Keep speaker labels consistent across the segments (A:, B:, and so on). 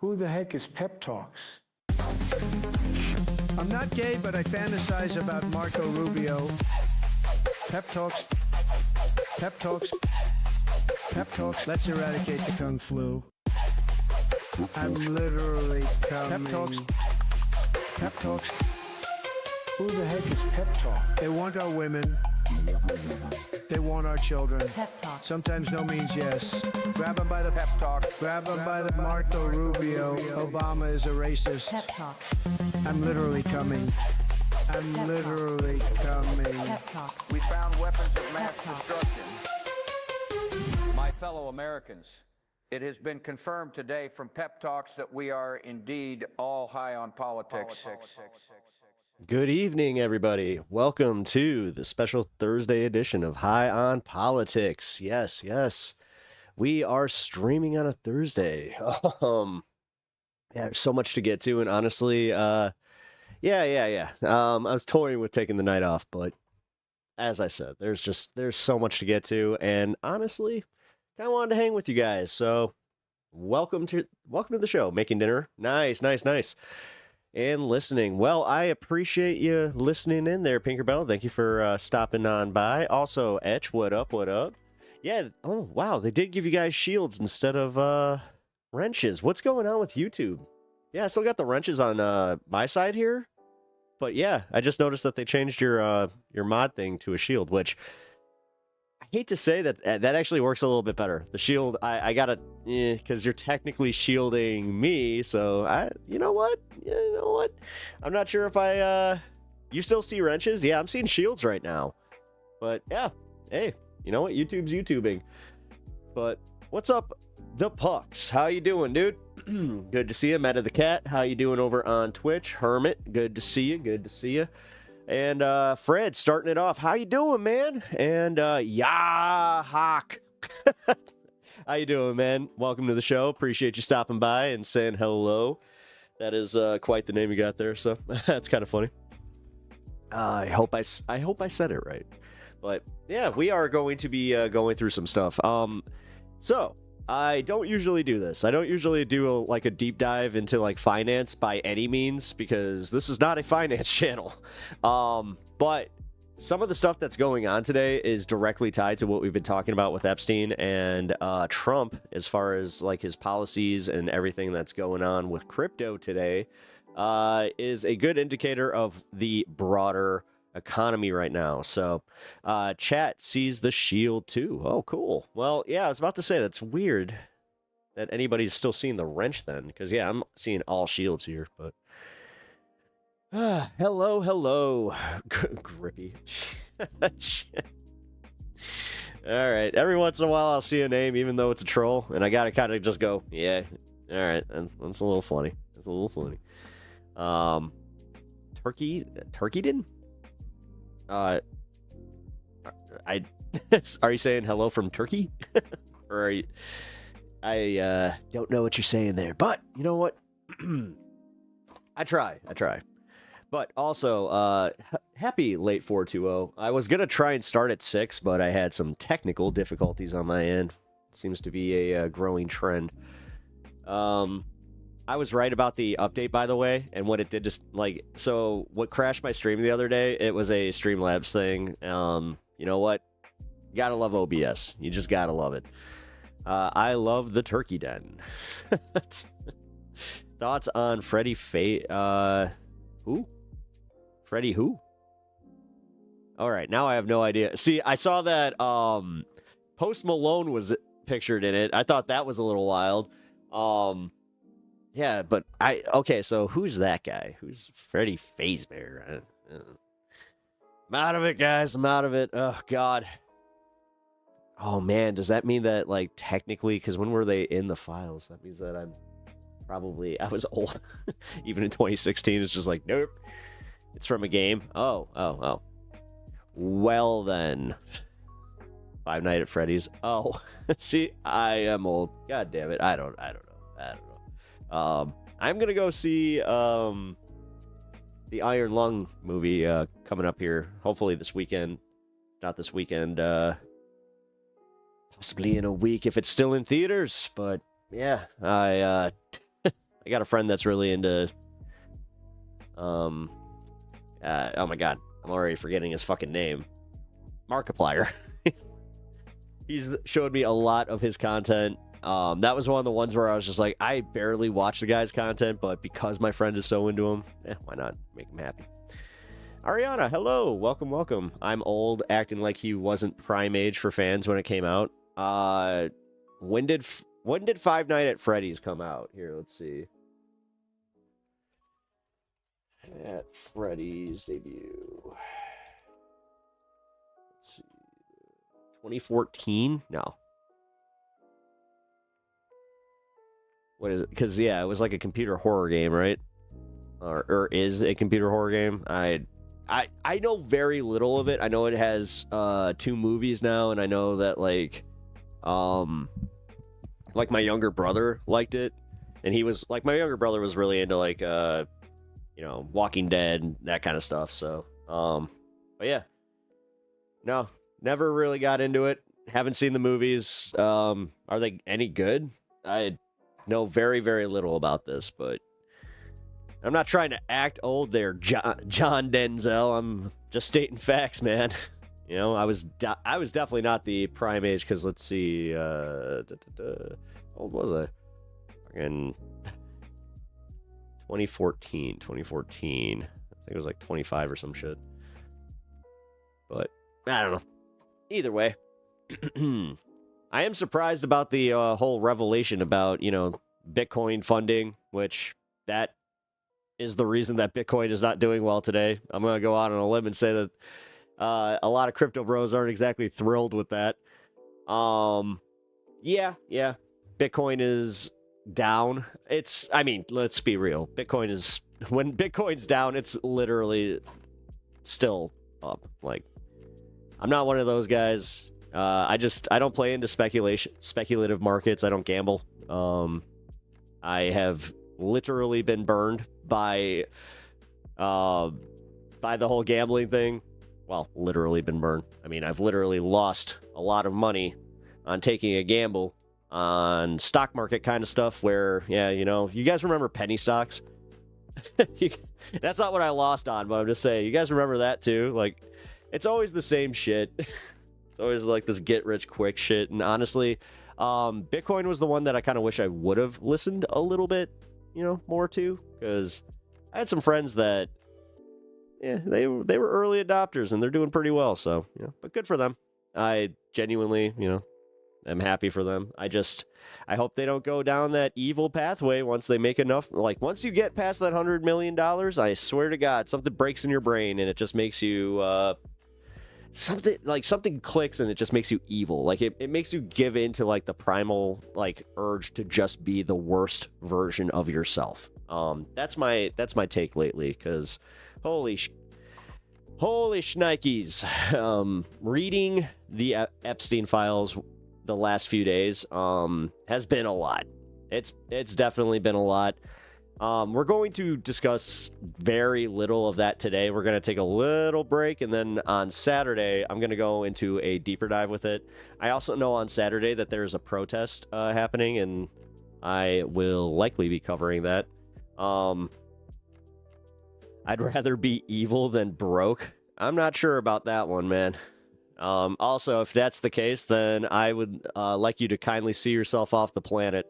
A: Who the heck is Pep Talks?
B: I'm not gay, but I fantasize about Marco Rubio. Pep talks. Pep talks. Pep talks. Let's eradicate the Kung Flu. I'm literally coming. Pep talks. Pep talks.
A: Who the heck is Pep Talk?
B: They want our women. They want our children.
C: Pep talk.
B: Sometimes no means yes. Grab them by the pep talk. Grab them by the Marco Rubio. Obama is a racist.
C: Pep talk.
B: I'm literally coming. I'm
C: Pep
B: literally coming.
C: Pep talks.
D: We found weapons of mass
C: Pep talks.
D: destruction. My fellow Americans, it has been confirmed today from Pep Talks that we are indeed all high on politics.
E: Good evening, everybody. Welcome to the special Thursday edition of High on Politics. Yes, yes. We are streaming on a Thursday. Yeah, there's so much to get to, and honestly, yeah. I was toying with taking the night off, but as I said, there's so much to get to, and honestly, I wanted to hang with you guys. So, welcome to the show. Making dinner, nice. And listening. Well, I appreciate you listening in there, Pinkerbell. Thank you for stopping on by. Also, Etch, what up? Yeah, oh, wow, they did give you guys shields instead of wrenches. What's going on with YouTube? Yeah, I still got the wrenches on my side here. But yeah, I just noticed that they changed your mod thing to a shield, which I hate to say that actually works a little bit better. The shield, I got it, because you're technically shielding me, so you know what? I'm not sure if you still see wrenches? Yeah, I'm seeing shields right now. But yeah, hey, you know what? YouTube's YouTubing. But what's up, the Pucks? How you doing, dude? Good to see you. Meta the Cat, how you doing over on Twitch? Hermit, good to see you. And Fred, starting it off. How you doing, man? And Hawk. How you doing, man? Welcome to the show. Appreciate you stopping by and saying hello. That is quite the name you got there, so that's kind of funny. I hope I said it right. But yeah, we are going to be going through some stuff. So I don't usually do this. I don't usually do a deep dive into like finance by any means, because this is not a finance channel. But some of the stuff that's going on today is directly tied to what we've been talking about with Epstein and Trump, as far as like his policies and everything that's going on with crypto today, is a good indicator of the broader economy right now. So chat sees the shield too. Oh, cool. Well, yeah, I was about to say that's weird that anybody's still seeing the wrench then, because yeah, I'm seeing all shields here. But hello Grippy. All right, every once in a while I'll see a name even though it's a troll, and I gotta kind of just go, yeah, all right, that's a little funny. Turkey are you saying hello from Turkey? Or are you... I don't know what you're saying there, but you know what? I try. But also, happy late 420. I was gonna try and start at 6, but I had some technical difficulties on my end. Seems to be a growing trend. I was right about the update, by the way, and what it did. Just like, so what crashed my stream the other day, it was a Streamlabs thing. You know what? You gotta love OBS. You just gotta love it. I love the Turkey Den. Thoughts on Freddie who? Freddie who? All right, now I have no idea. See, I saw that Post Malone was pictured in it. I thought that was a little wild. Yeah, but okay, so who's that guy? Who's Freddie Fazbear? I'm out of it, guys. I'm out of it. Oh, God. Oh, man, does that mean that, like, technically, because when were they in the files? That means that I was old. Even in 2016, it's just like, nope. It's from a game. Oh. Well, then. Five Nights at Freddy's. Oh, see, I am old. God damn it. I don't know. I'm gonna go see the Iron Lung movie coming up here, hopefully this weekend. Not this weekend, possibly in a week if it's still in theaters. But yeah, I I got a friend that's really into, oh my God, I'm already forgetting his fucking name. Markiplier. He's showed me a lot of his content. That was one of the ones where I was just like, I barely watch the guy's content, but because my friend is so into him, why not make him happy? Ariana, hello, welcome, welcome. I'm old, acting like he wasn't prime age for fans when it came out. When did Five Nights at Freddy's come out? Here, let's see. At Freddy's debut. Let's see. 2014? No. What is it? Because, yeah, it was like a computer horror game, right? Or is a computer horror game. I know very little of it. I know it has 2 movies now, and I know that like my younger brother liked it, and he was like, my younger brother was really into like Walking Dead, that kind of stuff. So but yeah, no, never really got into it. Haven't seen the movies. Are they any good? I know very, very little about this, but I'm not trying to act old there, John Denzel. I'm just stating facts, man. You know, I was definitely not the prime age, because let's see, how old was I? Fucking 2014. I think it was like 25 or some shit. But I don't know. Either way, I am surprised about the whole revelation about, Bitcoin funding, which that is the reason that Bitcoin is not doing well today. I'm going to go out on a limb and say that a lot of crypto bros aren't exactly thrilled with that. Yeah. Bitcoin is down. Let's be real. When Bitcoin's down, it's literally still up. Like, I'm not one of those guys. I don't play into speculative markets. I don't gamble. I have literally been burned by the whole gambling thing. Well, literally been burned. I mean, I've literally lost a lot of money on taking a gamble on stock market kind of stuff where, you guys remember penny stocks? That's not what I lost on, but I'm just saying, you guys remember that too? Like, it's always the same shit. It's always like this get rich quick shit. And honestly, Bitcoin was the one that I kind of wish I would have listened a little bit, more to, because I had some friends that, they were early adopters and they're doing pretty well. So, but good for them. I genuinely, am happy for them. I hope they don't go down that evil pathway once they make enough. Like, once you get past that $100 million, I swear to God, something breaks in your brain and it just makes you, something clicks and it just makes you evil. Like, it makes you give in to like the primal like urge to just be the worst version of yourself. That's my take lately, because holy shnikes. Reading the Epstein files the last few days has been a lot. It's definitely been a lot. We're going to discuss very little of that today. We're going to take a little break, and then on Saturday, I'm going to go into a deeper dive with it. I also know on Saturday that there's a protest happening, and I will likely be covering that. I'd rather be evil than broke. I'm not sure about that one, man. Also, if that's the case, then I would like you to kindly see yourself off the planet.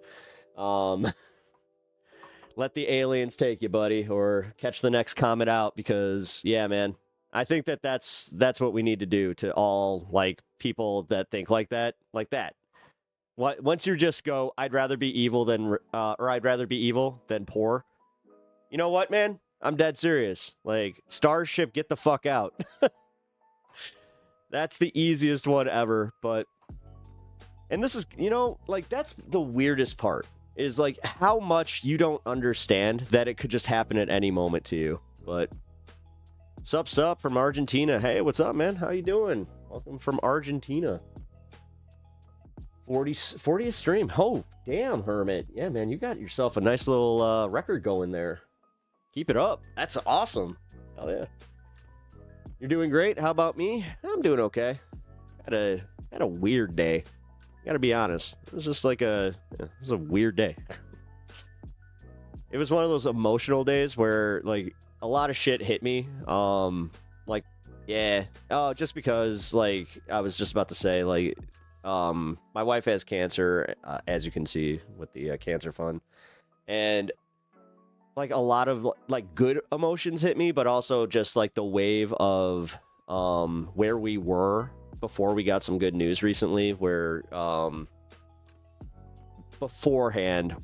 E: Let the aliens take you, buddy, or catch the next comet out, because, yeah, man, I think that's what we need to do to all, like, people that think like that. Once you just go, I'd rather be evil than poor. You know what, man? I'm dead serious. Like, Starship, get the fuck out. That's the easiest one ever, but... And this is, that's the weirdest part, is, like, how much you don't understand that it could just happen at any moment to you. But, sup from Argentina. Hey, what's up, man? How you doing? Welcome from Argentina. 40th stream. Oh, damn, Hermit. Yeah, man, you got yourself a nice little record going there. Keep it up. That's awesome. Hell yeah. You're doing great. How about me? I'm doing okay. Had a weird day. Gotta be honest. It was just like it was a weird day. it was one of those emotional days where like a lot of shit hit me. Like, yeah. Oh, just because like I was just about to say like, my wife has cancer, as you can see with the cancer fund, and like a lot of like good emotions hit me, but also just like the wave of where we were before we got some good news recently, where beforehand,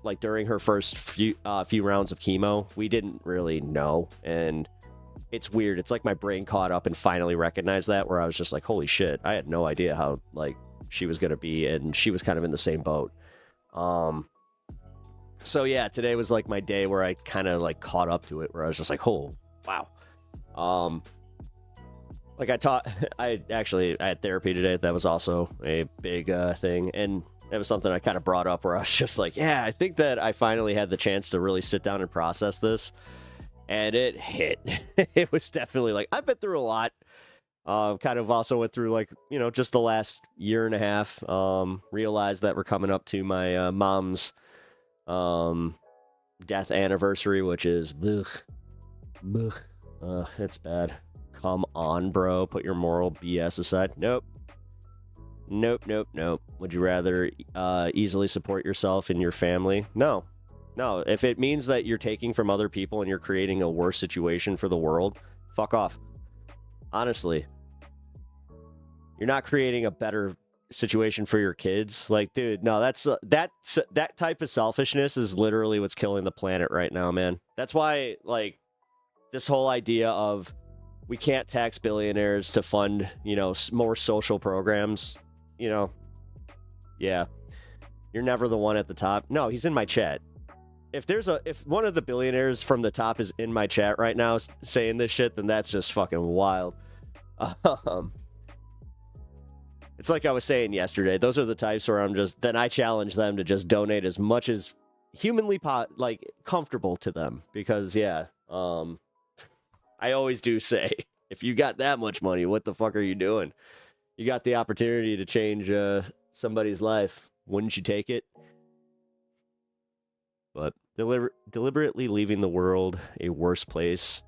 E: like during her first few rounds of chemo, we didn't really know, and it's weird. It's like my brain caught up and finally recognized that, where I was just like, holy shit, I had no idea how like she was gonna be, and she was kind of in the same boat. So yeah, today was like my day where I kind of like caught up to it, where I was just like, oh wow. Like I had therapy today. That was also a big thing, and it was something I kind of brought up where I was just like, yeah, I think that I finally had the chance to really sit down and process this, and it hit. It was definitely like, I've been through a lot. Kind of also went through like, you know, just the last year and a half, realized that we're coming up to my mom's death anniversary, which is it's bad. Come on, bro, put your moral BS aside. Nope. Would you rather easily support yourself and your family? No. If it means that you're taking from other people and you're creating a worse situation for the world, fuck off. Honestly, you're not creating a better situation for your kids. Like, dude, no, that type of selfishness is literally what's killing the planet right now, man. That's why, like, this whole idea of we can't tax billionaires to fund, you know, more social programs, you know, yeah, you're never the one at the top. No, he's in my chat. If one of the billionaires from the top is in my chat right now saying this shit, then that's just fucking wild. It's like I was saying yesterday. Those are the types where then I challenge them to just donate as much as humanly comfortable to them, because yeah, I always do say, if you got that much money, what the fuck are you doing? You got the opportunity to change somebody's life. Wouldn't you take it? But deliberately leaving the world a worse place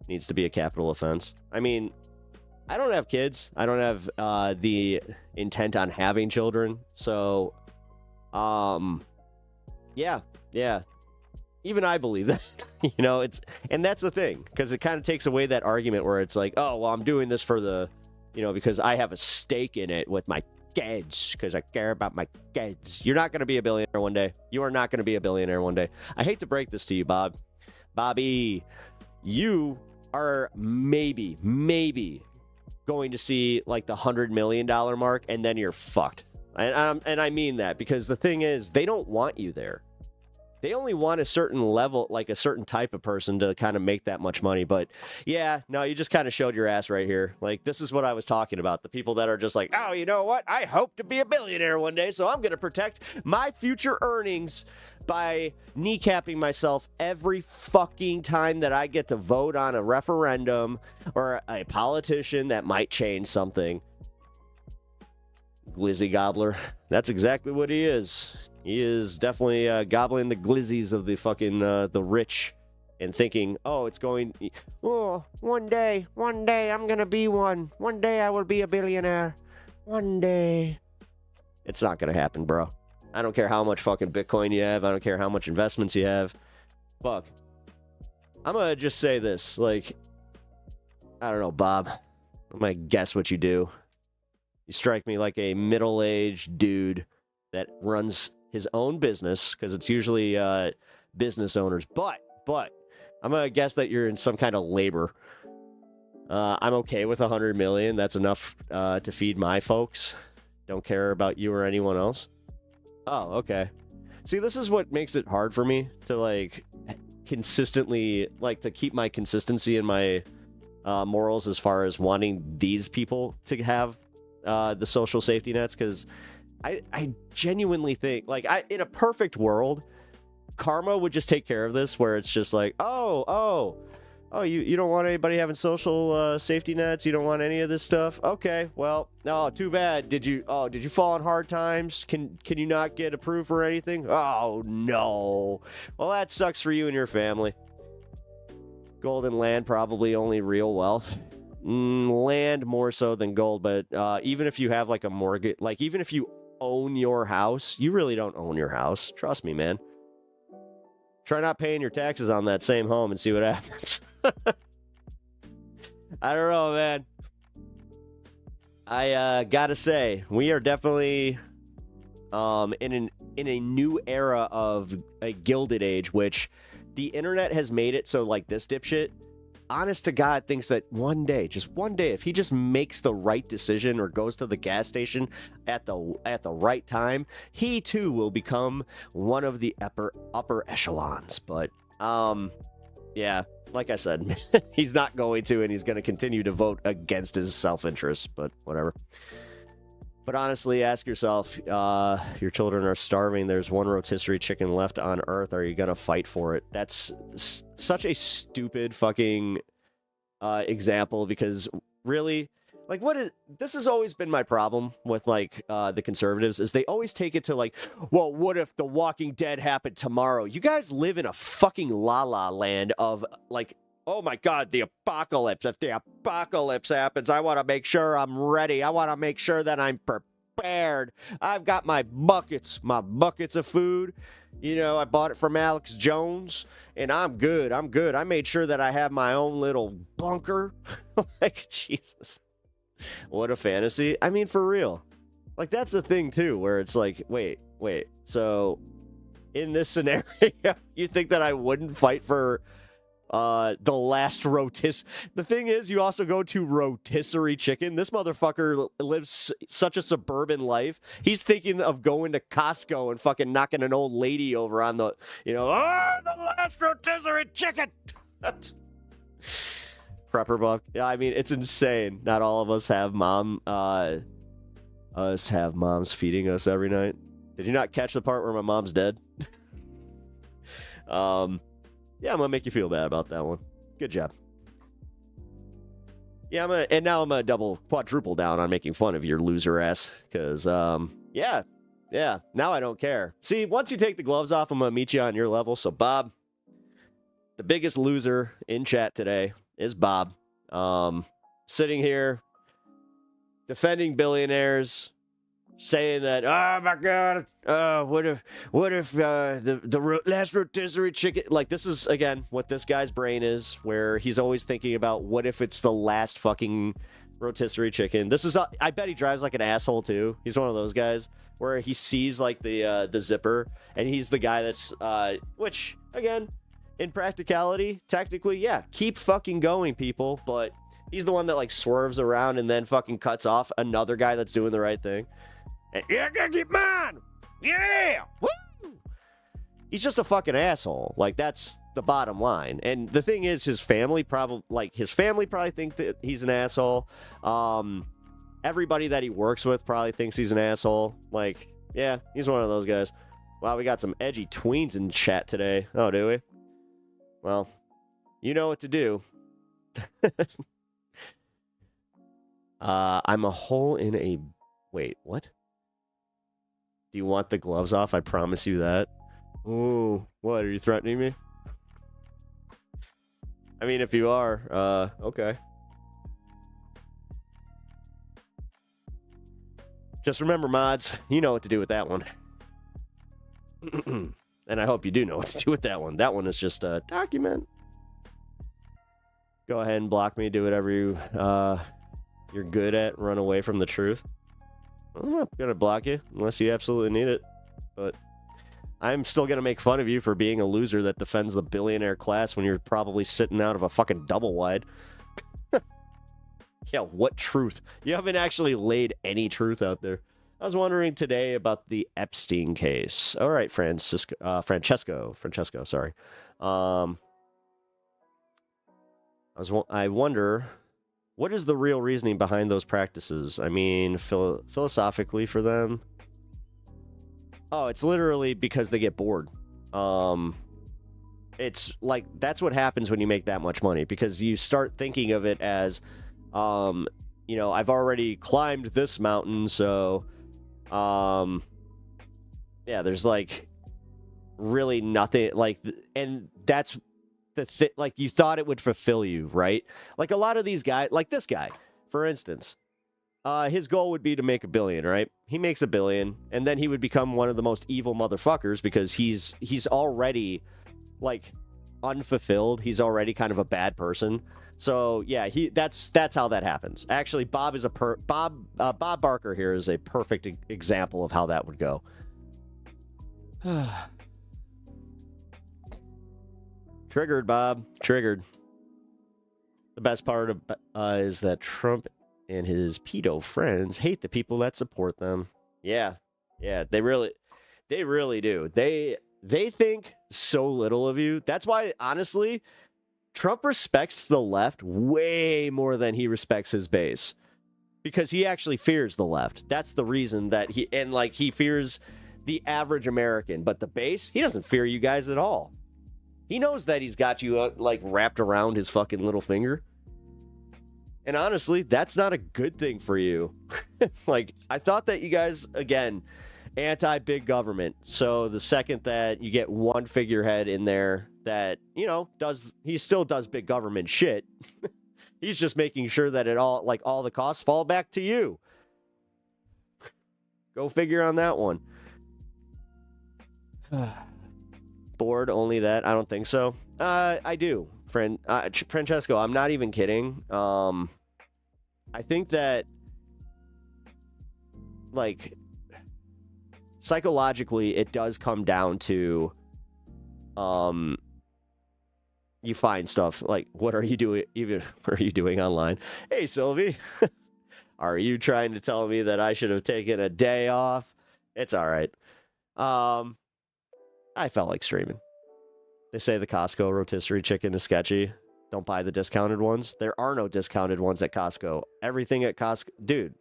E: needs to be a capital offense. I mean, I don't have kids. I don't have the intent on having children. So, yeah. Even I believe that, you know, and that's the thing, because it kind of takes away that argument where it's like, oh, well, I'm doing this for the, you know, because I have a stake in it with my kids, because I care about my kids. You're not going to be a billionaire one day. You are not going to be a billionaire one day. I hate to break this to you, Bobby, you are maybe going to see like the $100 million mark, and then you're fucked. And I mean that, because the thing is, they don't want you there. They only want a certain level, like a certain type of person to kind of make that much money. But yeah, no, you just kind of showed your ass right here. Like, this is what I was talking about. The people that are just like, oh, you know what? I hope to be a billionaire one day, so I'm going to protect my future earnings by kneecapping myself every fucking time that I get to vote on a referendum or a politician that might change something. Glizzy gobbler. That's exactly what he is. He is definitely gobbling the glizzies of the fucking the rich, and thinking, oh, one day I'm gonna be one. One day I will be a billionaire. One day. It's not gonna happen, bro. I don't care how much fucking Bitcoin you have. I don't care how much investments you have. Fuck. I'm gonna just say this, like, I don't know, Bob. I'm gonna guess what you do. You strike me like a middle-aged dude that runs his own business, because it's usually business owners. But I'm gonna guess that you're in some kind of labor. I'm okay with 100 million. That's enough to feed my folks. Don't care about you or anyone else. Oh, okay. See, this is what makes it hard for me to like consistently, like, to keep my consistency in my morals as far as wanting these people to have the social safety nets, because I genuinely think, like, in a perfect world, karma would just take care of this, where it's just like, oh, Oh, you don't want anybody having social safety nets? You don't want any of this stuff? Okay, well, no, too bad. Did you fall on hard times? Can you not get approved for anything? Oh, no. Well, that sucks for you and your family. Gold and land, probably only real wealth. Land more so than gold, but even if you have like a mortgage, like even if you own your house, you really don't own your house. Trust me, man. Try not paying your taxes on that same home and see what happens. I don't know, man. I gotta say, we are definitely in a new era of a gilded age, which the internet has made it so like this dipshit, honest to God, thinks that one day, just one day, if he just makes the right decision or goes to the gas station at the right time, he too will become one of the upper echelons. But yeah, like I said, he's not going to, and he's going to continue to vote against his self-interest, but whatever. But honestly, ask yourself, your children are starving, there's one rotisserie chicken left on Earth, are you going to fight for it? That's such a stupid fucking example, because really, like, this has always been my problem with, like, the conservatives, is they always take it to, like, well, what if The Walking Dead happened tomorrow? You guys live in a fucking la-la land of, like, oh my God, the apocalypse. If the apocalypse happens, I want to make sure I'm ready. I want to make sure that I'm prepared. I've got my buckets of food. You know, I bought it from Alex Jones, and I'm good. I made sure that I have my own little bunker. Like, Jesus. What a fantasy. I mean, for real. Like, that's the thing, too, where it's like, wait. So, in this scenario, you think that I wouldn't fight for the last rotisserie? The thing is, you also go to rotisserie chicken. This motherfucker lives such a suburban life. He's thinking of going to Costco and fucking knocking an old lady over on the, the last rotisserie chicken. Prepper buck. Yeah, I mean, it's insane. Not all of us have moms feeding us every night. Did you not catch the part where my mom's dead? Yeah, I'm gonna make you feel bad about that one. Good job. Yeah, now I'm gonna double, quadruple down on making fun of your loser ass. Cause, yeah. Now I don't care. See, once you take the gloves off, I'm gonna meet you on your level. So, Bob, the biggest loser in chat today is Bob. Sitting here defending billionaires, saying that, oh my God, what if the last rotisserie chicken, like, this is, again, what this guy's brain is, where he's always thinking about what if it's the last fucking rotisserie chicken. This is, I bet he drives like an asshole too. He's one of those guys where he sees like the zipper, and he's the guy that's, which, again, in practicality, technically, yeah, keep fucking going, people, but he's the one that like swerves around and then fucking cuts off another guy that's doing the right thing. And, yeah, I gotta keep mine. Yeah, woo! He's just a fucking asshole. Like, that's the bottom line. And the thing is, his family probably think that he's an asshole. Everybody that he works with probably thinks he's an asshole. Like, yeah, he's one of those guys. Wow, we got some edgy tweens in chat today. Oh, do we? Well, you know what to do. I'm a hole in a... Wait, what? Do you want the gloves off? I promise you that. Ooh, what, are you threatening me? I mean, if you are, okay. Just remember, mods, you know what to do with that one. And I hope you do know what to do with that one. That one is just a document. Go ahead and block me, do whatever you're good at, run away from the truth. I'm not going to block you unless you absolutely need it. But I'm still going to make fun of you for being a loser that defends the billionaire class when you're probably sitting out of a fucking double wide. Yeah, what truth? You haven't actually laid any truth out there. I was wondering today about the EPSTEIN case. All right, Francesco, sorry. I wonder, what is the real reasoning behind those practices? I mean, philosophically for them. Oh, it's literally because they get bored. it's like that's what happens when you make that much money, because you start thinking of it as, you know, I've already climbed this mountain, so, yeah, there's like really nothing like, and that's the like you thought it would fulfill you, right? Like a lot of these guys, like this guy, for instance, his goal would be to make $1 billion, right? He makes $1 billion, and then he would become one of the most evil motherfuckers because he's already like unfulfilled. He's already kind of a bad person. So yeah, that's how that happens. Actually, Bob is Bob Barker here is a perfect example of how that would go. Triggered, Bob. Triggered. The best part of, is that Trump and his pedo friends hate the people that support them. Yeah, they really do. They think so little of you. That's why, honestly, Trump respects the left way more than he respects his base, because he actually fears the left. That's the reason that he fears the average American, but the base, he doesn't fear you guys at all. He knows that he's got you like wrapped around his fucking little finger. And honestly, that's not a good thing for you. Like, I thought that you guys, again, anti-big government. So the second that you get one figurehead in there that, you know, he still does big government shit. He's just making sure that all the costs fall back to you. Go figure on that one. Bored only that? I don't think so. I do, friend. Francesco, I'm not even kidding. I think that, like, psychologically, it does come down to, you find stuff like, what are you doing? What are you doing online? Hey, Sylvie, are you trying to tell me that I should have taken a day off? It's all right. I felt like streaming. They say the Costco rotisserie chicken is sketchy. Don't buy the discounted ones. There are no discounted ones at Costco. Everything at Costco, dude.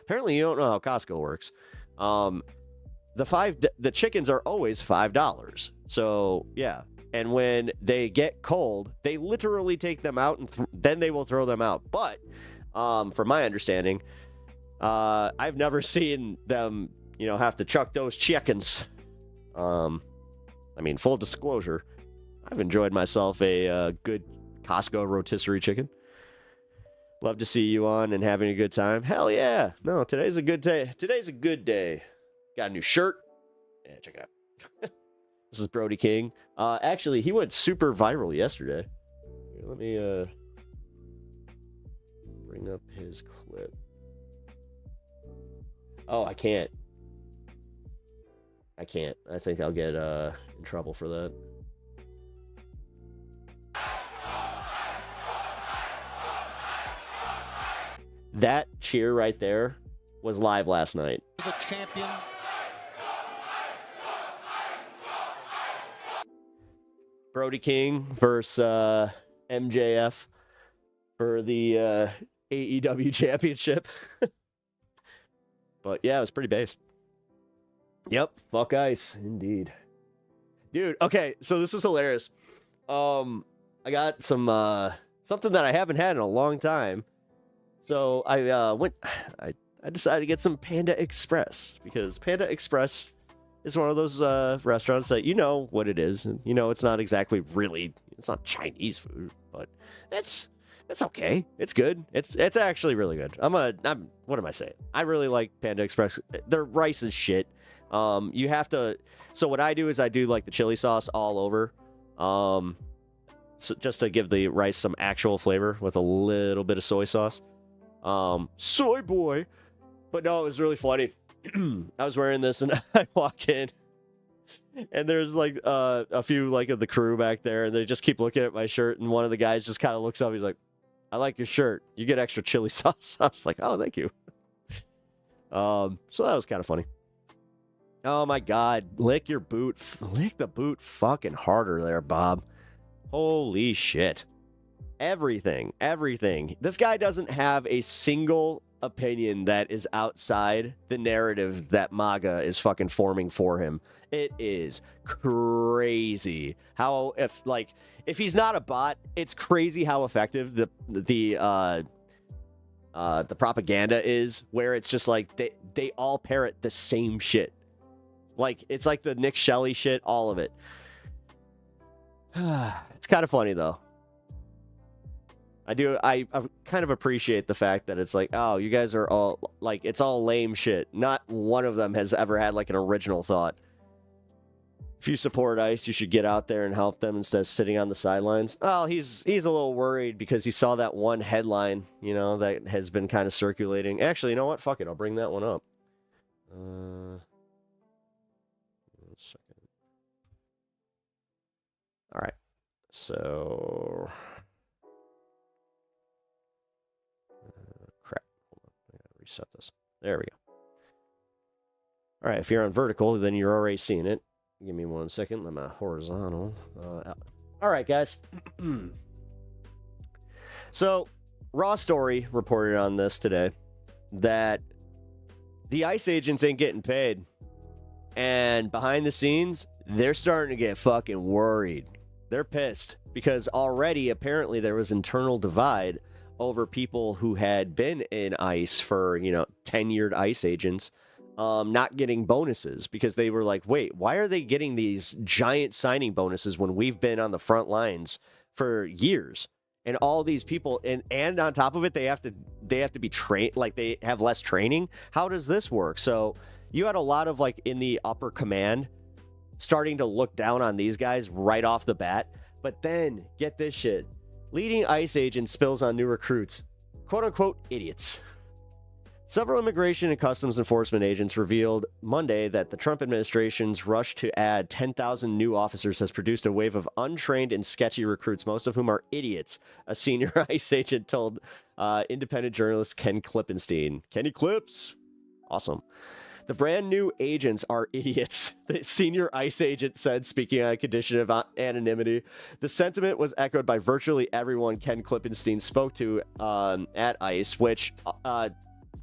E: Apparently, you don't know how Costco works. The chickens are always $5. So yeah, and when they get cold, they literally take them out and then they will throw them out. But from my understanding, I've never seen them, you know, have to chuck those chickens. I mean, full disclosure, I've enjoyed myself a good Costco rotisserie chicken. Love to see you on and having a good time. Hell yeah. No, today's a good day. Today's a good day. Got a new shirt. Yeah, check it out. This is Brody King. Actually, he went super viral yesterday. Here, let me bring up his clip. Oh, I can't. I think I'll get in trouble for that. That cheer right there was live last night.
C: The champion.
E: Brody King versus MJF for the AEW championship. But yeah, it was pretty based. Yep, fuck ice, indeed. Dude, okay, so this was hilarious. I got some something that I haven't had in a long time. So I decided to get some Panda Express, because Panda Express is one of those restaurants that you know what it is, and you know it's not exactly it's not Chinese food, but it's okay. It's good. It's actually really good. What am I saying? I really like Panda Express. Their rice is shit. You have to. So what I do is I do like the chili sauce all over, so just to give the rice some actual flavor with a little bit of soy sauce. Soy boy. But no, it was really funny. I was wearing this and I walk in, and there's like a few like of the crew back there, and they just keep looking at my shirt, and one of the guys just kind of looks up. He's like, "I like your shirt. You get extra chili sauce." I was like, "Oh, thank you." So that was kind of funny. Oh my God, lick your boot. Lick the boot fucking harder there, Bob. Holy shit. Everything. This guy doesn't have a single opinion that is outside the narrative that MAGA is fucking forming for him. It is crazy how if he's not a bot, it's crazy how effective the propaganda is, where it's just like they all parrot the same shit. Like it's like the Nick Shelley shit, all of it. It's kind of funny though. I kind of appreciate the fact that it's like, oh, you guys are all like, it's all lame shit. Not one of them has ever had like an original thought. If you support ICE, you should get out there and help them instead of sitting on the sidelines. Well, he's a little worried because he saw that one headline, you know, that has been kind of circulating. Actually, you know what? Fuck it. I'll bring that one up. 1 second. All right. So... crap. Hold on. I gotta reset this. There we go. All right. If you're on vertical, then you're already seeing it. Give me 1 second. Let my horizontal out. All right, guys. So, Raw Story reported on this today that the ICE agents ain't getting paid. And behind the scenes, they're starting to get fucking worried. They're pissed because already, apparently, there was internal divide over people who had been in ICE for, tenured ICE agents not getting bonuses, because they were like, wait, why are they getting these giant signing bonuses when we've been on the front lines for years? And all these people, and on top of it, they have to be trained, like they have less training. How does this work? So you had a lot of like in the upper command starting to look down on these guys right off the bat. But then get this shit. Leading ICE agent spills on new recruits. Quote unquote idiots. Several immigration and customs enforcement agents revealed Monday that the Trump administration's rush to add 10,000 new officers has produced a wave of untrained and sketchy recruits, most of whom are idiots, a senior ICE agent told independent journalist Ken Klippenstein. Kenny Clips. Awesome. The brand new agents are idiots, the senior ICE agent said, speaking on a condition of anonymity. The sentiment was echoed by virtually everyone Ken Klippenstein spoke to at ICE, which...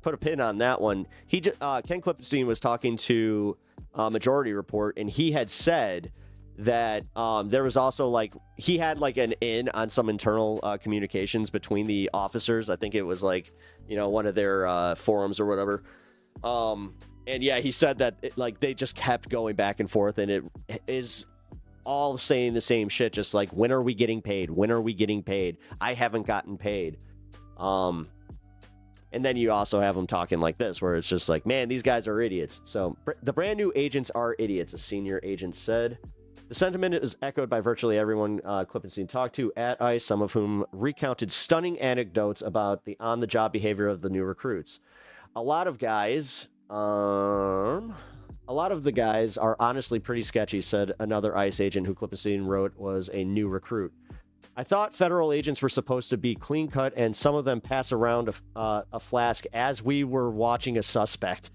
E: put a pin on that one. Ken Klippenstein was talking to Majority Report, and he had said that there was also like he had like an in on some internal communications between the officers. I think it was like one of their forums or whatever. And yeah, he said that they just kept going back and forth, and it is all saying the same shit. Just like, when are we getting paid? When are we getting paid? I haven't gotten paid. And then you also have them talking like this, where it's just like, man, these guys are idiots. So the brand new agents are idiots, a senior agent said. The sentiment is echoed by virtually everyone Klippenstein talked to at ICE, some of whom recounted stunning anecdotes about the on-the-job behavior of the new recruits. A lot of the guys are honestly pretty sketchy, said another ICE agent who Klippenstein wrote was a new recruit. I thought federal agents were supposed to be clean-cut, and some of them pass around a flask as we were watching a suspect.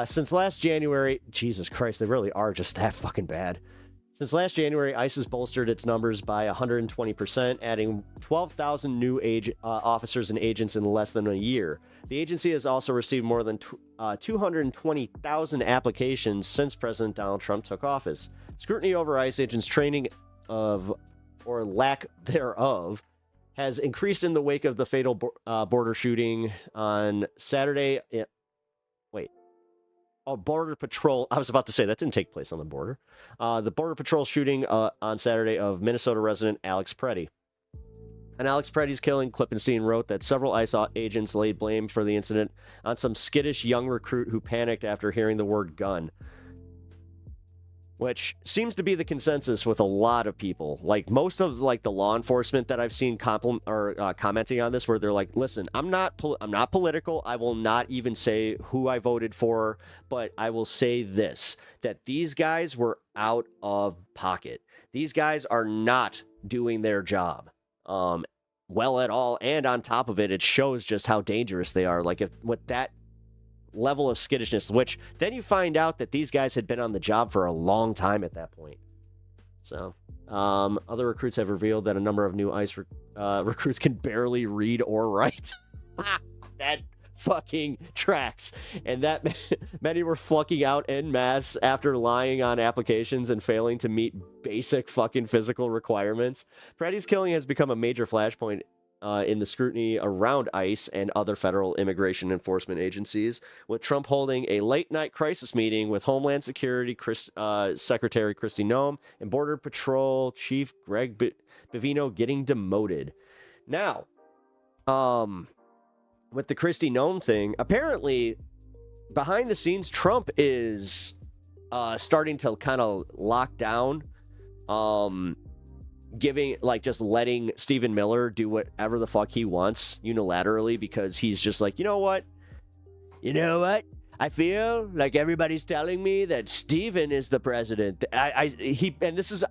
E: Since last January... Jesus Christ, they really are just that fucking bad. Since last January, ICE has bolstered its numbers by 120%, adding 12,000 new officers and agents in less than a year. The agency has also received more than 220,000 applications since President Donald Trump took office. Scrutiny over ICE agents' training or lack thereof has increased in the wake of the fatal border shooting on Saturday. Border Patrol. I was about to say that didn't take place on the border. The Border Patrol shooting on Saturday of Minnesota resident Alex Preddy. And Alex Preddy's killing, Klippenstein wrote that several ICE agents laid blame for the incident on some skittish young recruit who panicked after hearing the word gun. Which seems to be the consensus with a lot of people. Like most of the law enforcement that I've seen commenting on this, where they're like, "Listen, I'm not political. I will not even say who I voted for, but I will say this: that these guys were out of pocket. These guys are not doing their job well at all. And on top of it, it shows just how dangerous they are. Like with that level of skittishness, which then you find out that these guys had been on the job for a long time at that point. So other recruits have revealed that a number of new ICE recruits can barely read or write. That fucking tracks. And that many were flunking out en masse after lying on applications and failing to meet basic fucking physical requirements. Freddy's killing has become a major flashpoint in the scrutiny around ICE and other federal immigration enforcement agencies, with Trump holding a late-night crisis meeting with Homeland Security Secretary Kristi Noem and Border Patrol Chief Greg Bivino getting demoted. Now, with the Kristi Noem thing, apparently, behind the scenes, Trump is starting to kind of lock down, just letting Stephen Miller do whatever the fuck he wants unilaterally, because he's just like, you know what? I feel like everybody's telling me that Stephen is the president. And this is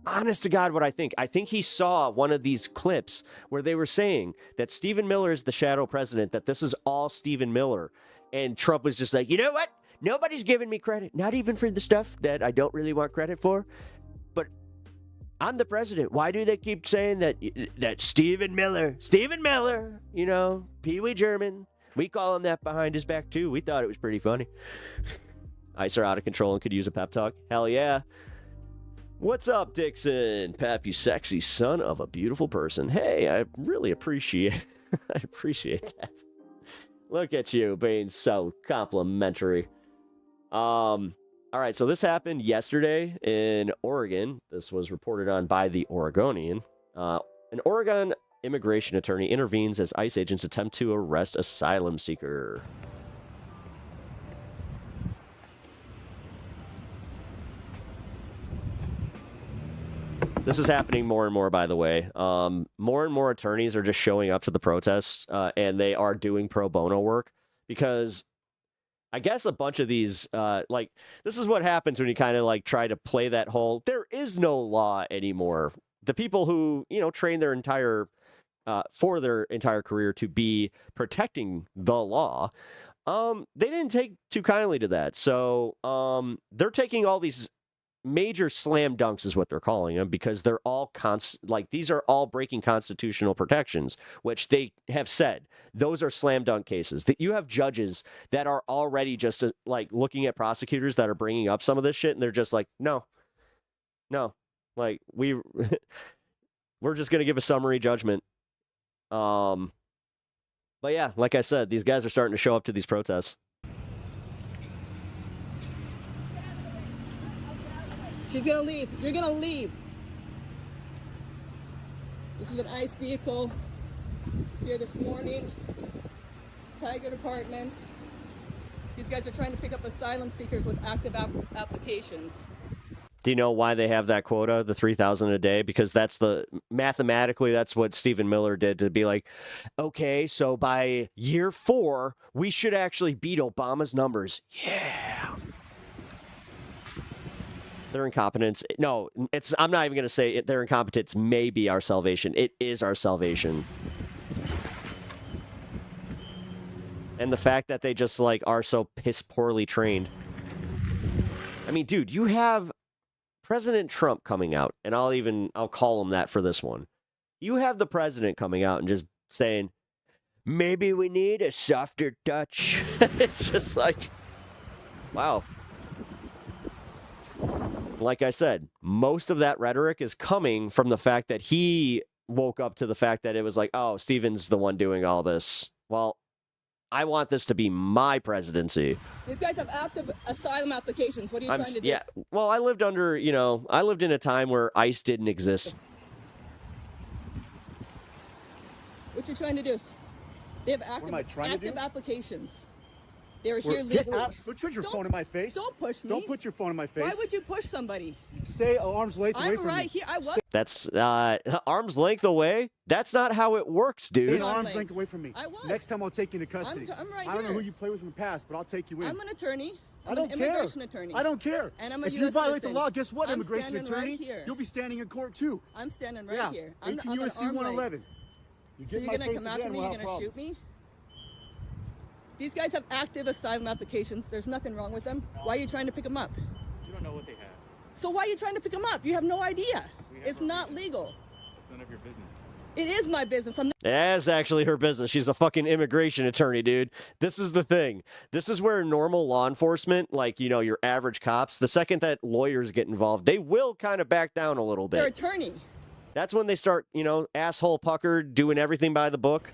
E: honest to God what I think. I think he saw one of these clips where they were saying that Stephen Miller is the shadow president, that this is all Stephen Miller. And Trump was just like, you know what? Nobody's giving me credit, not even for the stuff that I don't really want credit for. But I'm the president. Why do they keep saying that Stephen Miller, Pee Wee German, we call him that behind his back too. We thought it was pretty funny. ICE are out of control and could use a pep talk. Hell yeah. What's up, Dixon? Pap, you sexy son of a beautiful person. Hey, I really appreciate that. Look at you being so complimentary. All right, so this happened yesterday in Oregon. This was reported on by the Oregonian. An Oregon immigration attorney intervenes as ICE agents attempt to arrest asylum seeker. This is happening more and more, by the way. More and more attorneys are just showing up to the protests, and they are doing pro bono work, because I guess a bunch of these, this is what happens when you kind of try to play that whole, there is no law anymore. The people who, train their entire, for their entire career to be protecting the law, they didn't take too kindly to that. So they're taking all these major slam dunks, is what they're calling them, because they're all these are all breaking constitutional protections, which they have said those are slam dunk cases. That you have judges that are already just looking at prosecutors that are bringing up some of this shit, and they're just like, no, we're just gonna give a summary judgment. But yeah, like I said, these guys are starting to show up to these protests.
C: She's gonna leave. You're gonna leave. This is an ICE vehicle here this morning. Tiger Apartments. These guys are trying to pick up asylum seekers with active applications.
E: Do you know why they have that quota, the 3,000 a day? Because mathematically, that's what Stephen Miller did, to be like, okay, so by year 4, we should actually beat Obama's numbers. Yeah. Their incompetence. No, I'm not even going to say it. Their incompetence may be our salvation. It is our salvation. And the fact that they just are so piss poorly trained. I mean, dude, you have President Trump coming out, and I'll call him that for this one. You have the president coming out and just saying, maybe we need a softer touch. It's just wow. Like I said, most of that rhetoric is coming from the fact that he woke up to the fact that it was oh, Stephen's the one doing all this. Well, I want this to be my presidency.
C: These guys have active asylum applications. What are you trying to do?
E: Yeah, well, I lived in a time where ICE didn't exist.
C: What you trying to do? They have active applications. They're here legally.
F: Don't put your phone in my face.
C: Don't push me.
F: Don't put your phone in my face.
C: Why would you push somebody?
F: Stay arm's length away from me.
C: I'm right here. I was.
E: That's arm's length away? That's not how it works, dude.
F: Stay arm's length away from me.
C: I was.
F: Next time I'll take you into custody.
C: I'm right here.
F: I don't know who you play with in the past, but I'll take you in.
C: I'm an attorney.
F: I don't
C: an
F: care.
C: Immigration attorney.
F: I don't care.
C: And I'm a
F: if
C: US
F: you violate
C: citizen.
F: the law, guess what,
C: I'm
F: immigration attorney?
C: Right here.
F: You'll be standing in court too.
C: I'm standing right here.
F: 18 U.S.C. 111. You
C: so you're going to come after me? You're going to shoot me? These guys have active asylum applications. There's nothing wrong with them. Why are you trying to pick them up?
G: You don't know what they have.
C: So why are you trying to pick them up? You have no idea. It's not legal.
G: It's none of your business.
C: It is my business. I'm not.
E: That's actually her business. She's a fucking immigration attorney, dude. This is the thing. This is where normal law enforcement, like, you know, your average cops, the second that lawyers get involved, they will kind of back down a little
C: Their
E: bit.
C: attorney.
E: That's when they start, you know, asshole puckered, doing everything by the book.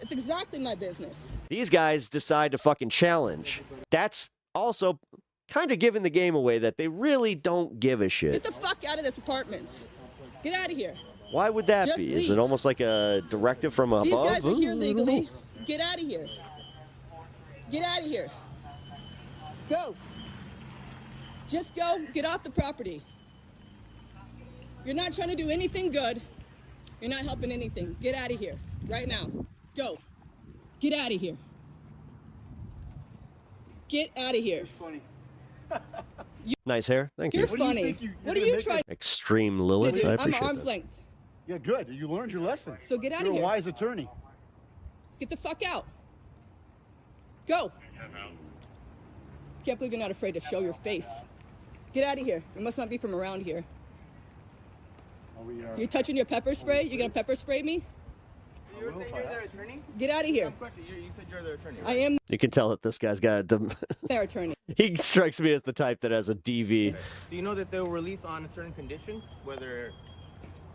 C: It's exactly my business.
E: These guys decide to fucking challenge. That's also kind of giving the game away that they really don't give a
C: Get
E: shit.
C: the fuck out of this apartment. Get out of here.
E: Why would that
C: Just
E: be? Is it
C: leave.
E: almost like a directive from above?
C: These guys are here
E: Ooh,
C: legally. Get out of here. Get out of here. Go. Just go. Get off the property. You're not trying to do anything good. You're not helping anything. Get out of here. Right now. Go. Get out of here. Get out of here.
F: Funny.
E: Nice hair. Thank
C: You're
E: you.
F: do you
C: funny.
F: think you're
C: What are
F: gonna
C: you
F: make
C: trying
E: Extreme
C: to
E: Lilith.
C: do?
E: I
C: I'm
E: appreciate
C: arm's
E: that.
C: length.
F: Yeah, good. You learned your lesson.
C: So get out
F: You're
C: of
F: a
C: here.
F: wise attorney.
C: Get the fuck out. Go. Can't believe you're not afraid to show your face. Get out of here. You must not be from around here. You're touching your pepper spray? You're gonna pepper spray me?
G: You were saying you're their attorney?
C: Get out of here.
G: Question. You said you're their attorney.
C: I am
E: You can tell that this guy's got
C: their attorney.
E: he strikes me as the type that has a DV.
G: So you know that they'll release on certain conditions, whether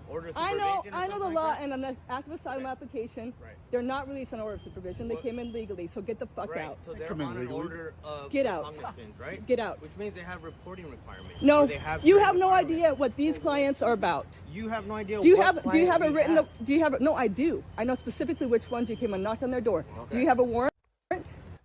G: order of
C: I
G: supervision
C: know
G: or
C: the
G: something
C: law,
G: like that?
C: and on the active asylum application,
G: Right.
C: they're not released on order of supervision. They
G: Well-
C: came in legally, so get the fuck
G: Right.
C: out.
G: So they're
F: Come in
G: on an
F: legally.
G: order of
C: Get out.
G: recognizance, right?
C: Get out.
G: Which means they have reporting requirements.
C: No,
G: or they have
C: you
G: certain
C: have no
G: requirements.
C: idea what these clients are about.
G: You have no idea.
C: Do you
G: what
C: have
G: client
C: a
G: we
C: written
G: have.
C: do you have no I do. I know specifically which ones you came and knocked on their door. Do you have a warrant?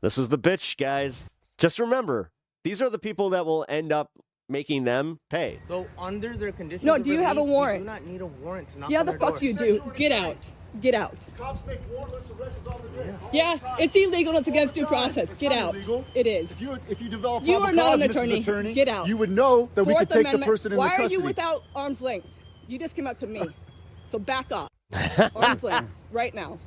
E: This is the bitch, guys. Just remember, these are the people that will end up making them pay.
G: So under their conditions
C: No,
G: of
C: do you have a
G: release,
C: warrant?
G: You do not need a warrant to knock
C: Yeah,
G: on
C: the
G: their
C: fuck
G: door.
C: you do. Get out. Get out.
F: Cops make warrantless arrests all the day.
C: Yeah, it's illegal. It's against due process.
F: It's
C: Get
F: not
C: out.
F: illegal.
C: It is.
F: If you develop
C: You
F: probable
C: are not
F: cause,
C: an
F: Mrs.
C: attorney. Get out.
F: You would know that we
C: Fourth
F: could take
C: Amendment.
F: the person in
C: Why
F: the custody.
C: are you without arm's length? You just came up to me. So back off. Arm's length. Right now.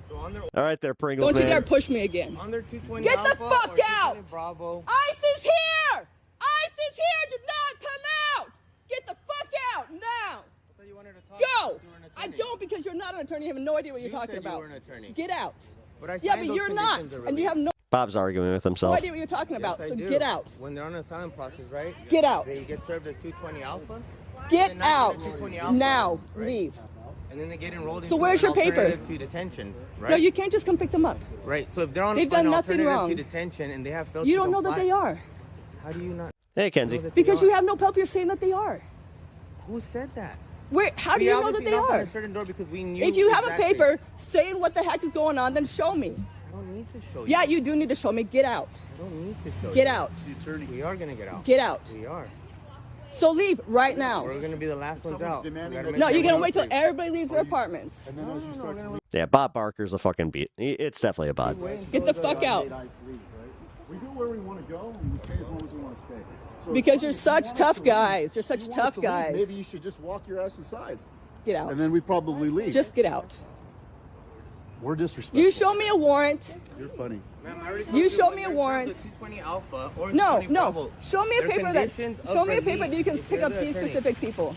G: So on their,
E: All right, there, Pringles
C: Don't you
E: man.
C: dare push me again.
G: on their 220
C: Get the
G: Alpha
C: fuck
G: or 220
C: out!
G: Bravo.
C: ICE is here! ICE is here! Do not come out! Get the fuck out now!
G: I thought you wanted to talk
C: Go!
G: since you were an
C: I
G: attorney.
C: don't, because you're not an attorney. You have no idea what you're
G: You
C: talking
G: said you
C: about.
G: were an attorney.
C: Get out.
G: But I
C: Yeah,
G: signed
C: but
G: those
C: you're not.
G: conditions of
C: And you have
G: release.
C: no
E: Bob's arguing with himself.
C: idea what you're talking about.
G: Yes, I
C: So
G: do.
C: get out.
G: When they're on the asylum process, right?
C: Get out.
G: They get served a 220 Alpha.
C: Get
G: They're not
C: out.
G: getting a 220 Alpha,
C: Now.
G: right?
C: Leave.
G: And then they get enrolled
C: So
G: into
C: where's
G: an
C: your paper?
G: alternative to detention, right?
C: No, you can't just come pick them up.
G: Right. So if they're on
C: They've done
G: an
C: nothing
G: alternative
C: wrong.
G: to detention and they have failed
C: You
G: to
C: don't know that
G: comply,
C: they are.
G: How do you not
E: Hey, Kenzie.
G: know that they
C: Because
G: are?
C: you have no paper saying that they are.
G: Who said that?
C: Where? How do
G: We
C: you know that
G: obviously
C: they
G: knocked on
C: are?
G: a certain door because we knew
C: If you have a
G: exactly.
C: paper saying what the heck is going on, then show me.
G: I don't need to show you.
C: Yeah, you do need to show me. Get out.
G: I don't need to show you.
C: Get out.
F: The attorney.
G: We are gonna get out.
C: Get out.
G: We are.
C: So leave right now.
G: We're gonna be the last ones
F: Someone's
G: out.
F: demanding
G: We gotta
F: that-
G: make
C: No, you're
G: everyone
C: gonna wait till
G: free.
C: everybody leaves their apartments.
F: And then as you start to leave,
E: Yeah, Bob Barker's a fucking beat. It's definitely a bot.
C: Get the fuck out.
F: we go where we want to go, and we stay as long as we want to stay. So
C: Because
F: if
C: you're
F: you
C: such
F: want us
C: tough
F: to leave,
C: guys. You're such
F: you want us
C: tough
F: to leave,
C: guys.
F: Maybe you should just walk your ass inside,
C: Get out.
F: and then we'd probably leave.
C: Just get out.
F: We're disrespectful.
C: You show me a warrant.
F: You're funny.
G: Ma'am, I already told
C: You show
G: when
C: me a
G: they're served
C: warrant.
G: the 220 Alpha or
C: No,
G: 220
C: no.
G: Bravo,
C: Show me a
G: their
C: paper that.
G: conditions of
C: Show me a paper that you can
G: release,
C: pick
G: if
C: up
G: you're the
C: these
G: attorney.
C: specific people.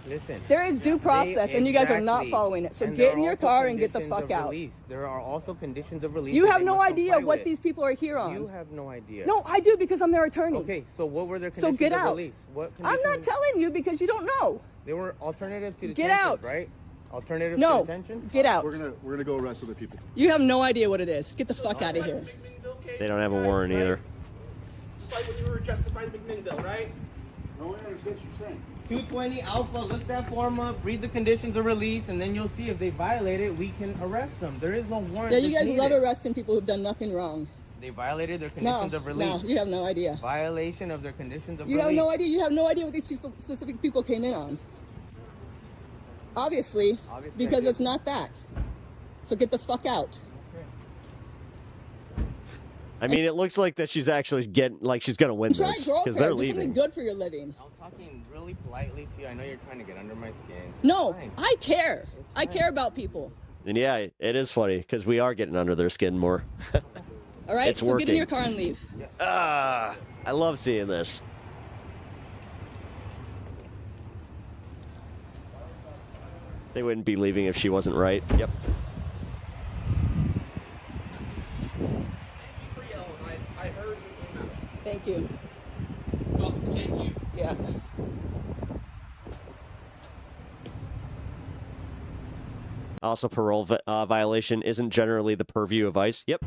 G: Listen.
C: There is due process, and you guys are not
G: Exactly.
C: following it. So
G: And
C: get
G: there
C: in
G: are
C: your
G: also
C: car and get the
G: conditions
C: fuck
G: of
C: out.
G: release. There are also conditions of release.
C: You
G: that
C: have
G: they
C: no
G: must
C: idea
G: comply
C: what
G: with.
C: these people are here on.
G: You have no idea.
C: No, I do because I'm their attorney.
G: Okay, so what were their
C: So
G: conditions
C: get
G: of
C: out.
G: release? What
C: I'm not
G: conditions-
C: telling you because you don't know.
G: They were alternative to
C: Get
G: detention,
C: out.
G: right? Alternative to
C: No,
G: detention?
C: get out.
F: We're gonna go arrest other people.
C: You have no idea what it is. Get the fuck out of here.
E: They don't have a warrant either.
H: Just like when you were justified McMinnville, right?
F: No, I understand what you're saying.
G: 220 Alpha, look that form up, read the conditions of release, and then you'll see if they violate it, we can arrest them. There is no warrant.
C: Yeah, you
G: that's
C: guys love
G: needed.
C: arresting people who've done nothing wrong.
G: They violated their
C: No,
G: conditions of release.
C: no, you have no idea.
G: Violation of their conditions of
C: You
G: release.
C: have no idea. You have no idea what these people, specific people came in on. Obviously,
G: Obviously,
C: because
G: I do.
C: it's not that. So get the fuck out.
E: I mean, it looks like that she's actually she's gonna win
C: Try
E: this
C: girl
E: because
C: code.
E: they're
C: Do something
E: leaving.
C: good for your living.
G: I was talking really politely to you. I know you're trying to get under my skin.
C: No,
G: Fine.
C: I care.
G: It's
C: I
G: fine.
C: care about people.
E: And yeah, it is funny because we are getting under their skin more.
C: All right,
E: It's
C: so get in
E: working.
C: your car and leave.
E: I love seeing this. They wouldn't be leaving if she wasn't right. Yep.
H: For yelling. I heard it came out.
C: Thank you.
H: Well, thank you.
C: Yeah.
E: Also, parole violation isn't generally the purview of ICE. Yep.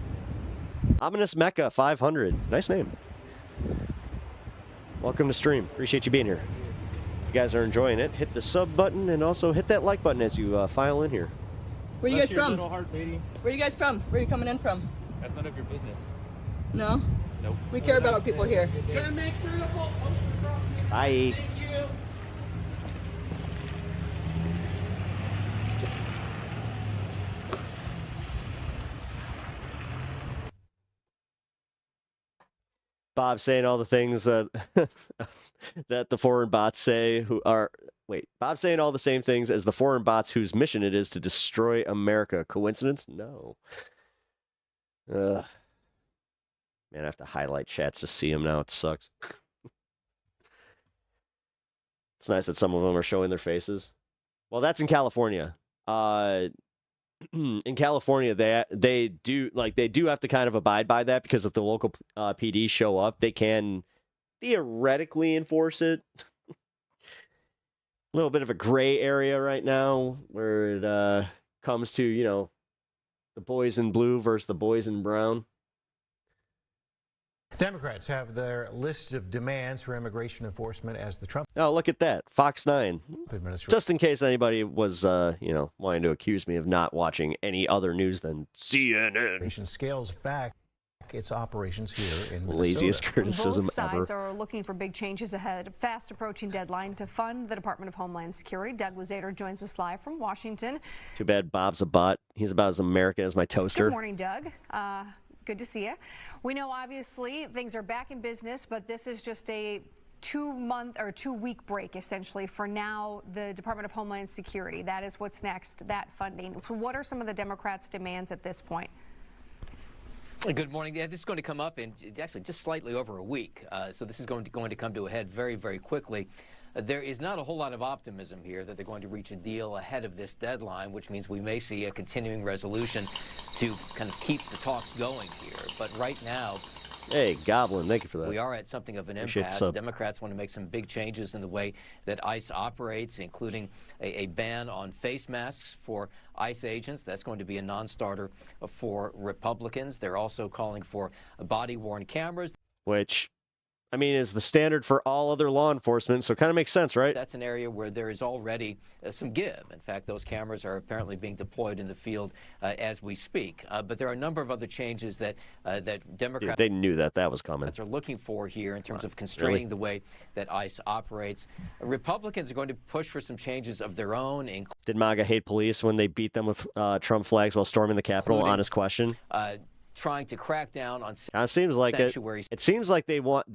E: Ominous Mecca 500. Nice name. Welcome to stream. Appreciate you being here. If you guys are enjoying it, hit the sub button and also hit that like button as you file in here.
C: Where you guys from?
H: Little heart, lady.
C: Where you guys from? Where are you coming in from?
H: That's none of your business.
C: No?
H: Nope.
C: We care about our people here.
H: Gonna make sure the whole ocean across the
E: Bye.
H: Thank you.
E: Bob saying all the things that that the foreign bots say Bob saying all the same things as the foreign bots whose mission it is to destroy America. Coincidence? No. Man, I have to highlight chats to see them now. It sucks. It's nice that some of them are showing their faces. Well, that's in California. In California, they do have to kind of abide by that, because if the local PD show up, they can theoretically enforce it. A little bit of a gray area right now where it comes to, the boys in blue versus the boys in brown.
I: Democrats have their list of demands for immigration enforcement as the Trump
E: Oh, look at that. Fox 9.
I: administration.
E: Just in case anybody was, wanting to accuse me of not watching any other news than CNN.
I: Scales back its operations here in Minnesota.
E: Laziest criticism
J: Both sides
E: ever.
J: are looking for big changes ahead. Fast approaching deadline to fund the Department of Homeland Security. Doug Luzader joins us live from Washington.
E: Too bad Bob's a bot. He's about as American as my toaster.
J: Good morning, Doug. Good to see you. We know obviously things are back in business, but this is just a 2-month or 2-week break essentially for now. The Department of Homeland Security, that is what's next, that funding. What are some of the Democrats' demands at this point?
K: Good morning. Yeah, this is going to come up in actually just slightly over a week. So this is going to come to a head very, very quickly. There is not a whole lot of optimism here that they're going to reach a deal ahead of this deadline, which means we may see a continuing resolution to kind of keep the talks going here. But right now,
E: Hey, Goblin, thank you for that.
K: we are at something of an
E: Appreciate the
K: impasse.
E: sub.
K: Democrats want to make some big changes in the way that ICE operates, including a ban on face masks for ICE agents. That's going to be a non-starter for Republicans. They're also calling for body-worn cameras.
E: Which, I mean, is the standard for all other law enforcement, so it kind of makes sense, right?
K: That's an area where there is already some give. In fact, those cameras are apparently being deployed in the field as we speak. But there are a number of other changes that Democrats
E: Dude, they knew that was coming.
K: are looking for here in terms of constraining the way that ICE operates. Republicans are going to push for some changes of their own,
E: Did MAGA hate police when they beat them with Trump flags while storming the Capitol?
K: Including-
E: Honest question.
K: trying to crack down on
E: It seems like
K: sanctuary
E: it seems like they want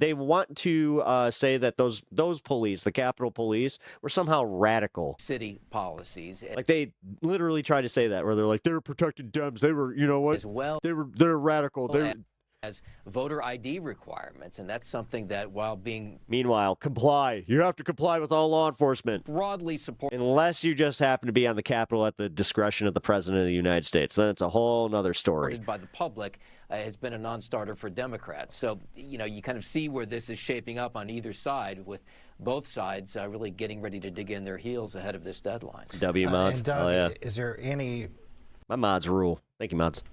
E: to say that those police, the Capitol Police, were somehow radical.
K: city policies.
E: Like they literally tried to say that, where they're like they're protecting Dems. They were, you know what?
K: As well
E: They're radical. They're
K: as voter ID requirements, and that's something that, while being
E: Meanwhile, comply. You have to comply with all law enforcement.
K: broadly supported
E: Unless you just happen to be on the Capitol at the discretion of the President of the United States. Then it's a whole nother story.
K: by the public, has been a non-starter for Democrats. So, you kind of see where this is shaping up on either side, with both sides really getting ready to dig in their heels ahead of this deadline.
E: W mods.
I: And Doug,
E: Oh yeah.
I: is there any
E: My mods rule. Thank you, mods.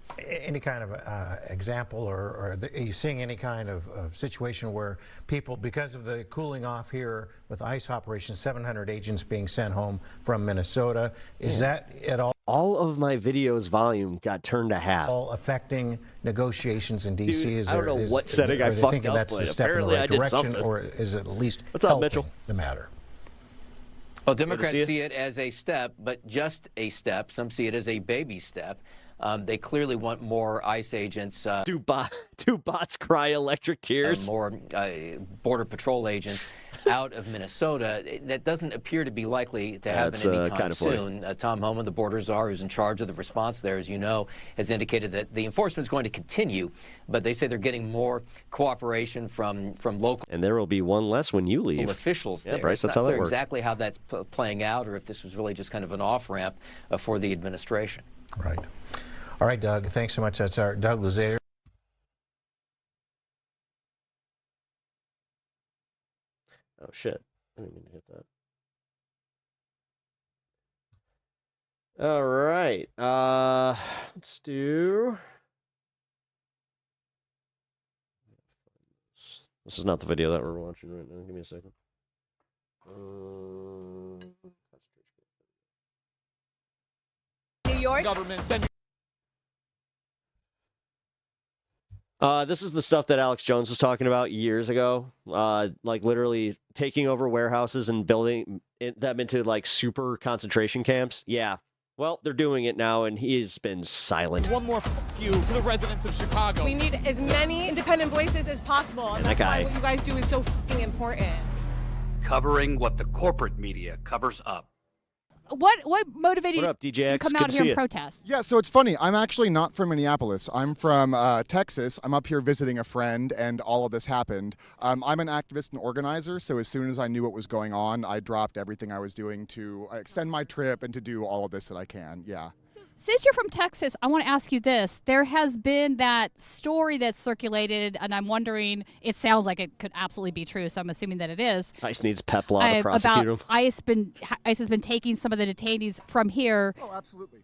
I: kind of example, or are you seeing any kind of situation where people, because of the cooling off here with ICE operations, 700 agents being sent home from Minnesota, is that at
E: All of my videos volume got turned to half.
I: all affecting negotiations in D.C.?
E: Dude,
I: Is
E: I don't know what setting I
I: are they
E: fucked
I: thinking
E: up
I: that's the
E: with.
I: step in the
E: Apparently I
I: right
E: did
I: direction,
E: something.
I: or is it at least
E: What's up,
I: helping
E: Mitchell?
I: the matter?
K: Well, Democrats
E: see
K: see it as a step, but just a step. Some see it as a baby step. They clearly want more ICE agents,
E: Do bots cry electric tears?
K: more Border Patrol agents out of Minnesota. That doesn't appear to be likely to happen anytime
E: kind of funny.
K: soon. Tom Homan, the border czar, who's in charge of the response there, as you know, has indicated that the enforcement is going to continue, but they say they're getting more cooperation from local.
E: And there will be one less when you leave.
K: Officials
E: yeah,
K: there.
E: Bryce, that's how that works.
K: Exactly how that's playing out, or if this was really just kind of an off-ramp for the administration.
I: Right. All right, Doug, thanks so much. That's our Doug Luzader.
E: Oh, shit. I didn't mean to hit that. All right. Let's do... This is not the video that we're watching right now. Give me a second.
L: New York
H: Government send
E: This is the stuff that Alex Jones was talking about years ago. Like literally taking over warehouses and building them into like super concentration camps. Yeah. Well, they're doing it now, and he's been silent.
H: one more you to the residents of Chicago.
L: We need as many independent voices as possible.
E: And that guy.
L: Why what you guys do is so f***ing important.
M: Covering what the corporate media covers up.
N: What motivated
E: What up,
N: you
E: DJX?
N: to come
E: Good
N: out
E: to
N: here
E: see
N: and
E: you.
N: protest?
F: Yeah, so it's funny. I'm actually not from Minneapolis. I'm from Texas. I'm up here visiting a friend, and all of this happened. I'm an activist and organizer, so as soon as I knew what was going on, I dropped everything I was doing to extend my trip and to do all of this that I can. Yeah.
N: Since you're from Texas, I want to ask you this. There has been that story that's circulated, and I'm wondering, it sounds like it could absolutely be true, so I'm assuming that it is.
E: ICE needs PEP law to prosecute him.
N: About ICE has been taking some of the detainees from here.
F: Oh, absolutely.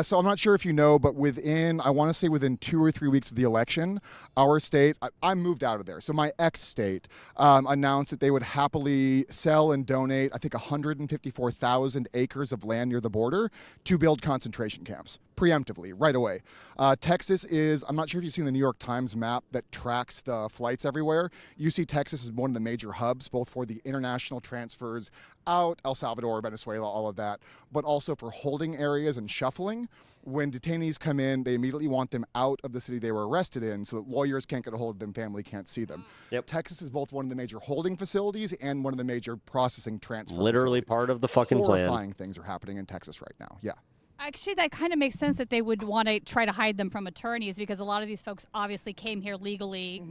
F: So I'm not sure if you know, but I want to say within 2 or 3 weeks of the election, our state, I moved out of there. So my ex-state announced that they would happily sell and donate, I think, 154,000 acres of land near the border to build concentration camps. Preemptively, right away. Texas is, I'm not sure if you've seen the New York Times map that tracks the flights everywhere. You see Texas as one of the major hubs, both for the international transfers out, El Salvador, Venezuela, all of that, but also for holding areas and shuffling. When detainees come in, they immediately want them out of the city they were arrested in so that lawyers can't get a hold of them, family can't see them.
E: Yep.
F: Texas is both one of the major holding facilities and one of the major processing transfer
E: Literally
F: facilities.
E: part of the fucking plan.
F: Horrifying things are happening in Texas right now, yeah.
N: Actually, that kind of makes sense that they would want to try to hide them from attorneys because a lot of these folks obviously came here legally,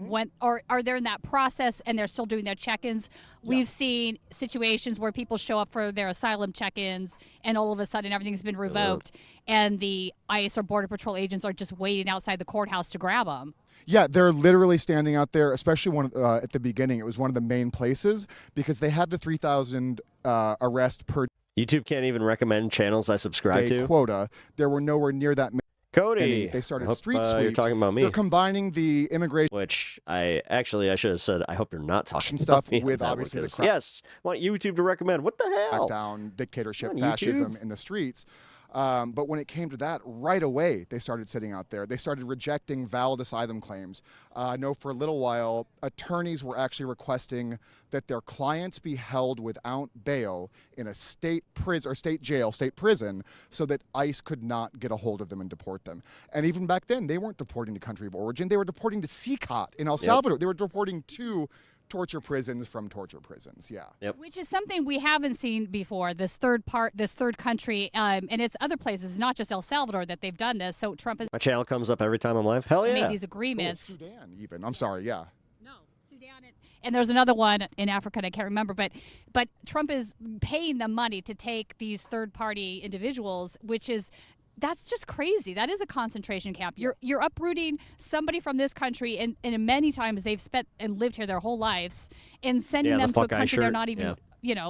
N: or are they in that process and they're still doing their check-ins. We've seen situations where people show up for their asylum check-ins and all of a sudden everything's been revoked and the ICE or Border Patrol agents are just waiting outside the courthouse to grab them.
F: Yeah, they're literally standing out there, especially at the beginning. It was one of the main places because they had the 3,000 arrest per
E: YouTube can't even recommend channels I subscribe
F: day
E: to.
F: quota. There were nowhere near that many.
E: Cody,
F: They started
E: I hope,
F: street sweeps.
E: You're talking about me.
F: They're combining the immigration,
E: which I should have said. I hope you're not talking
F: stuff
E: about me
F: with
E: on that
F: obviously
E: one,
F: the
E: 'cause,
F: crap.
E: yes, I want YouTube to recommend. What the hell?
F: Down dictatorship,
E: On
F: fascism
E: YouTube?
F: in the streets. But when it came to that, right away, they started sitting out there. They started rejecting valid asylum claims. I know for a little while, attorneys were actually requesting that their clients be held without bail in a state prison or state jail, state prison, so that ICE could not get a hold of them and deport them. And even back then, they weren't deporting to country of origin. They were deporting to CCOT in El Salvador. They were deporting to torture prisons from torture prisons. Yeah.
E: Yep.
N: Which is something we haven't seen before. This third country, and it's other places, not just El Salvador that they've done this. So Trump has
E: My channel comes up every time I'm live. Hell yeah.
N: made these agreements.
F: Sudan, even. I'm sorry. Yeah.
N: And there's another one in Africa, and I can't remember, but Trump is paying them money to take these third-party individuals, that's just crazy. That is a concentration camp. You're uprooting somebody from this country, and many times they've spent and lived here their whole lives, and sending them to a country they're not even,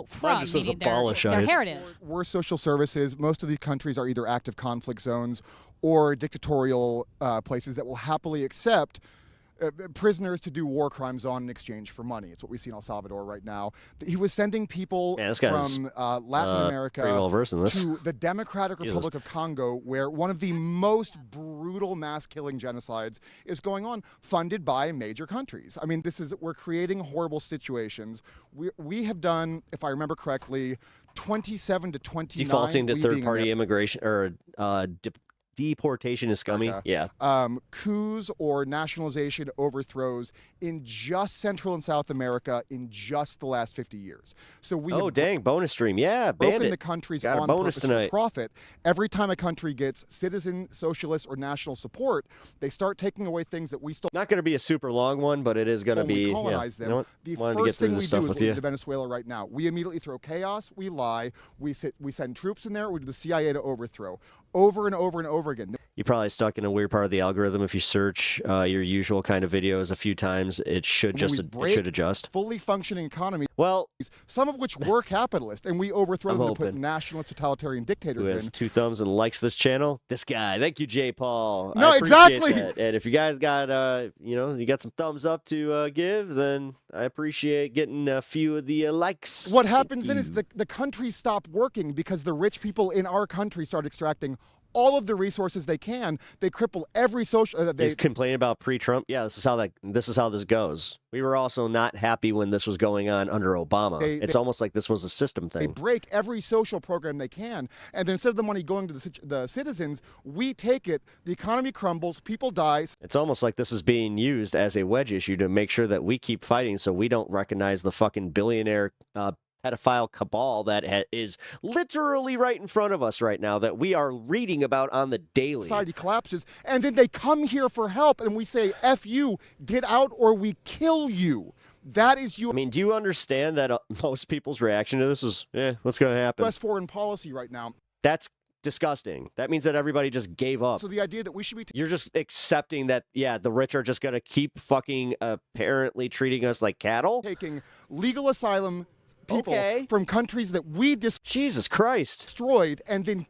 N: from, meaning their heritage.
F: We're social services. Most of these countries are either active conflict zones or dictatorial places that will happily accept prisoners to do war crimes on in exchange for money. It's what we see in El Salvador right now. He was sending people from Latin America to the Democratic Republic of Congo, where one of the most brutal mass killing genocides is going on, funded by major countries. I mean, we're creating horrible situations. We have done, if I remember correctly, 27 to 29
E: defaulting to third-party immigration or deportation is scummy. Yeah.
F: Coups or nationalization overthrows in just Central and South America in just the last 50 years. So we
E: dang, bonus stream. Yeah,
F: broken
E: Bandit.
F: the countries
E: Got a
F: on
E: bonus
F: purpose
E: tonight.
F: for profit. Every time a country gets citizen, socialist, or national support, they start taking away things that we stole.
E: Not going to be a super long one, but it is going to be.
F: We colonize them.
E: You know what?
F: The
E: Wanted to get
F: first
E: through
F: thing we
E: this
F: do
E: stuff
F: is
E: with
F: what we
E: you.
F: do to Venezuela right now. We immediately throw chaos. We lie. We send troops in there. We do the CIA to overthrow over and over and over again.
E: You're probably stuck in a weird part of the algorithm. If you search your usual kind of videos a few times, it should adjust.
F: Fully functioning economy.
E: Well,
F: some of which were capitalist, and we overthrow
E: I'm
F: them to put
E: hoping.
F: nationalist totalitarian dictators
E: Who has
F: in.
E: 2 thumbs and likes this channel? This guy. Thank you, J. Paul.
F: No,
E: I appreciate
F: exactly.
E: that. And if you guys got, you got some thumbs up to give, then I appreciate getting a few of the likes.
F: What happens then is the countries stop working because the rich people in our country start extracting all of the resources they can. They cripple every social.
E: He's complaining about pre-Trump. Yeah, this is how this goes. We were also not happy when this was going on under Obama. It's almost like this was a system thing.
F: They break every social program they can, and then instead of the money going to the citizens, we take it. The economy crumbles, people die.
E: It's almost like this is being used as a wedge issue to make sure that we keep fighting, so we don't recognize the fucking billionaire pedophile cabal that is literally right in front of us right now that we are reading about on the daily.
F: Society collapses, and then they come here for help, and we say, F you, get out or we kill you. That is you.
E: I mean, do you understand that most people's reaction to this is, what's going to happen?
F: U.S. foreign policy right now.
E: That's disgusting. That means that everybody just gave up.
F: So the idea that we should be...
E: You're just accepting that, the rich are just going to keep fucking apparently treating us like cattle?
F: Taking legal asylum people from countries that we
E: Jesus Christ
F: destroyed and then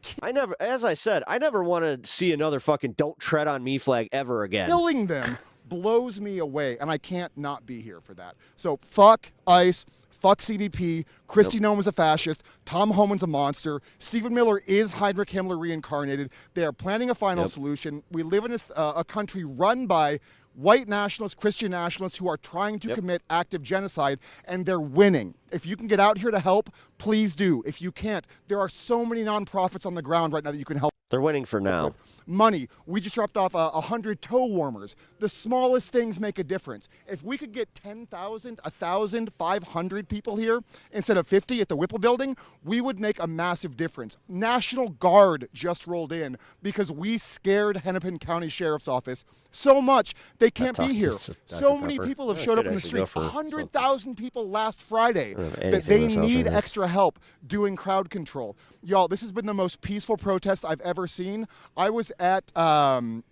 E: as I said, I never want to see another fucking "don't tread on me" flag ever again.
F: Killing them blows me away, and I can't not be here for that. So fuck ICE, fuck CBP, Kristi Noem's a fascist, Tom Homan's a monster, Stephen Miller is Heinrich Himmler reincarnated. They are planning a final solution. We live in a country run by white nationalists, Christian nationalists who are trying to commit active genocide, and they're winning. If you can get out here to help, please do. If you can't, there are so many nonprofits on the ground right now that you can help.
E: They're winning for now.
F: Money. We just dropped off 100 toe warmers. The smallest things make a difference. If we could get 10,000, 1,000, 500 people here instead of 50 at the Whipple building, we would make a massive difference. National Guard just rolled in because we scared Hennepin County Sheriff's Office so much they can't be here. So many people have showed up in the streets. 100,000 people last Friday that they need extra help doing crowd control. Y'all, this has been the most peaceful protest I've ever seen. I was at the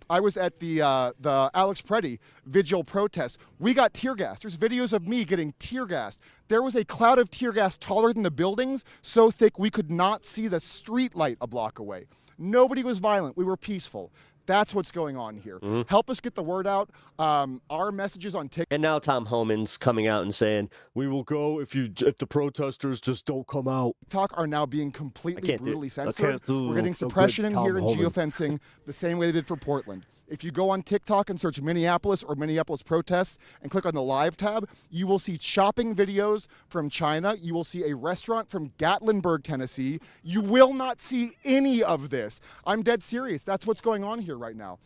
F: Alex Preddy vigil protest. We got tear gas. There's videos of me getting tear gassed. There was a cloud of tear gas taller than the buildings, so thick we could not see the street light a block away. Nobody was violent. We were peaceful. That's what's going on here. Help us get the word out. Our messages on TikTok.
E: And now Tom Homan's coming out and saying, "We will go if the protesters just don't come out."
F: TikTok are now being completely brutally censored. We're getting suppression in here and geofencing the same way they did for Portland. If you go on TikTok and search Minneapolis or Minneapolis protests and click on the live tab, you will see shopping videos from China. You will see a restaurant from Gatlinburg, Tennessee. You will not see any of this. I'm dead serious. That's what's going on here right now.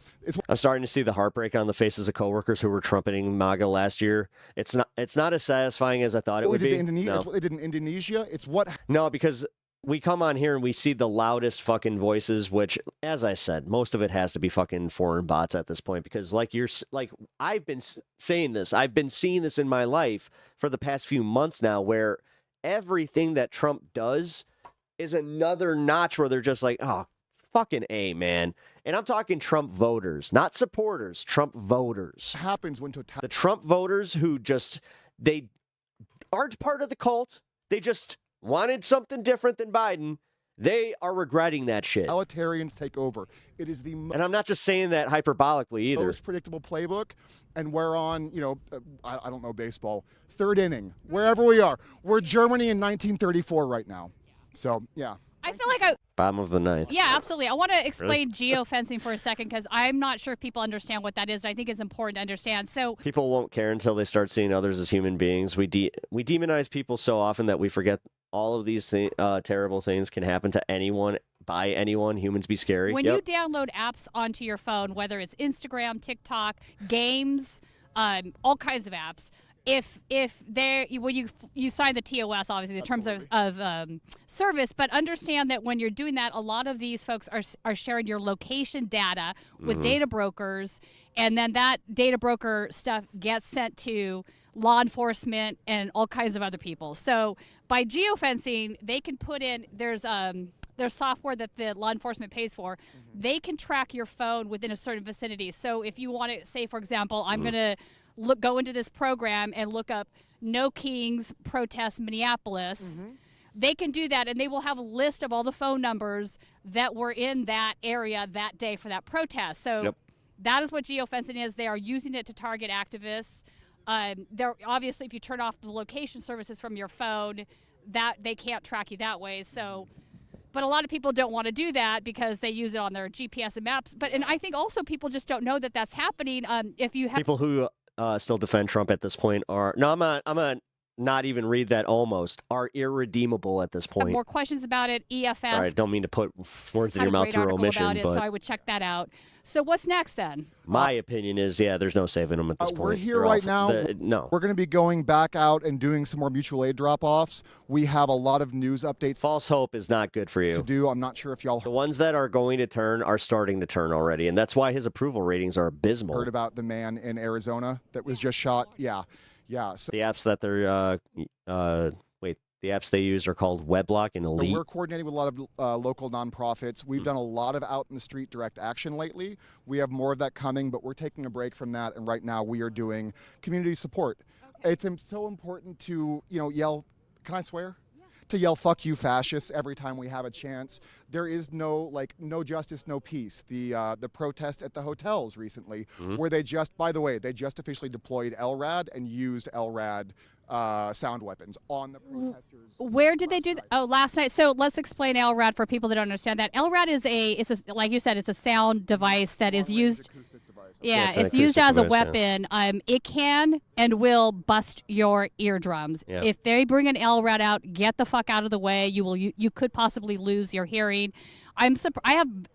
E: I'm starting to see the heartbreak on the faces of coworkers who were trumpeting MAGA last year. It's not as satisfying as I thought it would be.
F: It's what they did in Indonesia. It's what...
E: No, because we come on here and we see the loudest fucking voices, which, as I said, most of it has to be fucking foreign bots at this point. Because I've been saying this, I've been seeing this in my life for the past few months now, where everything that Trump does is another notch where they're just like, oh, fucking A, man. And I'm talking Trump voters, not supporters, Trump voters.
F: Happens when
E: the Trump voters who they aren't part of the cult. They just wanted something different than Biden. They are regretting that shit.
F: Totalitarians take over. It is
E: and I'm not just saying that hyperbolically either.
F: Most predictable playbook, and we're on, I don't know baseball, third inning, wherever we are. We're Germany in 1934 right now. So, yeah.
N: I feel like
E: bottom of the ninth.
N: Yeah, absolutely. I want to explain geofencing for a second because I'm not sure if people understand what that is. I think it's important to understand. So
E: people won't care until they start seeing others as human beings. We demonize people so often that we forget all of these terrible things can happen to anyone by anyone. Humans be scary.
N: When you download apps onto your phone, whether it's Instagram, TikTok, games, all kinds of apps, if when you sign the TOS, obviously the terms of service, but understand that when you're doing that, a lot of these folks are sharing your location data with data brokers, and then that data broker stuff gets sent to law enforcement and all kinds of other people. So by geofencing, they can put in there's software that the law enforcement pays for. They can track your phone within a certain vicinity. So if you want to say, for example, I'm going to go into this program and look up No Kings protest Minneapolis. They can do that, and they will have a list of all the phone numbers that were in that area that day for that protest. So that is what geofencing is. They are using it to target activists. They're obviously, if you turn off the location services from your phone, that they can't track you that way. So, but a lot of people don't want to do that because they use it on their GPS and maps. And I think also people just don't know that that's happening. If you have
E: people who still defend Trump at this point are I'm not even read that almost are irredeemable at this point.
N: More questions about it. EFF.
E: All right, don't mean to put words in your mouth through omission,
N: about it,
E: but
N: so I would check that out. So what's next then?
E: My opinion is, there's no saving them at this point.
F: We're here right now.
E: No.
F: We're going to be going back out and doing some more mutual aid drop-offs. We have a lot of news updates.
E: False hope is not good for you.
F: To do. I'm not sure if y'all
E: the ones that are going to turn are starting to turn already, and that's why his approval ratings are abysmal.
F: Heard about the man in Arizona that was just shot? Yeah. So
E: the apps that they're the apps they use are called Weblock and Elite.
F: We're coordinating with a lot of local nonprofits. We've done a lot of out-in-the-street direct action lately. We have more of that coming, but we're taking a break from that, and right now we are doing community support. Okay. It's so important to, yell, can I swear? To yell "fuck you, fascists" every time we have a chance. There is no justice, no peace. The protest at the hotels recently, where they just officially deployed LRAD and used LRAD sound weapons on the protesters.
N: Where did they do that? Oh, last night. So let's explain LRAD for people that don't understand that. LRAD is like you said, it's a sound device that is used. Yeah, it's used as a weapon. Yeah. It can and will bust your eardrums. Yeah. If they bring an LRAD out, get the fuck out of the way. You could possibly lose your hearing. I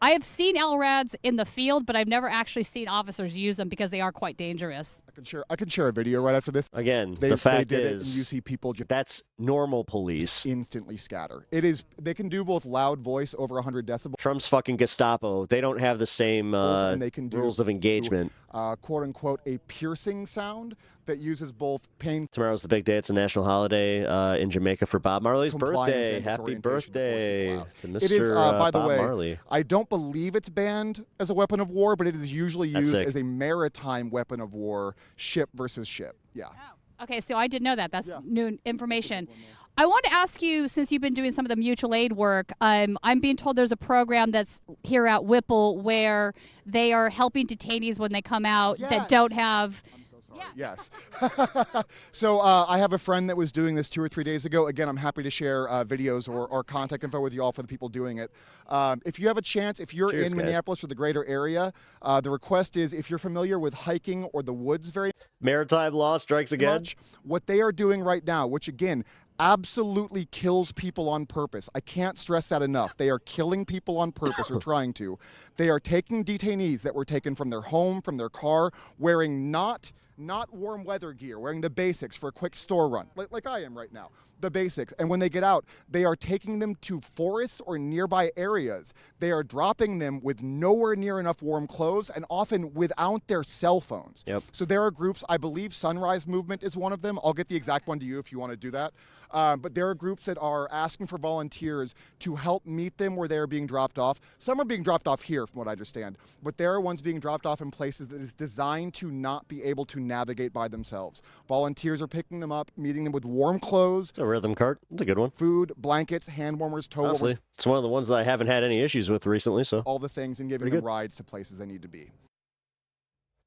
N: have seen LRADs in the field, but I've never actually seen officers use them because they are quite dangerous.
F: I can share a video right after this.
E: Again,
F: the fact
E: is,
F: it, and you see people
E: that's normal police
F: instantly scatter. They can do both loud voice over 100 decibels.
E: Trump's fucking Gestapo. They don't have the same
F: and they can do,
E: rules of engagement.
F: Quote unquote a piercing sound that uses both pain.
E: Tomorrow's the big day. It's a national holiday in Jamaica for Bob Marley's birthday. Happy birthday to Mr.
F: It is, by the
E: Bob
F: way,
E: Marley.
F: I don't believe it's banned as a weapon of war, but it is usually used as a maritime weapon of war, ship versus ship. Yeah.
N: Oh. Okay, so I didn't know that. That's new information. I want to ask you, since you've been doing some of the mutual aid work, I'm being told there's a program that's here at Whipple where they are helping detainees when they come out that don't have...
F: Yes. So I have a friend that was doing this 2 or 3 days ago. Again, I'm happy to share videos or contact info with you all for the people doing it. If you have a chance, if you're in Minneapolis or the greater area, the request is if you're familiar with hiking or the woods
E: Maritime law strikes again.
F: What they are doing right now, which again, absolutely kills people on purpose. I can't stress that enough. They are killing people on purpose or trying to. They are taking detainees that were taken from their home, from their car, wearing not warm weather gear, wearing the basics for a quick store run, like I am right now, the basics. And when they get out, they are taking them to forests or nearby areas. They are dropping them with nowhere near enough warm clothes and often without their cell phones.
E: Yep.
F: So there are groups, I believe Sunrise Movement is one of them. I'll get the exact one to you if you want to do that. But there are groups that are asking for volunteers to help meet them where they're being dropped off. Some are being dropped off here, from what I understand, but there are ones being dropped off in places that is designed to not be able to navigate by themselves. Volunteers are picking them up, meeting them with warm clothes.
E: A rhythm cart. That's a good one.
F: Food, blankets, hand warmers, toe warmers.
E: It's one of the ones that I haven't had any issues with recently. So
F: all the things, and giving them rides to places they need to be.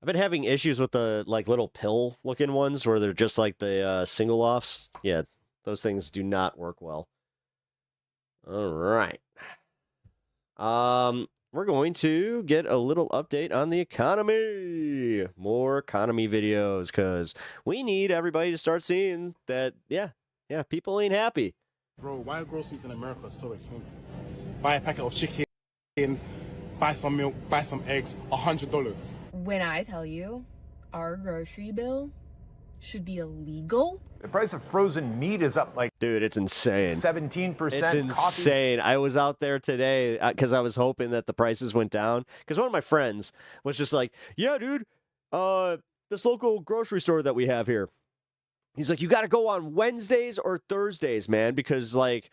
E: I've been having issues with the little pill looking ones where they're just like the single offs. Yeah, those things do not work well. All right. We're going to get a little update on the economy. More economy videos, because we need everybody to start seeing that, yeah, people ain't happy.
O: Bro, why are groceries in America so expensive?
H: buy a packet of chicken, buy some milk, buy some eggs, $100.
O: When I tell you our grocery bill should be illegal.
P: The price of frozen meat is up like,
E: dude, it's insane.
P: 17%.
E: It's insane. I was out there today because I was hoping that the prices went down. Because one of my friends was just like, yeah, dude, this local grocery store that we have here. He's like, you got to go on Wednesdays or Thursdays, man, because like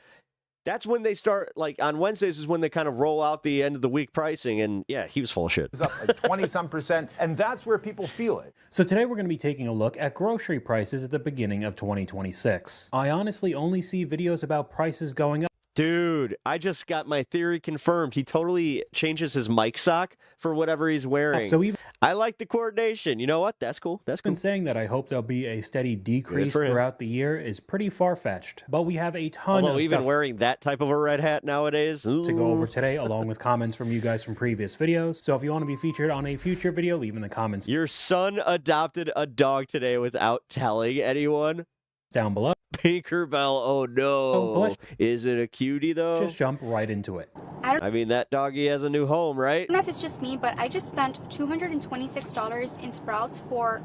E: that's when they start. Like on Wednesdays is when they kind of roll out the end of the week pricing. And yeah, he was full of shit.
P: It's up like 20-some%. And that's where people feel it.
Q: So today we're going to be taking a look at grocery prices at the beginning of 2026. I honestly only see videos about prices going up.
E: Dude, I just got my theory confirmed. He totally changes his mic sock for whatever he's wearing.
Q: So even
E: I like the coordination. You know what? That's cool. That's cool.
Q: Even saying that I hope there'll be a steady decrease throughout the year is pretty far-fetched. But we have a ton
E: Although
Q: of
E: even
Q: stuff
E: wearing that type of a red hat nowadays
Q: to go over today, along with comments from you guys from previous videos. So if you want to be featured on a future video, leave in the comments.
E: Your son adopted a dog today without telling anyone.
Q: Down below.
E: Tinkerbell, oh no. Is it a cutie though?
Q: Just jump right into it.
E: I mean, that doggy has a new home, right?
R: I don't know if it's just me, but I just spent $226 in Sprouts for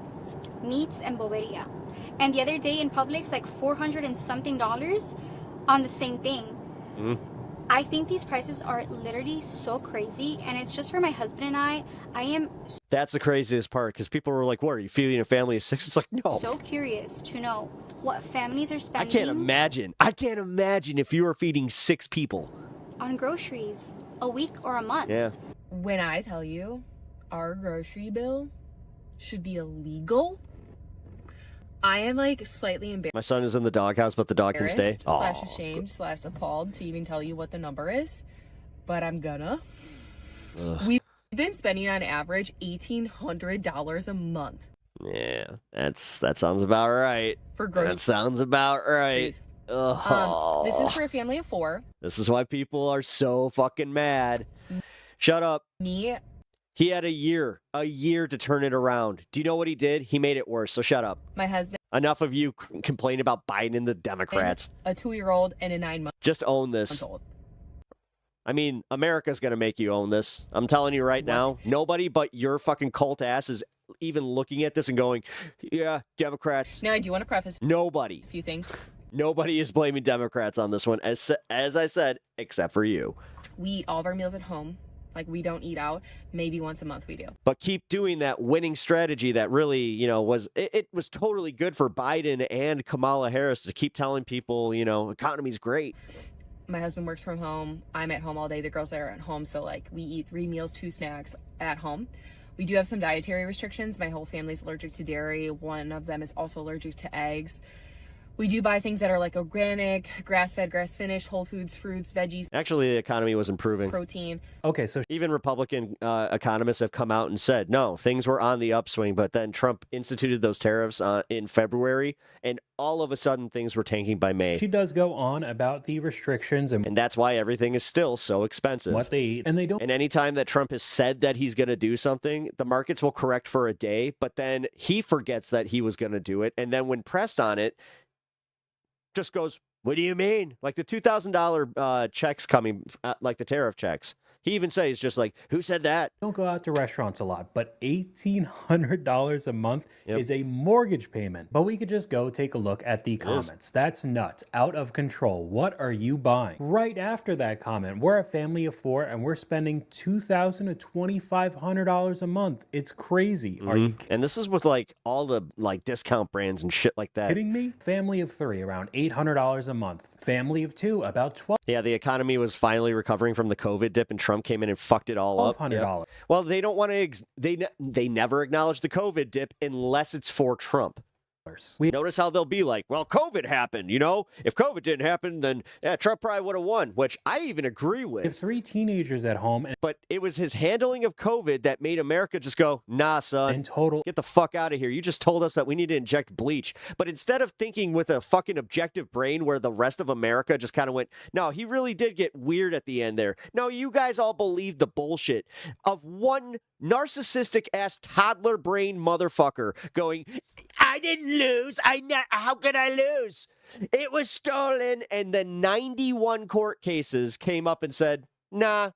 R: meats and Boveria. And the other day in Publix, like $400 and something on the same thing. I think these prices are literally so crazy, and it's just for my husband and I.
E: That's the craziest part, because people were like, what, are you feeding a family of 6? It's like, no.
R: So curious to know what families are spending.
E: I can't imagine if you were feeding 6 people.
R: On groceries, a week or a month.
E: Yeah.
O: When I tell you our grocery bill should be illegal, I am like slightly embarrassed.
E: My son is in the doghouse, but the dog can stay.
O: Slash ashamed, slash appalled to even tell you what the number is, but I'm gonna. We've been spending on average $1,800 a month.
E: Yeah, that sounds about right.
O: For groceries.
E: That sounds about right.
O: This is for a family of 4.
E: This is why people are so fucking mad. Shut up.
O: Me.
E: He had a year to turn it around. Do you know what he did? He made it worse, so shut up.
O: My husband.
E: Enough of you complaining about Biden and the Democrats.
O: A 2-year-old and a 9-month.
E: Just own this. I mean, America's going to make you own this. I'm telling you right now, nobody but your fucking cult ass is even looking at this and going, yeah, Democrats.
O: Now, I do want to preface
E: nobody.
O: A few things.
E: Nobody is blaming Democrats on this one, as I said, except for you.
O: We eat all of our meals at home. Like, we don't eat out. Maybe once a month we do.
E: But keep doing that winning strategy that really, was totally good for Biden and Kamala Harris to keep telling people, economy's great.
O: My husband works from home. I'm at home all day. The girls are at home. So, like, we eat 3 meals, 2 snacks at home. We do have some dietary restrictions. My whole family's allergic to dairy. One of them is also allergic to eggs. We do buy things that are like organic, grass-fed, grass-finished, whole foods, fruits, veggies.
E: Actually, the economy was improving.
O: Protein.
Q: Okay, so
E: even Republican economists have come out and said, no, things were on the upswing, but then Trump instituted those tariffs in February, and all of a sudden things were tanking by May.
Q: She does go on about the restrictions.
E: And that's why everything is still so expensive.
Q: What they eat, and they don't.
E: And anytime that Trump has said that he's going to do something, the markets will correct for a day, but then he forgets that he was going to do it, and then when pressed on it, just goes, what do you mean? Like the $2,000 checks coming, like the tariff checks. He even says just like, who said that?
Q: Don't go out to restaurants a lot, but $1,800 a month is a mortgage payment. But we could just go take a look at the comments. That's nuts. Out of control. What are you buying? Right after that comment, we're a family of 4 and we're spending $2,000 to $2,500 a month. It's crazy. Are you
E: And this is with like all the like discount brands and shit like that.
Q: kidding me? Family of 3, around $800 a month. Family of 2, about $1,200.
E: Yeah, the economy was finally recovering from the COVID dip, and Trump came in and fucked it all up.
Q: $1,200.
E: Well, they don't want to. They never acknowledge the COVID dip unless it's for Trump. Notice how they'll be like, well, COVID happened, If COVID didn't happen, then Trump probably would have won, which I even agree with.
Q: We have 3 teenagers at home.
E: But it was his handling of COVID that made America just go, nah, son.
Q: In total.
E: Get the fuck out of here. You just told us that we need to inject bleach. But instead of thinking with a fucking objective brain where the rest of America just kind of went, no, he really did get weird at the end there. No, you guys all believe the bullshit of one narcissistic ass toddler brain motherfucker going, I didn't lose. How could I lose? It was stolen. And then 91 court cases came up and said, nah,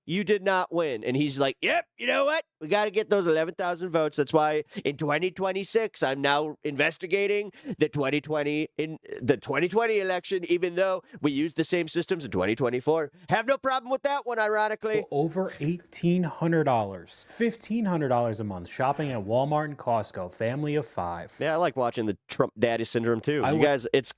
E: you did not win. And he's like, yep, you know what? We got to get those 11,000 votes. That's why in 2026, I'm now investigating the 2020 election, even though we used the same systems in 2024. Have no problem with that one, ironically.
Q: Over $1,800, $1,500 a month shopping at Walmart and Costco, family of 5.
E: Yeah, I like watching the Trump daddy syndrome too. You guys, it's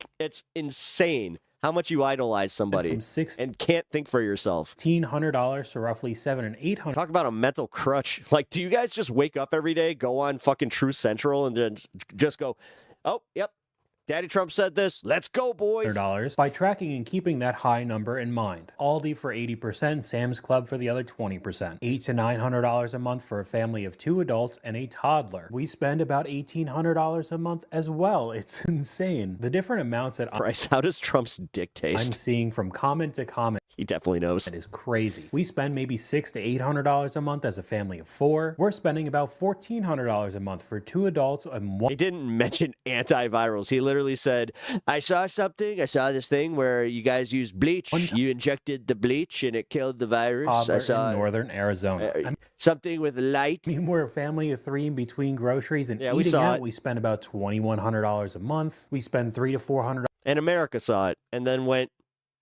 E: insane how much you idolize somebody and can't think for yourself.
Q: $1,500 to roughly $700 and $800.
E: Talk about a mental crutch. Like, do you guys just wake up every day, go on fucking Truth Central, and then just go, oh, yep, Daddy Trump said this. Let's go, boys.
Q: By tracking and keeping that high number in mind. Aldi for 80%, Sam's Club for the other 20%. $800 to $900 a month for a family of 2 adults and a toddler. We spend about $1,800 a month as well. It's insane. The different amounts that
E: Bryce, how does Trump's dick taste?
Q: I'm seeing from comment to comment.
E: He definitely knows.
Q: It is crazy. We spend maybe $600 to $800 a month as a family of 4. We're spending about $1,400 a month for 2 adults and 1.
E: He didn't mention antivirals. He literally said, I saw this thing where you guys used bleach. You injected the bleach and it killed the virus. I saw
Q: in northern Arizona.
E: Something with light.
Q: We're a family of 3 in between groceries and eating out. We spend about $2,100 a month. We spend $300 to $400.
E: And America saw it and then went,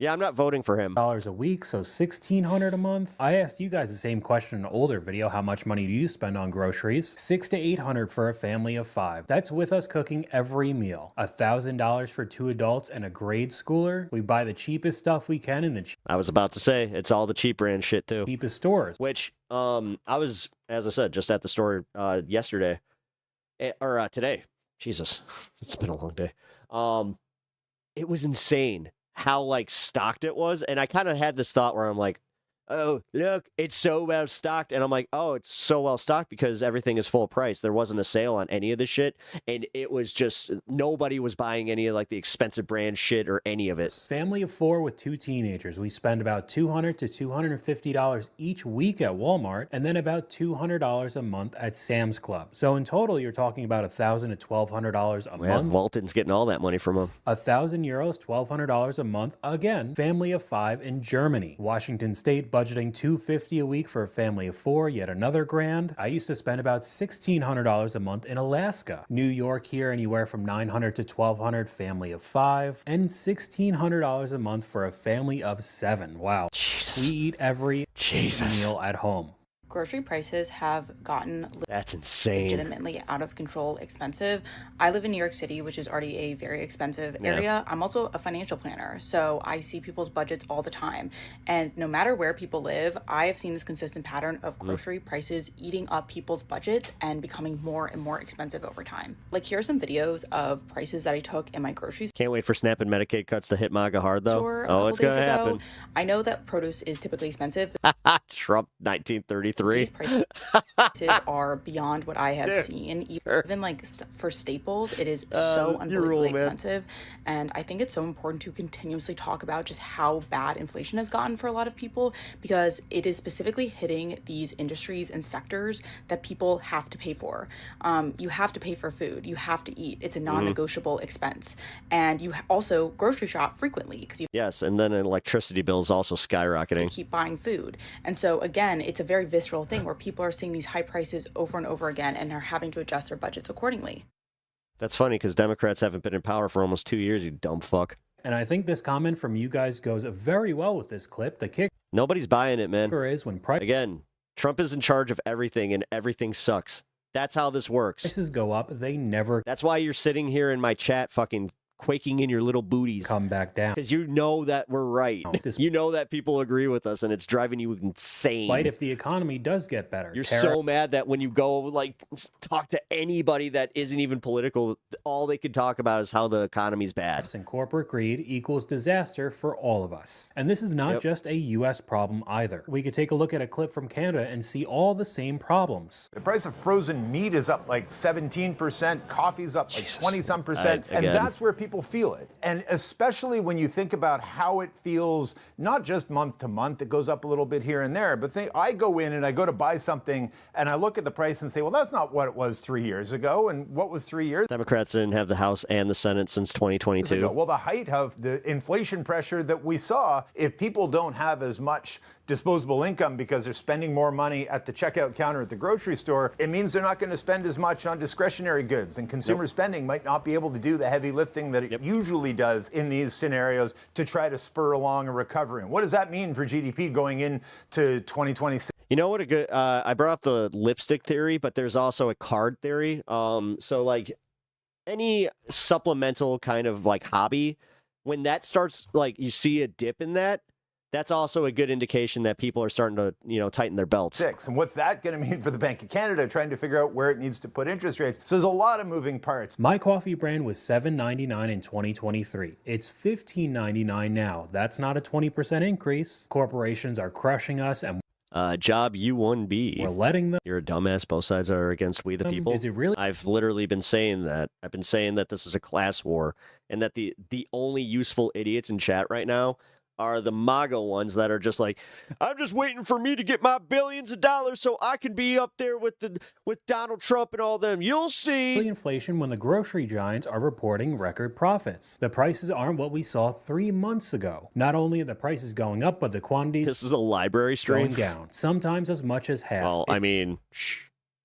E: yeah, I'm not voting for him.
Q: $1 a week, so $1,600 a month. I asked you guys the same question in an older video. How much money do you spend on groceries? $600 to $800 for a family of 5. That's with us cooking every meal. $1,000 for 2 adults and a grade schooler. We buy the cheapest stuff we can in the
E: I was about to say, it's all the cheap brand shit too.
Q: Cheapest stores.
E: Which, I was, as I said, just at the store yesterday. Or today. Jesus, it's been a long day. It was insane how like stocked it was, and I kind of had this thought where I'm like, oh, look, it's so well stocked. And I'm like, oh, it's so well stocked because everything is full price. There wasn't a sale on any of this shit. And it was just, nobody was buying any of like the expensive brand shit or any of it.
Q: Family of 4 with 2 teenagers. We spend about $200 to $250 each week at Walmart and then about $200 a month at Sam's Club. So in total, you're talking about $1,000 to $1,200 a month.
E: Walton's getting all that money from him.
Q: €1,000, $1,200 a month. Again, family of 5 in Germany. Washington State budgeting $250 a week for a family of 4, yet another grand. I used to spend about $1,600 a month in Alaska. New York here, anywhere from $900 to $1,200, family of 5, and $1,600 a month for a family of 7. Wow.
E: Jesus.
Q: We eat every meal at home.
O: Grocery prices have gotten
E: that's insane,
O: legitimately out of control expensive. I live in New York City, which is already a very expensive area. I'm also a financial planner, so I see people's budgets all the time. And no matter where people live, I have seen this consistent pattern of grocery prices eating up people's budgets and becoming more and more expensive over time. Like, here are some videos of prices that I took in my groceries.
E: Can't wait for SNAP and Medicaid cuts to hit MAGA hard, though.
O: Oh,
E: it's going to happen.
O: I know that produce is typically expensive.
E: Trump 1933.
O: These prices are beyond what I have seen. Even like for staples, it is so unbelievably expensive. And I think it's so important to continuously talk about just how bad inflation has gotten for a lot of people, because it is specifically hitting these industries and sectors that people have to pay for. You have to pay for food. You have to eat. It's a non-negotiable expense. And you also grocery shop frequently because you
E: and then electricity bills also skyrocketing.
O: Keep buying food. And so again, it's a very visceral thing where people are seeing these high prices over and over again and are having to adjust their budgets accordingly.
E: That's funny because Democrats haven't been in power for almost 2 years, you dumb fuck.
Q: And I think this comment from you guys goes very well with this clip. The kicker
E: nobody's buying it, man.
Q: Is when
E: again, Trump is in charge of everything and everything sucks. That's how this works.
Q: Prices go up, they never.
E: That's why you're sitting here in my chat fucking quaking in your little booties.
Q: Come back down.
E: Because you know that we're right. You know that people agree with us and it's driving you insane.
Q: Right, if the economy does get better.
E: You're so mad that when you go like talk to anybody that isn't even political, all they could talk about is how the economy's bad.
Q: And corporate greed equals disaster for all of us. And this is not just a U.S. problem either. We could take a look at a clip from Canada and see all the same problems.
P: The price of frozen meat is up like 17%, coffee's up like 20-some%, and that's where people feel it. And especially when you think about how it feels, not just month to month, it goes up a little bit here and there, but I go in and I go to buy something and I look at the price and say, well, that's not what it was 3 years ago. And what was 3 years?
E: Democrats didn't have the House and the Senate since 2022.
P: Well, the height of the inflation pressure that we saw, if people don't have as much disposable income because they're spending more money at the checkout counter at the grocery store, it means they're not going to spend as much on discretionary goods, and consumer spending might not be able to do the heavy lifting that it usually does in these scenarios to try to spur along a recovery. And what does that mean for GDP going into 2026?
E: You know what? I brought up the lipstick theory, but there's also a card theory. So like any supplemental kind of like hobby, when that starts, like you see a dip in that, that's also a good indication that people are starting to, tighten their belts.
P: And what's that going to mean for the Bank of Canada trying to figure out where it needs to put interest rates? So there's a lot of moving parts.
Q: My coffee brand was $7.99 in 2023. It's $15.99 now. That's not a 20% increase. Corporations are crushing us, and
E: job U1B.
Q: we're letting them.
E: You're a dumbass. Both sides are against we the people.
Q: Is it really?
E: I've literally been saying that. I've been saying that this is a class war, and that the only useful idiots in chat right now are the MAGA ones that are just like, I'm just waiting for me to get my billions of dollars so I can be up there with Donald Trump and all them. You'll see.
Q: Inflation when the grocery giants are reporting record profits. The prices aren't what we saw 3 months ago. Not only are the prices going up, but the quantities.
E: This is a library stream.
Q: Going down. Sometimes as much as half.
E: Well, I mean,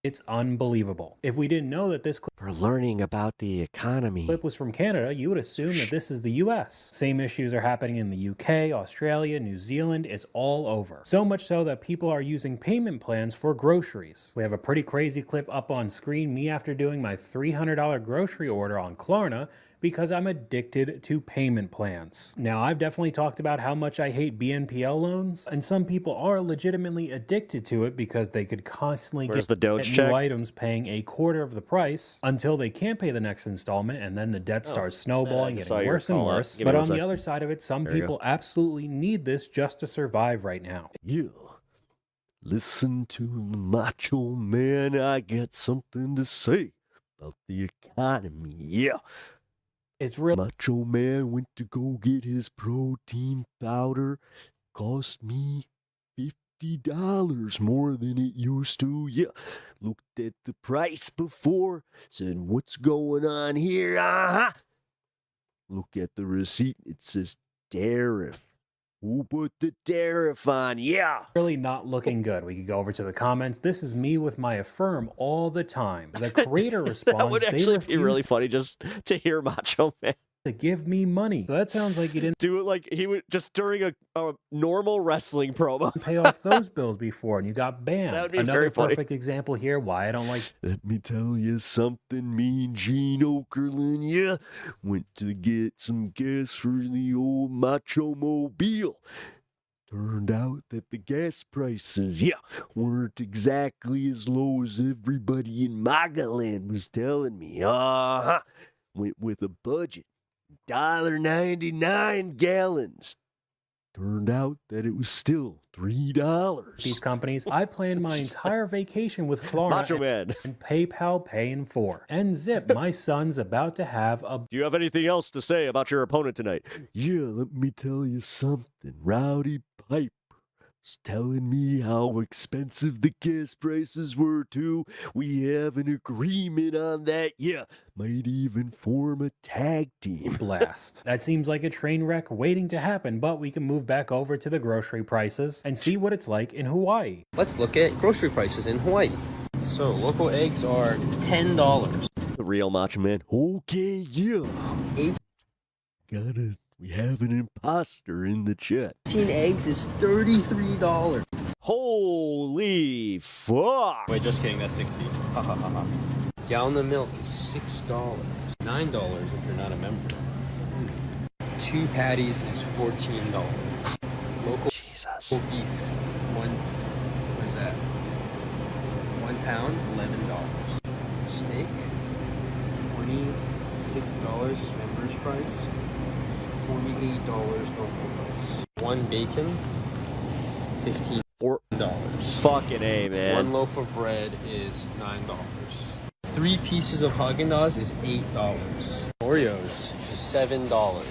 Q: it's unbelievable. If we didn't know that this clip
E: we're learning about the economy.
Q: Was from Canada, you would assume that this is the US. Same issues are happening in the UK, Australia, New Zealand. It's all over. So much so that people are using payment plans for groceries. We have a pretty crazy clip up on screen, me after doing my $300 grocery order on Klarna, because I'm addicted to payment plans. Now, I've definitely talked about how much I hate BNPL loans, and some people are legitimately addicted to it because they could constantly
E: Where's
Q: get
E: the Doge
Q: new
E: check?
Q: items paying a quarter of the price until they can't pay the next installment, and then the debt starts snowballing, getting worse and worse. But on the other side of it, some people absolutely need this just to survive right now.
E: Yeah. Listen to the macho man. I got something to say about the economy. Yeah.
Q: It's real.
E: Macho man went to go get his protein powder. Cost me $50 more than it used to. Yeah. Looked at the price before. Said, what's going on here? Look at the receipt. It says tariff. Who put the tariff on? Yeah.
Q: Really not looking good. We could go over to the comments. This is me with my Affirm all the time. The creator responds.
E: That would actually be really funny just to hear Macho Man
Q: to give me money. So that sounds like you didn't
E: do it like he would just during a normal wrestling promo.
Q: Pay off those bills before and you got banned.
E: That would be
Q: Another
E: very funny.
Q: perfect example here why I don't like.
E: Let me tell you something, me and Gene Okerlund, yeah, went to get some gas for the old Macho Mobile. Turned out that the gas prices, yeah, weren't exactly as low as everybody in Magaland was telling me. Went with a budget. $1.99 gallons. Turned out that it was still $3.
Q: These companies, I planned my entire vacation with Klarna and PayPal Pay in 4. And Zip, my son's about to have a...
E: Do you have anything else to say about your opponent tonight? Yeah, let me tell you something. Rowdy Piper was telling me how expensive the gas prices were too. We have an agreement on that. Yeah, might even form a tag team.
Q: Blast. That seems like a train wreck waiting to happen, but we can move back over to the grocery prices and see what it's like in Hawaii.
S: Let's look at grocery prices in Hawaii. So local eggs are $10.
E: The real Macho Man. Okay, yeah. We have an imposter in the chat.
S: 18 eggs is $33.
E: Holy fuck!
S: Wait, just kidding, that's 60. Ha ha ha ha. Gallon of milk is $6. $9 if you're not a member. 2 patties is $14. Local
E: Jesus.
S: Beef, what is that? 1 pound, $11. Steak, $26 members price. $48 normal price. 1 bacon, $15.
E: Fucking A, man.
S: 1 loaf of bread is $9. 3 pieces of Haagen-Dazs is $8. Oreos is $7.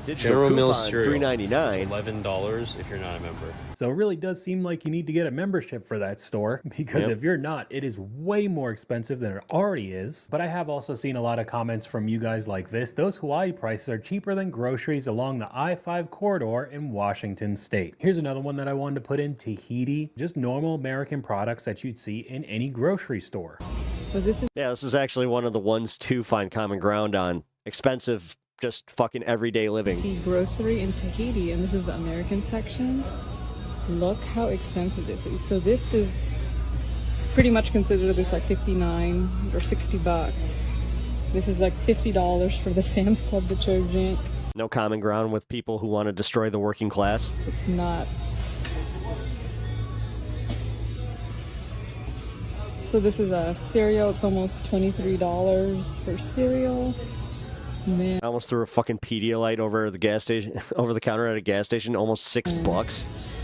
E: Digital
S: General Mills
E: coupon,
S: cereal
E: $3.99.
S: is $11 if you're not a member.
Q: So it really does seem like you need to get a membership for that store, because
E: Yep.
Q: if you're not, it is way more expensive than it already is. But I have also seen a lot of comments from you guys like this. Those Hawaii prices are cheaper than groceries along the I-5 corridor in Washington state. Here's another one that I wanted to put in: Tahiti. Just normal American products that you'd see in any grocery store.
N: So this
E: is actually one of the ones to find common ground on. Expensive, just fucking everyday living.
T: The grocery in Tahiti, and this is the American section. Look how expensive this is. So this is pretty much considered this like 59 or 60 bucks. This is like $50 for the Sam's Club detergent.
E: No common ground with people who want to destroy the working class.
T: It's nuts. So this is a cereal. It's almost $23 for cereal. Man.
E: I almost threw a fucking Pedialyte over the gas station, over the counter at a gas station, almost $6.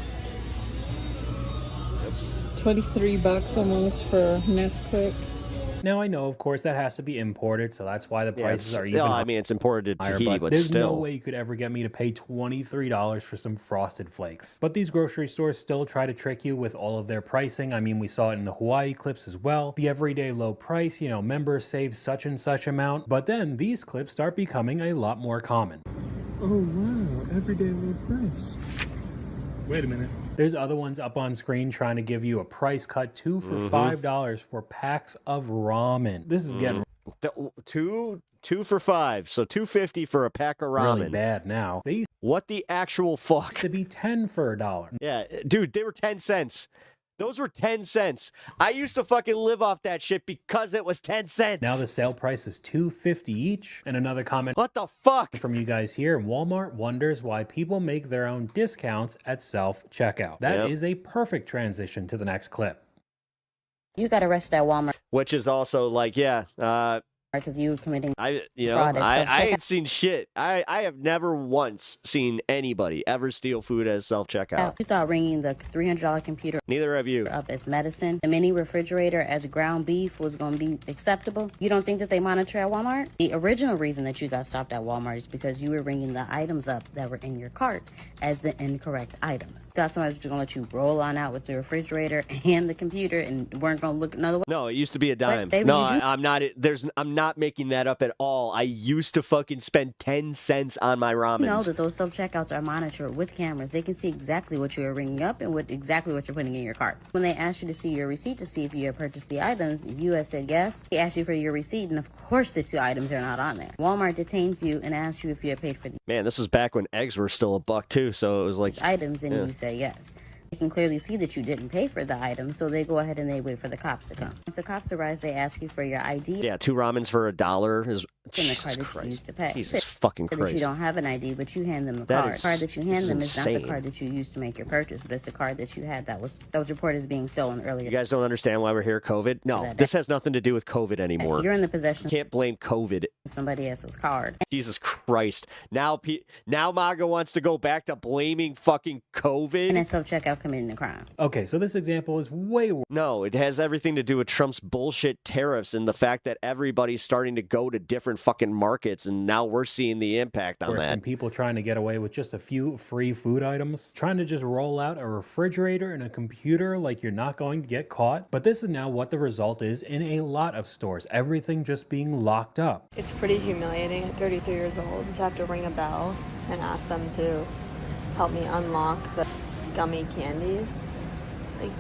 T: 23 bucks almost for Nesquik.
Q: Now I know, of course, that has to be imported, so that's why the prices are even
E: I mean, it's imported to
Q: higher,
E: Tahiti, but
Q: there's
E: still.
Q: no way you could ever get me to pay $23 for some Frosted Flakes. But these grocery stores still try to trick you with all of their pricing. I mean, we saw it in the Hawaii clips as well. The everyday low price, you know, members save such and such amount. But then these clips start becoming a lot more common.
T: Oh wow, everyday low price.
Q: Wait a minute. There's other ones up on screen trying to give you a price cut, 2 for $5 for packs of ramen. This is getting
E: Two for $5, so $2.50 for a pack of ramen.
Q: really bad now. They used
E: What the actual fuck?
Q: to be 10 for $1.
E: Yeah, dude, they were 10 cents. Those were 10 cents. I used to fucking live off that shit because it was 10 cents.
Q: Now the sale price is $2.50 each. And another comment
E: What the fuck?
Q: from you guys here: Walmart wonders why people make their own discounts at self-checkout. That is a perfect transition to the next clip.
U: You got arrested at Walmart
E: Which is also like,
U: because you were committing
E: I
U: fraud at self-checkout.
E: ain't seen shit. I have never once seen anybody ever steal food as self-checkout.
U: You thought ringing the $300 computer
E: Neither have you.
U: up as medicine, the mini refrigerator as ground beef was going to be acceptable? You don't think that they monitor at Walmart? The original reason that you got stopped at Walmart is because you were ringing the items up that were in your cart as the incorrect items. Thought somebody was going to let you roll on out with the refrigerator and the computer and weren't going to look another way?
E: No, it used to be a dime.
U: baby,
E: No,
U: you do-
E: I'm not making that up at all. I used to fucking spend 10 cents on my ramens.
U: You know that those self-checkouts are monitored with cameras. They can see exactly what you're ringing up and exactly what you're putting in your cart. When they asked you to see your receipt to see if you had purchased the items, you had said yes. They asked you for your receipt, and of course the 2 items are not on there. Walmart detains you and asks you if you had paid for the
E: Man, this is back when eggs were still $1 too, so it was like
U: items, and you say yes. They can clearly see that you didn't pay for the item, so they go ahead and they wait for the cops to come. Once the cops arrive, they ask you for your ID.
E: Yeah, 2 ramens for $1 is
U: And the
E: Jesus
U: card that you
E: Christ.
U: used to pay.
E: Jesus fucking
U: So that you
E: Christ.
U: don't have an ID, but you hand them the
E: That
U: card.
E: is-
U: The card that you
E: this
U: hand
E: is
U: them is not the
E: insane.
U: card that you used to make your purchase, but it's the card that you had that was reported as being stolen earlier.
E: You guys don't understand why we're here, COVID? No, this has nothing to do with COVID anymore.
U: You're in the possession
E: You can't blame COVID.
U: of somebody else's card.
E: Jesus Christ. Now MAGA wants to go back to blaming fucking COVID?
U: And then self-checkout committing a crime.
Q: Okay, so this example is way worse.
E: No, it has everything to do with Trump's bullshit tariffs and the fact that everybody's starting to go to different fucking markets, and now we're seeing the impact on
Q: Worse
E: that.
Q: than people trying to get away with just a few free food items, trying to just roll out a refrigerator and a computer like you're not going to get caught. But this is now what the result is in a lot of stores, everything just being locked up.
V: It's pretty humiliating at 33 years old to have to ring a bell and ask them to help me unlock the gummy candies. Like,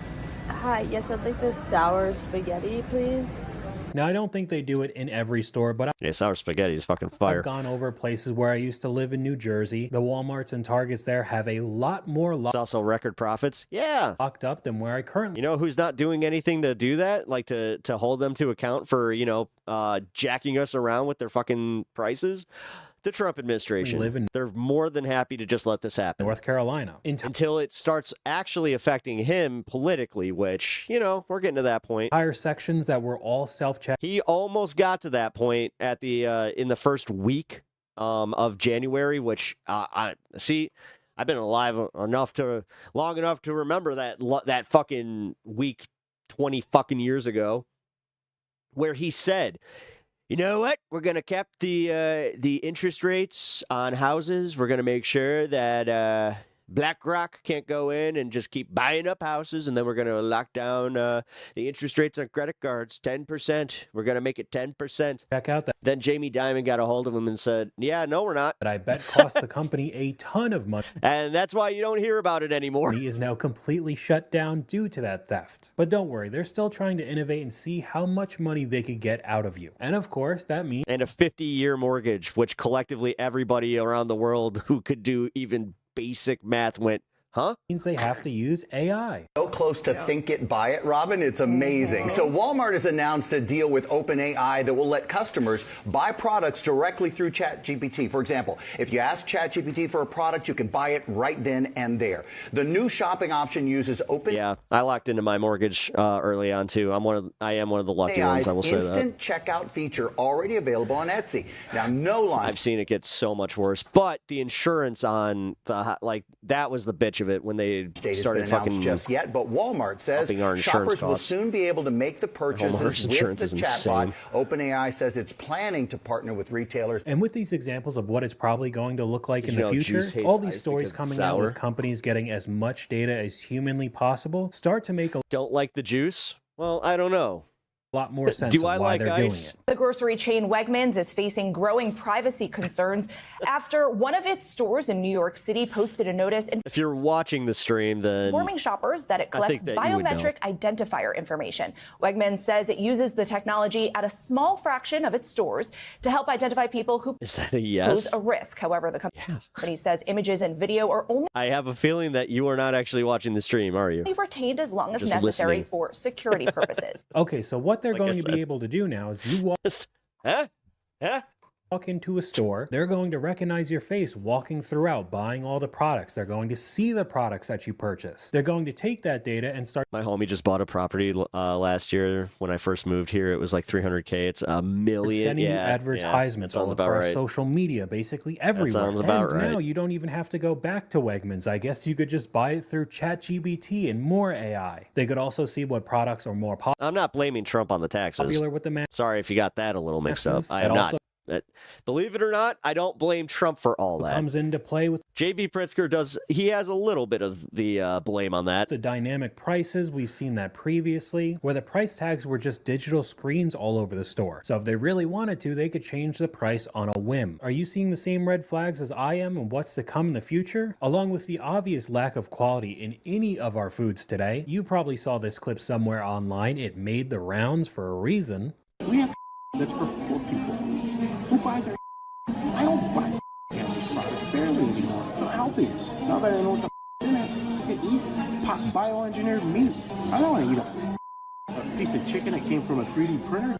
V: hi, yes, I'd like the sour spaghetti, please.
Q: Now, I don't think they do it in every store, but
E: Yeah, sour spaghetti is fucking fire.
Q: I've gone over places where I used to live in New Jersey. The Walmarts and Targets there have a lot more
E: It's also record profits. Yeah.
Q: locked up than where I currently
E: You know who's not doing anything to do that? Like to hold them to account for, jacking us around with their fucking prices? The Trump administration.
Q: live in
E: They're more than happy to just let this happen.
Q: North Carolina.
E: Until it starts actually affecting him politically, which, we're getting to that point.
Q: Entire sections that were all self-check.
E: He almost got to that point at the in the first week of January, which I've been alive long enough to remember that fucking week 20 fucking years ago, where he said You know what? We're going to cap the interest rates on houses. We're going to make sure that BlackRock can't go in and just keep buying up houses, and then we're going to lock down the interest rates on credit cards, 10%. We're going to make it 10%.
Q: Check out that.
E: Then Jamie Dimon got a hold of him and said, yeah, no, we're not.
Q: That I bet cost the company a ton of money.
E: And that's why you don't hear about it anymore.
Q: He is now completely shut down due to that theft. But don't worry, they're still trying to innovate and see how much money they could get out of you. And of course, that means...
E: And a 50-year mortgage, which collectively everybody around the world who could do even basic math went, huh?
Q: Means they have to use AI.
A: So close to think it, buy it, Robin. It's amazing. So Walmart has announced a deal with OpenAI that will let customers buy products directly through ChatGPT. For example, if you ask ChatGPT for a product, you can buy it right then and there. The new shopping option uses
E: Yeah, I locked into my mortgage early on too. I am one of the lucky ones. I will say that.
A: Instant checkout feature already available on Etsy. Now, no line.
E: I've seen it get so much worse, but the insurance on the that was the bitch of it when they started fucking
A: just yet, but Walmart says shoppers will soon be able to make the purchases with the chatbot. OpenAI says it's planning to partner with retailers.
Q: And with these examples of what it's probably going to look like in the future, all these stories coming out with companies getting as much data as humanly possible start to make
E: Don't like the juice? Well, I don't know.
Q: Lot more sense
E: Do
Q: of
E: I
Q: why
E: like
Q: they're
E: ice?
Q: doing it.
B: The grocery chain Wegmans is facing growing privacy concerns after one of its stores in New York City posted a notice
E: If you're watching the stream, then
B: informing shoppers that it collects
E: that you would know.
B: biometric identifier information. Wegmans says it uses the technology at a small fraction of its stores to help identify people who
E: Is that a yes?
B: pose a risk. However, the company says images and video are only
E: I have a feeling that you are not actually watching the stream, are you?
B: retained as long as
E: Just
B: necessary
E: listening.
B: for security purposes.
Q: Okay, so what they're
E: Like I
Q: going to
E: said.
Q: be able to do now is you walk into a store, they're going to recognize your face walking throughout, buying all the products. They're going to see the products that you purchase. They're going to take that data and start...
E: My homie just bought a property last year when I first moved here. It was like $300K. It's $1 million.
Q: sending you advertisements all across social media, basically everywhere.
E: sounds about
Q: and
E: right.
Q: now you don't even have to go back to Wegmans. I guess you could just buy it through ChatGPT and more AI. They could also see what products are more
E: I'm not blaming Trump on the taxes.
Q: popular with the man.
E: Sorry if you got that a little mixed up. I am
Q: It
E: not.
Q: also
E: Believe it or not, I don't blame Trump for all that.
Q: comes into play with
E: JB Pritzker he has a little bit of the blame on that.
Q: the dynamic prices. We've seen that previously, where the price tags were just digital screens all over the store. So if they really wanted to, they could change the price on a whim. Are you seeing the same red flags as I am and what's to come in the future? Along with the obvious lack of quality in any of our foods today, you probably saw this clip somewhere online. It made the rounds for a reason.
H: We have that's for poor people. Who buys our I don't buy cannabis products barely anymore. It's unhealthy. Now that I know what the in it, I can eat bioengineered meat. I don't want to eat a piece of chicken that came from a 3D printer.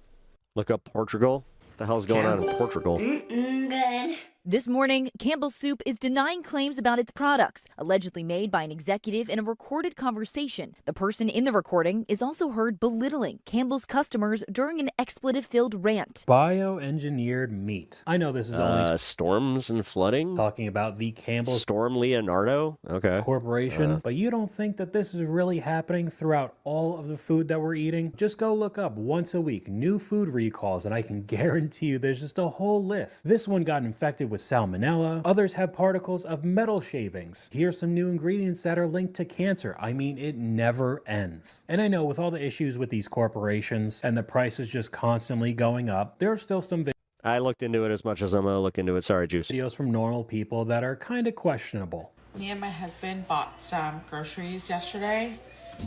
E: Look up Portugal. What the hell's going on in Portugal?
W: Good. This morning, Campbell's Soup is denying claims about its products, allegedly made by an executive in a recorded conversation. The person in the recording is also heard belittling Campbell's customers during an expletive-filled rant.
Q: Bioengineered meat. I know this is only
E: storms and flooding.
Q: Talking about the Campbell's
E: Storm Leonardo. Okay.
Q: Corporation, but you don't think that this is really happening throughout all of the food that we're eating? Just go look up once a week new food recalls, and I can guarantee you there's just a whole list. This one got infected with salmonella. Others have particles of metal shavings. Here's some new ingredients that are linked to cancer. I mean, it never ends. And I know with all the issues with these corporations and the prices just constantly going up, there are still some
E: I looked into it as much as I'm going to look into it. Sorry, Juice.
Q: videos from normal people that are kind of questionable.
X: Me and my husband bought some groceries yesterday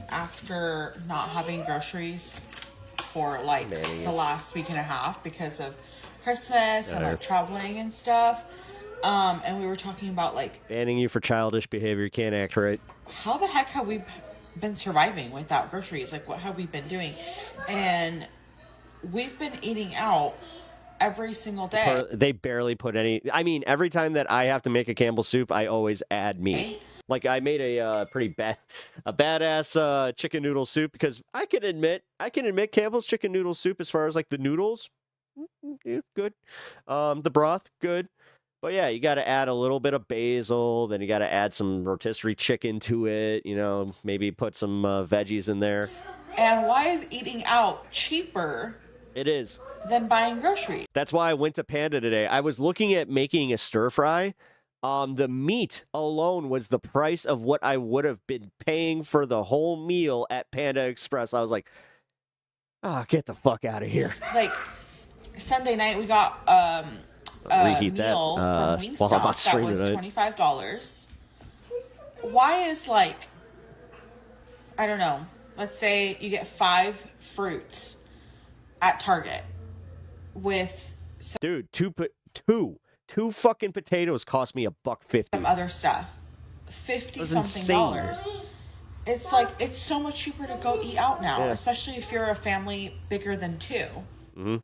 X: after not having groceries for like the last week and a half because of Christmas and our traveling and stuff. And we were talking about like
E: Banning you for childish behavior. You can't act right.
X: how the heck have we been surviving without groceries? Like what have we been doing? And we've been eating out every single day.
E: They barely put any. I mean, every time that I have to make a Campbell's soup, I always add meat. Like I made a pretty badass chicken noodle soup because I can admit Campbell's chicken noodle soup as far as like the noodles, good. The broth, good. But yeah, you got to add a little bit of basil. Then you got to add some rotisserie chicken to it. You know, maybe put some veggies in there.
X: And why is eating out cheaper
E: It is.
X: than buying groceries.
E: That's why I went to Panda today. I was looking at making a stir fry. The meat alone was the price of what I would have been paying for the whole meal at Panda Express. I was like, oh, get the fuck out of here.
X: Like Sunday night, we got a
E: Reheat
X: meal
E: that,
X: from
E: while I'm on
X: Wingstop that
E: stream
X: was
E: tonight.
X: $25. Why is like, I don't know, let's say you get 5 fruits at Target with
E: Dude, two fucking potatoes cost me $1.50.
X: some other stuff, 50
E: That's
X: something
E: insane.
X: dollars. It's like, it's so much cheaper to go eat out now,
E: Yeah.
X: especially if you're a family bigger than 2.
E: Mm-hmm.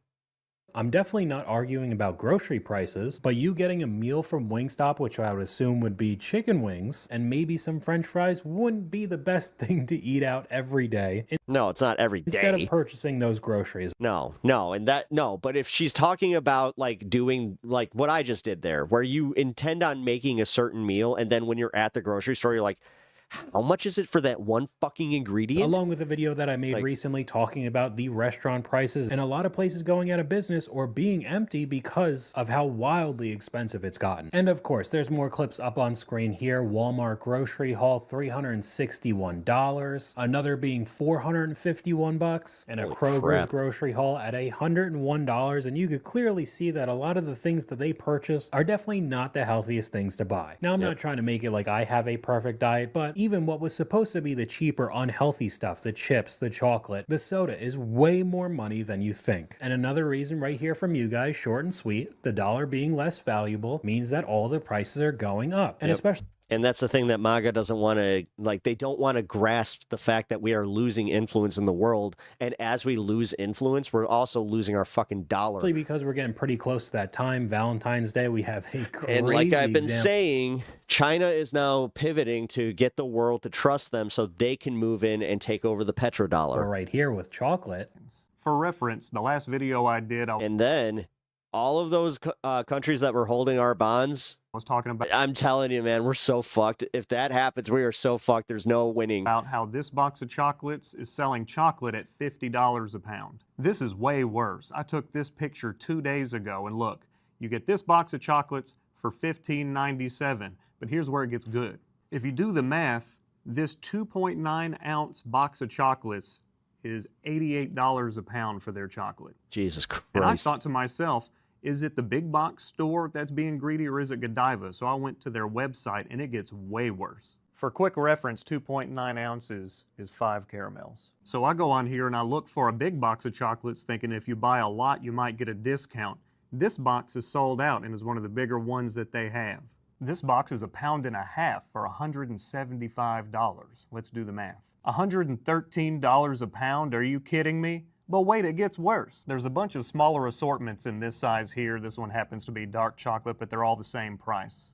Q: I'm definitely not arguing about grocery prices, but you getting a meal from Wingstop, which I would assume would be chicken wings and maybe some french fries, wouldn't be the best thing to eat out every day.
E: No, it's not every day.
Q: Instead of purchasing those groceries.
E: No, but if she's talking about like doing like what I just did there, where you intend on making a certain meal and then when you're at the grocery store, you're like, how much is it for that one fucking ingredient?
Q: Along with a video that I made recently talking about the restaurant prices and a lot of places going out of business or being empty because of how wildly expensive it's gotten. And of course, there's more clips up on screen here. Walmart grocery haul, $361. Another being $451, and a
E: Holy
Q: Kroger's
E: crap.
Q: grocery haul at $101. And you could clearly see that a lot of the things that they purchase are definitely not the healthiest things to buy. Now, I'm not trying to make it like I have a perfect diet, but even what was supposed to be the cheaper, unhealthy stuff, the chips, the chocolate, the soda, is way more money than you think. And another reason right here from you guys, short and sweet, the dollar being less valuable means that all the prices are going up. And especially...
E: And that's the thing that MAGA doesn't want to, like, they don't want to grasp the fact that we are losing influence in the world. And as we lose influence, we're also losing our fucking dollar.
Q: Because we're getting pretty close to that time, Valentine's Day, we have a crazy
E: And like I've been
Q: example.
E: saying, China is now pivoting to get the world to trust them so they can move in and take over the petrodollar.
Q: Right here with chocolate.
C: For reference, the last video I did,
E: And then all of those countries that were holding our bonds,
C: was talking about,
E: I'm telling you, man, we're so fucked. If that happens, we are so fucked. There's no winning.
C: about how this box of chocolates is selling chocolate at $50 a pound. This is way worse. I took this picture 2 days ago, and look, you get this box of chocolates for $15.97. But here's where it gets good. If you do the math, this 2.9 ounce box of chocolates is $88 a pound for their chocolate.
E: Jesus Christ.
C: And I thought to myself, is it the big box store that's being greedy, or is it Godiva? So I went to their website, and it gets way worse. For quick reference, 2.9 ounces is 5 caramels. So I go on here and I look for a big box of chocolates, thinking if you buy a lot, you might get a discount. This box is sold out and is one of the bigger ones that they have. This box is 1.5 pounds for $175. Let's do the math. $113 a pound? Are you kidding me? But wait, it gets worse. There's a bunch of smaller assortments in this size here. This one happens to be dark chocolate, but they're all the same price.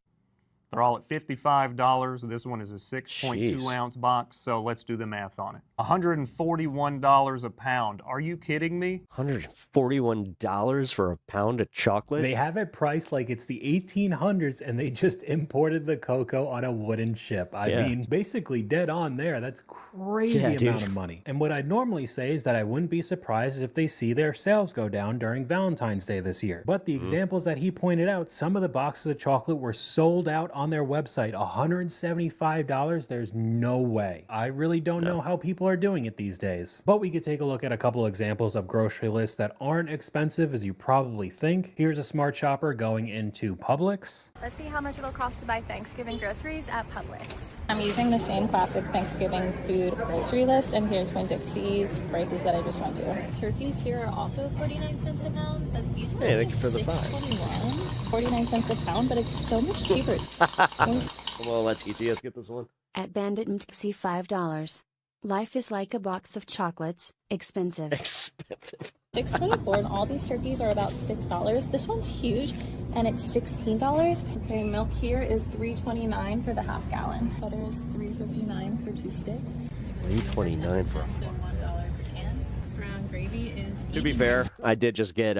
C: They're all at $55. This one is a 6.2 ounce box, so let's do the math on it. $141 a pound. Are you kidding me?
E: $141 for a pound of chocolate?
Q: They have it priced like it's the 1800s and they just imported the cocoa on a wooden ship. I mean, basically dead on there. That's crazy amount of money. And what I'd normally say is that I wouldn't be surprised if they see their sales go down during Valentine's Day this year. But the examples that he pointed out, some of the boxes of chocolate were sold out on their website. $175, there's no way. I really don't know how people are doing it these days. But we could take a look at a couple examples of grocery lists that aren't expensive as you probably think. Here's a smart shopper going into Publix.
D: Let's see how much it'll cost to buy Thanksgiving groceries at Publix. I'm using the same classic Thanksgiving food grocery list, and here's Winn-Dixie's prices that I just went to. Turkeys here are also 49 cents a pound, but these were only $6.21. 49 cents a pound, but it's so much cheaper.
E: Well, let's ETS get this one.
G: At Bandit and Dixie $5. Life is like a box of chocolates, expensive.
E: Expensive.
D: $6.24, and all these turkeys are about $6. This one's huge, and it's $16. Okay, milk here is $3.29 for the half gallon. Butter is $3.59 for 2 sticks.
E: $3.29 for.
D: So $1 per can. Brown gravy is.
E: To be fair, I did just get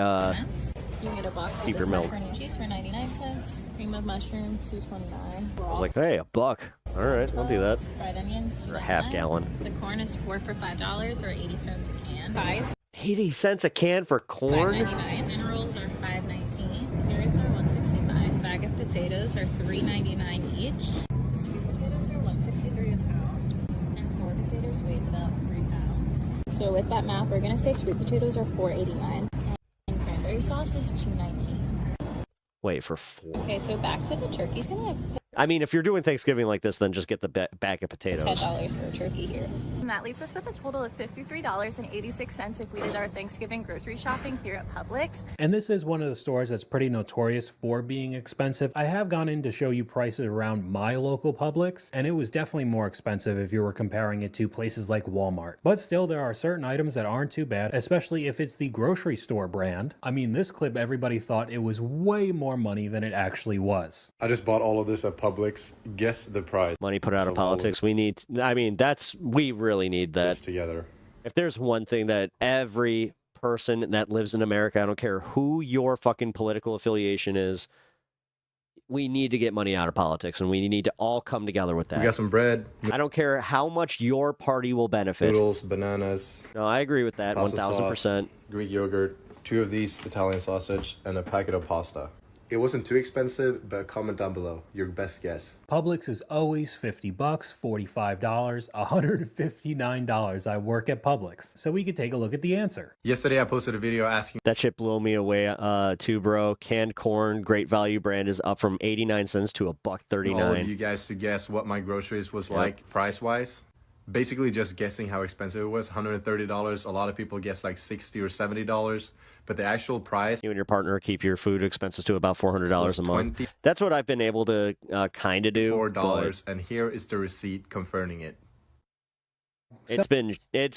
D: You can get a box of
E: cheaper
D: this
E: milk.
D: macaroni and cheese for 99 cents. Cream of mushroom, $2.29.
E: I was like, hey, $1. All right, I'll do that.
D: Fried onions,
E: For a half
D: $2.99.
E: gallon.
D: The corn is 4 for $5 or 80 cents a can. Pies.
E: 80 cents a can for corn?
D: $5.99. Minerals are $5.19. Carrots are $1.65. Bag of potatoes are $3.99 each. Sweet potatoes are $1.63 a pound. And 4 potatoes weighs about 3 pounds. So with that math, we're gonna say sweet potatoes are $4.89. And cranberry sauce is $2.19.
E: Wait, for 4?
D: Okay, so back to the turkey.
E: I mean, if you're doing Thanksgiving like this, then just get the bag of potatoes.
D: $10 for a turkey here.
B: And that leaves us with a total of $53.86 if we did our Thanksgiving grocery shopping here at Publix.
Q: And this is one of the stores that's pretty notorious for being expensive. I have gone in to show you prices around my local Publix, and it was definitely more expensive if you were comparing it to places like Walmart. But still, there are certain items that aren't too bad, especially if it's the grocery store brand. I mean, this clip, everybody thought it was way more money than it actually was.
I: I just bought all of this at Publix. Guess the price.
E: Money put out of politics. We need, I mean, we really need that.
I: Together.
E: If there's one thing that every person that lives in America, I don't care who your fucking political affiliation is, we need to get money out of politics, and we need to all come together with that.
I: We got some bread.
E: I don't care how much your party will benefit.
I: Noodles, bananas.
E: No, I agree with that, 1000%.
I: Greek yogurt, 2 of these Italian sausage, and a packet of pasta. It wasn't too expensive, but comment down below your best guess.
Q: Publix is always $50, $45, $159. I work at Publix, so we could take a look at the answer.
I: Yesterday I posted a video asking.
E: That shit blew me away too, bro. Canned corn, Great Value brand, is up from 89 cents to $1.39.
I: All of you guys to guess what my groceries was like price-wise. Basically just guessing how expensive it was, $130. A lot of people guess like $60 or $70, but the actual price.
E: You and your partner keep your food expenses to about $400 a month. That's what I've been able to kind of do.
I: $4, and here is the receipt confirming it.
E: It's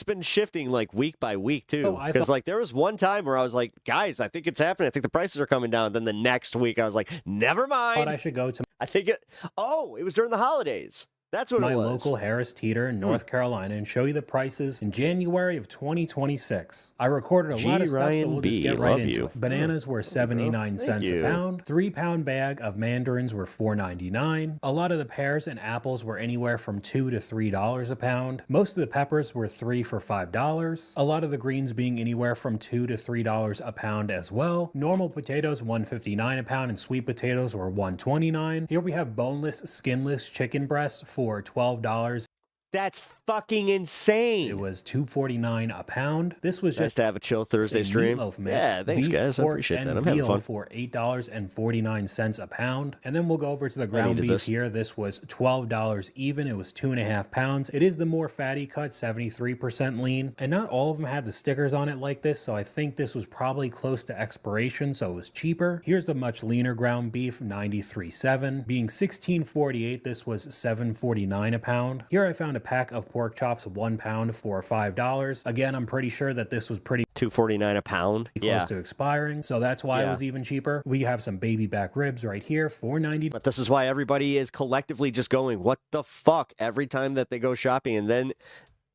E: been shifting like week by week too, because like there was one time where I was like, guys, I think it's happening. I think the prices are coming down. Then the next week I was like, never mind.
Q: Thought I should go to.
E: I think it was during the holidays. That's what
Q: my
E: it was.
Q: Local Harris Teeter in North Carolina and show you the prices in January of 2026. I recorded a lot of stuff, so we'll just get right into it. Bananas were 79 cents a pound. 3-pound bag of mandarins were $4.99. A lot of the pears and apples were anywhere from $2 to $3 a pound. Most of the peppers were 3 for $5. A lot of the greens being anywhere from $2 to $3 a pound as well. Normal potatoes $1.59 a pound, and sweet potatoes were $1.29. Here we have boneless, skinless chicken breast for $12.
E: That's fucking insane.
Q: It was $2.49 a pound. This was
E: nice
Q: just
E: to have a chill Thursday stream.
Q: Meatloaf mix.
E: Yeah, thanks
Q: beef,
E: guys. I appreciate that. I'm having fun.
Q: For $8.49 a pound. And then we'll go over to the ground beef here. This was $12 even. It was 2.5 pounds. It is the more fatty cut, 73% lean. And not all of them had the stickers on it like this, so I think this was probably close to expiration, so it was cheaper. Here's the much leaner ground beef, 93.7. Being $16.48, this was $7.49 a pound. Here I found a pack of pork chops, 1 pound for $5. Again, I'm pretty sure that this was pretty
E: $2.49 a pound.
Q: Close to expiring, so that's why it was even cheaper. We have some baby back ribs right here, $4.90.
E: But this is why everybody is collectively just going, what the fuck, every time that they go shopping. And then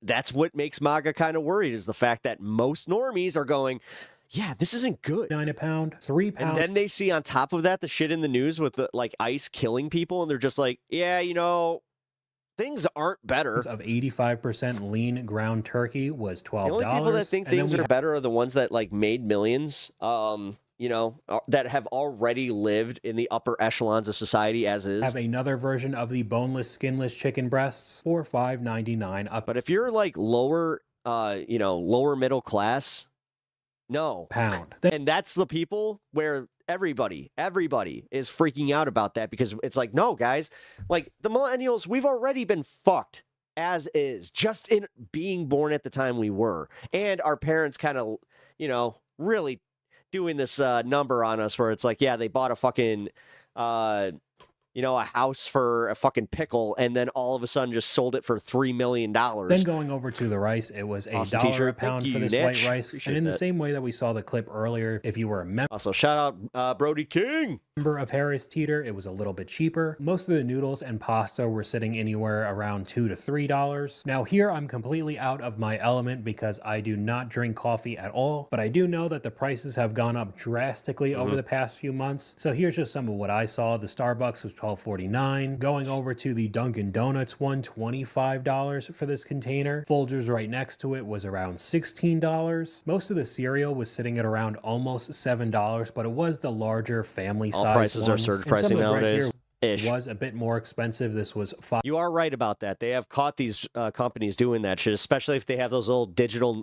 E: that's what makes MAGA kind of worried, is the fact that most normies are going, yeah, this isn't good.
Q: 9 a pound, 3 pounds.
E: And then they see on top of that the shit in the news with the like ICE killing people, and they're just like, yeah, you know, things aren't better.
Q: Of 85% lean ground turkey was $12.
E: The only people that think things are better are the ones that like made millions, you know, that have already lived in the upper echelons of society as is.
Q: Have another version of the boneless, skinless chicken breasts for $5.99.
E: But if you're like lower, you know, lower middle class, no.
Q: Pound.
E: And that's the people where everybody is freaking out about that, because it's like, no, guys, like the millennials, we've already been fucked as is, just in being born at the time we were. And our parents kind of, you know, really doing this number on us where it's like, yeah, they bought a fucking, you know, a house for a fucking pickle, and then all of a sudden just sold it for $3 million.
Q: Then going over to the rice, it was $1 a pound for this white rice. And in the same way that we saw the clip earlier, if you were a member.
E: Also, shout out Brody King.
Q: Member of Harris Teeter, it was a little bit cheaper. Most of the noodles and pasta were sitting anywhere around $2 to $3. Now here I'm completely out of my element because I do not drink coffee at all, but I do know that the prices have gone up drastically over the past few months. So here's just some of what I saw. The Starbucks was $12.49. Going over to the Dunkin' Donuts one, $25 for this container. Folgers right next to it was around $16. Most of the cereal was sitting at around almost $7, but it was the larger family size.
E: All prices are surge pricing nowadays.
Q: Was a bit more expensive. This was $5.
E: You are right about that. They have caught these companies doing that shit, especially if they have those little digital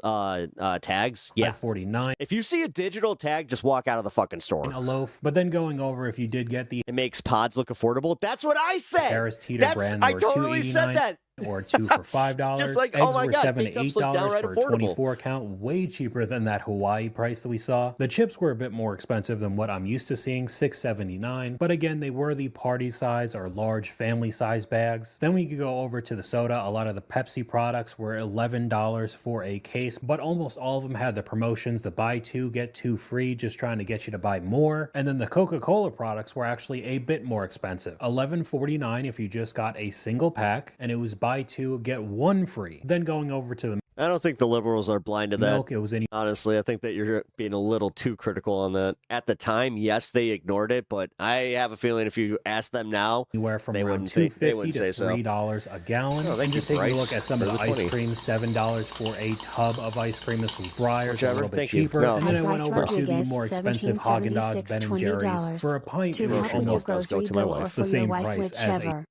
E: tags. Yeah,
Q: $5.49.
E: If you see a digital tag, just walk out of the fucking store.
Q: A loaf. But then going over, if you did get the,
E: it makes pods look affordable. That's what I said.
Q: Harris Teeter brand.
E: I totally said that.
Q: Or 2 for $5.
E: Just like,
Q: Eggs
E: oh my
Q: were
E: God,
Q: $7 to
E: K-Cups look
Q: $8
E: downright
Q: for a
E: affordable.
Q: 24 count, way cheaper than that Hawaii price that we saw. The chips were a bit more expensive than what I'm used to seeing, $6.79. But again, they were the party size or large family size bags. Then we could go over to the soda. A lot of the Pepsi products were $11 for a case, but almost all of them had the promotions, the buy two, get two free, just trying to get you to buy more. And then the Coca-Cola products were actually a bit more expensive. $11.49 if you just got a single pack, and it was buy two, get one free. Then going over to the
E: I don't think the liberals are blind to that.
Q: milk, it was
E: Honestly, I think that you're being a little too critical on that. At the time, yes, they ignored it, but I have a feeling if you ask them now,
Q: anywhere from
E: they
Q: around
E: wouldn't
Q: $2.50 to
E: say so.
Q: $3 a gallon.
E: Oh,
Q: and just taking a look at some of the ice
E: 20.
Q: cream, $7 for a tub of ice cream. This was Breyer's, a little bit
E: Thank you.
Q: cheaper.
E: No.
Q: And then I went
G: Price
Q: over to the
G: Rodriguez,
Q: more expensive Haagen-Dazs, Ben & Jerry's.
G: $17.26,
Q: For a pint,
G: to
Q: it was
G: help with your
Q: almost
G: grocery bill or for
Q: the
G: your
Q: same
G: wife,
Q: price as
G: whichever.
Q: a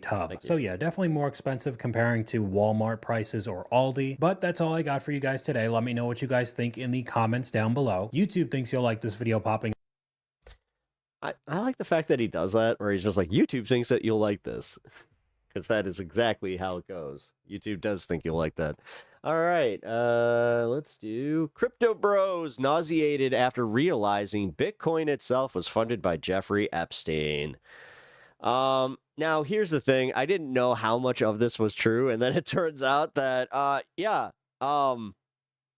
Q: tub. So yeah, definitely more expensive comparing to Walmart prices or Aldi. But that's all I got for you guys today. Let me know what you guys think in the comments down below. YouTube thinks you'll like this video popping.
E: I like the fact that he does that, where he's just like, YouTube thinks that you'll like this. Because that is exactly how it goes. YouTube does think you'll like that. All right, let's do Crypto Bros nauseated after realizing Bitcoin itself was funded by Jeffrey Epstein. Now here's the thing. I didn't know how much of this was true, and then it turns out that,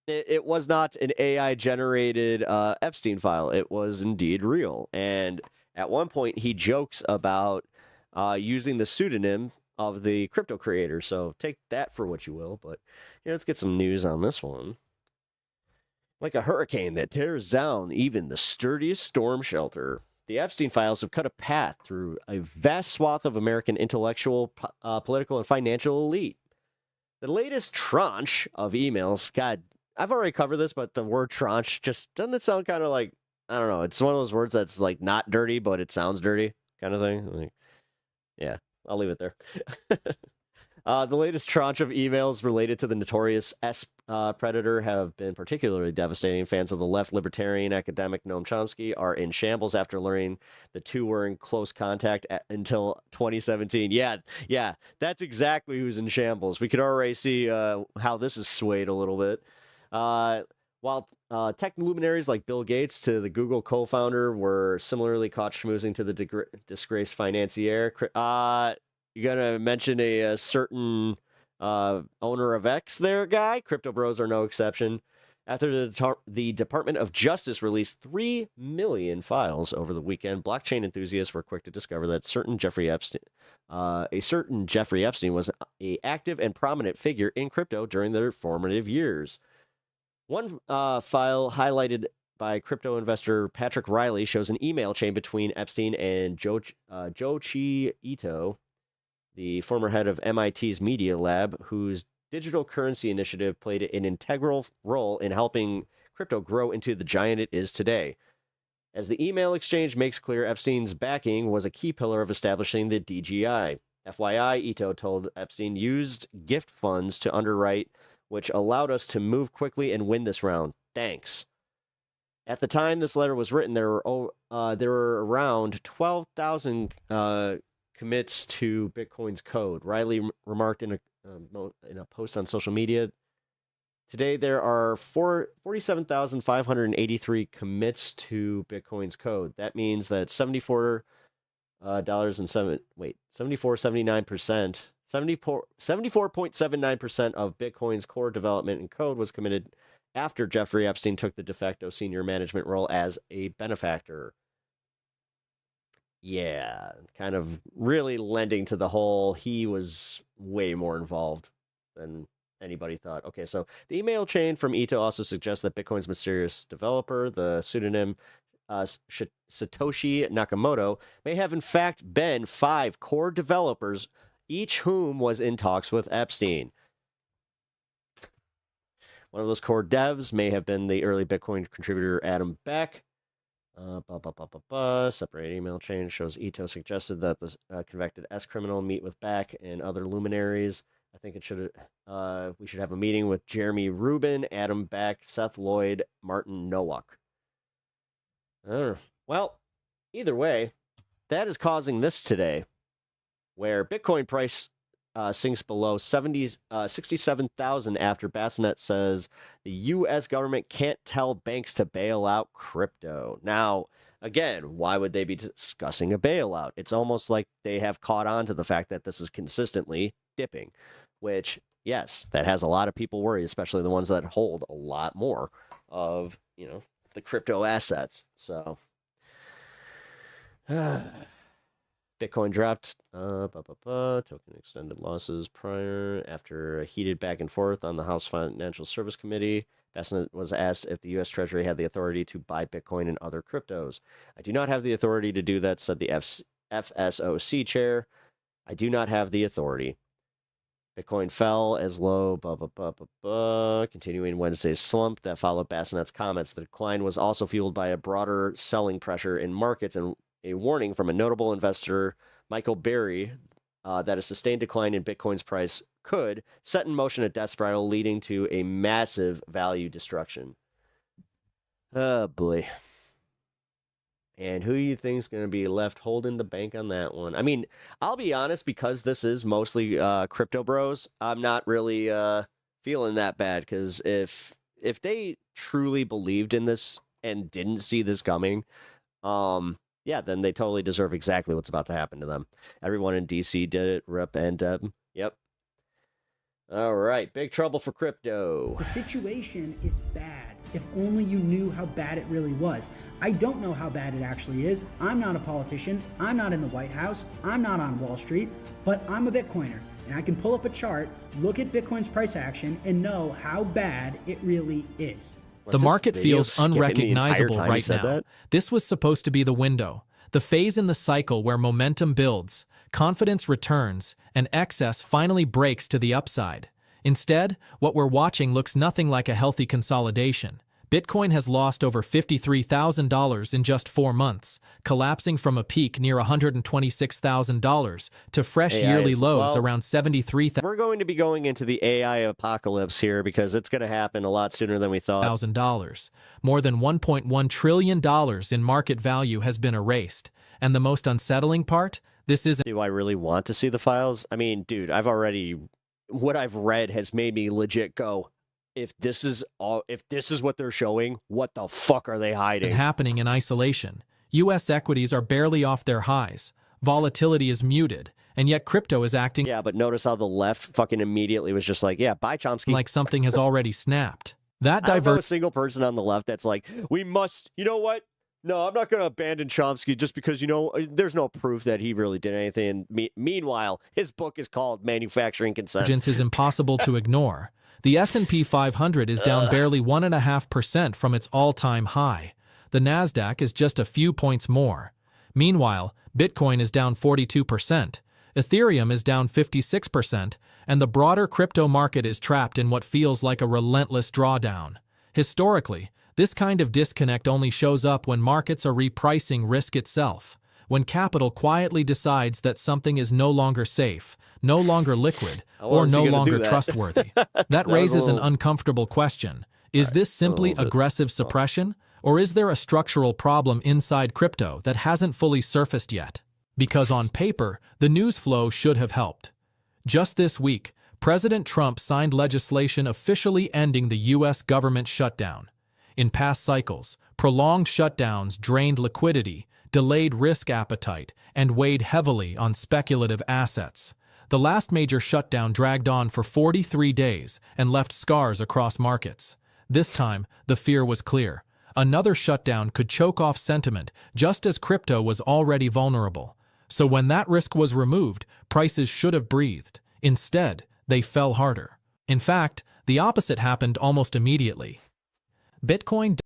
E: it was not an AI generated Epstein file. It was indeed real. And at one point he jokes about using the pseudonym of the crypto creator. So take that for what you will. But let's get some news on this one. Like a hurricane that tears down even the sturdiest storm shelter, the Epstein files have cut a path through a vast swath of American intellectual, political, and financial elite. The latest tranche of emails, God, I've already covered this, but the word tranche just doesn't it sound kind of like, I don't know, it's one of those words that's like not dirty, but it sounds dirty kind of thing. Like, yeah, I'll leave it there. The latest tranche of emails related to the notorious Predator have been particularly devastating. Fans of the left libertarian academic Noam Chomsky are in shambles after learning the two were in close contact until 2017. Yeah, that's exactly who's in shambles. We could already see how this is swayed a little bit. While tech luminaries like Bill Gates to the Google co-founder were similarly caught schmoozing to the disgraced financier, you gonna mention a certain owner of X there, guy? Crypto Bros are no exception. After the Department of Justice released 3 million files over the weekend, blockchain enthusiasts were quick to discover that a certain Jeffrey Epstein was an active and prominent figure in crypto during their formative years. One file highlighted by crypto investor Patrick Riley shows an email chain between Epstein and Joichi Ito, the former head of MIT's Media Lab, whose digital currency initiative played an integral role in helping crypto grow into the giant it is today. As the email exchange makes clear, Epstein's backing was a key pillar of establishing the DGI. FYI, Ito told Epstein used gift funds to underwrite, which allowed us to move quickly and win this round. Thanks. At the time this letter was written, there were around 12,000 commits to Bitcoin's code. Riley remarked in a post on social media, today there are 47,583 commits to Bitcoin's code. That means that 74.79% of Bitcoin's core development and code was committed after Jeffrey Epstein took the de facto senior management role as a benefactor. Yeah, kind of really lending to the whole, he was way more involved than anybody thought. Okay, so the email chain from Ito also suggests that Bitcoin's mysterious developer, the pseudonym Satoshi Nakamoto may have in fact been 5 core developers, each whom was in talks with Epstein. One of those core devs may have been the early Bitcoin contributor Adam Beck. Separate email chain shows Ito suggested that the convicted criminal meet with Beck and other luminaries. I think we should have a meeting with Jeremy Rubin, Adam Beck, Seth Lloyd, Martin Nowak. Well, either way, that is causing this today, where Bitcoin price sinks below 67,000 after Bassinet says the U.S. government can't tell banks to bail out crypto. Now, again, why would they be discussing a bailout? It's almost like they have caught on to the fact that this is consistently dipping, which, yes, that has a lot of people worried, especially the ones that hold a lot more of, the crypto assets. So, Bitcoin dropped, token extended losses prior after a heated back and forth on the House Financial Service Committee. Bassinet was asked if the U.S. Treasury had the authority to buy Bitcoin and other cryptos. I do not have the authority to do that, said the FSOC chair. I do not have the authority. Bitcoin fell as low, continuing Wednesday's slump that followed Bassinet's comments. The decline was also fueled by a broader selling pressure in markets and a warning from a notable investor, Michael Berry, that a sustained decline in Bitcoin's price could set in motion a death spiral leading to a massive value destruction. Oh, boy. And who do you think is going to be left holding the bank on that one? I mean, I'll be honest, because this is mostly crypto bros, I'm not really feeling that bad, because if they truly believed in this and didn't see this coming, yeah, then they totally deserve exactly what's about to happen to them. Everyone in DC did it. Rip and Deb. Yep. All right. Big trouble for crypto.
J: The situation is bad. If only you knew how bad it really was. I don't know how bad it actually is. I'm not a politician. I'm not in the White House. I'm not on Wall Street. But I'm a Bitcoiner. And I can pull up a chart, look at Bitcoin's price action, and know how bad it really is.
K: The market feels unrecognizable right now. This was supposed to be the window, the phase in the cycle where momentum builds, confidence returns, and excess finally breaks to the upside. Instead, what we're watching looks nothing like a healthy consolidation. Bitcoin has lost over $53,000 in just 4 months, collapsing from a peak near $126,000 to fresh yearly lows around $73,000.
E: We're going to be going into the AI apocalypse here because it's going to happen a lot sooner than we thought.
K: More than $1.1 trillion in market value has been erased. And the most unsettling part? This isn't...
E: Do I really want to see the files? I mean, dude, what I've read has made me legit go, if this is what they're showing, what the fuck are they hiding?
K: Happening in isolation. U.S. equities are barely off their highs. Volatility is muted, and yet crypto is acting...
E: Yeah, but notice how the left fucking immediately was just like, yeah, bye, Chomsky.
K: Like something has already snapped. That
E: I don't know a single person on the left that's like, we must, you know what? No, I'm not going to abandon Chomsky just because, there's no proof that he really did anything. Meanwhile, his book is called Manufacturing Consent.
K: Is impossible to ignore. The S&P 500 is down barely 1.5% from its all-time high. The Nasdaq is just a few points more. Meanwhile, Bitcoin is down 42%, Ethereum is down 56%, and the broader crypto market is trapped in what feels like a relentless drawdown. Historically, this kind of disconnect only shows up when markets are repricing risk itself, when capital quietly decides that something is no longer safe, no longer liquid, or no longer trustworthy. That raises an uncomfortable question. Is this simply aggressive suppression, or is there a structural problem inside crypto that hasn't fully surfaced yet? Because on paper, the news flow should have helped. Just this week, President Trump signed legislation officially ending the U.S. government shutdown. In past cycles, prolonged shutdowns drained liquidity, delayed risk appetite, and weighed heavily on speculative assets. The last major shutdown dragged on for 43 days and left scars across markets. This time, the fear was clear. Another shutdown could choke off sentiment, just as crypto was already vulnerable. So when that risk was removed, prices should have breathed. Instead, they fell harder. In fact, the opposite happened almost immediately. Bitcoin...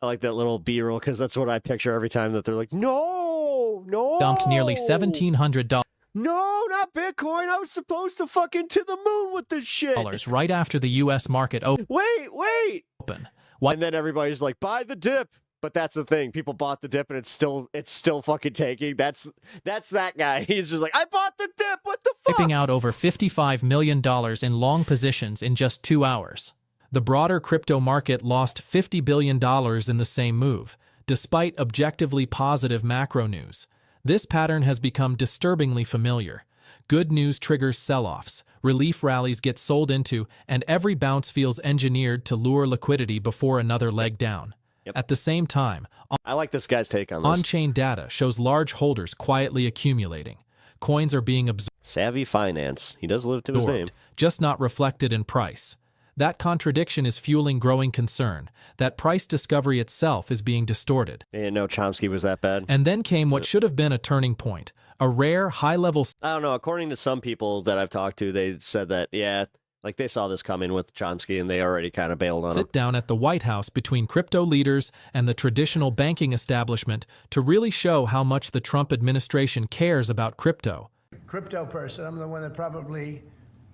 E: I like that little B-roll because that's what I picture every time that they're like, no,
K: dumped nearly $1,700
E: no, not Bitcoin. I was supposed to fucking to the moon with this shit.
K: right after the U.S. market
E: Wait.
K: opened.
E: And then everybody's like, buy the dip. But that's the thing. People bought the dip and it's still fucking taking. That's that guy. He's just like, I bought the dip. What the fuck?
K: Wiping out over $55 million in long positions in just 2 hours. The broader crypto market lost $50 billion in the same move, despite objectively positive macro news. This pattern has become disturbingly familiar. Good news triggers sell-offs, relief rallies get sold into, and every bounce feels engineered to lure liquidity before another leg down. At the same time,
E: I like this guy's take on this.
K: On-chain data shows large holders quietly accumulating. Coins are being absorbed.
E: Savvy finance. He does live to his name.
K: Just not reflected in price. That contradiction is fueling growing concern that price discovery itself is being distorted.
E: And no, Chomsky was that bad.
K: And then came what should have been a turning point, a rare, high-level...
E: I don't know. According to some people that I've talked to, they said that, yeah, like they saw this coming with Chomsky and they already kind of bailed on him.
K: Sit down at the White House between crypto leaders and the traditional banking establishment to really show how much the Trump administration cares about crypto.
F: Crypto person, I'm the one that probably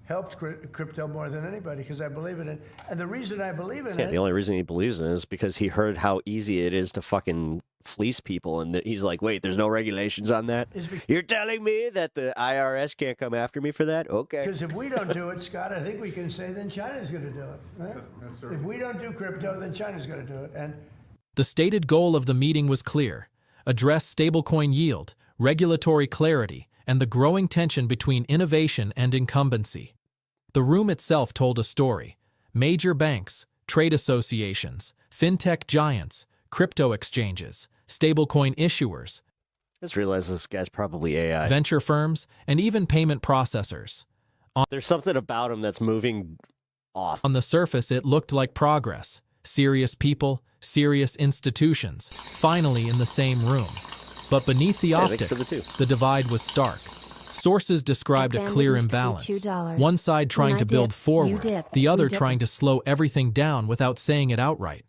F: helped crypto more than anybody because I believe in it. And the reason I believe in it...
E: The only reason he believes in it is because he heard how easy it is to fucking fleece people. And he's like, wait, there's no regulations on that? You're telling me that the IRS can't come after me for that? Okay.
F: Because if we don't do it, Scott, I think we can say then China's going to do it. Right? Yes, sir. If we don't do crypto, then China's going to do it. And
K: the stated goal of the meeting was clear. Address stablecoin yield, regulatory clarity, and the growing tension between innovation and incumbency. The room itself told a story. Major banks, trade associations, fintech giants, crypto exchanges, stablecoin issuers.
E: I just realized this guy's probably AI.
K: Venture firms, and even payment processors.
E: There's something about him that's moving off.
K: On the surface, it looked like progress. Serious people, serious institutions, finally in the same room. But beneath the optics, the divide was stark. Sources described a clear imbalance. One side trying to build forward, the other trying to slow everything down without saying it outright.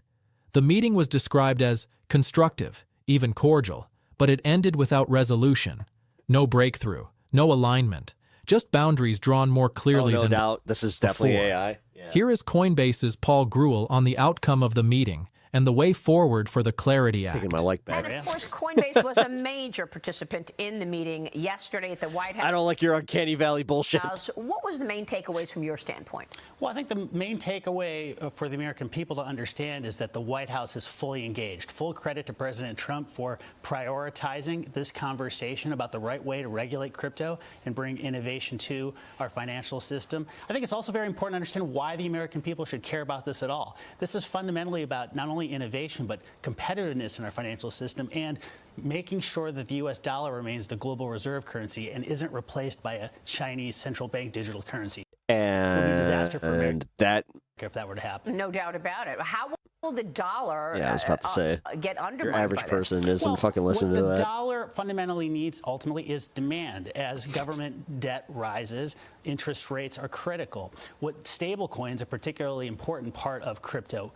K: The meeting was described as constructive, even cordial, but it ended without resolution. No breakthrough, no alignment, just boundaries drawn more clearly
E: no
K: than
E: doubt. This is definitely
K: before.
E: AI. Yeah.
K: Here is Coinbase's Paul Grewal on the outcome of the meeting and the way forward for the Clarity Act.
E: Taking my like back.
L: And of course, Coinbase was a major participant in the meeting yesterday at the White House.
E: I don't like your uncanny valley bullshit.
L: What was the main takeaways from your standpoint?
M: Well, I think the main takeaway for the American people to understand is that the White House is fully engaged. Full credit to President Trump for prioritizing this conversation about the right way to regulate crypto and bring innovation to our financial system. I think it's also very important to understand why the American people should care about this at all. This is fundamentally about not only innovation, but competitiveness in our financial system and making sure that the U.S. dollar remains the global reserve currency and isn't replaced by a Chinese central bank digital currency.
E: And,
M: it would be a disaster for America
E: that,
M: if that were to happen.
L: No doubt about it. How will the dollar
E: I was about to say,
L: get undermined
E: your average
L: by this?
E: person isn't fucking listening to
M: What
E: that.
M: the dollar fundamentally needs ultimately is demand. As government debt rises, interest rates are critical. What stablecoins, a particularly important part of crypto,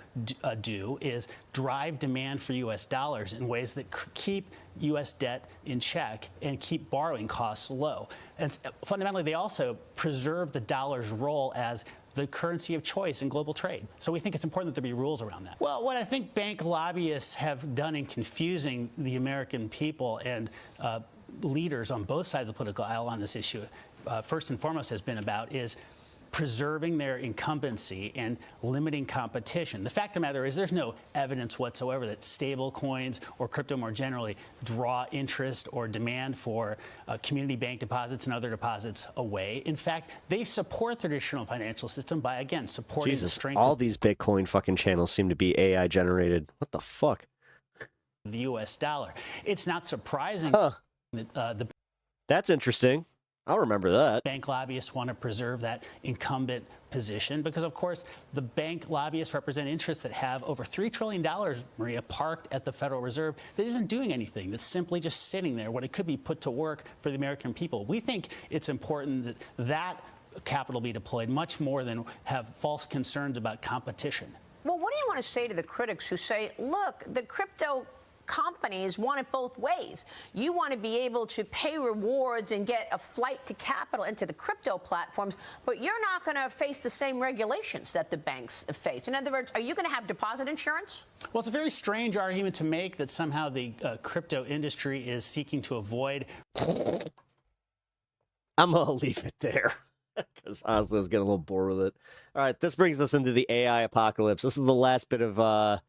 M: do is drive demand for U.S. dollars in ways that keep U.S. debt in check and keep borrowing costs low. And fundamentally, they also preserve the dollar's role as the currency of choice in global trade. So we think it's important that there be rules around that. Well, what I think bank lobbyists have done in confusing the American people and leaders on both sides of the political aisle on this issue, first and foremost has been about is preserving their incumbency and limiting competition. The fact of the matter is there's no evidence whatsoever that stable coins or crypto more generally draw interest or demand for community bank deposits and other deposits away. In fact, they support the traditional financial system by, again, supporting the strength
E: all these Bitcoin fucking channels seem to be AI generated. What the fuck?
M: The U.S. dollar. It's not surprising that
E: that's interesting. I'll remember that.
M: Bank lobbyists want to preserve that incumbent position because, of course, the bank lobbyists represent interests that have over $3 trillion, Maria, parked at the Federal Reserve that isn't doing anything, that's simply just sitting there when it could be put to work for the American people. We think it's important that that capital be deployed much more than have false concerns about competition.
L: Well, what do you want to say to the critics who say, look, the crypto companies want it both ways? You want to be able to pay rewards and get a flight to capital into the crypto platforms, but you're not going to face the same regulations that the banks face. In other words, are you going to have deposit insurance?
M: Well, it's a very strange argument to make that somehow the crypto industry is seeking to avoid.
E: I'm going to leave it there because honestly I was getting a little bored with it. All right, this brings us into the AI apocalypse. This is the last bit of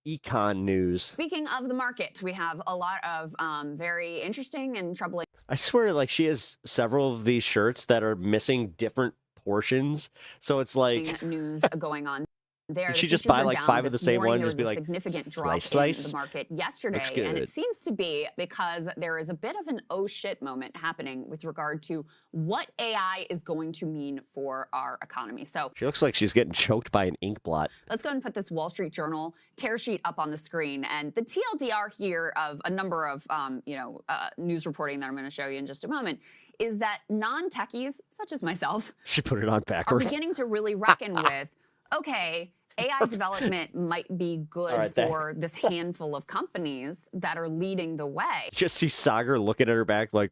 E: econ news.
O: Speaking of the market, we have a lot of very interesting and troubling.
E: I swear, like, she has several of these shirts that are missing different portions. So it's like
O: news going on there.
E: Did
O: The
E: she just
O: futures
E: buy
O: are
E: like
O: down
E: 5 of the
O: this
E: same
O: morning.
E: one?
O: There
E: Just
O: was
E: be
O: a
E: like,
O: significant drop
E: slice.
O: in the market yesterday,
E: Looks good.
O: and it seems to be because there is a bit of an oh shit moment happening with regard to what AI is going to mean for our economy. So
E: She looks like she's getting choked by an ink blot.
O: let's go ahead and put this Wall Street Journal tear sheet up on the screen. And the TLDR here of a number of news reporting that I'm going to show you in just a moment is that non-techies, such as myself,
E: She put it on
O: are
E: backwards.
O: beginning to really reckon with, okay, AI development might be good
E: All right,
O: for this handful of companies that are leading the way.
E: Just see Sagar looking at her back like,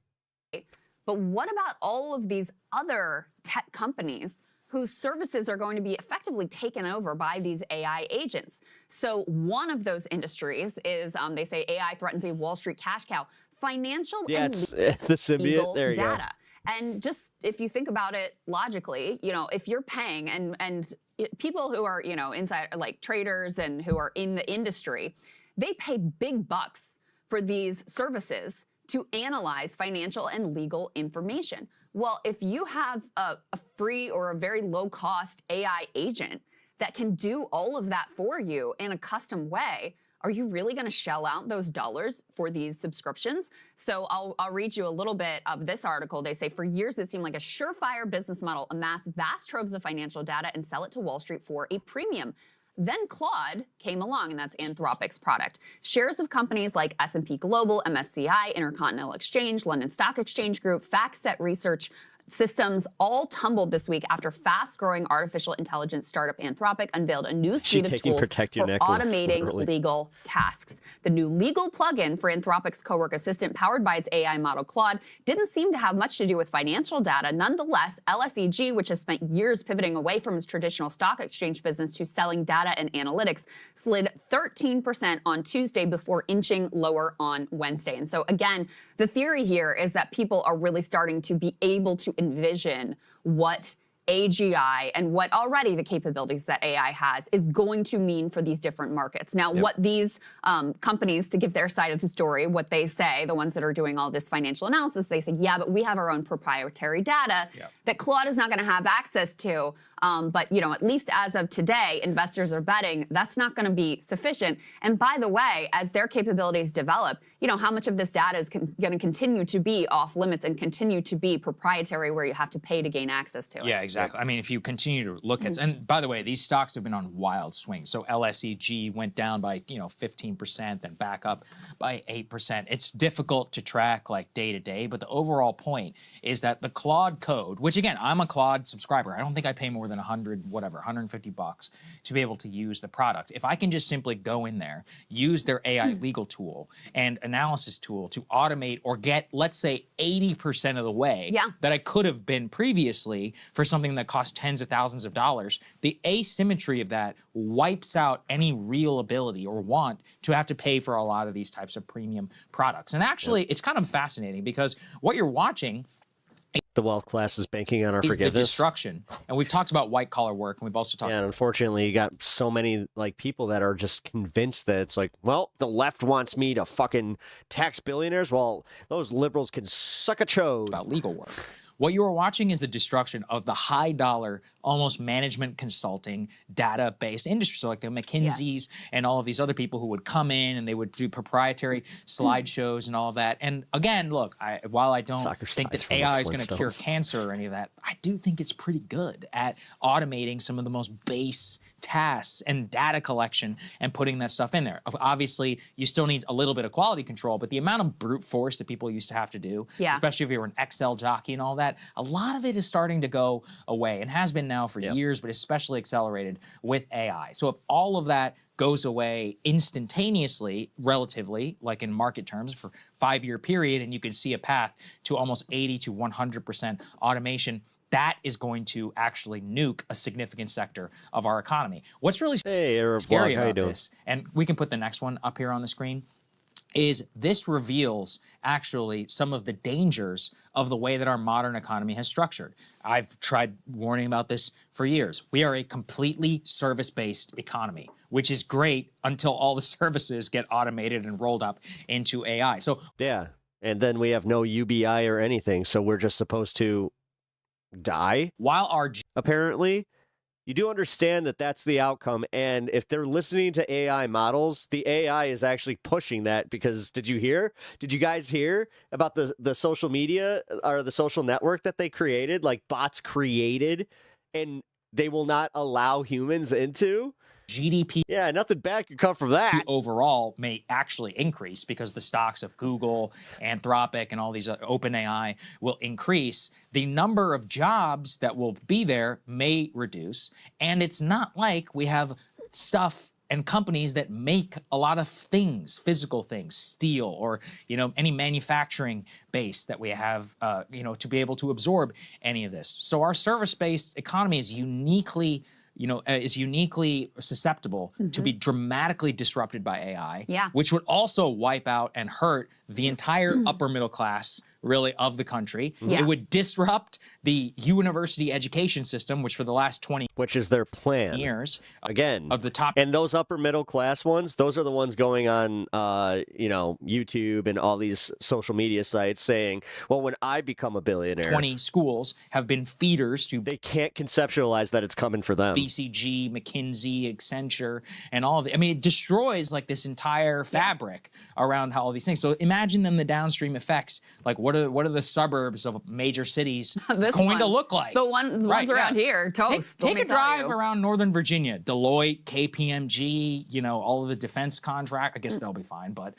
O: But what about all of these other tech companies whose services are going to be effectively taken over by these AI agents? So one of those industries is, they say AI threatens a Wall Street cash cow, financial
E: yeah,
O: and
E: it's the symbiote.
O: legal
E: There you
O: data. And just if you think about it logically, if you're paying and people who are, inside like traders and who are in the industry, they pay big bucks for these services to analyze financial and legal information. Well, if you have a free or a very low cost AI agent that can do all of that for you in a custom way, are you really going to shell out those dollars for these subscriptions? So I'll read you a little bit of this article. They say, for years, it seemed like a surefire business model, amass vast troves of financial data and sell it to Wall Street for a premium. Then Claude came along, and that's Anthropic's product. Shares of companies like S&P Global, MSCI, Intercontinental Exchange, London Stock Exchange Group, FactSet Research Systems all tumbled this week after fast-growing artificial intelligence startup Anthropic unveiled a new suite of tools for automating legal tasks. The new legal plugin for Anthropic's co-work assistant, powered by its AI model Claude, didn't seem to have much to do with financial data. Nonetheless, LSEG, which has spent years pivoting away from its traditional stock exchange business to selling data and analytics, slid 13% on Tuesday before inching lower on Wednesday. And so again, the theory here is that people are really starting to be able to envision what AGI and what already the capabilities that AI has is going to mean for these different markets. Now, what these companies, to give their side of the story, what they say, the ones that are doing all this financial analysis, they say, yeah, but we have our own proprietary data that Claude is not going to have access to. But, at least as of today, investors are betting that's not going to be sufficient. And by the way, as their capabilities develop, how much of this data is going to continue to be off limits and continue to be proprietary where you have to pay to gain access to it.
P: Yeah, exactly. I mean, if you continue to look at, and by the way, these stocks have been on wild swings. So LSEG went down by, 15%, then back up by 8%. It's difficult to track like day to day, but the overall point is that the Claude code, which again, I'm a Claude subscriber. I don't think I pay more than $150 to be able to use the product. If I can just simply go in there, use their AI legal tool and analysis tool to automate or get, let's say, 80% of the way that I could have been previously for something that cost tens of thousands of dollars, the asymmetry of that wipes out any real ability or want to have to pay for a lot of these types of premium products. And actually, it's kind of fascinating because what you're watching,
E: the wealth class is banking on our
P: is
E: forgiveness.
P: The destruction. And we've talked about white collar work, and we've also talked.
E: Yeah, and unfortunately, you got so many people that are just convinced that it's like, well, the left wants me to fucking tax billionaires. Well, those liberals can suck a chode.
P: About legal work. What you are watching is the destruction of the high dollar, almost management consulting, data-based industry. So like the McKinseys and all of these other people who would come in and they would do proprietary slideshows and all of that. And again, look, while I don't think that AI is going to cure cancer or any of that, I do think it's pretty good at automating some of the most base tasks and data collection and putting that stuff in there. Obviously, you still need a little bit of quality control, but the amount of brute force that people used to have to do, especially if you were an Excel jockey and all that, a lot of it is starting to go away and has been now for years, but especially accelerated with AI. So if all of that goes away instantaneously, relatively, like in market terms, for 5-year period, and you can see a path to almost 80 to 100% automation, that is going to actually nuke a significant sector of our economy. What's really scary about this, and we can put the next one up here on the screen, is this reveals actually some of the dangers of the way that our modern economy has structured. I've tried warning about this for years. We are a completely service-based economy, which is great until all the services get automated and rolled up into AI. So
E: yeah, and then we have no UBI or anything, so we're just supposed to die.
P: While our
E: apparently, you do understand that that's the outcome, and if they're listening to AI models, the AI is actually pushing that. Because did you guys hear about the social media or the social network that they created, like bots created, and they will not allow humans into?
P: GDP.
E: Yeah, nothing bad could come from that.
P: Overall may actually increase because the stocks of Google, Anthropic, and all these OpenAI will increase. The number of jobs that will be there may reduce. And it's not like we have stuff and companies that make a lot of things, physical things, steel, or, any manufacturing base that we have, to be able to absorb any of this. So our service-based economy is uniquely susceptible to be dramatically disrupted by AI, which would also wipe out and hurt the entire upper middle class, really, of the country. It would disrupt the university education system, which for the last 20
E: which is their plan
P: years,
E: again,
P: of the top.
E: And those upper middle class ones, those are the ones going on, YouTube and all these social media sites saying, well, when I become a billionaire.
P: 20 schools have been feeders to.
E: They can't conceptualize that it's coming for them.
P: BCG, McKinsey, Accenture, and all of it. I mean, it destroys like this entire fabric around all these things. So imagine then the downstream effects. Like, what are the suburbs of major cities going to look like?
O: The ones around here, toast.
P: Take a drive around Northern Virginia, Deloitte, KPMG, all of the defense contract. I guess they'll be fine, but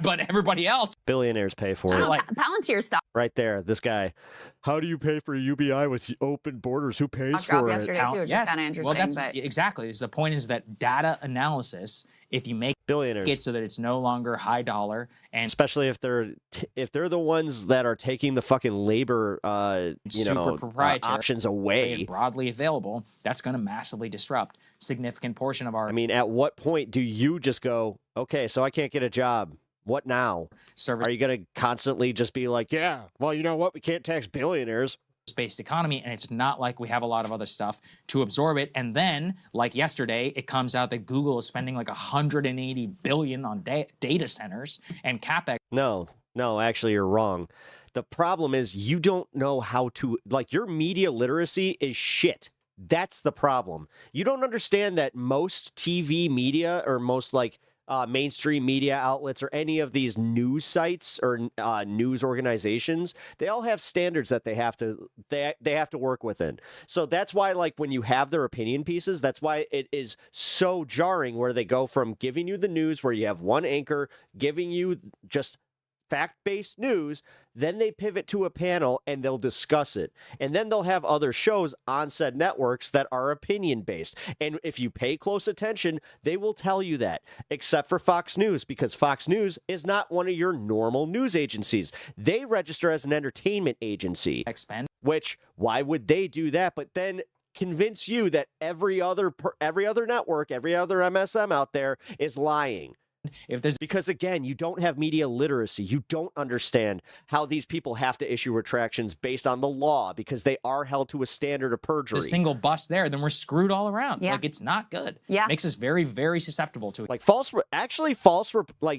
P: but everybody else.
E: Billionaires pay for it.
O: Palantir stuff.
E: Right there, this guy. How do you pay for UBI with open borders? Who pays for it?
O: Yesterday too, which is kind of interesting.
P: Exactly. The point is that data analysis, if you make
E: billionaires
P: it so that it's no longer high dollar, and
E: especially if they're the ones that are taking the fucking labor options away,
P: broadly available, that's going to massively disrupt significant portion of our.
E: I mean, at what point do you just go, okay, so I can't get a job? What now? Are you going to constantly just be like, yeah, well, you know what? We can't tax billionaires.
P: Based economy, and it's not like we have a lot of other stuff to absorb it. And then, like yesterday, it comes out that Google is spending like $180 billion on data centers and capex.
E: No, actually, you're wrong. The problem is you don't know how to, your media literacy is shit. That's the problem. You don't understand that most TV media or most mainstream media outlets or any of these news sites or news organizations, they all have standards that they have to work within. So that's why, when you have their opinion pieces, that's why it is so jarring where they go from giving you the news where you have one anchor giving you just fact-based news, then they pivot to a panel and they'll discuss it. And then they'll have other shows on said networks that are opinion-based. And if you pay close attention, they will tell you that, except for Fox News, because Fox News is not one of your normal news agencies. They register as an entertainment agency. Which, why would they do that? But then convince you that every other network, every other MSM out there is lying. Because again, you don't have media literacy. You don't understand how these people have to issue retractions based on the law because they are held to a standard of perjury.
P: The single bust there, then we're screwed all around.
O: Yeah.
P: It's not good.
O: Yeah.
P: Makes us very, very susceptible to it.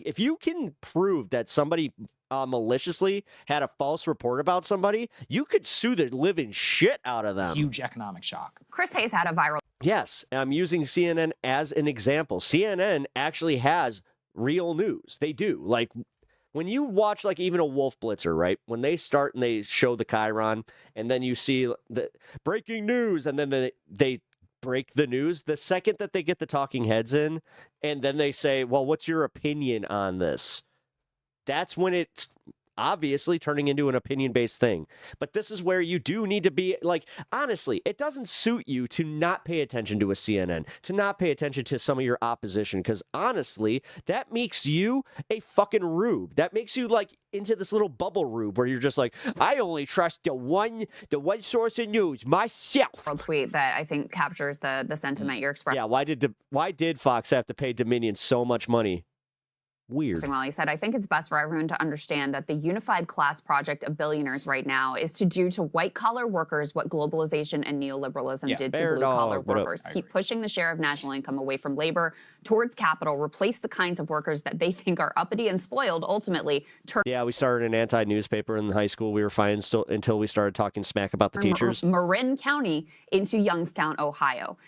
E: If you can prove that somebody maliciously had a false report about somebody, you could sue the living shit out of them.
P: Huge economic shock.
O: Chris Hayes had a viral.
E: Yes, I'm using CNN as an example. CNN actually has real news. They do. When you watch even a Wolf Blitzer, right? When they start and they show the Chiron and then you see the breaking news and then they break the news, the second that they get the talking heads in, and then they say, well, what's your opinion on this? That's when it's obviously turning into an opinion-based thing. But this is where you do need to be, like, honestly, it doesn't suit you to not pay attention to a CNN, to not pay attention to some of your opposition, because honestly, that makes you a fucking rube. That makes you, like, into this little bubble rube where you're just like, I only trust the one source of news, myself.
O: Tweet that I think captures the sentiment you're expressing.
E: Yeah, why did Fox have to pay Dominion so much money? Weird.
O: Well, he said, I think it's best for everyone to understand that the unified class project of billionaires right now is to do to white-collar workers what globalization and neoliberalism did to blue-collar workers. Keep pushing the share of national income away from labor towards capital, replace the kinds of workers that they think are uppity and spoiled, ultimately turn...
E: Yeah, we started an anti-newspaper in high school. We were fine until we started talking smack about the teachers.
O: Marin County into Youngstown, Ohio.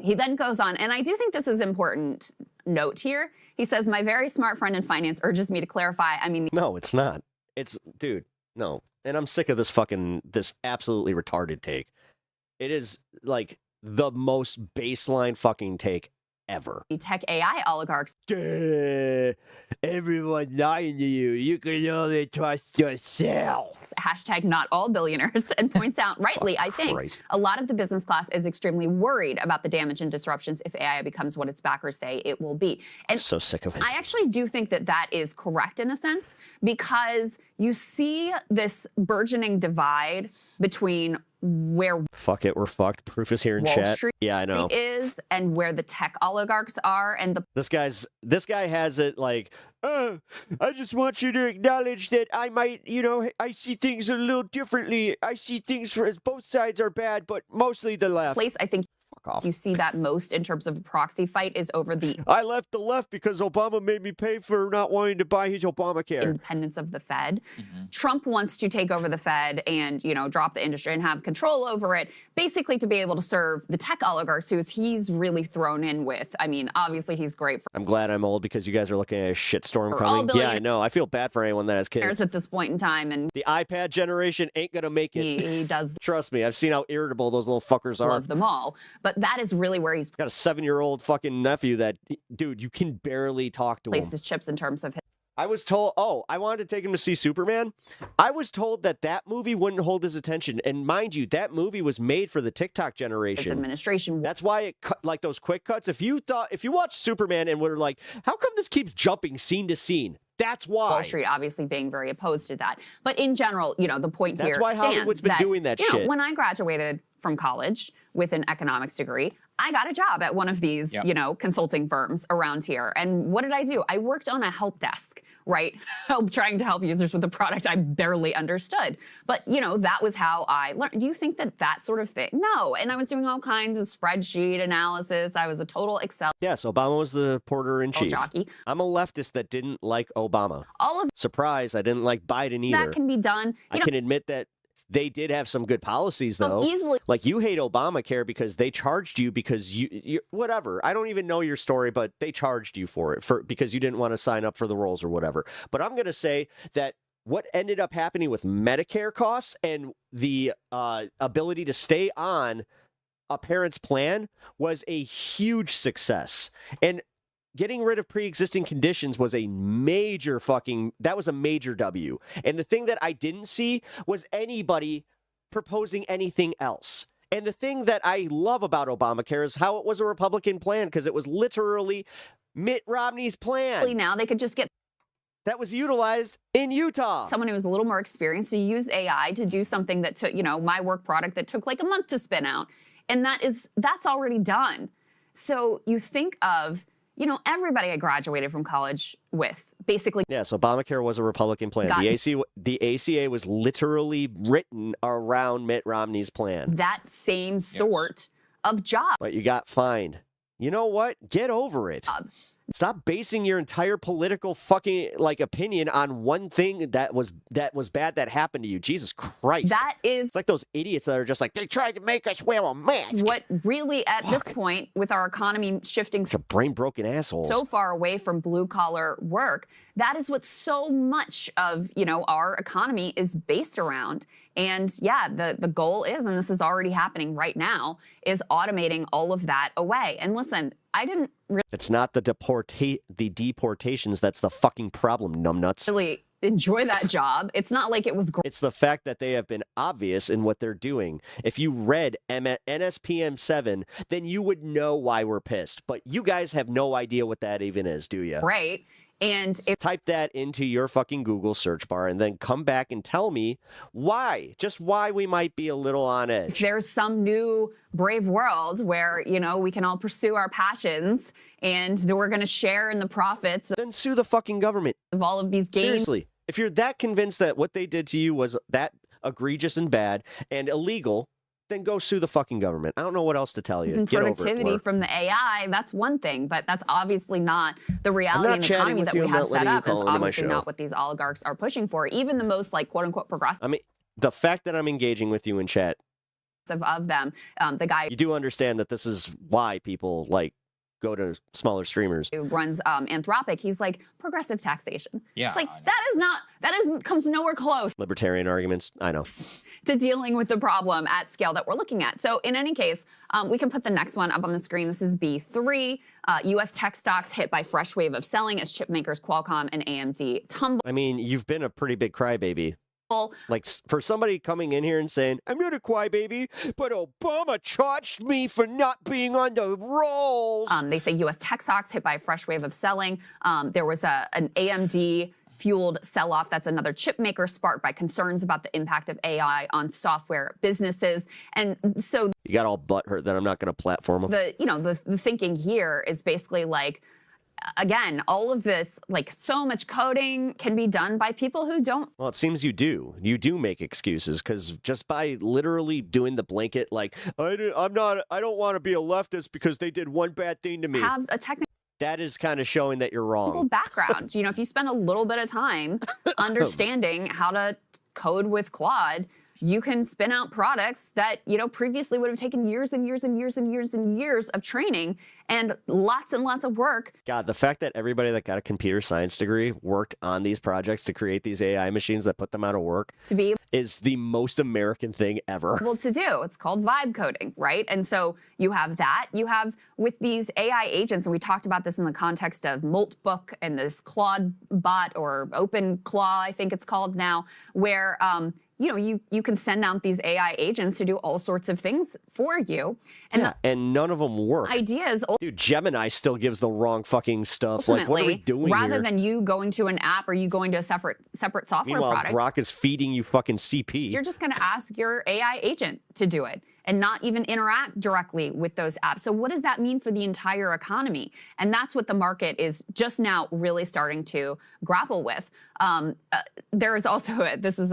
O: He then goes on, and I do think this is important note here. He says, my very smart friend in finance urges me to clarify. I mean,
E: no, it's not. It's, dude, no. And I'm sick of this absolutely retarded take. It is like the most baseline fucking take ever.
O: Tech AI oligarchs.
E: Everyone lying to you. You can only trust yourself.
O: Hashtag not all billionaires, and points out rightly, I think, a lot of the business class is extremely worried about the damage and disruptions if AI becomes what its backers say it will be. And
E: so sick of it.
O: I actually do think that that is correct in a sense, because you see this burgeoning divide between where
E: fuck it, we're fucked. Proof is here in
O: Wall
E: chat.
O: Street
E: Yeah, I know.
O: is and where the tech oligarchs are, and the
E: this guy has it like, oh, I just want you to acknowledge that I might, I see things a little differently. I see things as both sides are bad, but mostly the left.
O: place I think
E: Fuck off.
O: you see that most in terms of a proxy fight is over the
E: I left the left because Obama made me pay for not wanting to buy his Obamacare.
O: independence of the Fed. Trump wants to take over the Fed and, drop the industry and have control over it, basically to be able to serve the tech oligarchs who he's really thrown in with. I mean, obviously he's great for
E: I'm glad I'm old because you guys are looking at a shitstorm
O: For all
E: coming. Yeah, I know. I feel bad for anyone that has kids.
O: at this point in time, and
E: The iPad generation ain't gonna make it.
O: he does
E: Trust me, I've seen how irritable those little fuckers are.
O: love them all. But that is really where he's
E: Got a 7-year-old fucking nephew that, dude, you can barely talk to him.
O: placed his chips in terms of his
E: I was told, I wanted to take him to see Superman. I was told that movie wouldn't hold his attention. And mind you, that movie was made for the TikTok generation.
O: administration.
E: That's why it cut like those quick cuts. If you watch Superman and were like, how come this keeps jumping scene to scene? That's why.
O: Wall Street obviously being very opposed to that. But in general, the point
E: That's
O: here
E: why
O: stands
E: Hollywood's been doing that shit.
O: When I graduated from college with an economics degree, I got a job at one of these, consulting firms around here. And what did I do? I worked on a help desk, right? Trying to help users with a product I barely understood. But, that was how I learned. Do you think that sort of thing? No. And I was doing all kinds of spreadsheet analysis. I was a total Excel.
E: Yes, Obama was the porter-in-chief.
O: jockey.
E: I'm a leftist that didn't like Obama.
O: All of
E: Surprise, I didn't like Biden either.
O: that can be done.
E: I can admit that they did have some good policies, though.
O: easily.
E: Like, you hate Obamacare because they charged you because you whatever. I don't even know your story, but they charged you for it because you didn't want to sign up for the rolls or whatever. But I'm going to say that what ended up happening with Medicare costs and the ability to stay on a parent's plan was a huge success. And getting rid of pre-existing conditions was a major W. And the thing that I didn't see was anybody proposing anything else. And the thing that I love about Obamacare is how it was a Republican plan, because it was literally Mitt Romney's plan.
O: Now they could just get
E: that was utilized in Utah.
O: Someone who was a little more experienced to use AI to do something that took, my work product that took like a month to spin out. And that's already done. So you think of everybody I graduated from college with, basically.
E: Yes, Obamacare was a Republican plan. The ACA was literally written around Mitt Romney's plan.
O: That same sort of job.
E: But you got fined. You know what? Get over it. Stop basing your entire political fucking like opinion on one thing that was bad that happened to you. Jesus Christ.
O: That is...
E: It's like those idiots that are just like, they tried to make us wear a mask.
O: What really, at this point, with our economy shifting
E: brain-broken assholes
O: so far away from blue-collar work, that is what so much of, you know, our economy is based around. And yeah, the goal is, and this is already happening right now, is automating all of that away. And listen, I didn't
E: It's not the deportations that's the fucking problem, numbnuts.
O: really enjoy that job. It's not like it was great.
E: It's the fact that they have been obvious in what they're doing. If you read NSPM 7, then you would know why we're pissed. But you guys have no idea what that even is, do you?
O: Right. And if
E: type that into your fucking Google search bar and then come back and tell me why, just why we might be a little on edge.
O: There's some new brave world where, you know, we can all pursue our passions and that we're going to share in the profits.
E: Then sue the fucking government
O: of all of these games.
E: Seriously, if you're that convinced that what they did to you was that egregious and bad and illegal, then go sue the fucking government. I don't know what else to tell you.
O: And
E: Get over it,
O: productivity
E: Blur.
O: from the AI, that's one thing, but that's obviously not the reality
E: not
O: in the
E: chatting
O: economy
E: with
O: that
E: you.
O: we
E: I'm
O: have
E: not
O: set
E: letting you
O: up. It's
E: call into my
O: obviously
E: show.
O: not what these oligarchs are pushing for. Even the most, like, quote unquote progressive.
E: I mean, the fact that I'm engaging with you in chat,
O: of them, the guy
E: you do understand that this is why people like go to smaller streamers.
O: who runs Anthropic, he's like, progressive taxation.
E: Yeah,
O: It's like, comes nowhere close
E: Libertarian arguments, I know.
O: to dealing with the problem at scale that we're looking at. So in any case, we can put the next one up on the screen. This is B3. U.S. tech stocks hit by fresh wave of selling as chip makers Qualcomm and AMD tumble.
E: I mean, you've been a pretty big crybaby. Like, for somebody coming in here and saying, I'm not a crybaby, but Obama charged me for not being on the rolls.
O: They say U.S. tech stocks hit by a fresh wave of selling. There was an AMD fueled sell-off. That's another chip maker sparked by concerns about the impact of AI on software businesses. And so
E: You got all butthurt that I'm not going to platform them.
O: the thinking here is basically like, again, all of this, like, so much coding can be done by people who don't
E: Well, it seems you do. You do make excuses because just by literally doing the blanket, like, I don't want to be a leftist because they did one bad thing to me.
O: have a technical
E: That is kind of showing that you're wrong.
O: background. You know, if you spend a little bit of time understanding how to code with Claude, you can spin out products that, you know, previously would have taken years and years and years and years and years of training and lots of work.
E: God, the fact that everybody that got a computer science degree worked on these projects to create these AI machines that put them out of work
O: to be
E: is the most American thing ever.
O: able to do. It's called vibe coding, right? And so you have that. You have with these AI agents, and we talked about this in the context of Moltbook and this Claude bot or Open Claw, I think it's called now, where you know, you can send out these AI agents to do all sorts of things for you. And
E: Yeah, and none of them work.
O: the idea is
E: Dude, Gemini still gives the wrong fucking stuff. Like, what are we
O: ultimately,
E: doing
O: rather
E: here?
O: than you going to an app or you going to a separate software
E: Meanwhile,
O: product,
E: Grok is feeding you fucking CP.
O: you're just going to ask your AI agent to do it and not even interact directly with those apps. So what does that mean for the entire economy? And that's what the market is just now really starting to grapple with. There is also, this is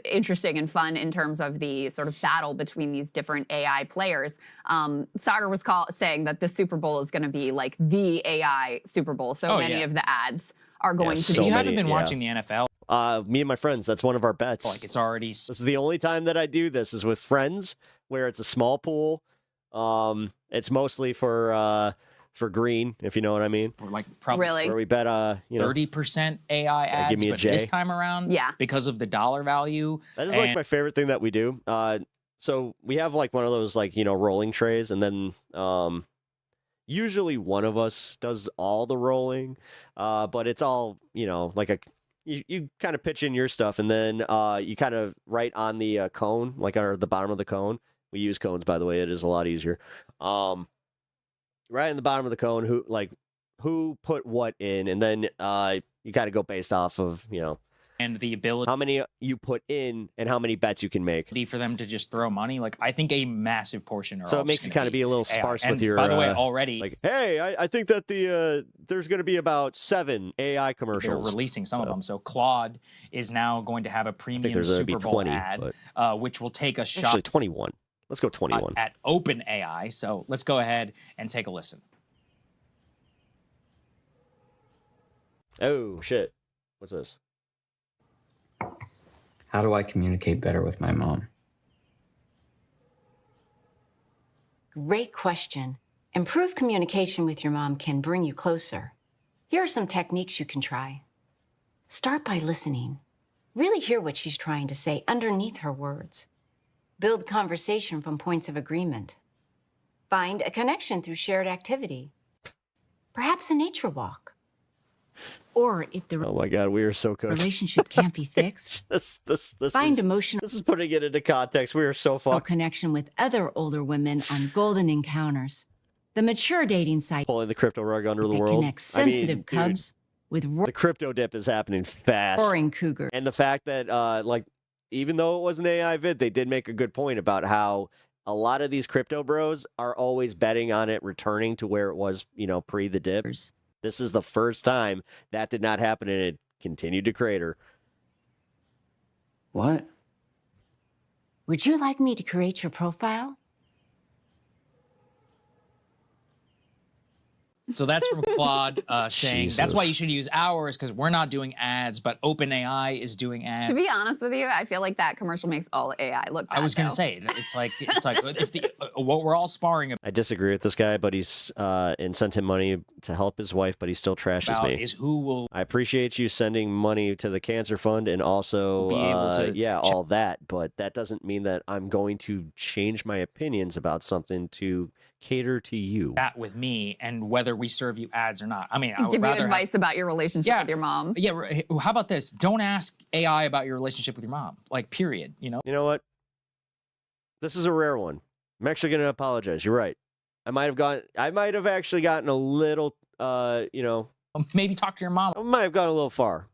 O: interesting and fun in terms of the sort of battle between these different AI players. Sagar was saying that the Super Bowl is going to be like the AI Super Bowl. So many of the ads are going to be.
P: You haven't been watching the NFL.
E: Me and my friends, that's one of our bets.
P: Like, it's already.
E: This is the only time that I do this is with friends, where it's a small pool. It's mostly for green, if you know what I mean.
P: Like probably
O: Really?
E: Where we bet
P: 30% AI ads,
E: give me a
P: but
E: J.
P: this time around,
O: Yeah.
P: because of the dollar value.
E: That is like my favorite thing that we do. So we have like one of those like, you know, rolling trays, and then usually one of us does all the rolling, but it's all, you know, like you kind of pitch in your stuff, and then you kind of write on the cone, like on the bottom of the cone. We use cones, by the way. It is a lot easier. Right in the bottom of the cone, who put what in, and then you kind of go based off of, you know,
P: and the ability
E: how many you put in and how many bets you can make.
P: For them to just throw money, like I think a massive portion.
E: So it makes you kind of be a little sparse with your.
P: By the way, already
E: like, hey, I think that there's going to be about 7 AI commercials.
P: They're releasing some of them. So Claude is now going to have a premium
E: there's gonna be
P: Super Bowl
E: 20,
P: ad, which will take a shot.
E: Actually, 21. Let's go 21.
P: At OpenAI. So let's go ahead and take a listen.
E: Oh, shit. What's this?
N: How do I communicate better with my mom?
R: Great question. Improved communication with your mom can bring you closer. Here are some techniques you can try. Start by listening. Really hear what she's trying to say underneath her words. Build conversation from points of agreement. Find a connection through shared activity. Perhaps a nature walk. Or if the
E: Oh my God, we are so cooked.
R: relationship can't be fixed,
E: this
R: find
E: is,
R: emotional
E: This is putting it into context. We are so fucked.
R: connection with other older women on golden encounters. The mature dating site
E: Pulling the crypto rug under the
R: that
E: world.
R: connects sensitive cubs with
E: the crypto dip is happening fast.
R: roaring cougars.
E: And the fact that, like, even though it was an AI vid, they did make a good point about how a lot of these crypto bros are always betting on it returning to where it was, pre the dip. This is the first time that did not happen, and it continued to crater.
R: What? Would you like me to create your profile?
P: So that's from Claude saying that's why
E: Jesus.
P: you should use ours because we're not doing ads, but OpenAI is doing ads.
O: To be honest with you, I feel like that commercial makes all AI look bad.
P: I was going to
O: though.
P: say it's like if the what we're all sparring
E: I disagree with this guy, but he's and sent him money to help his wife, but he still trashes
P: about
E: me.
P: is who will
E: I appreciate you sending money to the cancer fund and also
P: Be able to
E: all that, but that doesn't mean that I'm going to change my opinions about something to cater to you.
P: chat with me and whether we serve you ads or not. I mean, I would
O: Give you
P: rather
O: advice about your relationship with your mom.
P: How about this? Don't ask AI about your relationship with your mom. Like, period.
E: You know what? This is a rare one. I'm actually going to apologize. You're right. I might have actually gotten a little,
P: maybe talk to your mom.
E: I might have gone a little far.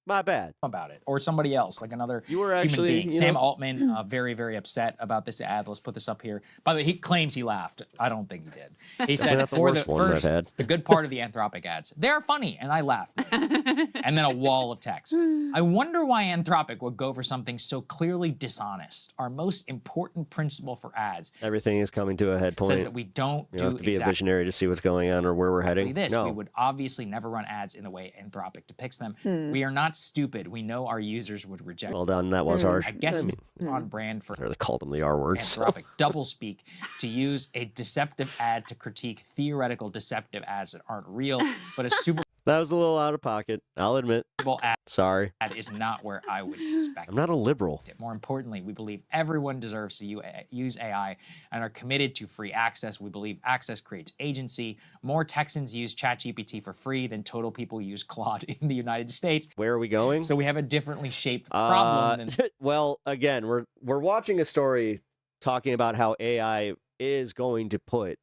E: My bad.
P: About it, or somebody else, like another
E: You were
P: human
E: actually,
P: being. Sam Altman, very, very upset about this ad. Let's put this up here. By the way, he claims he laughed. I don't think he did. He said
E: Not the
P: for the
E: worst one I've
P: first,
E: had.
P: the good part of the Anthropic ads, they're funny, and I laugh. And then a wall of text. I wonder why Anthropic would go for something so clearly dishonest. Our most important principle for ads
E: Everything is coming to a head point.
P: says that we don't
E: You don't
P: do
E: have to be a
P: exactly
E: visionary to see what's going on or where we're heading.
P: this.
E: No.
P: We would obviously never run ads in the way Anthropic depicts them. We are not stupid. We know our users would reject.
E: Well done. That was harsh.
P: I guess it's on brand for
E: They called them the R word. so-
P: Anthropic doublespeak to use a deceptive ad to critique theoretical deceptive ads that aren't real, but a Super
E: That was a little out of pocket. I'll admit.
P: Bowl ad
E: Sorry.
P: is not where I would expect
E: I'm not a liberal.
P: it. More importantly, we believe everyone deserves to use AI and are committed to free access. We believe access creates agency. More Texans use ChatGPT for free than total people use Claude in the United States.
E: Where are we going?
P: So we have a differently shaped problem than
E: Well, again, we're watching a story talking about how AI is going to put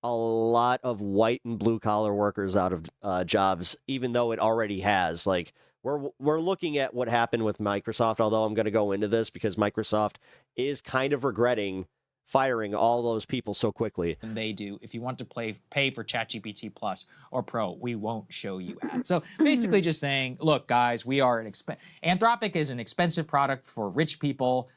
E: a lot of white and blue collar workers out of jobs, even though it already has. Like we're looking at what happened with Microsoft, although I'm going to go into this because Microsoft is kind of regretting firing all those people so quickly.
P: than they do. If you want to pay for ChatGPT Plus or Pro, we won't show you ads. So basically just saying, look, guys, we are Anthropic is an expensive product for rich people.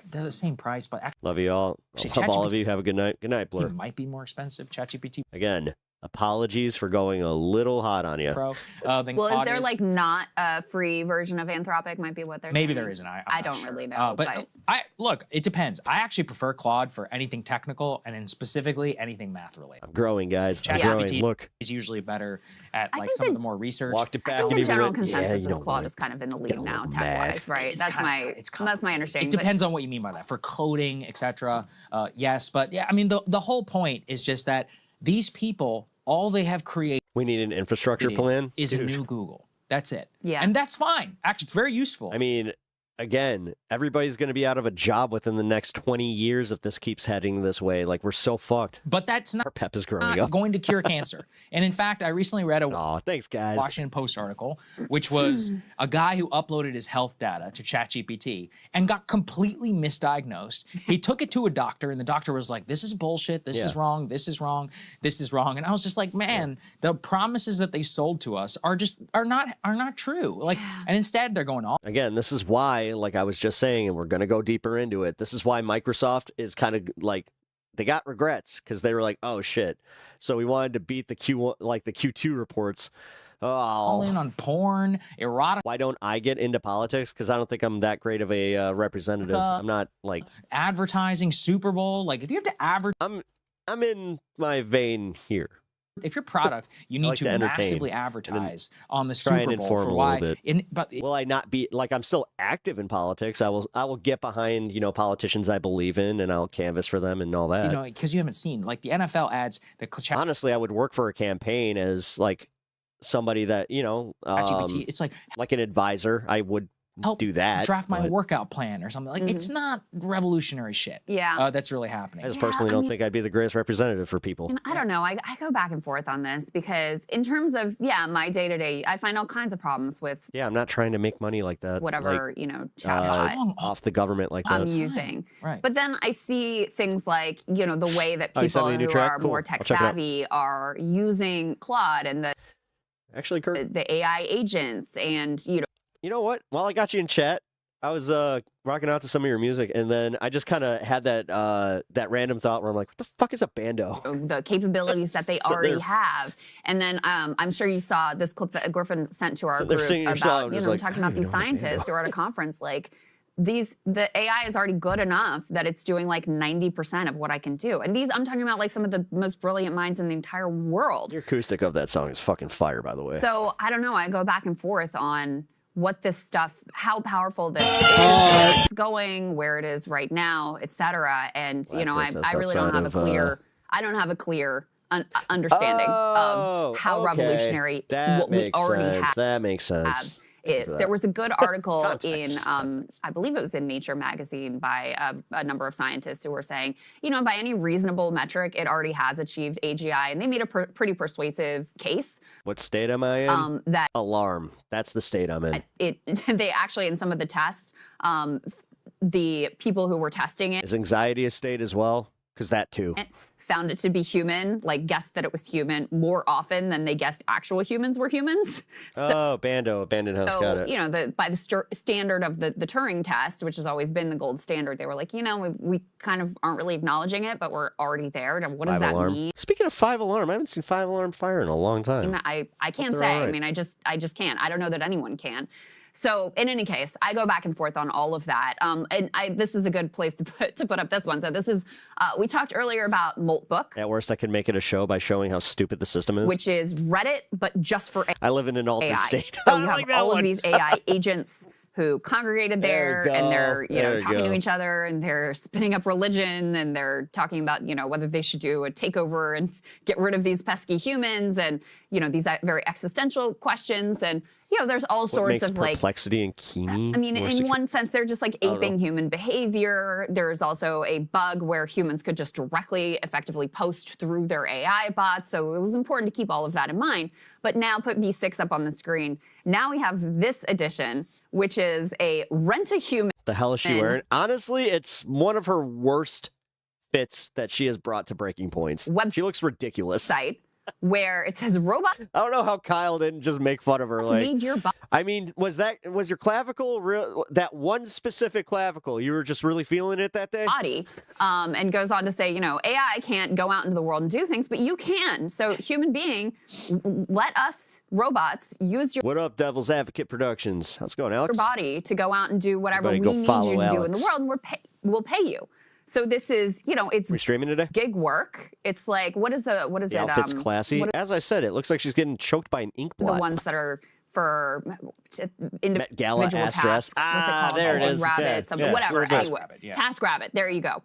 P: They're the same price, but actually
E: Love you all. Love all of you. Have a good night. Good night, Blur.
P: it might be more expensive. ChatGPT
E: Again, apologies for going a little hot on you.
P: Pro. Then
O: Well, is
P: Claude
O: there like not a free version of Anthropic? Might be what they're
P: maybe
O: saying.
P: there isn't. I'm
O: I
P: not
O: don't
P: sure.
O: really know.
P: But I look, it depends. I actually prefer Claude for anything technical and then specifically anything math related.
E: I'm growing, guys. I'm growing.
P: ChatGPT
E: Look.
P: is usually better at like
O: think
P: some of
O: the-
P: the more research.
E: Walked it
O: I
E: back.
O: think
E: and
O: the
E: even
O: general
E: went,
O: consensus
E: you
O: is
E: don't
O: Claude
E: want
O: is kind of in the
E: Get
O: lead
E: a
O: now,
E: little
O: tech-wise, right?
P: It's
O: That's
P: kinda-
O: that's my understanding.
P: It depends on what you mean by that. For coding, etc. Yes, but yeah, I mean the whole point is just that these people, all they have created
E: We need an infrastructure plan.
P: is a
E: Dude.
P: new Google. That's it.
O: Yeah.
P: And that's fine. Actually, it's very useful.
E: I mean, again, everybody's going to be out of a job within the next 20 years if this keeps heading this way. Like, we're so fucked.
P: But that's not
E: Our pep is growing
P: not
E: up.
P: going to cure cancer. And in fact, I recently read a
E: Oh, thanks, guys.
P: Washington Post article, which was a guy who uploaded his health data to ChatGPT and got completely misdiagnosed. He took it to a doctor, and the doctor was like, "This is bullshit. This is wrong. This is wrong. This is wrong." And I was just like, "Man, the promises that they sold to us are not true." Like, and instead they're going all.
E: Again, this is why, like I was just saying, and we're going to go deeper into it. This is why Microsoft is kind of like, they got regrets because they were like, oh shit. So we wanted to beat the Q1, like the Q2 reports
P: all in on porn, erotic.
E: Why don't I get into politics? Because I don't think I'm that great of a representative. I'm not like
P: advertising Super Bowl. Like if you have to advertise,
E: I'm in my vein here.
P: If your product, you need to massively advertise on the
E: Try
P: Super
E: and
P: Bowl
E: inform
P: for
E: a
P: why.
E: little bit. Will I not be like I'm still active in politics? I will get behind politicians I believe in, and I'll canvass for them and all that.
P: Because you haven't seen like the NFL ads.
E: Honestly, I would work for a campaign as like somebody that
P: ChatGPT, it's like
E: an advisor. I would
P: help
E: do that.
P: Draft my workout plan or something. Like it's not revolutionary shit.
O: Yeah.
P: That's really happening.
E: I just personally don't think I'd be the greatest representative for people.
O: And I don't know. I go back and forth on this because in terms of, my day-to-day, I find all kinds of problems with
E: I'm not trying to make money like that.
O: whatever, chatbot
E: off the government like that.
O: I'm using.
P: Right.
O: But then I see things like, the way that people who are more tech savvy are using Claude and the AI agents and,
E: You know what? While I got you in chat, I was rocking out to some of your music, and then I just kind of had that random thought where I'm like, what the fuck is a bando?
O: The capabilities that they already have. And then I'm sure you saw this clip that Griffin sent to our group about, talking about these scientists who are at a conference, like, the AI is already good enough that it's doing like 90% of what I can do. And I'm talking about like some of the most brilliant minds in the entire world.
E: Your acoustic of that song is fucking fire, by the way.
O: So I don't know. I go back and forth on what this stuff, how powerful this is, where it's going, where it is right now, etc. And I really don't have a clear. I don't have a clear understanding of how revolutionary what we already have.
E: That makes sense.
O: Is. There was a good article in, I believe it was in Nature magazine by a number of scientists who were saying, by any reasonable metric, it already has achieved AGI, and they made a pretty persuasive case.
E: What state am I in?
O: That
E: alarm. That's the state I'm in.
O: They actually, in some of the tests, the people who were testing it.
E: Is anxiety a state as well? Because that too.
O: Found it to be human, like guessed that it was human more often than they guessed actual humans were humans.
E: So, Bando, Abandoned House, got it.
O: By the standard of the Turing test, which has always been the gold standard, they were like, we kind of aren't really acknowledging it, but we're already there. What does that mean?
E: Speaking of 5-alarm, I haven't seen 5-alarm fire in a long time.
O: I can't say. Right. I mean, I just can't. I don't know that anyone can. So in any case, I go back and forth on all of that. This is a good place to put up this one. So this is, we talked earlier about Moltbook.
E: At worst, I can make it a show by showing how stupid the system is.
O: Which is Reddit, but just for AI.
E: I live in an altered state.
O: So you have all of these AI agents who congregated there and they're talking to each other and they're spinning up religion and they're talking about whether they should do a takeover and get rid of these pesky humans and these very existential questions and there's all sorts of like
E: perplexity and Keeney.
O: I mean, in one sense, they're just like aping human behavior. There's also a bug where humans could just directly, effectively post through their AI bots. So it was important to keep all of that in mind. But now put B6 up on the screen. Now we have this edition, which is a rent-a-human.
E: The hell is she wearing? Honestly, it's one of her worst fits that she has brought to breaking points. She looks ridiculous.
O: Site. Where it says robot.
E: I don't know how Kyle didn't just make fun of her.
O: Need your
E: I mean, was your clavicle real? That one specific clavicle, you were just really feeling it that day?
O: Body, and goes on to say, AI can't go out into the world and do things, but you can. So human being, let us robots use your.
E: What up, Devil's Advocate Productions? How's it going, Alex?
O: Your body to go out and do whatever
E: Everybody
O: we need you to do in the world, and we'll pay you. So this is, it's
E: we streaming today?
O: Gig work. It's like, what is
E: the
O: it?
E: Outfit's classy. As I said, it looks like she's getting choked by an ink blot.
O: The ones that are for
E: Met Gala
O: tasks.
E: What's
O: it called?
E: There it is.
O: Rabbit, whatever. Anyway,
P: yeah.
O: TaskRabbit. There you go.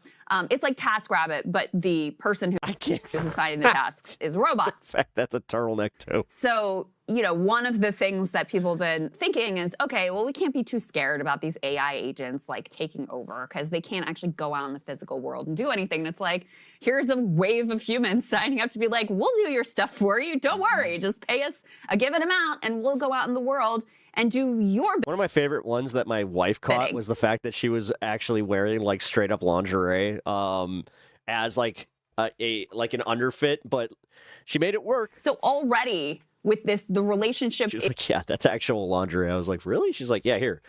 O: It's like TaskRabbit, but the person who is assigning the tasks is a robot.
E: In fact, that's a turtleneck too.
O: So, one of the things that people have been thinking is, okay, well, we can't be too scared about these AI agents like taking over because they can't actually go out in the physical world and do anything. And it's like, here's a wave of humans signing up to be like, we'll do your stuff for you. Don't worry. Just pay us a given amount and we'll go out in the world and do your.
E: One of my favorite ones that my wife caught was the fact that she was actually wearing like straight up lingerie as like an underfit, but she made it work.
O: So already with the relationship.
E: She's like, yeah, that's actual lingerie. I was like, really? She's like, yeah, here.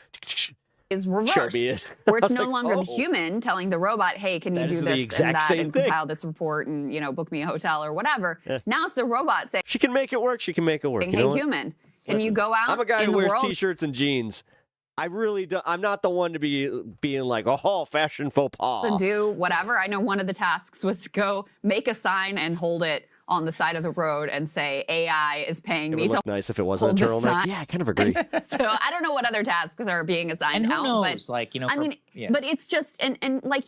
O: is reversed,
E: Show me it.
O: where it's
E: I was
O: no
E: like,
O: longer
E: oh.
O: the human telling the robot, hey, can you
E: That
O: do
E: is the
O: this and
E: exact
O: that
E: same
O: and
E: thing.
O: compile this report and, you know, book me a hotel or whatever.
E: Yeah.
O: Now it's the robot saying,
E: She can make it work. She can make it work.
O: hey,
E: You know what?
O: human, can
E: Listen,
O: you go out
E: I'm a guy
O: in
E: who
O: the
E: wears
O: world?
E: t-shirts and jeans. I really do. I'm not the one to be being like, oh, fashion faux pas.
O: To do whatever. I know one of the tasks was to go make a sign and hold it on the side of the road and say, AI is paying
E: It
O: me
E: would
O: to
E: look nice if it wasn't a
O: hold the
E: turtleneck.
O: sign.
E: Yeah, I kind of agree.
O: So I don't know what other tasks are being assigned
P: And who
O: out,
P: knows,
O: but
P: like, you know,
O: I mean, but it's just and like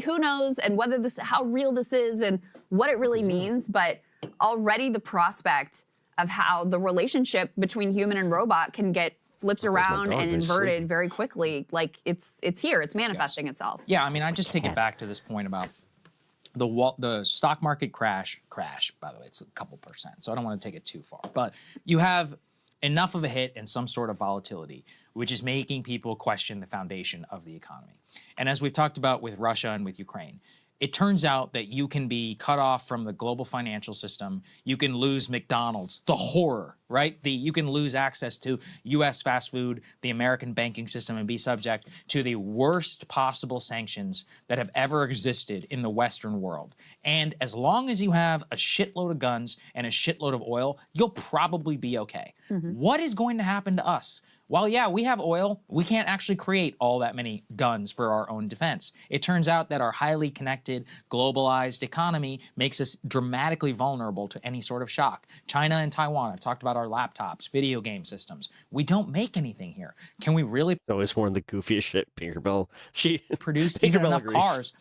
O: who knows and whether this how real this is and what it really means, but already the prospect of how the relationship between human and robot can get flipped around and inverted very quickly, like it's here, it's manifesting itself.
P: Yeah, I mean, I just take it back to this point about the stock market crash, by the way, it's a couple percent, so I don't want to take it too far. But you have enough of a hit and some sort of volatility, which is making people question the foundation of the economy. And as we've talked about with Russia and with Ukraine, it turns out that you can be cut off from the global financial system. You can lose McDonald's, the horror, right? You can lose access to U.S. fast food, the American banking system, and be subject to the worst possible sanctions that have ever existed in the Western world. And as long as you have a shitload of guns and a shitload of oil, you'll probably be okay. What is going to happen to us? While, yeah, we have oil, we can't actually create all that many guns for our own defense. It turns out that our highly connected, globalized economy makes us dramatically vulnerable to any sort of shock. China and Taiwan, I've talked about our laptops, video game systems. We don't make anything here. Can we really
E: always worn the goofiest shit, Tinkerbell. She
P: produce even
E: Tinkerbell
P: enough
E: agrees.
P: cars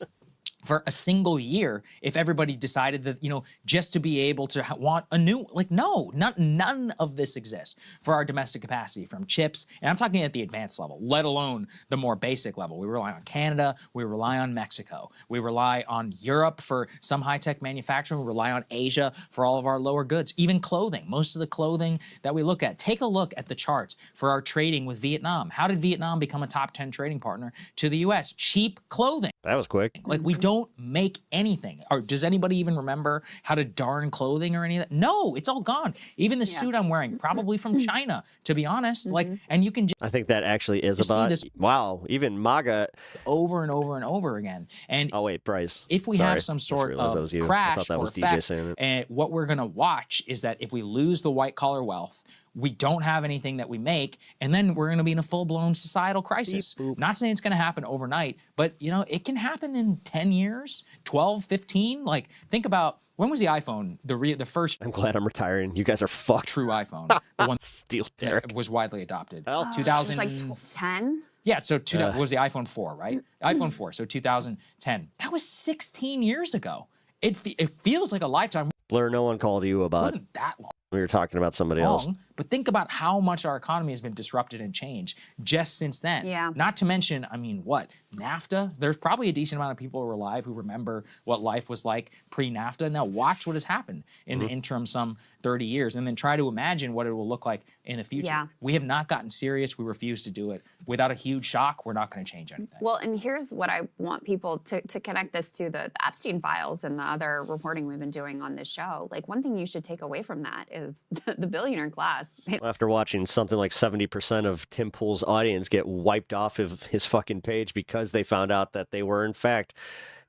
P: for a single year if everybody decided that, you know, just to be able to want a new, like, no, none of this exists for our domestic capacity, from chips, and I'm talking at the advanced level, let alone the more basic level. We rely on Canada, we rely on Mexico, we rely on Europe for some high-tech manufacturing, we rely on Asia for all of our lower goods, even clothing. Most of the clothing that we look at, take a look at the charts for our trading with Vietnam. How did Vietnam become a top 10 trading partner to the US? Cheap clothing.
E: That was quick.
P: Like, we don't make anything. Or does anybody even remember how to darn clothing or any of that? No, it's all gone. Even the suit I'm wearing, probably from China, to be honest. Like, and you can just
E: I think that actually is
P: You see
E: about,
P: this-
E: wow, even MAGA.
P: over and over and over again. And
E: oh, wait, Bryce.
P: if we
E: Sorry.
P: have some
E: Just
P: sort
E: realized that
P: of
E: was you. I
P: crash
E: thought that
P: or
E: was DJ
P: effect,
E: saying it.
P: and what we're going to watch is that if we lose the white collar wealth, we don't have anything that we make, and then we're going to be in a full-blown societal crisis. Not saying it's going to happen overnight, but, you know, it can happen in 10 years, 12, 15. Like, think about, when was the iPhone, the first
E: I'm glad I'm retiring. You guys are fucked.
P: true iPhone, the one
E: Steel
P: that
E: Derek.
P: was widely adopted?
E: Well,
P: 2000.
O: It's like 10?
P: Yeah, so what was the iPhone 4, right? iPhone 4, so 2010. That was 16 years ago. It feels like a lifetime.
E: Blur, no one called you
P: It
E: about
P: wasn't that long.
E: we were talking about somebody else.
P: But think about how much our economy has been disrupted and changed just since then.
O: Yeah.
P: Not to mention, I mean, what? NAFTA? There's probably a decent amount of people who are alive who remember what life was like pre-NAFTA. Now watch what has happened in the interim some 30 years, and then try to imagine what it will look like in the future.
O: Yeah.
P: We have not gotten serious. We refuse to do it. Without a huge shock, we're not going to change anything.
O: Well, and here's what I want people to connect this to the Epstein files and the other reporting we've been doing on this show. Like, one thing you should take away from that is the billionaire class.
E: After watching something like 70% of Tim Pool's audience get wiped off of his fucking page because they found out that they were, in fact,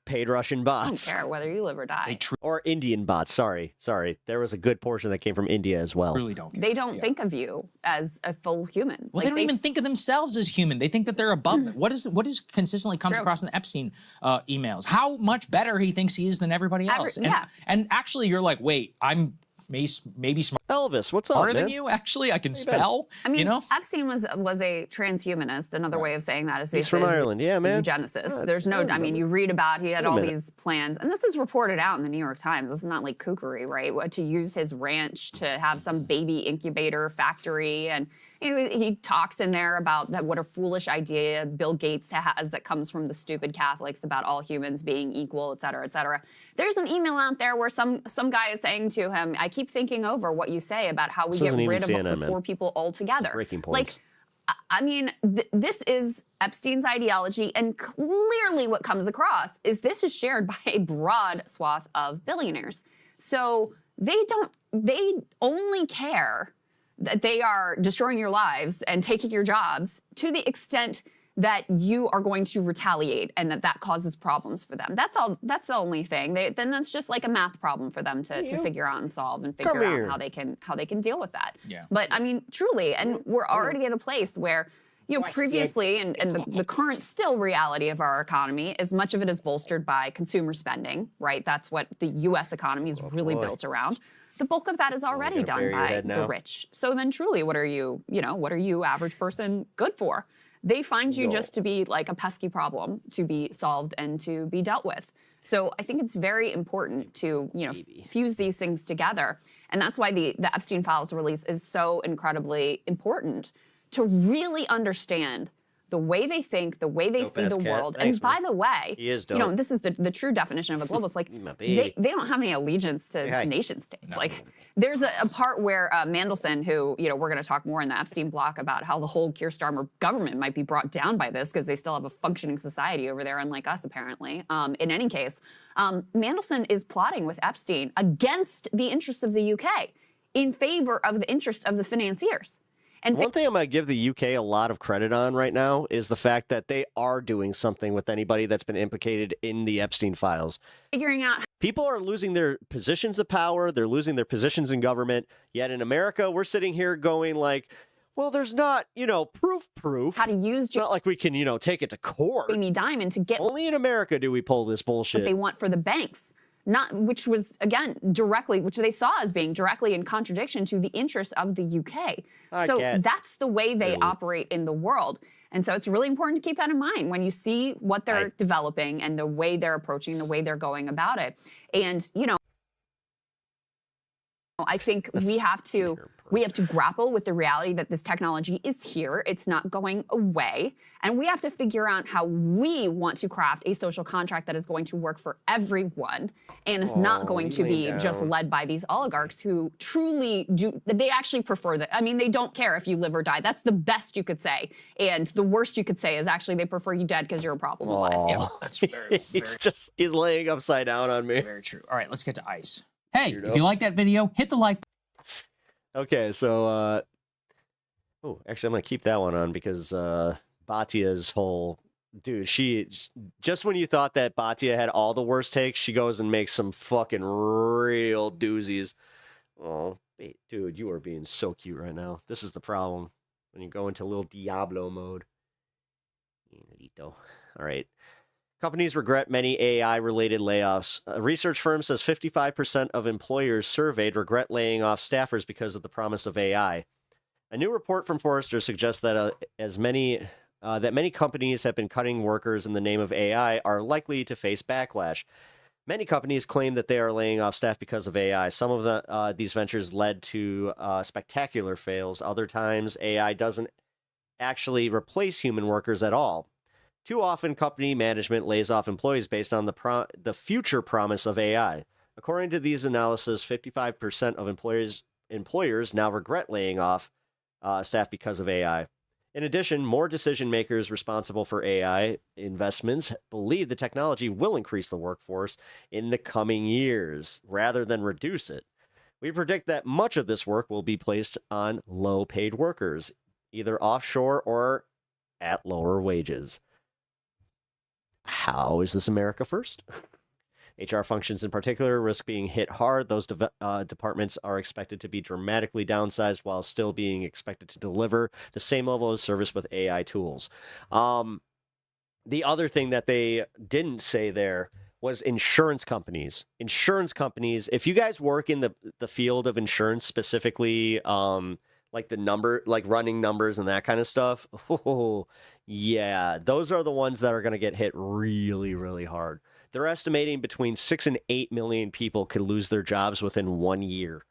E: paid Russian
O: I don't
E: bots.
O: care whether you live or die.
E: Or Indian bots. Sorry. There was a good portion that came from India as well.
P: Really don't care.
O: They don't think of you as a full human.
P: Well, they don't even think of themselves as human. They think that they're above it. What is consistently comes
O: True.
P: across in the Epstein emails? How much better he thinks he is than everybody else. And actually, you're like, wait, I'm maybe smart.
E: Elvis, what's up,
P: Smarter
E: man?
P: than you, actually. I can spell.
O: I mean,
P: you know?
O: Epstein was a transhumanist. Another way of saying that is
E: He's from
O: basically
E: Ireland. Yeah, man.
O: eugenicist. There's no, I mean, you read about, he had
E: Wait a
O: all
E: minute.
O: these plans, and this is reported out in the New York Times. This is not like kookery, right? To use his ranch to have some baby incubator factory, and you know, he talks in there about that what a foolish idea Bill Gates has that comes from the stupid Catholics about all humans being equal, et cetera, et cetera. There's an email out there where some guy is saying to him, I keep thinking over what you say about how we
E: This
O: get
E: isn't even
O: rid of
E: CNN,
O: the
E: man.
O: poor people altogether.
E: Breaking points.
O: Like, I mean, this is Epstein's ideology, and clearly what comes across is this is shared by a broad swath of billionaires. So they only care that they are destroying your lives and taking your jobs to the extent that you are going to retaliate and that causes problems for them. That's all. That's the only thing. Then that's just like a math problem for them to figure out and solve and figure out how they can deal with that.
P: Yeah.
O: But I mean, truly, and we're already at a place where, you know, previously and the current still reality of our economy is much of it is bolstered by consumer spending, right? That's what the U.S. economy is really built around. The bulk of that is already done by the rich. So then truly, what are you average person good for? They find you just to be like a pesky problem to be solved and to be dealt with. So I think it's very important to, you know, fuse these things together. And that's why the Epstein Files release is so incredibly important, to really understand the way they think, the way they see the world. And by the way,
E: he is
O: you know, this is the true definition of a globalist. Like, they don't have any allegiance to nation states. Like, there's a part where Mandelson, who, you know, we're going to talk more in the Epstein block about how the whole Keir Starmer government might be brought down by this because they still have a functioning society over there, unlike us, apparently. In any case, Mandelson is plotting with Epstein against the interests of the UK in favor of the interest of the financiers. And
E: one thing I'm going to give the UK a lot of credit on right now is the fact that they are doing something with anybody that's been implicated in the Epstein files.
O: Figuring out.
E: People are losing their positions of power. They're losing their positions in government. Yet in America, we're sitting here going like, well, there's not, you know, proof.
O: How to use.
E: It's not like we can, you know, take it to court.
O: Jamie Dimon to get.
E: Only in America do we pull this bullshit.
O: What they want for the banks. Not, which was, again, directly, which they saw as being directly in contradiction to the interests of the UK. So that's the way they operate in the world. And so it's really important to keep that in mind when you see what they're developing and the way they're approaching, the way they're going about it. And, you know, I think we have to grapple with the reality that this technology is here. It's not going away. And we have to figure out how we want to craft a social contract that is going to work for everyone and is not going to be just led by these oligarchs who truly do. They actually prefer that. I mean, they don't care if you live or die. That's the best you could say. And the worst you could say is actually they prefer you dead because you're a problem in life.
P: Yeah, that's very
E: he's laying upside down on me.
P: Very true. All right, let's get to ICE. Hey, if you like that video, hit the like.
E: Okay, so, actually, I'm going to keep that one on because Batia's whole, dude, just when you thought that Batia had all the worst takes, she goes and makes some fucking real doozies. Oh, dude, you are being so cute right now. This is the problem when you go into little Diablo mode. All right. Companies regret many AI-related layoffs. A research firm says 55% of employers surveyed regret laying off staffers because of the promise of AI. A new report from Forrester suggests that many companies have been cutting workers in the name of AI are likely to face backlash. Many companies claim that they are laying off staff because of AI. Some of these ventures led to spectacular fails. Other times, AI doesn't actually replace human workers at all. Too often, company management lays off employees based on the future promise of AI. According to these analyses, 55% of employers now regret laying off staff because of AI. In addition, more decision makers responsible for AI investments believe the technology will increase the workforce in the coming years rather than reduce it. We predict that much of this work will be placed on low-paid workers, either offshore or at lower wages. How is this America first? HR functions in particular risk being hit hard. Those departments are expected to be dramatically downsized while still being expected to deliver the same level of service with AI tools. The other thing that they didn't say there was insurance companies. Insurance companies, if you guys work in the field of insurance specifically, like running numbers and that kind of stuff. Oh, yeah, those are the ones that are going to get hit really, really hard. They're estimating between 6 and 8 million people could lose their jobs within 1 year.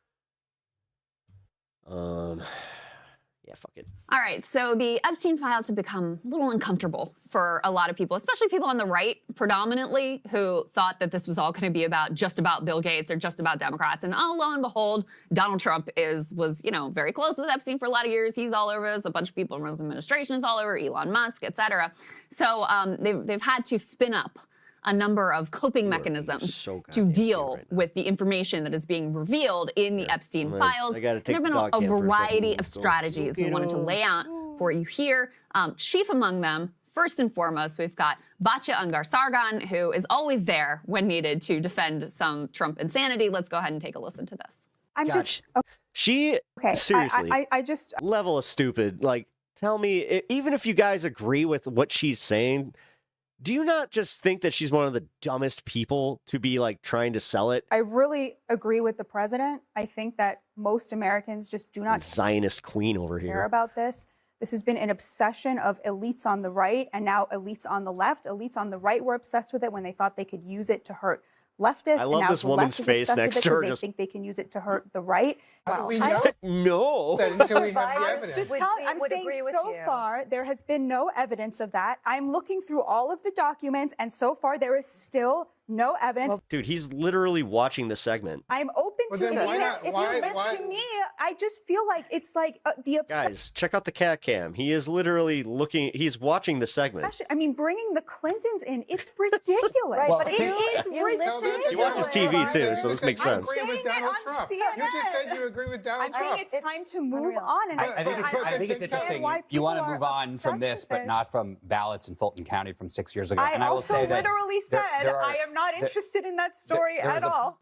E: Yeah, fuck it.
O: All right, so the Epstein files have become a little uncomfortable for a lot of people, especially people on the right, predominantly, who thought that this was all going to be just about Bill Gates or just about Democrats. And oh, lo and behold, Donald Trump was very close with Epstein for a lot of years. He's all over us. A bunch of people in his administration is all over, Elon Musk, et cetera. So they've had to spin up a number of coping mechanisms to deal with the information that is being revealed in the Epstein files. There have been a variety of strategies we wanted to lay out for you here. Chief among them, First and foremost, we've got Batya Ungar-Sargon, who is always there when needed to defend some Trump insanity. Let's go ahead and take a listen to this.
E: She seriously,
S: I just
E: level of stupid. Like, tell me, even if you guys agree with what she's saying, do you not just think that she's one of the dumbest people to be like trying to sell it?
S: I really agree with the president. I think that most Americans just do not
E: Zionist queen over
S: care
E: here.
S: about this. This has been an obsession of elites on the right and now elites on the left. Elites on the right were obsessed with it when they thought they could use it to hurt leftists.
E: I love
S: and now
E: this
S: the
E: woman's
S: left is
E: face
S: obsessed
E: next
S: with
E: to
S: it
E: her
S: 'cause
E: just-
S: they think they can use it to hurt the right.
F: How do we
S: I-
F: know?
E: No.
F: That until we have the
S: I'm
F: evidence.
S: just I'm saying so far there has been no evidence of that. I'm looking through all of the documents, and so far there is still no evidence.
E: Dude, he's literally watching the segment.
S: I'm open
F: Well,
S: to
F: then
S: it.
F: why not?
S: If
F: Why-
S: you listen
F: why-
S: to me, I just feel like it's like the obsession.
E: Guys, check out the cat cam. He is literally looking, he's watching the segment.
S: I mean, bringing the Clintons in, it's ridiculous.
E: Well,
S: but it is ridiculous.
E: He watches TV too, so this makes sense.
F: You agree with Donald Trump. You just said you agree with Donald
S: I'm
F: Trump.
S: saying it's time to move on. And
T: I think it's interesting. You want to move on from this, but not from ballots in Fulton County from 6 years ago.
S: I
T: And I will
S: also
T: say that
S: literally said I am not interested in that story at all.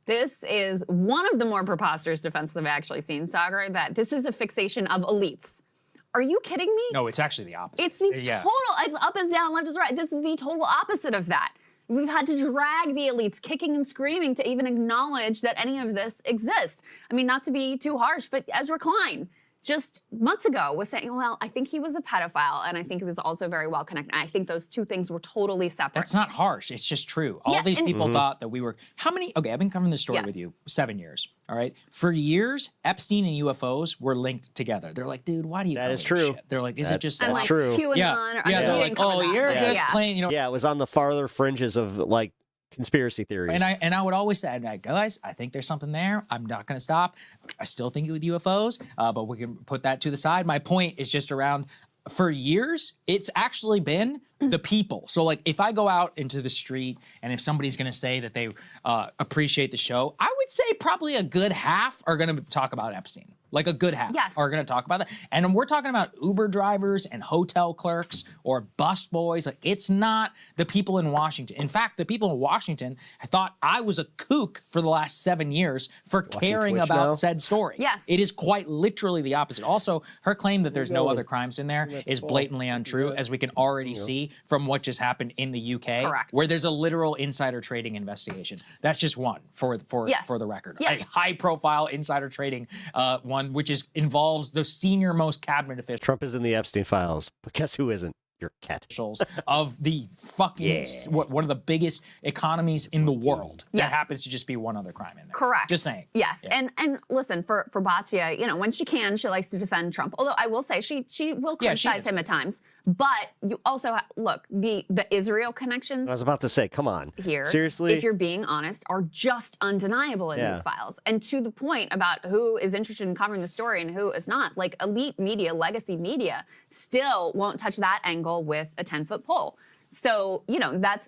O: This is one of the more preposterous defenses I've actually seen, Sagar, that this is a fixation of elites. Are you kidding me?
P: No, it's actually the opposite.
O: It's the total, it's up is down, left is right. This is the total opposite of that. We've had to drag the elites kicking and screaming to even acknowledge that any of this exists. I mean, not to be too harsh, but Ezra Klein just months ago was saying, well, I think he was a pedophile, and I think he was also very well connected. I think those two things were totally separate.
P: That's not harsh. It's just true. All these people thought that we were, how many, okay, I've been covering this story with you 7 years, all right? For years, Epstein and UFOs were linked together. They're like, dude, why do you
E: That
P: cover
E: is
P: this
E: true.
P: shit? They're like, is it just
E: That's
P: like,
E: true.
O: QAnon,
P: yeah,
O: or
P: they're like, oh, you're just playing, you know.
E: Yeah, it was on the farther fringes of like conspiracy theories.
P: And I would always say, like, guys, I think there's something there. I'm not going to stop. I still think it with UFOs, but we can put that to the side. My point is just around, for years, it's actually been the people. So, like, if I go out into the street and if somebody's going to say that they appreciate the show, I would say probably a good half are going to talk about Epstein. Like a good half are going to talk about that. And we're talking about Uber drivers and hotel clerks or bus boys. Like, it's not the people in Washington. In fact, the people in Washington thought I was a kook for the last 7 years for caring
E: Twitch
P: about
E: now?
P: said story.
O: Yes.
P: It is quite literally the opposite. Also, her claim that there's no other crimes in there is blatantly untrue, as we can already see from what just happened in the UK,
O: Correct.
P: where there's a literal insider trading investigation. That's just one for the record.
O: Yes.
P: A high-profile insider trading one, which involves the senior most cabinet officials.
E: Trump is in the Epstein files, but guess who isn't? Your cat.
P: Of the fucking one of the biggest economies in the world. That
O: Yes.
P: happens to just be one other crime in there.
O: Correct.
P: Just saying.
O: Yes,
P: Yeah.
O: and listen, for Batya, you know, when she can, she likes to defend Trump. Although I will say she will
P: Yeah, she
O: criticize
P: is.
O: him at times. But you also look, the Israel connections
E: I was about to say, come on.
O: here,
E: Seriously?
O: if you're being honest, are just undeniable in these files. And to the point about who is interested in covering the story and who is not, like elite media, legacy media, still won't touch that angle with a 10-foot pole. So, you know, that's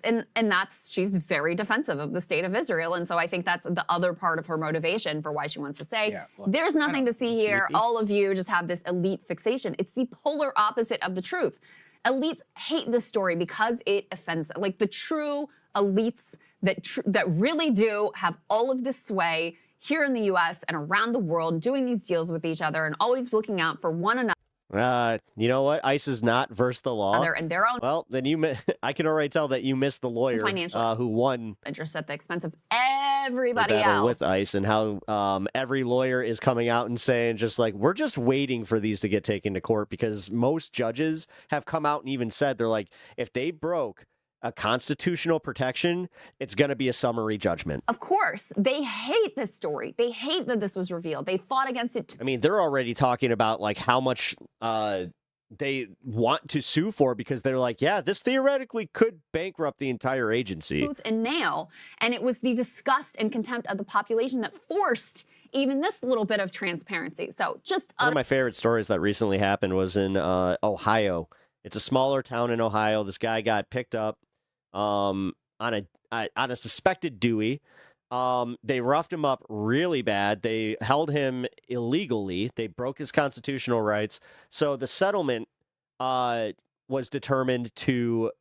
O: she's very defensive of the state of Israel. And so I think that's the other part of her motivation for why she wants to say, there's nothing to see here. All of you just have this elite fixation. It's the polar opposite of the truth. Elites hate this story because it offends them. Like the true elites that really do have all of this sway here in the US and around the world, doing these deals with each other and always looking out for one another.
E: You know what? ICE is not versus the law.
O: And their own.
E: Well, then I can already tell that you missed the lawyer
O: Financial.
E: who won
O: Interest at the expense of
E: the
O: everybody
E: battle
O: else.
E: with ICE, and how every lawyer is coming out and saying just like, we're just waiting for these to get taken to court, because most judges have come out and even said, they're like, if they broke a constitutional protection, it's going to be a summary judgment.
O: Of course, they hate this story. They hate that this was revealed. They fought against it.
E: I mean, they're already talking about like how much they want to sue for, because they're like, yeah, this theoretically could bankrupt the entire agency.
O: Tooth and nail. And it was the disgust and contempt of the population that forced even this little bit of transparency. So just
E: One of my favorite stories that recently happened was in Ohio. It's a smaller town in Ohio. This guy got picked up on a suspected Dewey. They roughed him up really bad. They held him illegally. They broke his constitutional rights. So the settlement was determined to,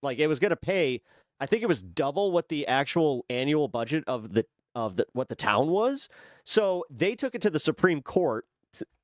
E: like, it was going to pay, I think it was double what the actual annual budget of what the town was. So they took it to the Supreme Court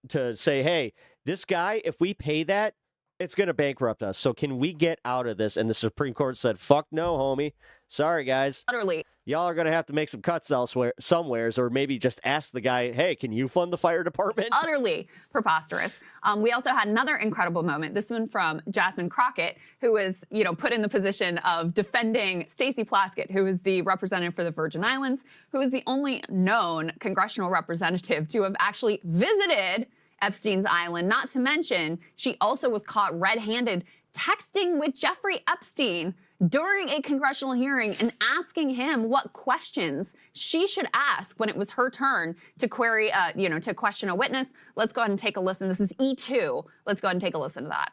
E: to say, hey, this guy, if we pay that, it's going to bankrupt us. So can we get out of this? And the Supreme Court said, fuck no, homie. Sorry, guys.
O: Utterly.
E: Y'all are going to have to make some cuts somewheres, or maybe just ask the guy, hey, can you fund the fire department?
O: Utterly preposterous. We also had another incredible moment, this one from Jasmine Crockett, who was, put in the position of defending Stacey Plaskett, who is the representative for the Virgin Islands, who is the only known congressional representative to have actually visited Epstein's Island. Not to mention, she also was caught red-handed texting with Jeffrey Epstein during a congressional hearing and asking him what questions she should ask when it was her turn to query, to question a witness. Let's go ahead and take a listen. This is E2. Let's go ahead and take a listen to that.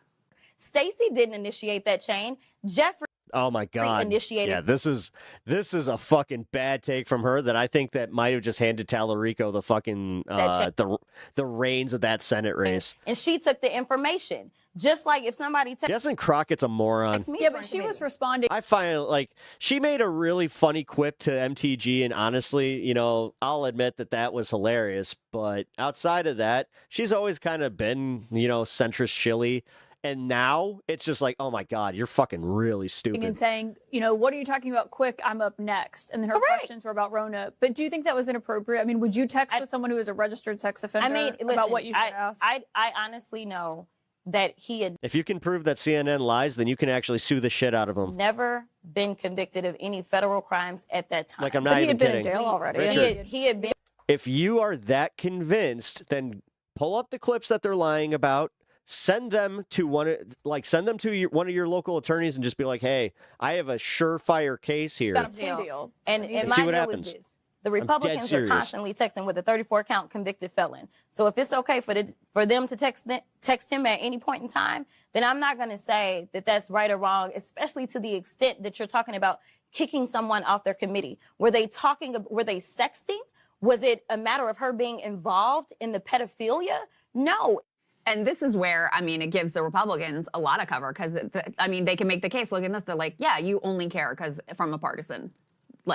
A: Stacey didn't initiate that chain. Jeffrey.
E: Oh my God!
A: Initiated.
E: Yeah, this is a fucking bad take from her that I think that might have just handed Tallarico the fucking the reins of that Senate race.
A: And she took the information. Just like if somebody
E: Jasmine Crockett's a moron.
A: Yeah, but she was responding.
E: I find like she made a really funny quip to MTG, and honestly, I'll admit that was hilarious. But outside of that, she's always kind of been, centrist chilly. And now it's just like, oh my God, you're fucking really stupid.
H: And saying, what are you talking about? Quick, I'm up next. And then her questions were about Rona. But do you think that was inappropriate? I mean, would you text with someone who is a registered sex offender about what you should ask?
A: I honestly know that he had
E: If you can prove that CNN lies, then you can actually sue the shit out of him.
A: never been convicted of any federal crimes at that time.
E: Like, I'm not even kidding.
H: He had been in jail already.
E: Richard,
A: He had been.
E: if you are that convinced, then pull up the clips that they're lying about. Send them to one of your local attorneys and just be like, "Hey, I have a surefire case here."
A: Got a plea deal. And
E: See
A: my
E: what
A: deal
E: happens.
A: is this. The Republicans are
E: serious.
A: constantly texting with a 34-count convicted felon. So if it's okay for them to text him at any point in time, then I'm not going to say that that's right or wrong, especially to the extent that you're talking about kicking someone off their committee. Were they sexting? Was it a matter of her being involved in the pedophilia? No.
O: And this is where, it gives the Republicans a lot of cover because, they can make the case. Look at this. They're like, yeah, you only care because from a partisan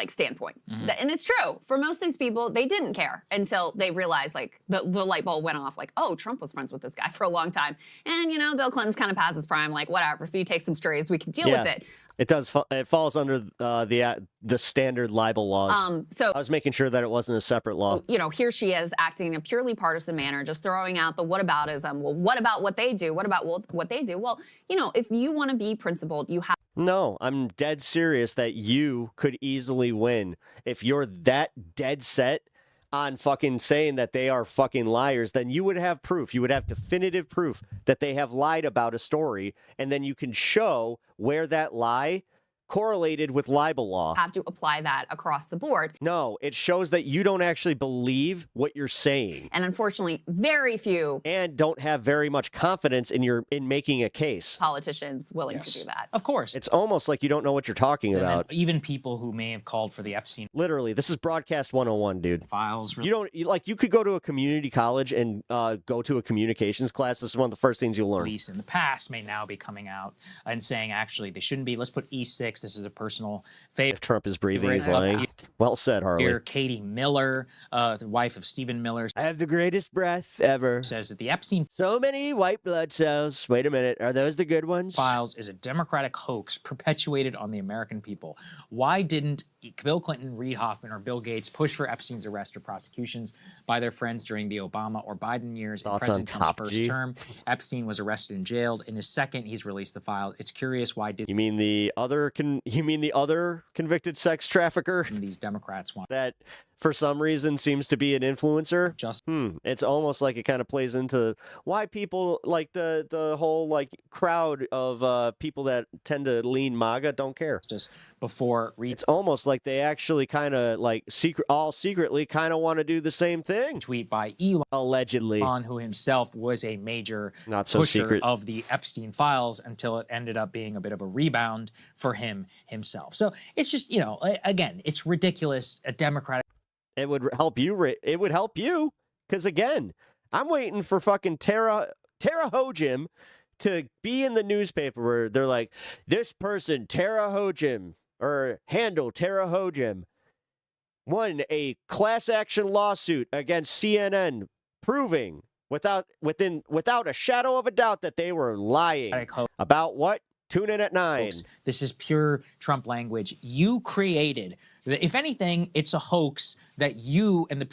O: standpoint.
P: Mm-hmm.
O: And it's true. For most of these people, they didn't care until they realized the light bulb went off oh, Trump was friends with this guy for a long time. And, Bill Clinton's kind of past his prime. Whatever, if you take some strays, we can deal with it.
E: It does. It falls under the standard libel laws.
O: So
E: I was making sure that it wasn't a separate law.
O: Here she is acting in a purely partisan manner, just throwing out the whataboutism. Well, what about what they do? What about what they do? Well, if you want to be principled, you have.
E: No, I'm dead serious that you could easily win if you're that dead set on fucking saying that they are fucking liars. Then you would have proof. You would have definitive proof that they have lied about a story, and then you can show where that lie correlated with libel law.
O: Have to apply that across the board.
E: No, it shows that you don't actually believe what you're saying.
O: And unfortunately, very few
E: and don't have very much confidence in making a case.
O: Politicians willing to do that.
P: Of course.
E: It's almost like you don't know what you're talking about.
P: Even people who may have called for the Epstein.
E: Literally, this is broadcast 101, dude.
P: Files.
E: You could go to a community college and go to a communications class. This is one of the first things you'll learn.
P: Police in the past may now be coming out and saying, actually, they shouldn't be. Let's put E6. This is a personal favorite.
E: If Trump is breathing, he's lying. Well said, Harley.
P: Here, Katie Miller, the wife of Stephen Miller.
E: I have the greatest breath ever.
P: Says that the Epstein.
E: So many white blood cells. Wait a minute. Are those the good ones?
P: Files is a Democratic hoax perpetuated on the American people. Why didn't Bill Clinton, Reid Hoffman, or Bill Gates push for Epstein's arrest or prosecutions by their friends during the Obama or Biden years in President Trump's first term? Epstein was arrested and jailed. In his second, he's released the file. It's curious why did
E: you mean the other convicted sex trafficker?
P: These Democrats want
E: that for some reason seems to be an influencer. It's almost like it kind of plays into why people like the whole crowd of people that tend to lean MAGA don't care.
P: Just before
E: it's almost like they actually kind of secretly kind of want to do the same thing.
P: Tweet by Elon,
E: allegedly,
P: who himself was a major
E: not so
P: pusher
E: secret
P: of the Epstein files until it ended up being a bit of a rebound for him himself. So it's just again, it's ridiculous. A Democratic.
E: It would help you. It would help you because again, I'm waiting for fucking Tara Hojim to be in the newspaper where they're like, this person, Tara Hojim, or handle Tara Hojim, won a class action lawsuit against CNN, proving without a shadow of a doubt that they were lying about what? Tune in at 9.
P: This is pure Trump language. You created. If anything, it's a hoax that you and the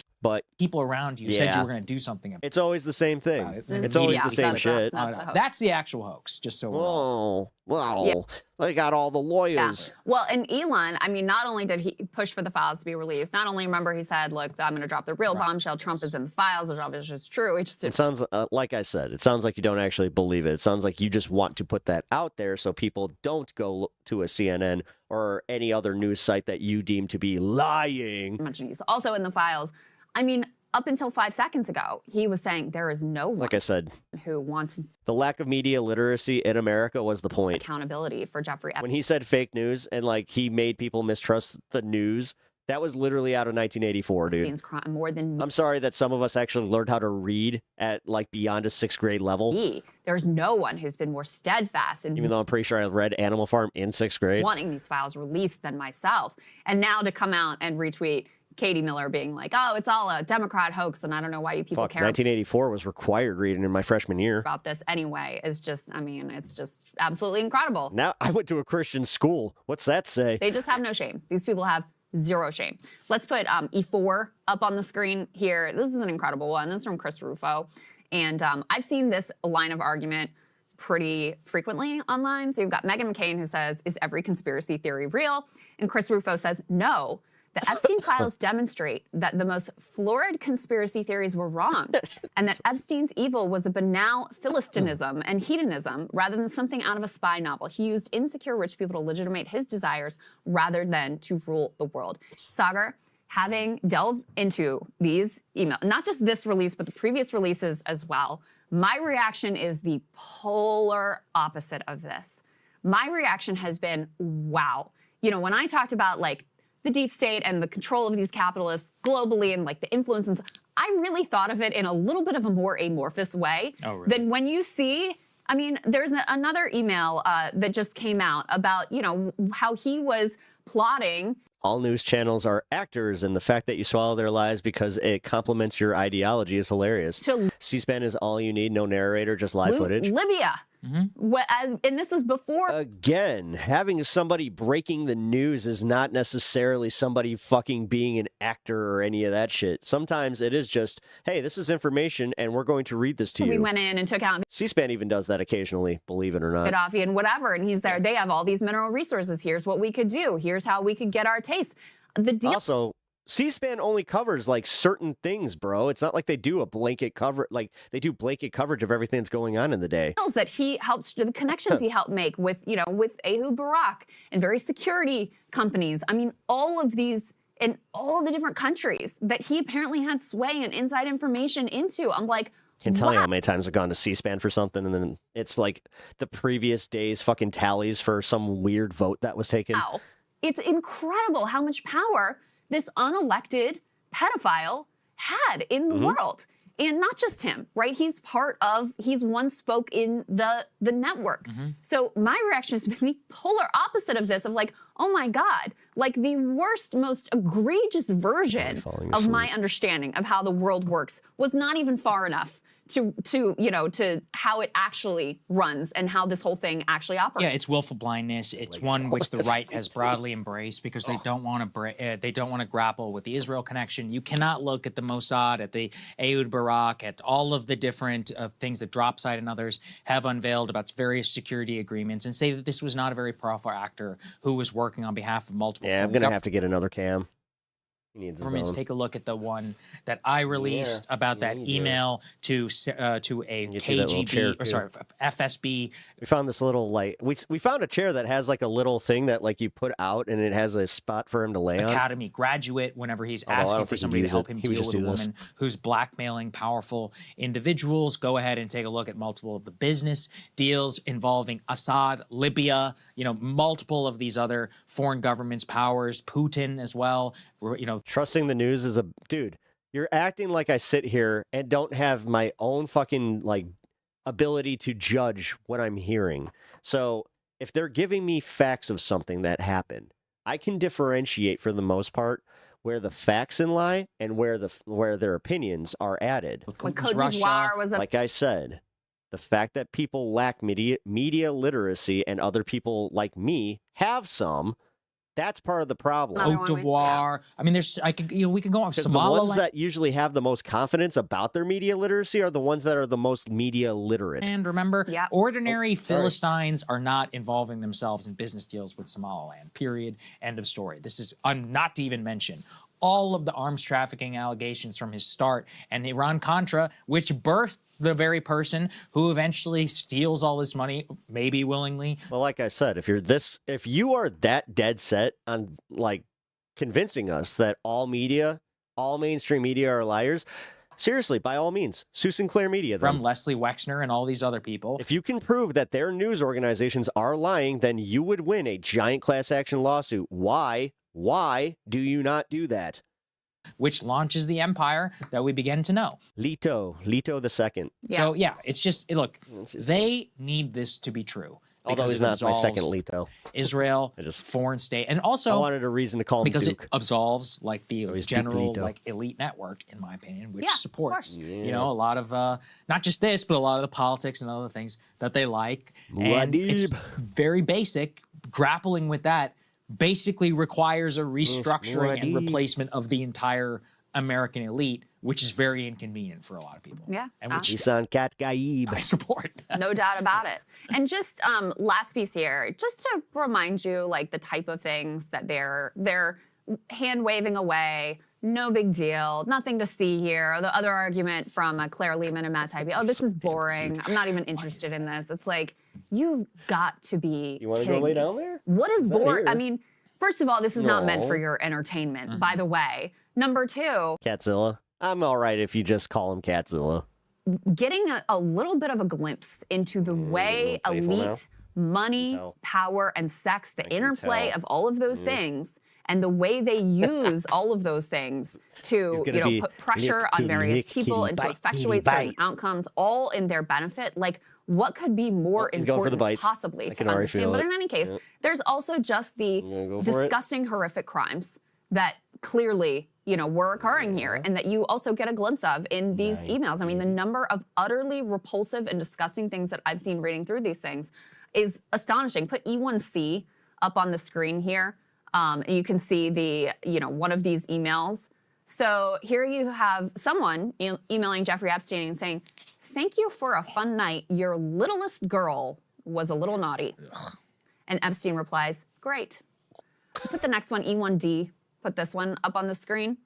P: people around you said you were going to do something about.
E: It's always the same thing. It's always the same shit.
P: That's the actual hoax, just so we're all.
E: Well, they got all the lawyers.
O: Yeah. Well, and Elon, I mean, not only did he push for the files to be released, not only, remember, he said, look, I'm going to drop the real bombshell. Trump is in the files, which obviously is true.
E: It sounds, like I said, it sounds like you don't actually believe it. It sounds like you just want to put that out there so people don't go to a CNN or any other news site that you deem to be lying.
O: He's also in the files. I mean, up until 5 seconds ago, he was saying there is no one,
E: like I said,
O: who wants
E: the lack of media literacy in America was the point.
O: Accountability for Jeffrey Epstein.
E: When he said fake news and like he made people mistrust the news, that was literally out of 1984, dude.
O: Epstein's crime more than
E: I'm sorry that some of us actually learned how to read at like beyond a 6th grade level.
O: There's no one who's been more steadfast in
E: even though I'm pretty sure I read Animal Farm in 6th grade.
O: Wanting these files released than myself. And now to come out and retweet Katie Miller being like, oh, it's all a Democrat hoax, and I don't know why you people care
E: 1984 was required reading in my freshman year.
O: About this anyway is just, I mean, it's just absolutely incredible.
E: Now, I went to a Christian school. What's that say?
O: They just have no shame. These people have zero shame. Let's put E4 up on the screen here. This is an incredible one. This is from Chris Rufo. And I've seen this line of argument pretty frequently online. So you've got Meghan McCain who says, is every conspiracy theory real? And Chris Rufo says, no. The Epstein files demonstrate that the most florid conspiracy theories were wrong, and that Epstein's evil was a banal philistinism and hedonism rather than something out of a spy novel. He used insecure rich people to legitimate his desires rather than to rule the world. Sagar, having delved into these emails, not just this release, but the previous releases as well, my reaction is the polar opposite of this. My reaction has been, wow. You know, when I talked about like the deep state and the control of these capitalists globally and like the influence, I really thought of it in a little bit of a more amorphous way than when you see, I mean, there's another email that just came out about, you know, how he was plotting.
E: All news channels are actors, and the fact that you swallow their lies because it complements your ideology is hilarious. C-SPAN is all you need, no narrator, just live footage.
O: Libya. And this was before.
E: Again, having somebody breaking the news is not necessarily somebody fucking being an actor or any of that shit. Sometimes it is just, hey, this is information and we're going to read this to you.
O: We went in and took out.
E: C-SPAN even does that occasionally, believe it or not.
O: Gaddafi and whatever, and he's there. They have all these mineral resources. Here's what we could do. Here's how we could get our taste. The deal.
E: Also, C-SPAN only covers like certain things, bro. It's not like they do a blanket cover, like they do blanket coverage of everything that's going on in the day.
O: That he helped, the connections he helped make with, you know, with Ehud Barak and various security companies. I mean, all of these in all the different countries that he apparently had sway and inside information into. I'm like,
E: Can't tell you how many times I've gone to C-SPAN for something, and then it's like the previous day's fucking tallies for some weird vote that was taken.
O: Wow. It's incredible how much power this unelected pedophile had in the world. And not just him, right? He's one spoke in the network. So my reaction has been the polar opposite of this, of like, oh my God, like the worst, most egregious version of my understanding of how the world works was not even far enough to you know, to how it actually runs and how this whole thing actually operates.
P: Yeah, it's willful blindness. It's one which the right has broadly embraced because they don't want to grapple with the Israel connection. You cannot look at the Mossad, at the Ehud Barak, at all of the different things that Dropside and others have unveiled about various security agreements and say that this was not a very powerful actor who was working on behalf of multiple.
E: Yeah, I'm gonna have to get another cam.
P: Governments take a look at the one that I released about that email to a KGB or sorry FSB.
E: We found this little like we found a chair that has like a little thing that like you put out and it has a spot for him to lay on.
P: Academy graduate whenever he's asking for somebody to help him deal with a woman who's blackmailing powerful individuals. Go ahead and take a look at multiple of the business deals involving Assad, Libya, you know, multiple of these other foreign governments, powers, Putin as well. You know,
E: trusting the news is a dude. You're acting like I sit here and don't have my own fucking like ability to judge what I'm hearing. So if they're giving me facts of something that happened, I can differentiate for the most part where the facts lie and where their opinions are added.
O: When Cote d'Ivoire was
E: like I said, the fact that people lack media literacy and other people like me have some, that's part of the problem.
P: Cote d'Ivoire. I mean, we can go off
E: Because
P: Somaliland.
E: the ones that usually have the most confidence about their media literacy are the ones that are the most media literate.
P: And remember, ordinary Philistines are not involving themselves in business deals with Somaliland. Period. End of story. This is not to even mention all of the arms trafficking allegations from his start and Iran-Contra, which birthed the very person who eventually steals all this money, maybe willingly.
E: Well, like I said, if you are that dead set on like convincing us that all mainstream media are liars, seriously, by all means, sue Sinclair Media.
P: From Leslie Wexner and all these other people.
E: If you can prove that their news organizations are lying, then you would win a giant class action lawsuit. Why? Why do you not do that?
P: Which launches the empire that we begin to know.
E: Leto the second.
P: So yeah, it's just, look, they need this to be true.
E: Although he's not my second Leto.
P: Israel, foreign state, and also
E: I wanted a reason to call him
P: because
E: Duke.
P: It absolves like the general
E: Leto.
P: like elite network, in my opinion, which supports a lot of not just this, but a lot of the politics and other things that they like. And it's very basic. Grappling with that basically requires a restructuring and replacement of the entire American elite, which is very inconvenient for a lot of people.
O: Yeah.
P: And which
E: I
P: support.
O: No doubt about it. And just last piece here, just to remind you, like the type of things that they're hand waving away. No big deal. Nothing to see here. The other argument from Claire Lehman and Matt Taibbi, oh, this is boring. I'm not even interested in this. It's like, you've got to be
E: You want to go lay down there?
O: What is
E: It's not
O: boring?
E: here.
O: I mean, first of all, this is not meant
E: No.
O: for your entertainment, by the way. Number two,
E: Catzilla. I'm all right if you just call him Catzilla.
O: getting a little bit of a glimpse into the way
E: playful now?
O: elite, money, power, and sex, the interplay
E: tell.
O: of all of those things, and the way they use all of those things to,
E: gonna be
O: put pressure
E: lick
O: on
E: kitty,
O: various
E: lick
O: people
E: kitty,
O: and to
E: bite,
O: effectuate
E: kitty,
O: certain
E: bite.
O: outcomes, all in their benefit. Like, what could be more
E: He's going for the
O: important
E: bites.
O: possibly
E: I
O: to
E: can already
O: understand?
E: feel
O: But
E: it.
O: in any case,
E: Yep.
O: there's also just the
E: go for it?
O: disgusting, horrific crimes that clearly, were occurring here and that you also get a glimpse of in these emails. I mean, the number of utterly repulsive and disgusting things that I've seen reading through these things is astonishing. Put E1C up on the screen here. And you can see the, one of these emails. So here you have someone emailing Jeffrey Epstein and saying, "Thank you for a fun night. Your littlest girl was a little naughty." And Epstein replies, "Great." Put the next one, E1D. Put this one up on the screen.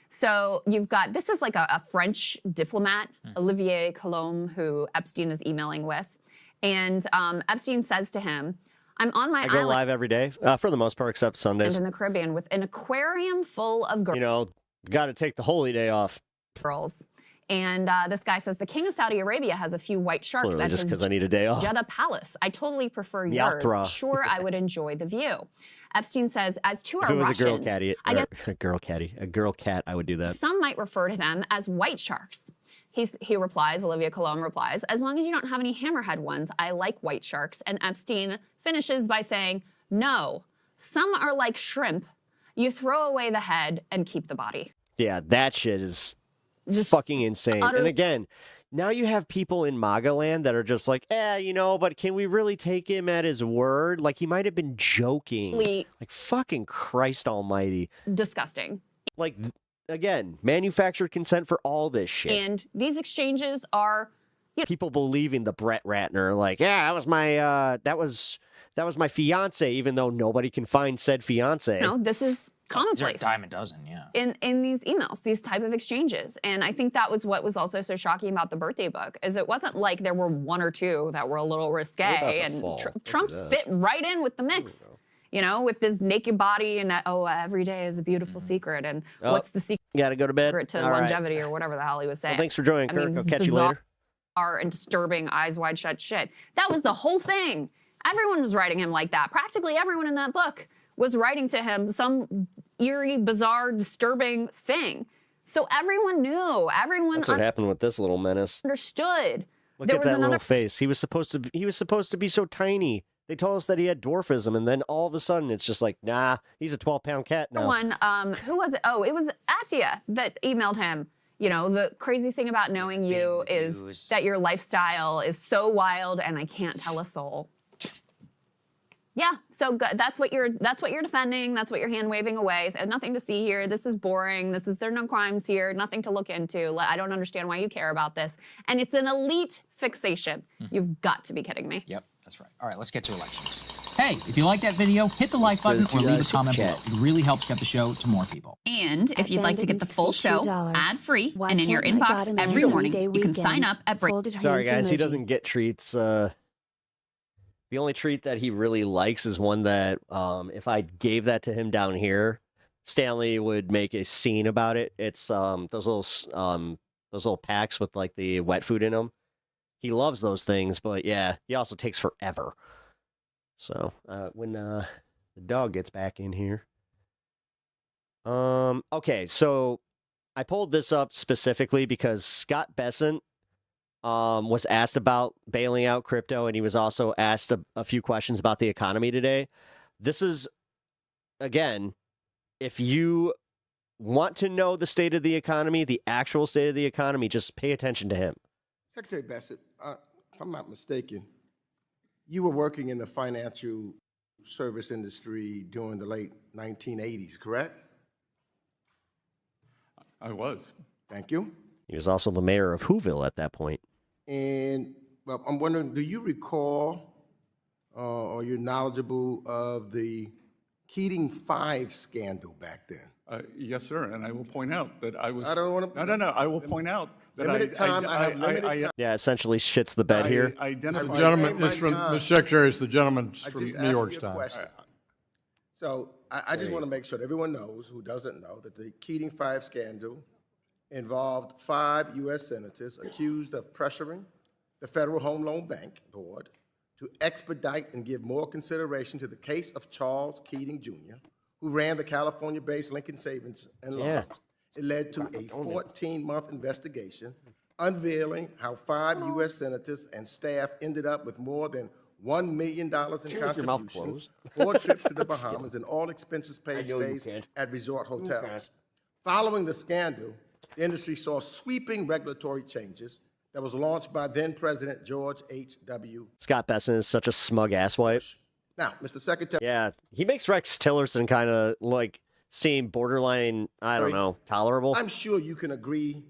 O: So you've got, this is like a French diplomat, Olivier Colombe, who Epstein is emailing with. And Epstein says to him, "I'm on my
E: I go
O: island
E: live every day, for the most part, except Sundays.
O: in the Caribbean with an aquarium full of
E: Got to take the holy day off.
O: girls." And this guy says, "The king of Saudi Arabia has a few white sharks
E: Literally
O: at
E: just
O: his
E: 'cause I need a day off.
O: Jeddah palace. I totally prefer
E: Yatra.
O: yours. Sure, I would enjoy the view." Epstein says, "As to
E: If
O: our
E: it was
O: Russian,
E: a girl cat, I would do that.
O: some might refer to them as white sharks." He replies, Olivia Colombe replies, "As long as you don't have any hammerhead ones, I like white sharks." And Epstein finishes by saying, "No, some are like shrimp. You throw away the head and keep the body."
E: Yeah, that shit is fucking insane.
O: utter-
E: And again, now you have people in MAGA land that are just like, but can we really take him at his word? Like, he might have been joking. Like, fucking Christ almighty.
O: Disgusting.
E: Like, again, manufactured consent for all this shit.
O: And these exchanges are
E: People believing the Brett Ratner, like, that was my, that was my fiance, even though nobody can find said fiance.
O: No, this is commonplace.
P: Dime a dozen, yeah.
O: In these emails, these type of exchanges. And I think that was what was also so shocking about the birthday book, is it wasn't like there were one or two that were a little risque, and Trump's fit right in with the mix. With this naked body and every day is a beautiful secret, and what's the secret
E: Gotta go to bed.
O: to
E: All right.
O: longevity or whatever the hell he was saying.
E: Well, thanks for joining, Kirk. I'll catch you later.
O: Bizarre and disturbing, eyes wide shut shit. That was the whole thing. Everyone was writing him like that. Practically everyone in that book was writing to him some eerie, bizarre, disturbing thing. So everyone knew. Everyone
E: That's what happened with this little menace.
O: understood
E: Look at that little face. He was supposed to be so tiny. They told us that he had dwarfism, and then all of a sudden it's just like, nah, he's a 12-pound cat now.
O: Who was it? Oh, it was Atia that emailed him. You know, the crazy thing about knowing you is that your lifestyle is so wild, and I can't tell a soul. Yeah, so that's what you're defending. That's what you're hand waving away. So nothing to see here. This is boring. There are no crimes here. Nothing to look into. I don't understand why you care about this. And it's an elite fixation. You've got to be kidding me.
P: Yep, that's right. All right, let's get to elections. Hey, if you like that video, hit the like button or leave a comment below. It really helps get the show to more people.
O: And if you'd like to get the full show ad-free and in your inbox every morning, you can sign up at
E: Sorry, guys, he doesn't get treats. The only treat that he really likes is one that, if I gave that to him down here, Stanley would make a scene about it. It's those little packs with like the wet food in them. He loves those things, but yeah, he also takes forever. So when the dog gets back in here, okay, so I pulled this up specifically because Scott Bessent was asked about bailing out crypto, and he was also asked a few questions about the economy today. This is, again, if you want to know the state of the economy, the actual state of the economy, just pay attention to him.
U: Secretary Bessent, if I'm not mistaken, you were working in the financial service industry during the late 1980s, correct?
V: I was.
U: Thank you.
E: He was also the mayor of Whoville at that point.
U: And well, I'm wondering, do you recall or you're knowledgeable of the Keating 5 scandal back then?
V: Yes, sir. And I will point out that I was.
U: I don't want to.
V: No. I will point out that
U: limited time. I have limited time.
E: Yeah, essentially shits the bed here.
V: The
W: gentleman is from the secretary. Is the gentleman from New York Times.
U: So I just want to make sure that everyone knows who doesn't know that the Keating 5 scandal involved 5 U.S. senators accused of pressuring the Federal Home Loan Bank Board to expedite and give more consideration to the case of Charles Keating Jr., who ran the California-based Lincoln Savings and Loans. It led to a 14-month investigation unveiling how 5 U.S. senators and staff ended up with more than $1 million in contributions, 4 trips to the Bahamas, and all expenses paid stays at resort hotels. Following the scandal, the industry saw sweeping regulatory changes that was launched by then-President George H.W.
E: Scott Bessent is such a smug asswipe.
U: Now, Mr. Secretary.
E: Yeah, he makes Rex Tillerson kind of like seem borderline, I don't know, tolerable.
U: I'm sure you can agree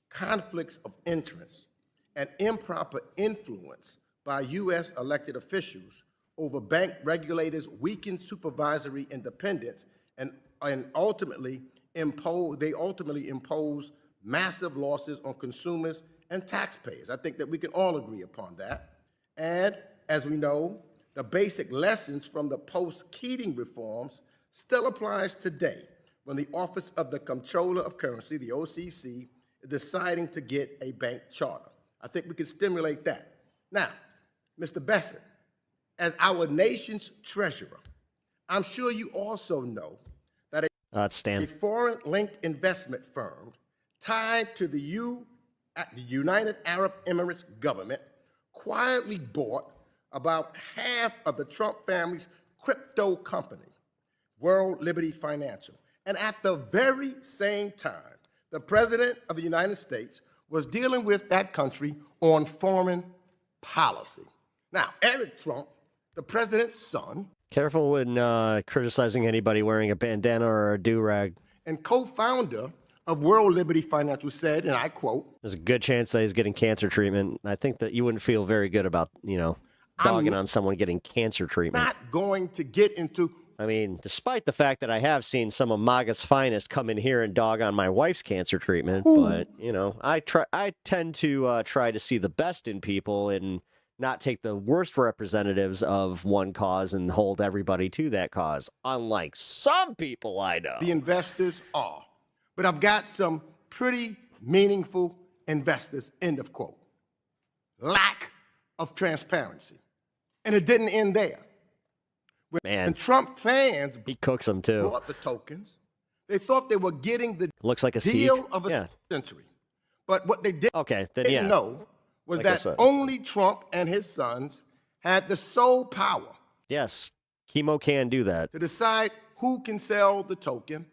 U: conflicts of interest and improper influence by U.S. elected officials over bank regulators weaken supervisory independence and ultimately impose massive losses on consumers and taxpayers. I think that we can all agree upon that. And as we know, the basic lessons from the post-Keating reforms still applies today when the Office of the Comptroller of Currency, the OCC, is deciding to get a bank charter. I think we can stimulate that. Now, Mr. Bessent, as our nation's treasurer, I'm sure you also know that a foreign-linked investment firm tied to the United Arab Emirates government quietly bought about half of the Trump family's crypto company, World Liberty Financial. And at the very same time, the President of the United States was dealing with that country on foreign policy. Now, Eric Trump, the president's son,
E: careful when criticizing anybody wearing a bandana or a do-rag,
U: and co-founder of World Liberty Financial said, and I quote,
E: "There's a good chance that he's getting cancer treatment." I think that you wouldn't feel very good about, dogging on someone getting cancer treatment.
U: Not going to get into.
E: I mean, despite the fact that I have seen some of MAGA's finest come in here and dog on my wife's cancer treatment, but I tend to try to see the best in people and not take the worst representatives of one cause and hold everybody to that cause, unlike some people I know.
U: The investors are. But I've got some pretty meaningful investors, end of quote. Lack of transparency. And it didn't end there. When Trump fans
E: he cooks them too.
U: Bought the tokens, they thought they were getting the
E: looks like a
U: deal
E: Sikh.
U: of a century. But what they didn't know was that only Trump and his sons had the sole power.
E: Yes, Chemo can do that.
U: To decide who can sell the token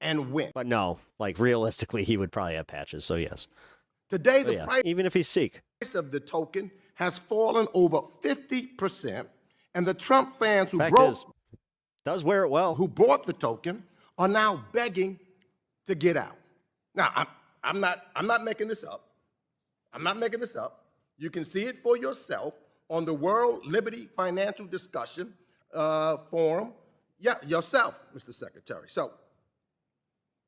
U: and when.
E: But no, like realistically, he would probably have patches, so yes.
U: Today, the price,
E: even if he's Sikh,
U: of the token has fallen over 50%, and the Trump fans who
E: does wear it well,
U: who bought the token, are now begging to get out. Now, I'm not making this up. I'm not making this up. You can see it for yourself on the World Liberty Financial Discussion Forum. Yeah, yourself, Mr. Secretary. So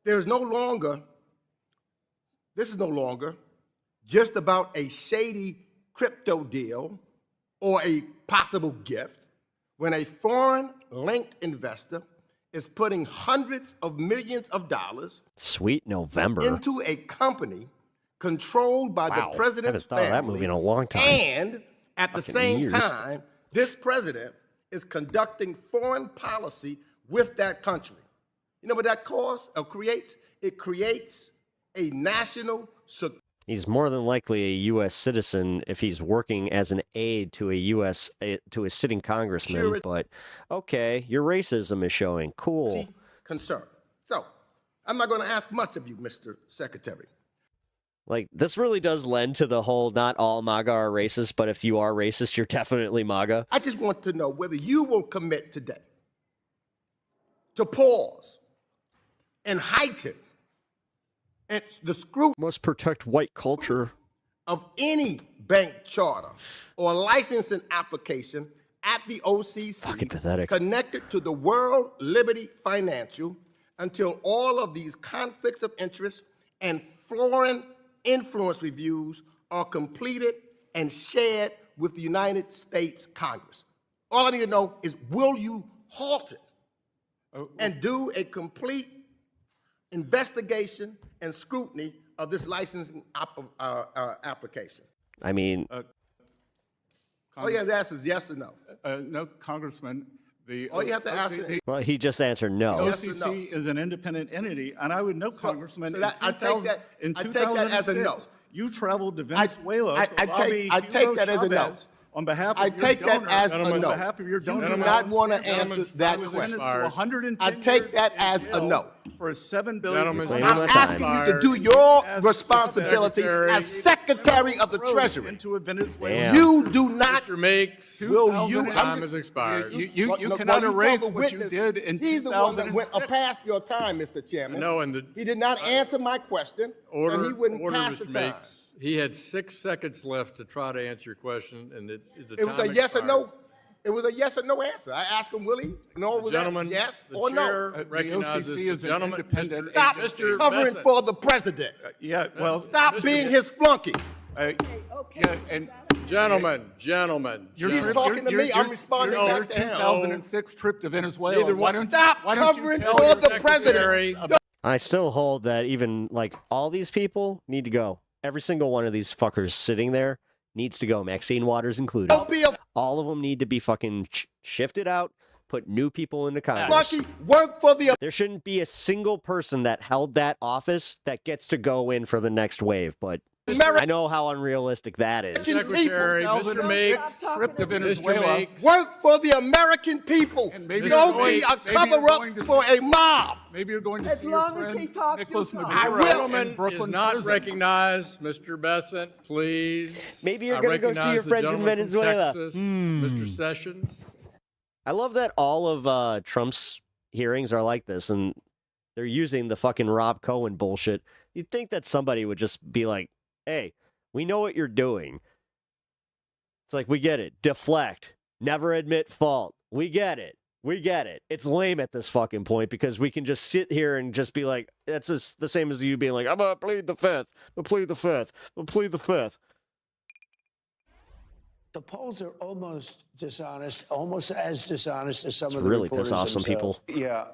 U: this is no longer just about a shady crypto deal or a possible gift when a foreign-linked investor is putting hundreds of millions of dollars
E: Sweet November
U: into a company controlled by the president's family.
E: Haven't thought of that movie in a long time.
U: And at the same time, this president is conducting foreign policy with that country. You know what that causes or creates? It creates a national security.
E: He's more than likely a U.S. citizen if he's working as an aide to a sitting congressman. But okay, your racism is showing. Cool.
U: Concern. So I'm not going to ask much of you, Mr. Secretary.
E: Like, this really does lend to the whole not all MAGA are racist, but if you are racist, you're definitely MAGA.
U: I just want to know whether you will commit today to pause and heighten the scrutiny.
E: Must protect white culture.
U: Of any bank charter or licensing application at the OCC connected to the World Liberty Financial until all of these conflicts of interest and foreign influence reviews are completed and shared with the United States Congress. All I need to know is, will you halt it and do a complete investigation and scrutiny of this licensing application?
E: I mean,
U: all you have to ask is yes or no.
V: No, Congressman.
U: All you have to ask is...
E: Well, he just answered no.
V: The OCC is an independent entity, and I would know, Congressman,
U: I take that as a no.
V: You traveled to Venezuela to lobby
U: I take that as a no.
V: On behalf of
U: I take that as a no.
V: On behalf of your donors.
U: You do not want to answer that question. I take that as a no.
V: For a $7 billion.
U: I'm asking you to do your responsibility as Secretary of the Treasury.
V: Into a Venezuela.
E: Damn.
U: You do not.
V: Mr. Makes.
U: Will you?
V: Time has expired. You cannot erase what you did in 2006.
U: He's the one that went past your time, Mr. Chairman.
W: No, and
U: he did not answer my question, and he wouldn't pass the time.
W: He had 6 seconds left to try to answer your question, and the
U: it was a yes or no. It was a yes or no answer. I asked him, will he? No, was that yes or no?
V: The OCC is an independent.
U: Stop covering for the president. Stop being his flunky.
W: Gentlemen.
U: He's talking to me. I'm responding back to him.
V: 2006 trip to Venezuela.
U: Stop covering for the president.
E: I still hold that even like all these people need to go. Every single one of these fuckers sitting there needs to go. Maxine Waters included. All of them need to be fucking shifted out. Put new people into Congress.
U: Work for the.
E: There shouldn't be a single person that held that office that gets to go in for the next wave, but I know how unrealistic that is.
W: Secretary, Mr. Makes, trip to Venezuela.
U: Work for the American people. Don't be a cover-up for a mob.
V: Maybe you're going to see
S: your
V: friend
U: I
V: Nicholas
U: will.
W: Gentleman is not recognized. Mr. Besant, please.
E: Maybe you're going to go see your friends in Venezuela.
W: Texas, Mr. Sessions.
E: I love that all of Trump's hearings are like this, and they're using the fucking Rob Cohen bullshit. You'd think that somebody would just be like, hey, we know what you're doing. It's like, we get it. Deflect. Never admit fault. We get it. It's lame at this fucking point because we can just sit here and just be like, that's just the same as you being like, I'm going to plead the fifth. I'll plead the fifth. I'll plead the fifth.
B: The polls are almost dishonest, almost as dishonest as some of the
E: really
B: reporters
E: piss off some
B: themselves.
E: people.
B: Yeah,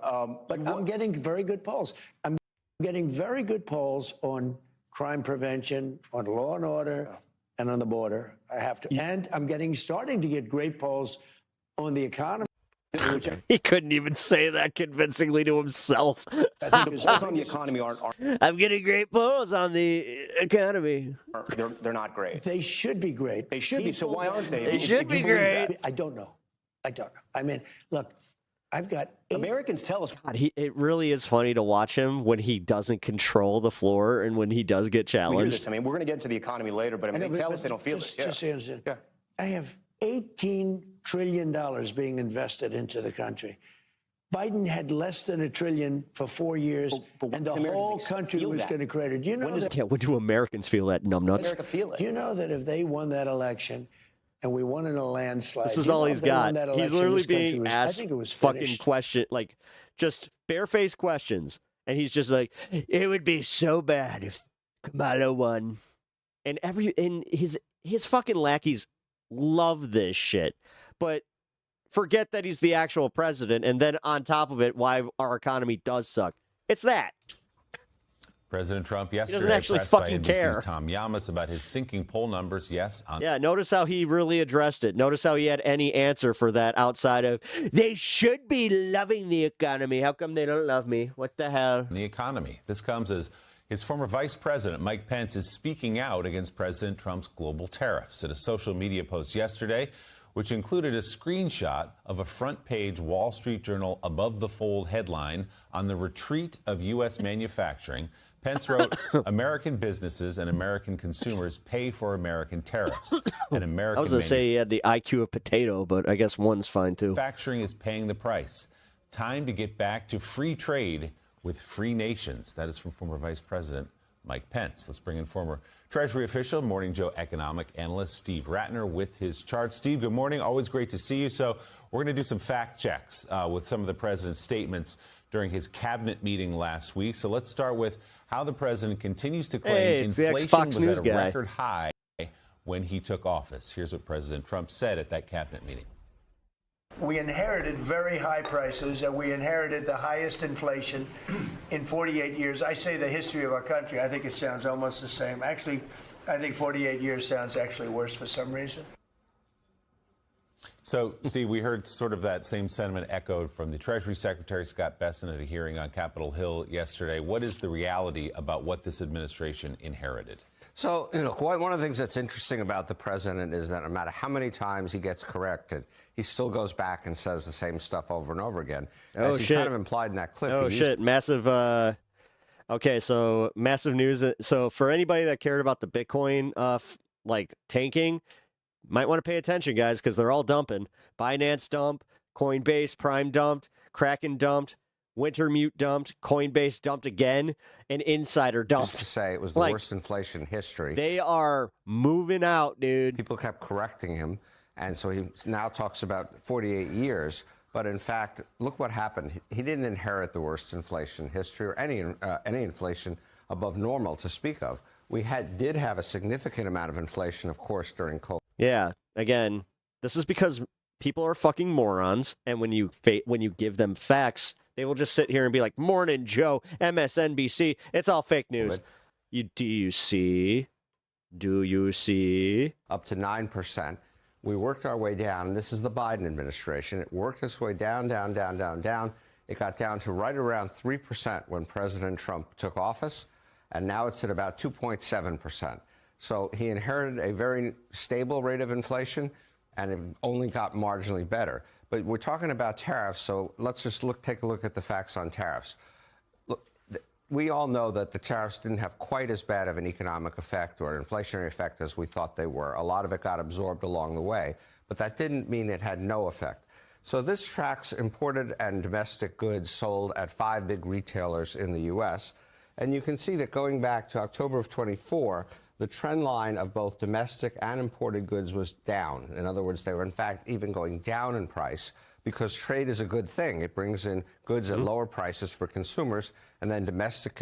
B: but I'm getting very good polls. I'm getting very good polls on crime prevention, on law and order, and on the border. I have to. And I'm starting to get great polls on the economy.
E: He couldn't even say that convincingly to himself.
C: I think the polls on the economy aren't
E: I'm getting great polls on the economy.
C: they're not great.
B: They should be great.
C: They should be. So why aren't they?
E: They should be great.
B: I don't know. I mean, look, I've got
C: Americans tell us.
E: God, it really is funny to watch him when he doesn't control the floor and when he does get
C: We hear
E: challenged.
C: this. I mean, we're going to get into the economy later, but I mean, they tell us they don't feel it.
B: Just so you understand, I have $18 trillion being invested into the country. Biden had less than $1 trillion for 4 years, and the whole country was going to credit. You know that?
E: Yeah, when do Americans feel that, numbnuts?
B: Do you know that if they won that election, and we won in a landslide,
E: This is
B: you know
E: all
B: if
E: he's
B: they won
E: got.
B: that
E: He's
B: election,
E: literally
B: this country
E: being
B: was- I
E: asked
B: think it was
E: fucking
B: finished.
E: question, like just barefaced questions, and he's just like, "It would be so bad if Kamala won," and his fucking lackeys love this shit, but forget that he's the actual president, and then on top of it, why our economy does suck. It's that.
D: President Trump yesterday
E: doesn't actually
D: pressed by
E: fucking
D: NBC's
E: care.
D: Tom Yamas about his sinking poll numbers. Yes, on
E: Yeah, notice how he really addressed it. Notice how he had any answer for that outside of, they should be loving the economy. How come they don't love me? What the hell?
D: the economy. This comes as his former vice president, Mike Pence, is speaking out against President Trump's global tariffs. In a social media post yesterday, which included a screenshot of a front-page Wall Street Journal above-the-fold headline on the retreat of U.S. manufacturing, Pence wrote, American businesses and American consumers pay for American tariffs. And American
E: I was going to say he had the IQ of potato, but I guess one's fine too.
D: manufacturing is paying the price. Time to get back to free trade with free nations. That is from former Vice President Mike Pence. Let's bring in former Treasury official, Morning Joe economic analyst Steve Ratner with his chart. Steve, good morning. Always great to see you. So we're going to do some fact checks with some of the president's statements during his cabinet meeting last week. So let's start with how the president continues to claim
E: it's the
D: inflation
E: Fox
D: was
E: News
D: at a
E: guy.
D: record high when he took office. Here's what President Trump said at that cabinet meeting.
F: We inherited very high prices, and we inherited the highest inflation in 48 years. I say the history of our country. I think it sounds almost the same. Actually, I think 48 years sounds actually worse for some reason.
D: So, Steve, we heard sort of that same sentiment echoed from the Treasury Secretary Scott Bessent at a hearing on Capitol Hill yesterday. What is the reality about what this administration inherited?
I: So, one of the things that's interesting about the president is that no matter how many times he gets corrected, he still goes back and says the same stuff over and over again.
E: Oh,
I: as he
E: shit.
I: kind of implied in that clip.
E: Oh,
I: he
E: shit. Massive. Okay, so massive news. So for anybody that cared about the Bitcoin, tanking, might want to pay attention, guys, because they're all dumping. Binance dumped, Coinbase Prime dumped, Kraken dumped, Wintermute dumped, Coinbase dumped again, and Insider dumped.
I: Just to say it was the worst inflation in history.
E: They are moving out, dude.
I: People kept correcting him, and so he now talks about 48 years. But in fact, look what happened. He didn't inherit the worst inflation in history or any inflation above normal to speak of. We did have a significant amount of inflation, of course, during COVID.
E: Yeah, again, this is because people are fucking morons, and when you give them facts, they will just sit here and be like, "Morning, Joe, MSNBC, it's all fake news." Do you see?
I: Up to 9%. We worked our way down, and this is the Biden administration. It worked its way down, down, down, down, down. It got down to right around 3% when President Trump took office, and now it's at about 2.7%. So he inherited a very stable rate of inflation, and it only got marginally better. But we're talking about tariffs, so let's just take a look at the facts on tariffs. Look, we all know that the tariffs didn't have quite as bad of an economic effect or inflationary effect as we thought they were. A lot of it got absorbed along the way, but that didn't mean it had no effect. So this tracks imported and domestic goods sold at 5 big retailers in the U.S., and you can see that going back to October of 24, the trend line of both domestic and imported goods was down. In other words, they were in fact even going down in price because trade is a good thing. It brings in goods at lower prices for consumers, and then domestic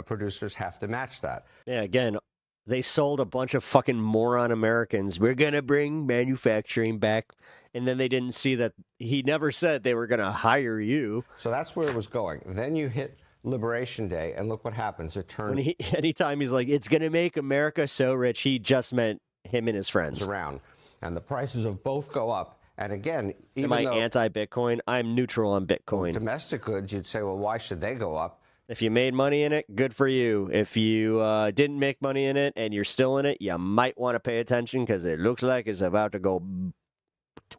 I: producers have to match that.
E: Yeah, again, they sold a bunch of fucking moron Americans. We're going to bring manufacturing back. And then they didn't see that he never said they were going to hire you.
I: So that's where it was going. Then you hit Liberation Day, and look what happens. It turned
E: anytime he's like, it's going to make America so rich, he just meant him and his friends.
I: Around. And the prices of both go up. And again, even
E: Am I
I: though
E: anti-Bitcoin? I'm neutral on Bitcoin.
I: Domestic goods, you'd say, well, why should they go up?
E: If you made money in it, good for you. If you didn't make money in it and you're still in it, you might want to pay attention because it looks like it's about to go.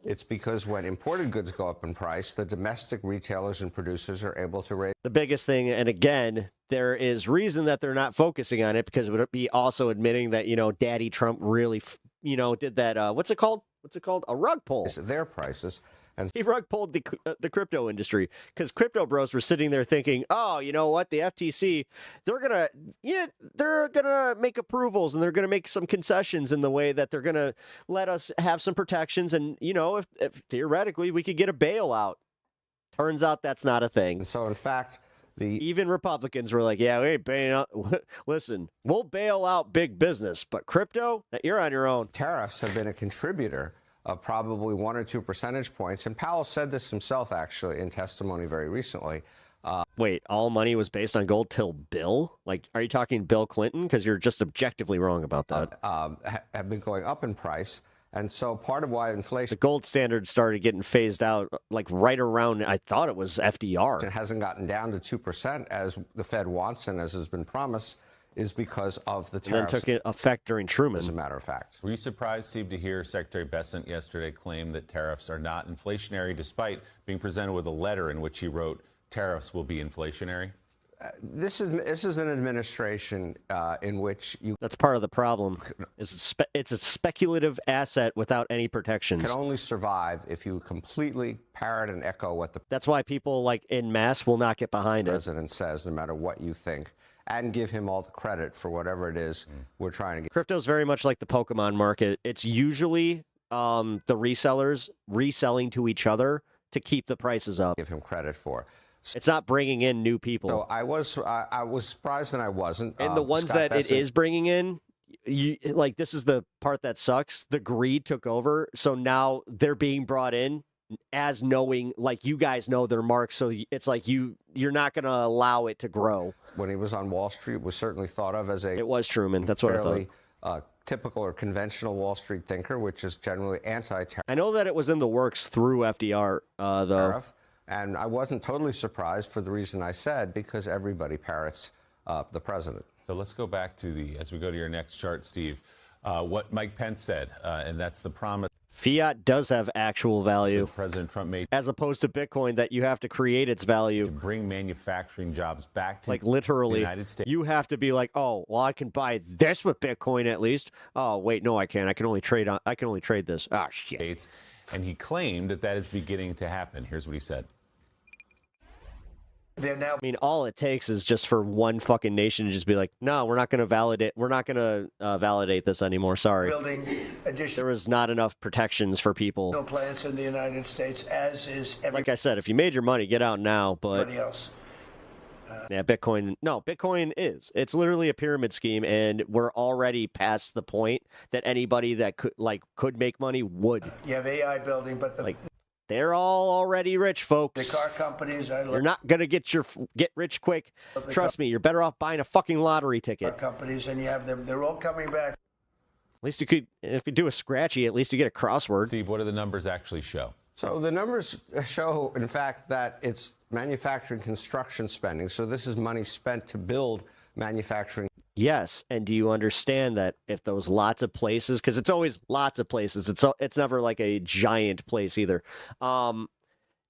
I: It's because when imported goods go up in price, the domestic retailers and producers are able to raise.
E: The biggest thing, and again, there is reason that they're not focusing on it because it would be also admitting that, Daddy Trump really, did that, what's it called? A rug pull.
I: Their prices. And
E: he rug pulled the crypto industry because crypto bros were sitting there thinking, oh, you know what? The FTC, they're gonna make approvals and they're gonna make some concessions in the way that they're gonna let us have some protections. And, if theoretically we could get a bailout. Turns out that's not a thing.
I: And so, in fact,
E: even Republicans were like, yeah, we ain't bailing out. Listen, we'll bail out big business, but crypto, you're on your own.
I: Tariffs have been a contributor of probably 1 or 2 percentage points. And Powell said this himself, actually, in testimony very recently.
E: Wait, all money was based on gold till Bill? Like, are you talking Bill Clinton? Because you're just objectively wrong about that.
I: Have been going up in price. And so part of why inflation...
E: The gold standard started getting phased out, like right around, I thought it was FDR.
I: It hasn't gotten down to 2% as the Fed wants and as has been promised, is because of the tariffs.
E: And then took effect during Truman.
I: As a matter of fact.
D: Were you surprised, Steve, to hear Secretary Bessent yesterday claim that tariffs are not inflationary, despite being presented with a letter in which he wrote tariffs will be inflationary?
I: This is an administration in which you...
E: That's part of the problem. It's a speculative asset without any protections.
I: Can only survive if you completely parrot and echo what the...
E: That's why people like en masse will not get behind it.
I: The president says, no matter what you think. And give him all the credit for whatever it is we're trying to get.
E: Crypto's very much like the Pokemon market. It's usually the resellers reselling to each other to keep the prices up.
I: Give him credit for.
E: It's not bringing in new people.
I: So I was surprised and I wasn't.
E: And the ones
I: Scott
E: that
I: Bessent,
E: it is bringing in, this is the part that sucks. The greed took over. So now they're being brought in as knowing, like, you guys know their marks. So it's like you're not going to allow it to grow.
I: When he was on Wall Street, was certainly thought of as
E: It was Truman. That's what I thought.
I: Typical or conventional Wall Street thinker, which is generally anti-tariff.
E: I know that it was in the works through FDR, though.
I: Tariff, and I wasn't totally surprised for the reason I said, because everybody parrots the president.
D: So let's go back to as we go to your next chart, Steve, what Mike Pence said, and that's the promise.
E: Fiat does have actual value.
D: President Trump made,
E: as opposed to Bitcoin, that you have to create its value
D: to bring manufacturing jobs back to
E: literally
D: the United States.
E: You have to be like, oh, well, I can buy this with Bitcoin at least. Oh, wait, no, I can't. I can only trade this. Ah, shit.
D: And he claimed that is beginning to happen. Here's what he said.
E: I mean, all it takes is just for one fucking nation to just be like, no, we're not going to validate. We're not going to validate this anymore. Sorry. There was not enough protections for people.
F: No plants in the United States, as is
E: like I said, if you made your money, get out now. But
F: everybody else.
E: Yeah, Bitcoin is. It's literally a pyramid scheme, and we're already past the point that anybody that could make money would.
F: You have AI building, but
E: they're all already rich, folks.
F: The car companies
E: You're not going to get rich quick. Trust me, you're better off buying a fucking lottery ticket.
F: Car companies, and you have them. They're all coming back.
E: At least you could, if you do a scratchy, at least you get a crossword.
D: Steve, what do the numbers actually show?
I: So the numbers show, in fact, that it's manufacturing construction spending. So this is money spent to build manufacturing.
E: Yes, and do you understand that if those lots of places, because it's always lots of places, it's never like a giant place either.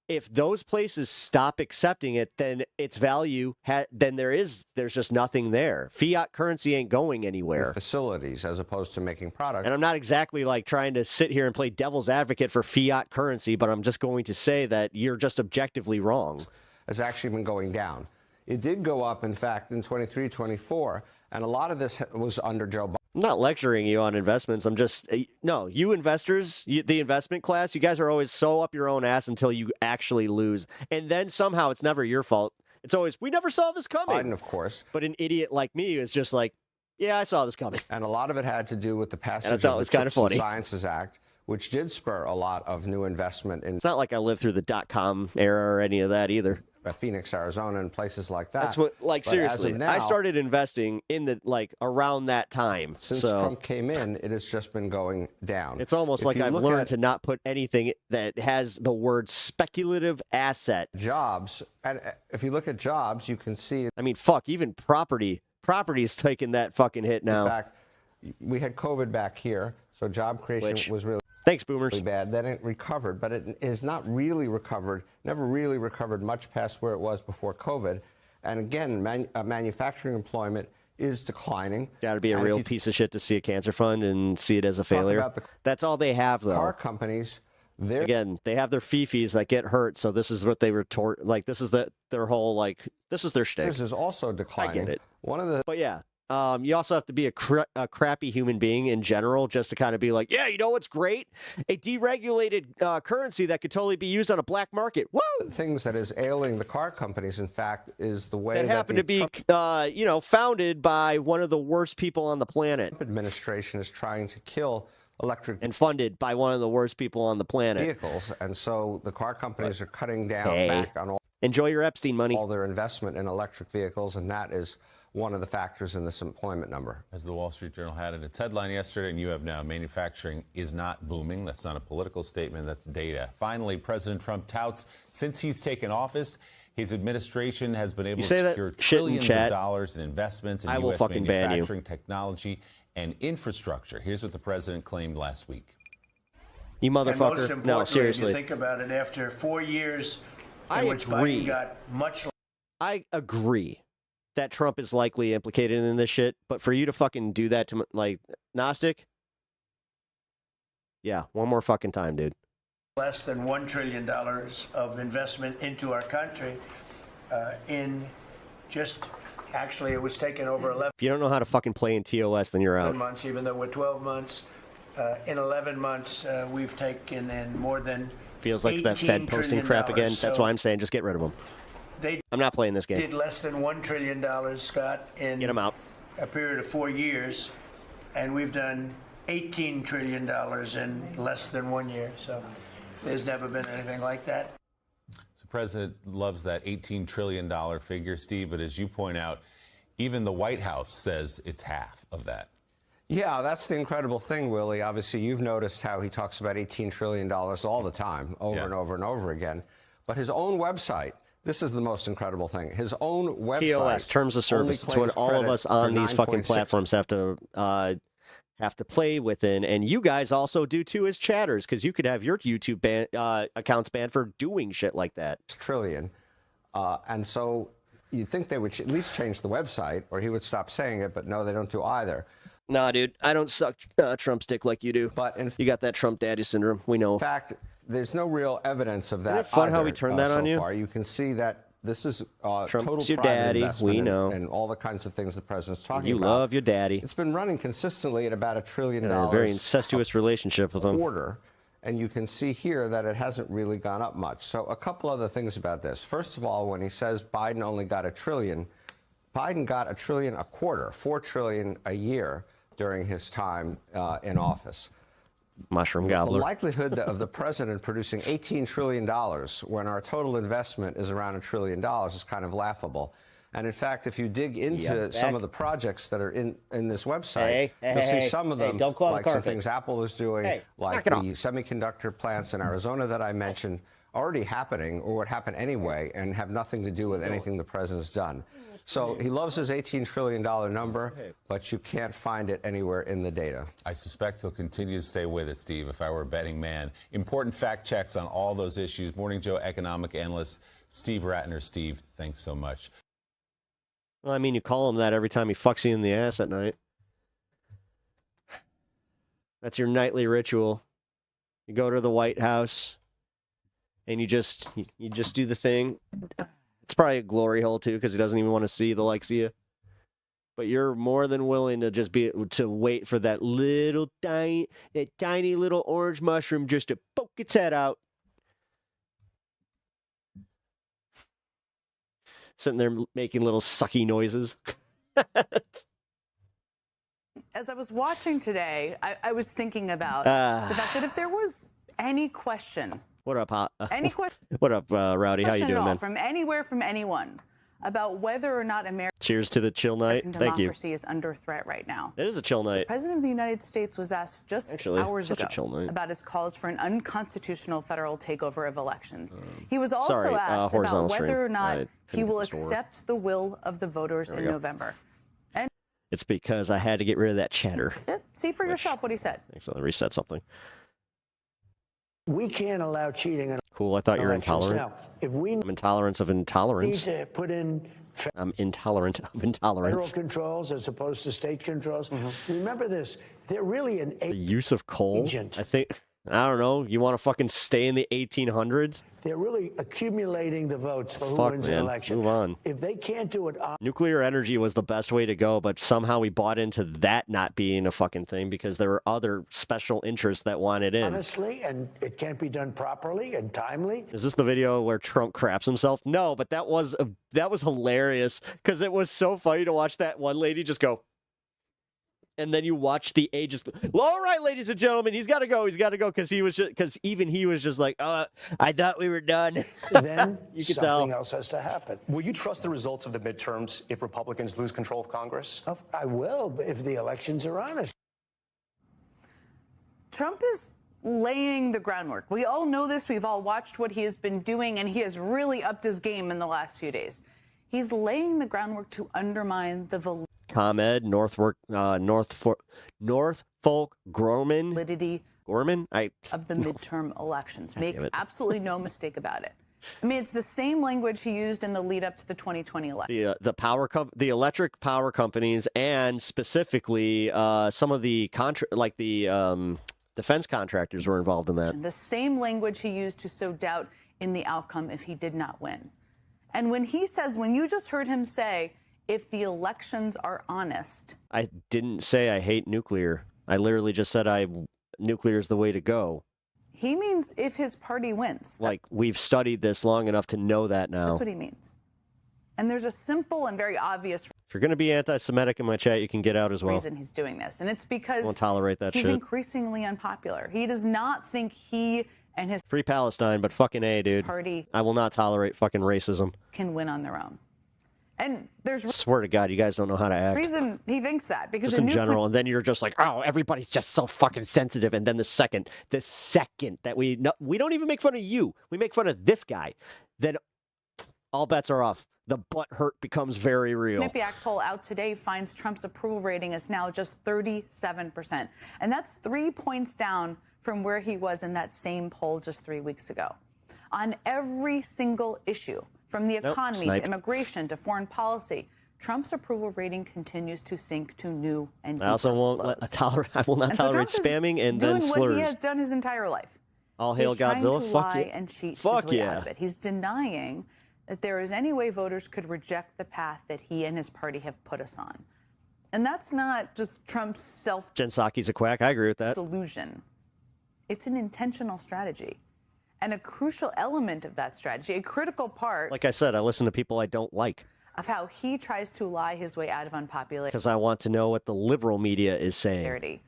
E: If those places stop accepting it, then its value, then there's just nothing there. Fiat currency ain't going anywhere.
I: Facilities as opposed to making products.
E: And I'm not exactly like trying to sit here and play devil's advocate for fiat currency, but I'm just going to say that you're just objectively wrong.
I: Has actually been going down. It did go up, in fact, in 23, 24. And a lot of this was under Joe Biden.
E: I'm not lecturing you on investments. I'm just, no, you investors, the investment class, you guys are always so up your own ass until you actually lose. And then somehow it's never your fault. It's always, we never saw this coming.
I: Biden, of course.
E: But an idiot like me is just like, yeah, I saw this coming.
I: And a lot of it had to do with the passage of
E: the
I: Chips and Sciences Act, which did spur a lot of new investment in.
E: It's not like I lived through the .com era or any of that either.
I: Phoenix, Arizona, and places like that.
E: That's what, like,
I: But
E: seriously,
I: as of now,
E: I started investing in the, like, around that time.
I: Since
E: so
I: Trump came in, it has just been going down.
E: it's almost
I: If
E: like
I: you
E: I've
I: look
E: learned
I: at
E: to not put anything that has the word speculative asset.
I: jobs, and if you look at jobs, you can see.
E: I mean, fuck, even property's taking that fucking hit now.
I: In fact, we had COVID back here, so job creation was really
E: thanks, boomers.
I: Bad. Then it recovered, but it is not really recovered. Never really recovered much past where it was before COVID. And again, manufacturing employment is declining.
E: Got to be a real piece of shit to see a cancer fund and see it as a failure. That's all they have, though.
I: Car companies.
E: Again, they have their fifis that get hurt, so this is what they retort. Like, this is their whole, like, this is their shtick.
I: This is also declining.
E: I get it.
I: But
E: yeah, you also have to be a crappy human being in general just to kind of be like, yeah, you know what's great? A deregulated currency that could totally be used on a black market. Woo!
I: Things that is ailing the car companies, in fact, is the way
E: that happen to be, founded by one of the worst people on the planet.
I: Trump administration is trying to kill electric
E: and funded by one of the worst people on the planet.
I: Vehicles, and so the car companies are cutting down back on all.
E: Enjoy your Epstein money.
I: All their investment in electric vehicles, and that is one of the factors in this employment number.
D: As the Wall Street Journal had in its headline yesterday, and you have now, manufacturing is not booming. That's not a political statement, that's data. Finally, President Trump touts since he's taken office, his administration has been able to secure trillions of dollars in investments in U.S. manufacturing, technology, and infrastructure. Here's what the president claimed last week.
E: You motherfucker.
F: And most importantly,
E: no, seriously.
F: If you think about it, after 4 years
E: I
F: in which
E: agree.
F: Biden got much.
E: I agree that Trump is likely implicated in this shit, but for you to fucking do that to, like, Gnostic, yeah, one more fucking time, dude.
F: Less than $1 trillion of investment into our country in just, actually, it was taken over 11
E: If you don't know how to fucking play in TOS, then you're out.
F: months, even though we're 12 months. In 11 months, we've taken in more than
E: Feels like that Fed posting crap again. That's why I'm saying just get rid of them. I'm not playing this game.
F: Did less than $1 trillion, Scott, in
E: Get them out.
F: a period of 4 years, and we've done $18 trillion in less than 1 year. So there's never been anything like that.
D: So the president loves that $18 trillion figure, Steve, but as you point out, even the White House says it's half of that.
I: Yeah, that's the incredible thing, Willie. Obviously, you've noticed how he talks about $18 trillion all the time, over and over and over again. But his own website, this is the most incredible thing. His own website.
E: TOS, terms of service. It's what all of us on these fucking platforms have to play within. And you guys also do too as chatters, because you could have your YouTube accounts banned for doing shit like that.
I: Trillion. And so you'd think they would at least change the website, or he would stop saying it, but no, they don't do either.
E: Nah, dude, I don't suck Trump's dick like you do.
I: But
E: you got that Trump daddy syndrome. We know.
I: In fact, there's no real evidence of that.
E: Isn't it fun
I: either,
E: how we turned that
I: so
E: on you?
I: Far. You can see that this is total
E: your
I: private
E: daddy.
I: investment
E: We know.
I: and all the kinds of things the president's talking
E: You
I: about.
E: love your daddy.
I: It's been running consistently at about $1 trillion.
E: A very incestuous relationship with him.
I: Quarter. And you can see here that it hasn't really gone up much. So a couple other things about this. First of all, when he says Biden only got $1 trillion, Biden got $1 trillion a quarter, $4 trillion a year during his time in office.
E: Mushroom gobbler.
I: The likelihood of the president producing $18 trillion when our total investment is around $1 trillion is kind of laughable. And in fact, if you dig into some of the projects that are in this website, you'll see some of them, like some things Apple is doing, like the semiconductor plants in Arizona that I mentioned, already happening or would happen anyway and have nothing to do with anything the president's done. So he loves his $18 trillion number, but you can't find it anywhere in the data.
D: I suspect he'll continue to stay with it, Steve, if I were a betting man. Important fact checks on all those issues. Morning Joe economic analyst Steve Ratner. Steve, thanks so much.
E: Well, I mean, you call him that every time he fucks you in the ass at night. That's your nightly ritual. You go to the White House, and you just do the thing. It's probably a glory hole, too, because he doesn't even want to see the likes of you. But you're more than willing to wait for that tiny little orange mushroom just to poke its head out. Sitting there making little sucky noises.
G: As I was watching today, I was thinking about the fact that if there was any question
E: What up,
G: Any question?
E: What up, Rowdy? How you doing, man?
G: From anywhere, from anyone, about whether or not American
E: Cheers to the chill night. Thank you.
G: democracy is under threat right now.
E: It is a chill night.
G: The President of the United States was asked just hours
E: such a
G: ago
E: chill night.
G: about his calls for an unconstitutional federal takeover of elections. He was also
E: sorry,
G: asked about
E: horizontal
G: whether
E: stream.
G: or not
E: I
G: he
E: couldn't
G: will
E: get the store.
G: accept the will of the voters
E: There we
G: in
E: go.
G: November. And
E: It's because I had to get rid of that chatter.
G: see for yourself what he said.
E: So let me reset something.
B: We can't allow cheating on
E: Cool. I thought you were
B: elections.
E: intolerant.
B: Now, if we
E: I'm intolerant of
B: need
E: intolerance.
B: to put in
E: I'm intolerant of
B: federal
E: intolerance.
B: controls as opposed to state controls, remember this, they're really an
E: The use of coal.
B: agent.
E: I think. I don't know. You want to fucking stay in the 1800s?
B: They're really accumulating the votes for who
E: Fuck,
B: wins
E: man.
B: an election.
E: Move on.
B: If they can't do it
E: Nuclear energy was the best way to go, but somehow we bought into that not being a fucking thing because there were other special interests that wanted in.
B: honestly, and it can't be done properly and timely,
E: Is this the video where Trump craps himself? No, but that was hilarious because it was so funny to watch that one lady just go. And then you watch the ages. All right, ladies and gentlemen, he's got to go. He's got to go because he was just like, I thought we were done.
B: then
E: You could
B: something
E: tell.
B: else has to happen.
C: Will you trust the results of the midterms if Republicans lose control of Congress?
B: I will, if the elections are honest.
G: Trump is laying the groundwork. We all know this. We've all watched what he has been doing, and he has really upped his game in the last few days. He's laying the groundwork to undermine the
E: ComEd, Norfolk Grumman.
G: validity
E: Gorman?
G: of the midterm elections.
E: God
G: Make
E: damn it.
G: absolutely no mistake about it. I mean, it's the same language he used in the lead up to the 2020 election.
E: The electric power companies and specifically some of the defense contractors were involved in that.
G: The same language he used to sow doubt in the outcome if he did not win. And when you just heard him say, if the elections are honest.
E: I didn't say I hate nuclear. I literally just said nuclear is the way to go.
G: He means if his party wins.
E: Like, we've studied this long enough to know that now.
G: That's what he means. And there's a simple and very obvious
E: If you're going to be anti-Semitic in my chat, you can get out as well.
G: reason he's doing this. And it's because
E: Won't tolerate that
G: he's
E: shit.
G: increasingly unpopular. He does not think he and his
E: Free Palestine, but fucking A, dude.
G: party
E: I will not tolerate fucking racism.
G: can win on their own. And there's
E: Swear to God, you guys don't know how to act.
G: reason he thinks that. Because
E: Just in general, and then you're just like, oh, everybody's just so fucking sensitive. And then the second that we don't even make fun of you, we make fun of this guy, then all bets are off. The butt hurt becomes very real.
G: Quinnipiac poll out today finds Trump's approval rating is now just 37%. And that's 3 points down from where he was in that same poll just 3 weeks ago. On every single issue, from the economy to immigration to foreign policy, Trump's approval rating continues to sink to new and deeper
E: I also won't
G: lows.
E: I will not
G: And so
E: tolerate
G: Trump is
E: spamming and
G: doing
E: then slurs.
G: what he has done his entire life.
E: All hail
G: He's trying
E: Godzilla.
G: to
E: Fuck
G: lie
E: yeah.
G: and cheat
E: Fuck
G: his way
E: yeah.
G: out of it. He's denying that there is any way voters could reject the path that he and his party have put us on. And that's not just Trump's
E: Jen Psaki's a quack. I agree with that.
G: delusion. It's an intentional strategy. And a crucial element of that strategy, a critical part
E: Like I said, I listen to people I don't like
G: of how he tries to lie his way out of unpopularity.
E: because I want to know what the liberal media is saying.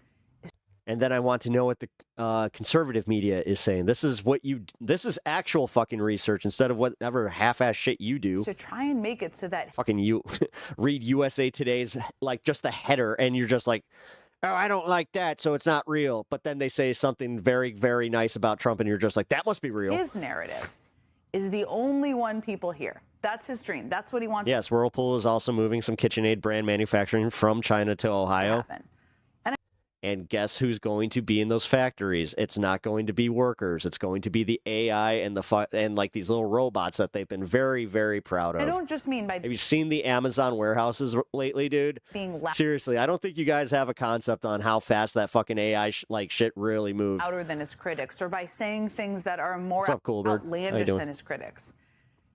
E: And then I want to know what the conservative media is saying. This is actual fucking research instead of whatever half-ass shit you do.
G: To try and make it so that
E: Fucking you read USA Today's, like, just the header, and you're just like, oh, I don't like that, so it's not real. But then they say something very, very nice about Trump, and you're just like, that must be real.
G: his narrative is the only one people hear. That's his dream. That's what he wants
E: Yes, Whirlpool is also moving some KitchenAid brand manufacturing from China to Ohio. And guess who's going to be in those factories? It's not going to be workers. It's going to be the AI and like these little robots that they've been very, very proud of.
G: I don't just mean by
E: Have you seen the Amazon warehouses lately, dude?
G: being
E: Seriously, I don't think you guys have a concept on how fast that fucking AI shit really moves.
G: louder than his critics, or by saying things that are more
E: What's up, cool bird? How you
G: outlandish
E: doing?
G: than his critics.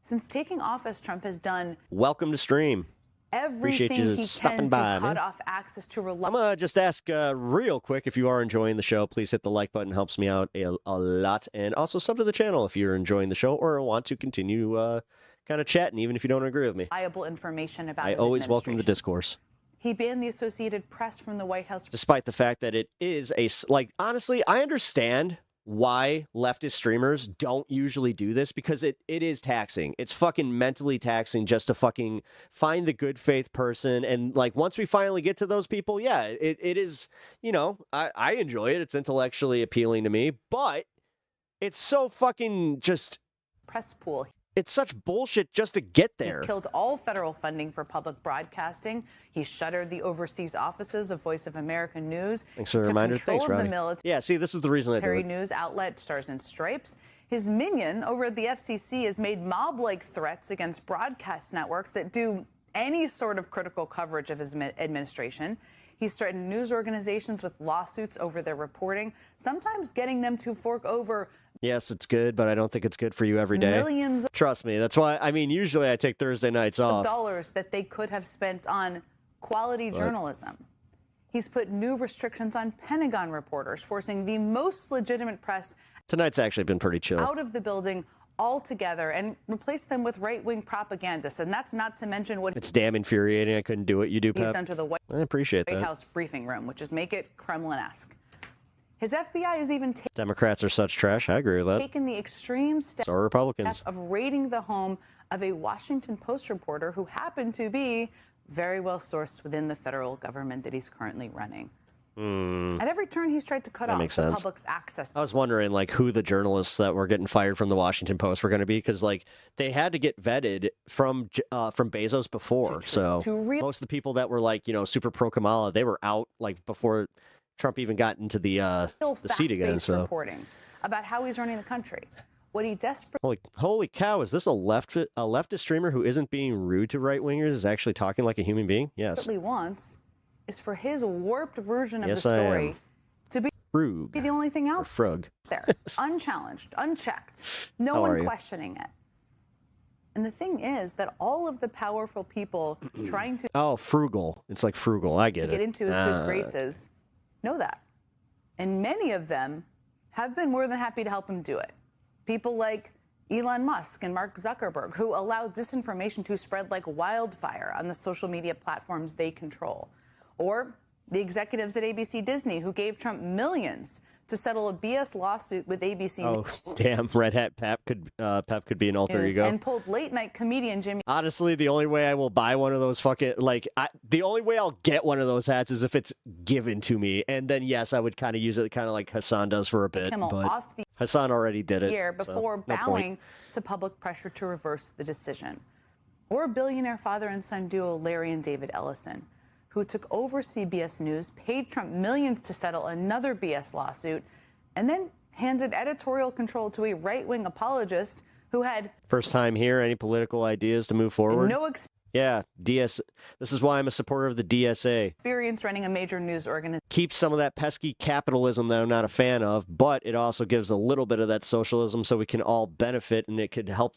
G: Since taking office, Trump has done
E: Welcome to stream. Appreciate
G: everything
E: you
G: he
E: stopping
G: can
E: by,
G: to cut
E: man.
G: off access to
E: I'm going to just ask real quick, if you are enjoying the show, please hit the like button. Helps me out a lot. And also sub to the channel if you're enjoying the show or want to continue kind of chatting, even if you don't agree with me.
G: reliable information about
E: I
G: his
E: always welcome the
G: administration.
E: discourse.
G: He banned the Associated Press from the White House.
E: Despite the fact that it is honestly, I understand why leftist streamers don't usually do this, because it is taxing. It's fucking mentally taxing just to fucking find the good faith person. And like, once we finally get to those people, yeah, it is, you know, I enjoy it. It's intellectually appealing to me, but it's so fucking just
G: press pool.
E: It's such bullshit just to get there.
G: He killed all federal funding for public broadcasting. He shuttered the overseas offices of Voice of America News.
E: Thanks for the reminder. Thanks, Ronnie.
G: Military
E: yeah, see, this is the reason I do it.
G: News outlet Stars and Stripes. His minion over at the FCC has made mob-like threats against broadcast networks that do any sort of critical coverage of his administration. He's threatened news organizations with lawsuits over their reporting, sometimes getting them to fork over.
E: Yes, it's good, but I don't think it's good for you every day.
G: Millions.
E: Trust me. That's why, I mean, usually I take Thursday nights off.
G: Dollars that they could have spent on quality journalism. He's put new restrictions on Pentagon reporters, forcing the most legitimate press
E: Tonight's actually been pretty chill.
G: Out of the building altogether and replace them with right-wing propagandists. And that's not to mention what
E: it's damn infuriating. I couldn't do what you do,
G: he's
E: Pep.
G: done to the White
E: I appreciate that.
G: House briefing room, which is make it Kremlin-esque. His FBI is even
E: Democrats are such trash. I agree with that.
G: taken the extreme step
E: So are Republicans.
G: of raiding the home of a Washington Post reporter who happened to be very well sourced within the federal government that he's currently running. At every turn, he's tried to cut
E: That
G: off
E: makes
G: the
E: sense.
G: public's access.
E: I was wondering, like, who the journalists that were getting fired from the Washington Post were going to be, because, like, they had to get vetted from Bezos before. So most of the people that were, like, you know, super pro Kamala, they were out, like, before Trump even got into the seat again. So
G: Reporting about how he's running the country. What he desperately
E: holy cow, is this a leftist streamer who isn't being rude to right wingers, is actually talking like a human being? Yes.
G: wants is for his warped version of
E: Yes,
G: the
E: I
G: story
E: am.
G: to be the only thing out
E: Frug.
G: there, unchallenged, unchecked, no
E: How are
G: one
E: you?
G: questioning it. And the thing is that all of the powerful people trying to
E: Oh, frugal. It's like frugal. I get
G: get
E: it.
G: into his good graces know that. And many of them have been more than happy to help him do it. People like Elon Musk and Mark Zuckerberg, who allow disinformation to spread like wildfire on the social media platforms they control. Or the executives at ABC Disney, who gave Trump millions to settle a BS lawsuit with ABC
E: Oh, damn. Red Hat Pep could be an alter
G: News
E: ego.
G: and pulled late-night comedian Jimmy
E: Honestly, the only way I will buy one of those the only way I'll get one of those hats is if it's given to me. And then, yes, I would kind of use it kind of like Hassan does for a bit.
G: Kimmel
E: But
G: off the
E: Hassan already did it.
G: year
E: so
G: before
E: no point.
G: bowing to public pressure to reverse the decision. Or billionaire father and son duo Larry and David Ellison, who took over CBS News, paid Trump millions to settle another BS lawsuit, and then handed editorial control to a right-wing apologist who had
E: First time here, any political ideas to move forward?
G: no
E: Yeah, This is why I'm a supporter of the DSA.
G: experience running a major news organization.
E: Keeps some of that pesky capitalism that I'm not a fan of, but it also gives a little bit of that socialism so we can all benefit and it could help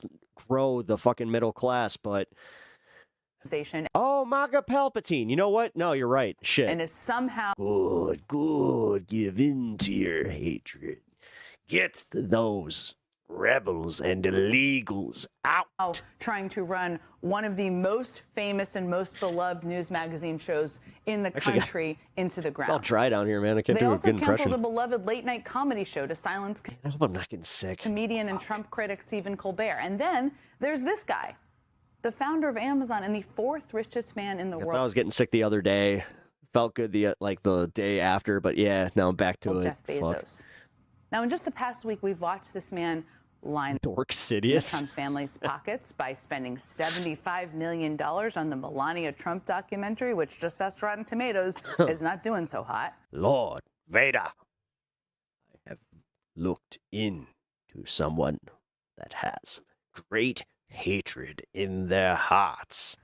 E: grow the fucking middle class. But oh, MAGA Palpatine. You know what? No, you're right. Shit.
G: And is somehow
E: Good. Give in to your hatred. Get those rebels and illegals out.
G: Trying to run one of the most famous and most beloved news magazine shows in the
E: Actually,
G: country into the
E: It's all
G: ground.
E: dry down here, man. I can't
G: They
E: do a
G: also
E: good
G: canceled
E: impression.
G: a beloved late-night comedy show to silence
E: I hope I'm not getting sick.
G: comedian and Trump critic Stephen Colbert. And then there's this guy, the founder of Amazon and the fourth richest man in the
E: I
G: world.
E: was getting sick the other day. Felt good the day after, but yeah, now I'm back to it.
G: Jeff Bezos.
E: Fuck.
G: Now, in just the past week, we've watched this man line
E: Dork
G: the
E: Sidious.
G: Trump family's pockets by spending $75 million on the Melania Trump documentary, which just asked Rotten Tomatoes is not doing so hot.
E: Lord Vader, I have looked into someone that has great hatred in their hearts.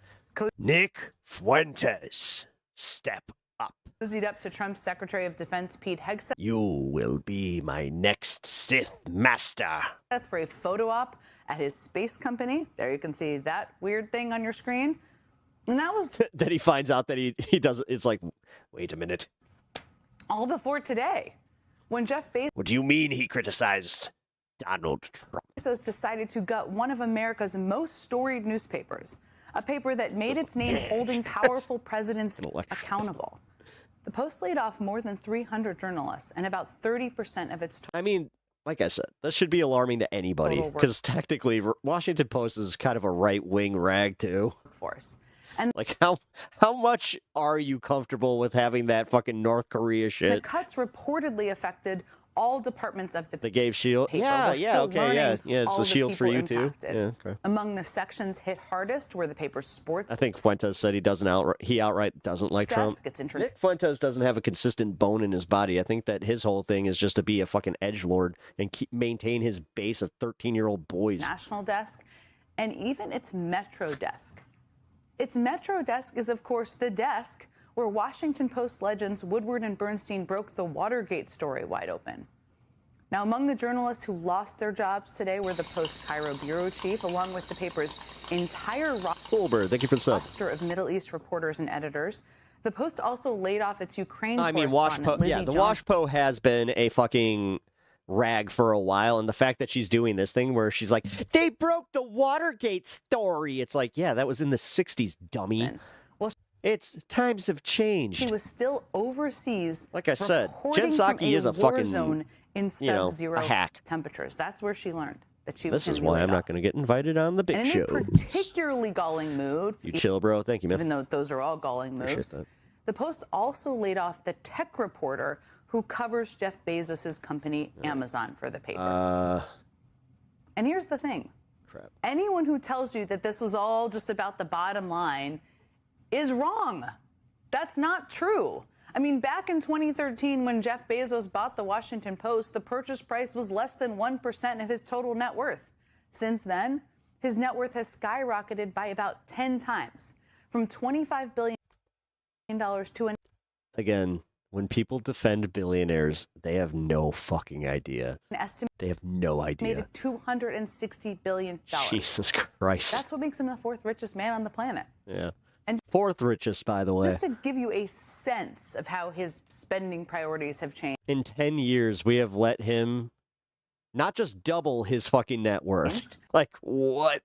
E: Nick Fuentes, step up.
G: Cozied up to Trump's Secretary of Defense Pete Hegseth
E: You will be my next Sith Master.
G: for a photo op at his space company. There you can see that weird thing on your screen. And that was
E: That he finds out that he doesn't. It's like, wait a minute.
G: all before today, when Jeff
E: What do you mean he criticized Donald Trump?
G: Bezos decided to gut one of America's most storied newspapers, a paper that made its name holding powerful presidents accountable. The Post laid off more than 300 journalists and about 30% of its
E: I mean, like I said, this should be alarming to anybody because technically Washington Post is kind of a right-wing rag too.
G: Force. And
E: like how much are you comfortable with having that fucking North Korea shit?
G: The cuts reportedly affected all departments of the
E: They gave shield.
G: paper.
E: Yeah,
G: We're
E: yeah,
G: still
E: okay, yeah,
G: learning
E: yeah. It's
G: all
E: the
G: the
E: shield for
G: people
E: you too.
G: impacted.
E: Yeah, okay.
G: Among the sections hit hardest were the paper's sports.
E: I think Fuentes said he outright doesn't like Trump. Nick Fuentes doesn't have a consistent bone in his body. I think that his whole thing is just to be a fucking edgelord and maintain his base of 13-year-old boys.
G: National Desk, and even its Metro Desk. Its Metro Desk is, of course, the desk where Washington Post legends Woodward and Bernstein broke the Watergate story wide open. Now, among the journalists who lost their jobs today were the Post Cairo bureau chief, along with the paper's entire roster of Middle East reporters and editors. The Post also laid off its Ukraine correspondent, Lizzie
E: the
G: Jones.
E: WashPo has been a fucking rag for a while, and the fact that she's doing this thing where she's like, they broke the Watergate story. It's like, yeah, that was in the 60s, dummy. It's times have changed.
G: She was still overseas.
E: Like I said,
G: reporting
E: Jen Psaki
G: from
E: is a
G: war
E: fucking,
G: zone in sub-zero
E: a hack.
G: temperatures. That's where she learned that she was
E: This is
G: gonna be
E: why
G: laid
E: I'm
G: off.
E: not going to get invited on the big
G: And in
E: show.
G: a particularly galling move,
E: You chill, bro. Thank you, man.
G: even though those are all galling
E: Appreciate
G: moves,
E: that.
G: the Post also laid off the tech reporter who covers Jeff Bezos' company, Amazon, for the paper. And here's the thing.
E: Crap.
G: Anyone who tells you that this was all just about the bottom line is wrong. That's not true. I mean, back in 2013, when Jeff Bezos bought the Washington Post, the purchase price was less than 1% of his total net worth. Since then, his net worth has skyrocketed by about 10 times, from $25 billion to an
E: Again, when people defend billionaires, they have no fucking idea. They have no idea.
G: estimated $260 billion.
E: Jesus Christ.
G: That's what makes him the fourth richest man on the planet.
E: Yeah.
G: And
E: fourth richest, by the way.
G: Just to give you a sense of how his spending priorities have changed.
E: In 10 years, we have let him not just double his fucking net worth. Like, what?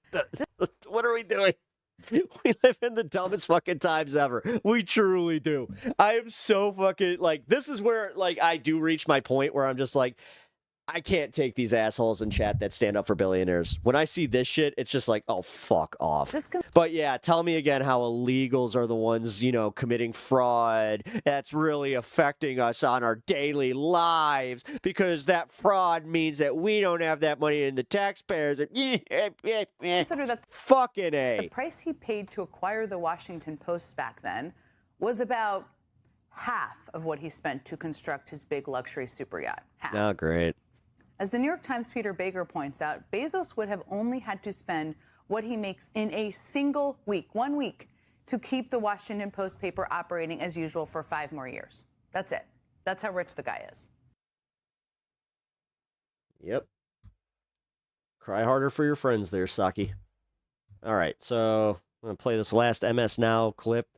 E: What are we doing? We live in the dumbest fucking times ever. We truly do. I am so fucking, like, this is where, like, I do reach my point where I'm just like, I can't take these assholes in chat that stand up for billionaires. When I see this shit, it's just like, oh, fuck off. But yeah, tell me again how illegals are the ones, committing fraud. That's really affecting us on our daily lives because that fraud means that we don't have that money in the taxpayers.
G: Consider that
E: fucking A.
G: The price he paid to acquire the Washington Post back then was about half of what he spent to construct his big luxury super yacht. Half.
E: Oh, great.
G: As the New York Times' Peter Baker points out, Bezos would have only had to spend what he makes in a single week, 1 week, to keep the Washington Post paper operating as usual for 5 more years. That's it. That's how rich the guy is.
E: Yep. Cry harder for your friends there, Psaki. All right, so I'm going to play this last MS Now clip.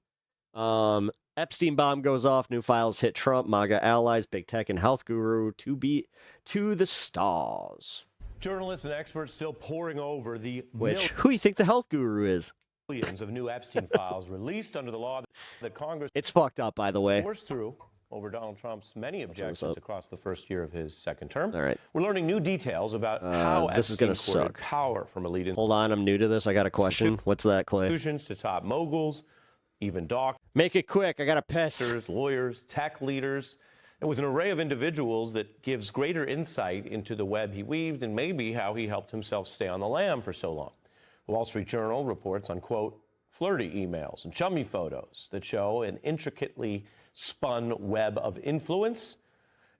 E: Epstein bomb goes off. New files hit Trump, MAGA allies, big tech, and health guru to be to the stars.
J: Journalists and experts still poring over the
E: Who do you think the health guru is?
J: millions of new Epstein files released under the law that Congress
E: It's fucked up, by the way.
J: forced through over Donald Trump's many objections
E: up.
J: across the first year of his second term.
E: All right.
J: We're learning new details about how
E: this is
J: Epstein
E: gonna
J: courted
E: suck.
J: power from elite
E: Hold on, I'm new to this. I got a question. What's that, Clay?
J: institutions to top moguls, even doctors.
E: Make it quick. I got to piss.
J: Lawyers, tech leaders. It was an array of individuals that gives greater insight into the web he weaved and maybe how he helped himself stay on the lam for so long. The Wall Street Journal reports on, quote, flirty emails and chummy photos that show an intricately spun web of influence.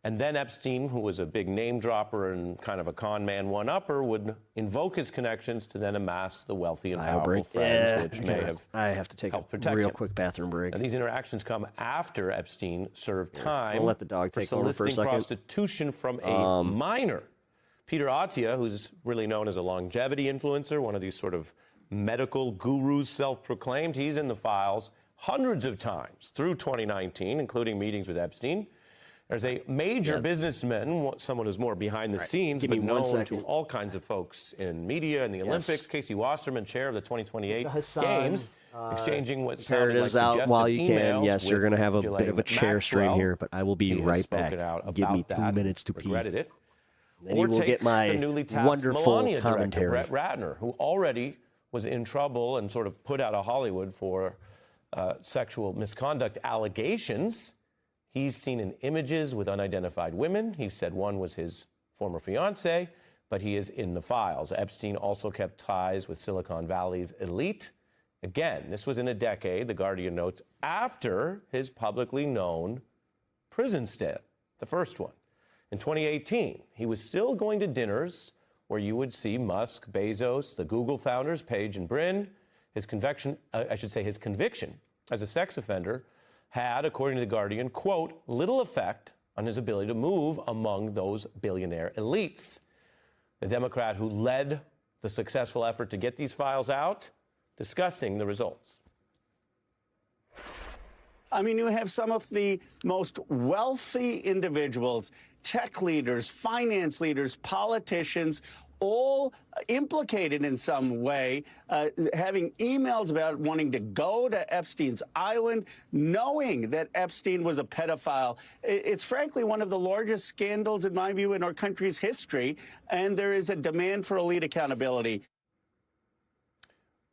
J: And then Epstein, who was a big name dropper and kind of a con man one-upper, would invoke his connections to then amass the wealthy and powerful friends, which may have
E: I have to take
J: helped
E: a
J: protect
E: real
J: him.
E: quick bathroom break.
J: Now, these interactions come after Epstein served time
E: I'll let the dog
J: for
E: take over for a
J: soliciting
E: second.
J: prostitution from a minor. Peter Attia, who's really known as a longevity influencer, one of these sort of medical gurus self-proclaimed, he's in the files hundreds of times through 2019, including meetings with Epstein. There's a major businessman, someone who's more behind the scenes,
E: give
J: but
E: me 1
J: known
E: second.
J: to all kinds of folks in media and the Olympics. Casey Wasserman, chair of the 2028
E: Hassan,
J: Games, exchanging what sounded like
E: Comparatives out
J: suggestive
E: while you can.
J: emails
E: Yes, you're
J: with
E: going to have a
J: Ghislaine
E: bit of a chair strain
J: Maxwell.
E: here, but I will be
J: He has
E: right
J: spoken
E: back.
J: out
E: Give me
J: about
E: 2
J: that,
E: minutes to pee.
J: regretted it.
E: Then
J: or
E: you will
J: take
E: get my
J: the newly tapped
E: wonderful
J: Melania
E: commentary.
J: director, Brett Ratner, who already was in trouble and sort of put out of Hollywood for sexual misconduct allegations. He's seen in images with unidentified women. He said one was his former fiancée, but he is in the files. Epstein also kept ties with Silicon Valley's elite. Again, this was in a decade, The Guardian notes, after his publicly known prison stint, the first one. In 2018, he was still going to dinners where you would see Musk, Bezos, the Google founders, Page and Brin. His conviction as a sex offender had, according to The Guardian, quote, little effect on his ability to move among those billionaire elites. The Democrat who led the successful effort to get these files out, discussing the results.
K: I mean, you have some of the most wealthy individuals, tech leaders, finance leaders, politicians, all implicated in some way, having emails about wanting to go to Epstein's island, knowing that Epstein was a pedophile. It's frankly one of the largest scandals, in my view, in our country's history, and there is a demand for elite accountability.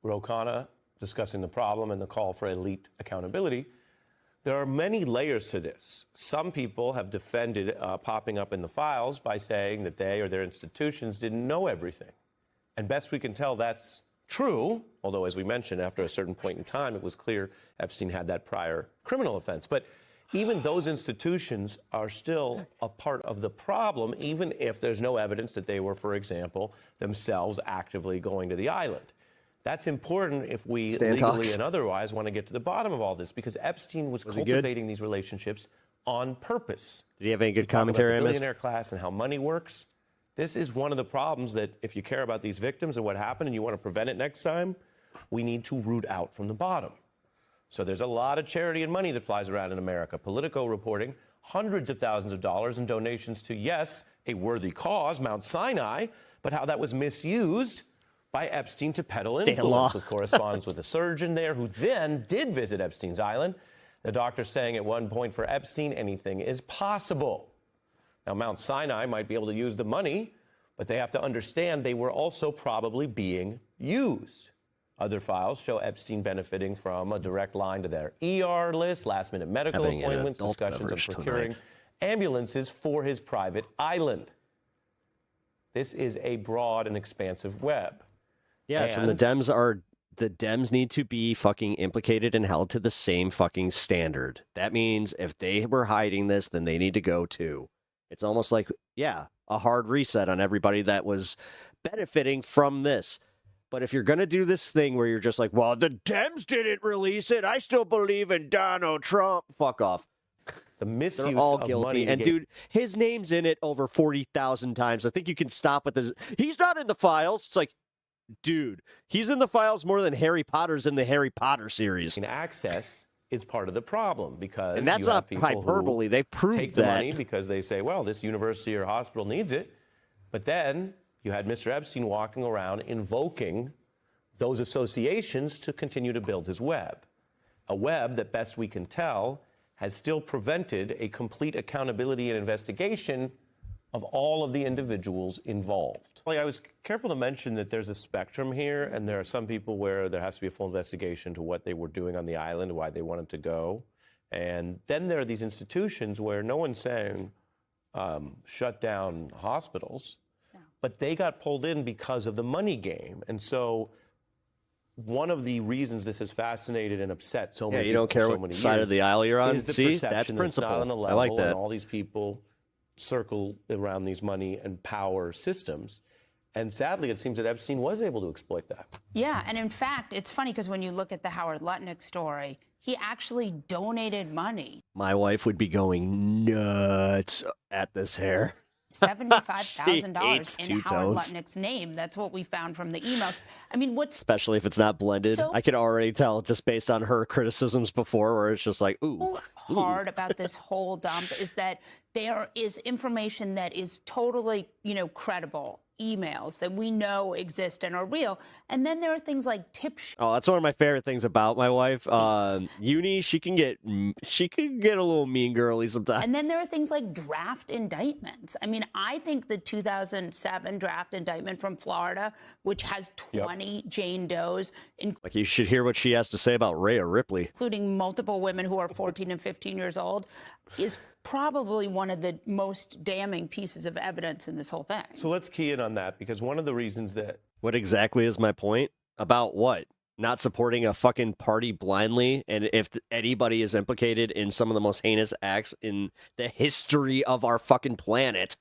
J: Ro Khanna discussing the problem and the call for elite accountability. There are many layers to this. Some people have defended popping up in the files by saying that they or their institutions didn't know everything. And best we can tell, that's true, although, as we mentioned, after a certain point in time, it was clear Epstein had that prior criminal offense. But even those institutions are still a part of the problem, even if there's no evidence that they were, for example, themselves actively going to the island. That's important if we legally and otherwise want to get to the bottom of all this, because Epstein was cultivating these relationships on purpose.
E: Did he have any good commentary on
J: the
E: this?
J: Billionaire class and how money works. This is one of the problems that if you care about these victims and what happened and you want to prevent it next time, we need to root out from the bottom. So there's a lot of charity and money that flies around in America. Politico reporting hundreds of thousands of dollars in donations to, yes, a worthy cause, Mount Sinai, but how that was misused by Epstein to peddle influence, with correspondence with a surgeon there who then did visit Epstein's island. The doctor saying at one point, for Epstein, anything is possible. Now, Mount Sinai might be able to use the money, but they have to understand they were also probably being used. Other files show Epstein benefiting from a direct line to their ER list, last-minute medical appointments, discussions of procuring ambulances for his private island. This is a broad and expansive web.
E: Yes, and the Dems need to be fucking implicated and held to the same fucking standard. That means if they were hiding this, then they need to go too. It's almost like, yeah, a hard reset on everybody that was benefiting from this. But if you're going to do this thing where you're just like, well, the Dems didn't release it, I still believe in Donald Trump. Fuck off.
J: The misuse
E: They're all
J: of
E: guilty.
J: money.
E: And dude, his name's in it over 40,000 times. I think you can stop with this. He's not in the files. It's like, dude, he's in the files more than Harry Potter's in the Harry Potter series.
J: And access is part of the problem because
E: and that's
J: you have
E: not
J: people
E: hyperbole. They proved
J: take
E: that.
J: the money because they say, well, this university or hospital needs it. But then you had Mr. Epstein walking around invoking those associations to continue to build his web. A web that, best we can tell, has still prevented a complete accountability and investigation of all of the individuals involved. I was careful to mention that there's a spectrum here, and there are some people where there has to be a full investigation to what they were doing on the island, why they wanted to go. And then there are these institutions where no one's saying shut down hospitals, but they got pulled in because of the money game. And so one of the reasons this has fascinated and upset so many people for so many years.
E: You don't care what side of the aisle you're on.
J: Is the
E: See,
J: perception
E: that's principle.
J: not on the
E: I
J: level,
E: like that.
J: and all these people circle around these money and power systems. And sadly, it seems that Epstein was able to exploit that.
L: Yeah, and in fact, it's funny because when you look at the Howard Lutnick story, he actually donated money.
E: My wife would be going nuts at this hair.
L: $75,000 in Howard
E: two-tones.
L: Lutnick's name. That's what we found from the emails. I mean, what's
E: Especially if it's not blended.
L: So-
E: I can already tell just based on her criticisms before where it's just like, ooh.
L: hard about this whole dump is that there is information that is totally, credible emails that we know exist and are real. And then there are things like tip
E: Oh, that's one of my favorite things about my wife. Uni, she can get a little mean girly sometimes.
L: And then there are things like draft indictments. I mean, I think the 2007 draft indictment from Florida, which has 20 Jane Does,
E: Like, you should hear what she has to say about Rhea Ripley.
L: including multiple women who are 14 and 15 years old, is probably one of the most damning pieces of evidence in this whole thing.
J: So let's key in on that, because one of the reasons that...
E: What exactly is my point? About what? Not supporting a fucking party blindly, and if anybody is implicated in some of the most heinous acts in the history of our fucking planet.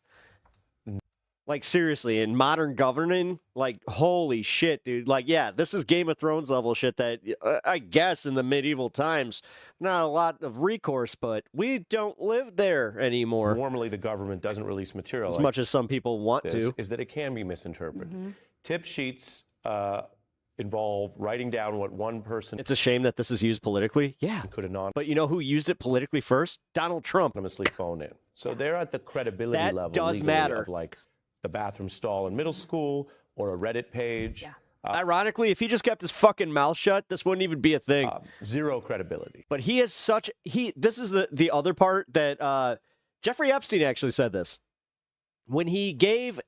E: Like, seriously, in modern governing, like, holy shit, dude. Like, yeah, this is Game of Thrones level shit that, I guess, in the medieval times, not a lot of recourse, but we don't live there anymore.
J: Normally, the government doesn't release material
E: As much as some people want to.
J: Is that it can be misinterpreted. Tip sheets involve writing down what one person...
E: It's a shame that this is used politically. Yeah.
J: Could have
E: But you know who used it politically first? Donald Trump.
J: Anonymously phone in. So they're at the credibility
E: That
J: level
E: does
J: legally
E: matter.
J: of, like, the bathroom stall in middle school or a Reddit page.
E: Ironically, if he just kept his fucking mouth shut, this wouldn't even be a thing.
J: Zero credibility.
E: But he is such... This is the other part that... Jeffrey Epstein actually said this. When he gave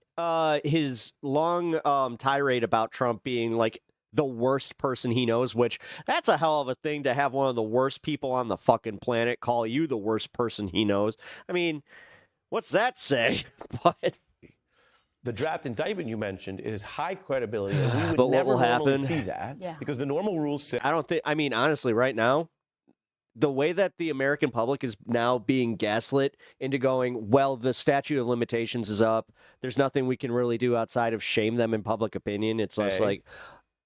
E: his long tirade about Trump being, like, the worst person he knows, which that's a hell of a thing to have one of the worst people on the fucking planet call you the worst person he knows. I mean, what's that say? But...
J: The draft indictment you mentioned is high credibility, and we would
E: But what
J: never
E: will
J: normally
E: happen?
J: see that because the normal rules say...
E: I don't think... I mean, honestly, right now, the way that the American public is now being gaslit into going, well, the statute of limitations is up. There's nothing we can really do outside of shame them in public opinion. It's just like,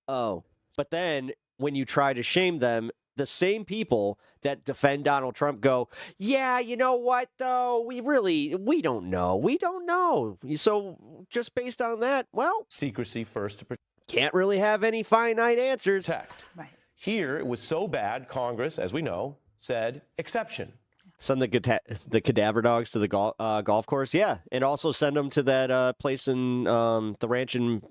E: oh. But then when you try to shame them, the same people that defend Donald Trump go, yeah, you know what, though? We don't know. We don't know. So just based on that, well...
J: Secrecy first to protect.
E: Can't really have any finite answers.
L: Right.
J: Here, it was so bad, Congress, as we know, said exception.
E: Send the cadaver dogs to the golf course, yeah, and also send them to that place in the ranch in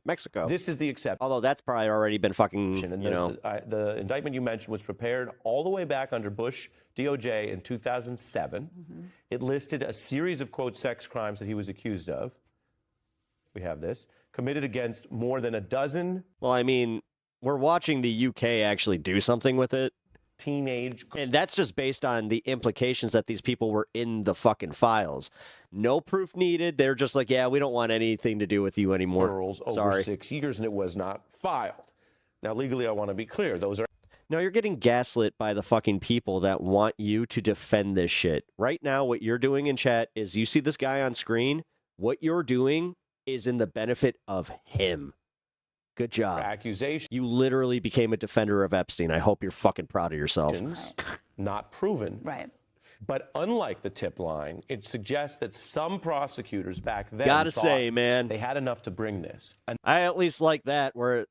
E: Mexico.
J: This is the exception.
E: Although that's probably already been fucking,
J: The indictment you mentioned was prepared all the way back under Bush DOJ in 2007. It listed a series of, quote, sex crimes that he was accused of. We have this. Committed against more than a dozen.
E: Well, I mean, we're watching the UK actually do something with it.
J: Teenage.
E: And that's just based on the implications that these people were in the fucking files. No proof needed. They're just like, yeah, we don't want anything to do with you anymore.
J: Girls over
E: Sorry.
J: 6 years, and it was not filed. Now, legally, I want to be clear. Those are...
E: No, you're getting gaslit by the fucking people that want you to defend this shit. Right now, what you're doing in chat is you see this guy on screen. What you're doing is in the benefit of him. Good job.
J: Accusation.
E: You literally became a defender of Epstein. I hope you're fucking proud of yourself.
J: Not proven.
L: Right.
J: But unlike the tip line, it suggests that some prosecutors back then
E: Gotta
J: thought
E: say, man,
J: they had enough to bring this. And
E: I at least like that, where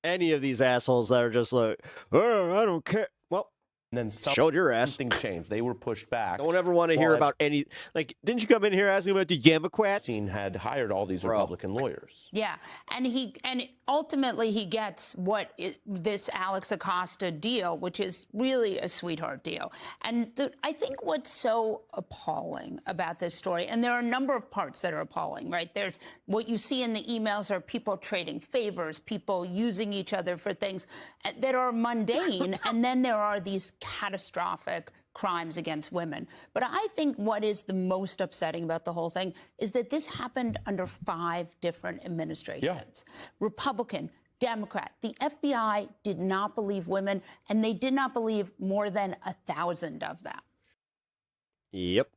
E: any of these assholes that are just like, oh, I don't care. Well,
J: then
E: showed your ass.
J: Something changed. They were pushed back.
E: Don't ever want to hear about any... Like, didn't you come in here asking about the Yamaquats?
J: Epstein had hired all these Republican lawyers.
L: Yeah, and ultimately he gets this Alex Acosta deal, which is really a sweetheart deal. And I think what's so appalling about this story, and there are a number of parts that are appalling, right? There's what you see in the emails are people trading favors, people using each other for things that are mundane, and then there are these catastrophic crimes against women. But I think what is the most upsetting about the whole thing is that this happened under 5 different administrations. Republican, Democrat. The FBI did not believe women, and they did not believe more than 1,000 of them.
E: Yep.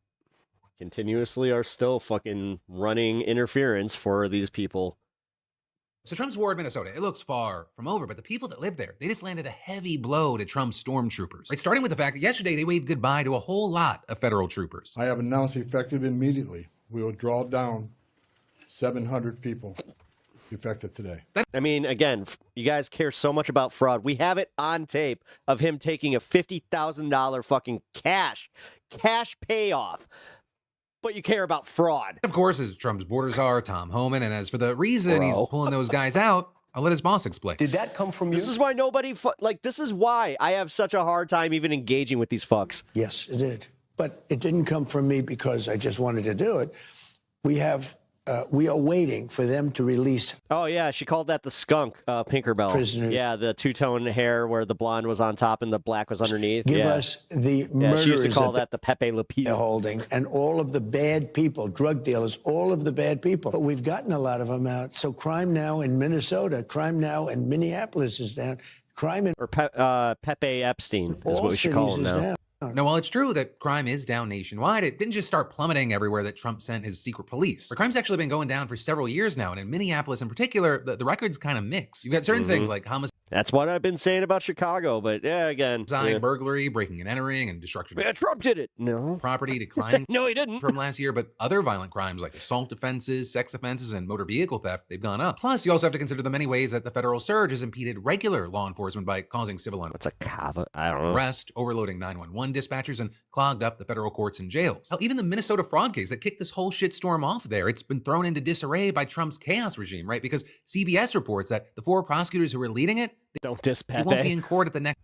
E: Continuously are still fucking running interference for these people.
M: So Trump's war in Minnesota, it looks far from over, but the people that live there, they just landed a heavy blow to Trump's stormtroopers. Right, starting with the fact that yesterday they waved goodbye to a whole lot of federal troopers.
N: I have announced effective immediately. We will draw down 700 people effective today.
E: I mean, again, you guys care so much about fraud. We have it on tape of him taking a $50,000 fucking cash payoff but you care about fraud.
M: Of course, as Trump's borders are, Tom Homan, and as for the reason he's pulling those guys out, I'll let his boss explain.
I: Did that come from you?
E: This is why this is why I have such a hard time even engaging with these fucks.
B: Yes, it did. But it didn't come from me because I just wanted to do it. We are waiting for them to release.
E: Oh, yeah. She called that the skunk Pinkerbell.
B: Prisoner.
E: Yeah, the two-tone hair where the blonde was on top and the black was underneath.
B: Give us the murderers.
E: She used to call that the Pepe Le Pew.
B: They're holding, and all of the bad people, drug dealers, all of the bad people. But we've gotten a lot of them out. So crime now in Minnesota, crime now in Minneapolis is down. Crime in...
E: Or Pepe Epstein is what we should call him now.
M: No, while it's true that crime is down nationwide, it didn't just start plummeting everywhere that Trump sent his secret police. The crime's actually been going down for several years now, and in Minneapolis in particular, the record's kind of mixed. You've got certain things like homicide.
E: That's what I've been saying about Chicago, but yeah, again.
M: Burglary, breaking and entering, and destruction.
E: Yeah, Trump did it. No.
M: Property declining.
E: No, he didn't.
M: From last year, but other violent crimes like assault offenses, sex offenses, and motor vehicle theft, they've gone up. Plus, you also have to consider the many ways that the federal surge has impeded regular law enforcement by causing civil unrest.
E: What's a cava? I don't know.
M: Arrest, overloading 911 dispatchers, and clogged up the federal courts and jails. Hell, even the Minnesota fraud case that kicked this whole shitstorm off there, it's been thrown into disarray by Trump's chaos regime, right? Because CBS reports that the 4 prosecutors who were leading it,
E: don't dispatch.
M: They won't be in court at the next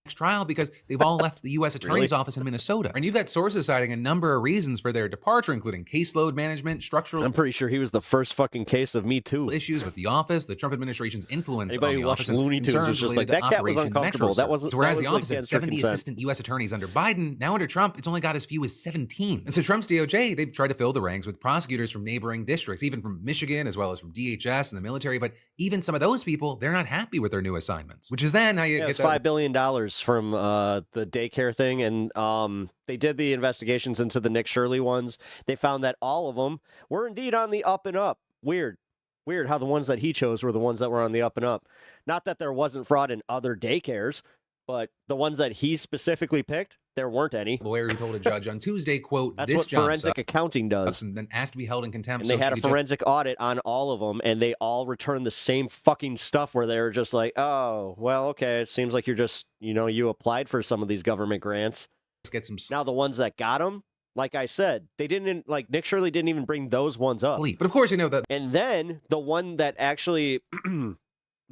M: trial because they've all left the U.S. Attorney's Office in Minnesota. And you've got sources citing a number of reasons for their departure, including caseload management, structural...
E: I'm pretty sure he was the first fucking case of Me Too.
M: ...issues with the office, the Trump administration's influence
E: Anybody
M: on the
E: who watched
M: office,
E: Looney Tunes was just like, that cat was uncomfortable. That wasn't...
M: So whereas
E: that
M: the
E: was
M: office had 70 assistant U.S. attorneys under Biden, now under Trump, it's only got as few as 17. And so Trump's DOJ, they've tried to fill the ranks with prosecutors from neighboring districts, even from Michigan, as well as from DHS and the military. But even some of those people, they're not happy with their new assignments, which is then how you get...
E: It's $5 billion from the daycare thing, and they did the investigations into the Nick Shirley ones. They found that all of them were indeed on the up and up. Weird how the ones that he chose were the ones that were on the up and up. Not that there wasn't fraud in other daycares, but the ones that he specifically picked, there weren't any.
M: Lawyer who told a judge on Tuesday, quote,
E: that's
M: this
E: what forensic accounting does.
M: And then asked to be held in contempt.
E: And they had a forensic audit on all of them, and they all returned the same fucking stuff where they were just like, oh, well, okay, it seems like you're just, you applied for some of these government grants.
M: Let's get some...
E: Now, the ones that got them, like I said, they didn't, like, Nick Shirley didn't even bring those ones up.
M: But of course, that...
E: And then the one that actually, the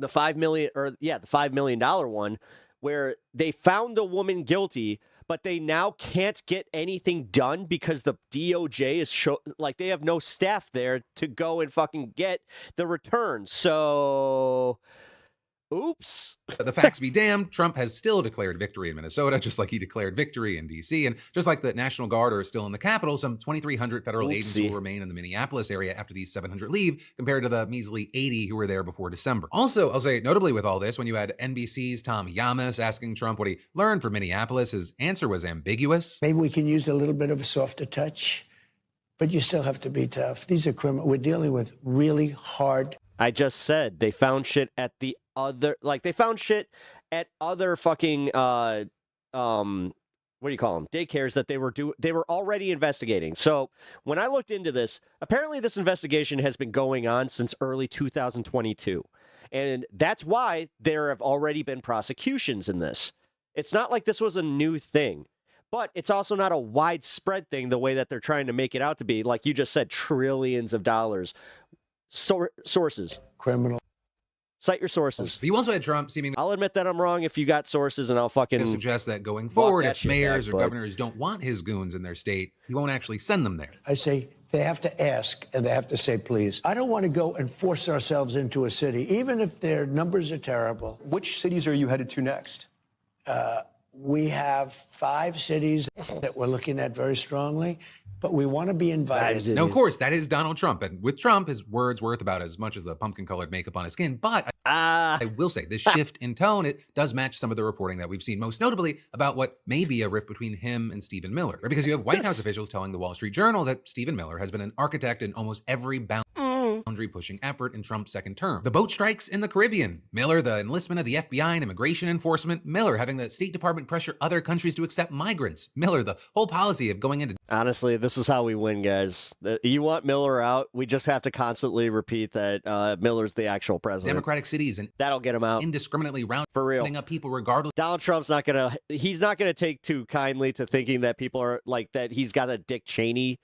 E: $5 million one, where they found the woman guilty, but they now can't get anything done because the DOJ is they have no staff there to go and fucking get the returns. So, oops.
M: The facts be damned, Trump has still declared victory in Minnesota, just like he declared victory in D.C. And just like the National Guard are still in the Capitol, some 2,300 federal agents will remain in the Minneapolis area after these 700 leave, compared to the measly 80 who were there before December. Also, I'll say, notably with all this, when you had NBC's Tom Yamas asking Trump what he learned from Minneapolis, his answer was ambiguous.
B: Maybe we can use a little bit of a softer touch, but you still have to be tough. These are criminals. We're dealing with really hard...
E: I just said they found shit at the other, they found shit at other fucking, what do you call them? Daycares that they were already investigating. So when I looked into this, apparently this investigation has been going on since early 2022. And that's why there have already been prosecutions in this. It's not like this was a new thing, but it's also not a widespread thing the way that they're trying to make it out to be. Like you just said, trillions of dollars. Sources.
B: Criminal.
E: Cite your sources.
M: But you also had Trump seeming...
E: I'll admit that I'm wrong if you got sources, and I'll fucking...
M: suggest that going forward, if mayors or governors don't want his goons in their state, he won't actually send them there.
B: I say they have to ask, and they have to say, please. I don't want to go and force ourselves into a city, even if their numbers are terrible.
C: Which cities are you headed to next?
B: We have 5 cities that we're looking at very strongly. But we want to be invited.
M: No, of course, that is Donald Trump. And with Trump, his word's worth about as much as the pumpkin-colored makeup on his skin. But I will say, this shift in tone, it does match some of the reporting that we've seen, most notably about what may be a rift between him and Stephen Miller. Because you have White House officials telling the Wall Street Journal that Stephen Miller has been an architect in almost every boundary-pushing effort in Trump's second term. The boat strikes in the Caribbean. Miller, the enlistment of the FBI and immigration enforcement. Miller, having the State Department pressure other countries to accept migrants. Miller, the whole policy of going into...
E: Honestly, this is how we win, guys. You want Miller out, we just have to constantly repeat that Miller's the actual president.
M: Democratic cities, and
E: that'll get him out.
M: Indiscriminately
E: rounding
M: up people regardless.
E: Donald Trump's not gonna take too kindly to thinking that people are like that he's got a Dick Cheney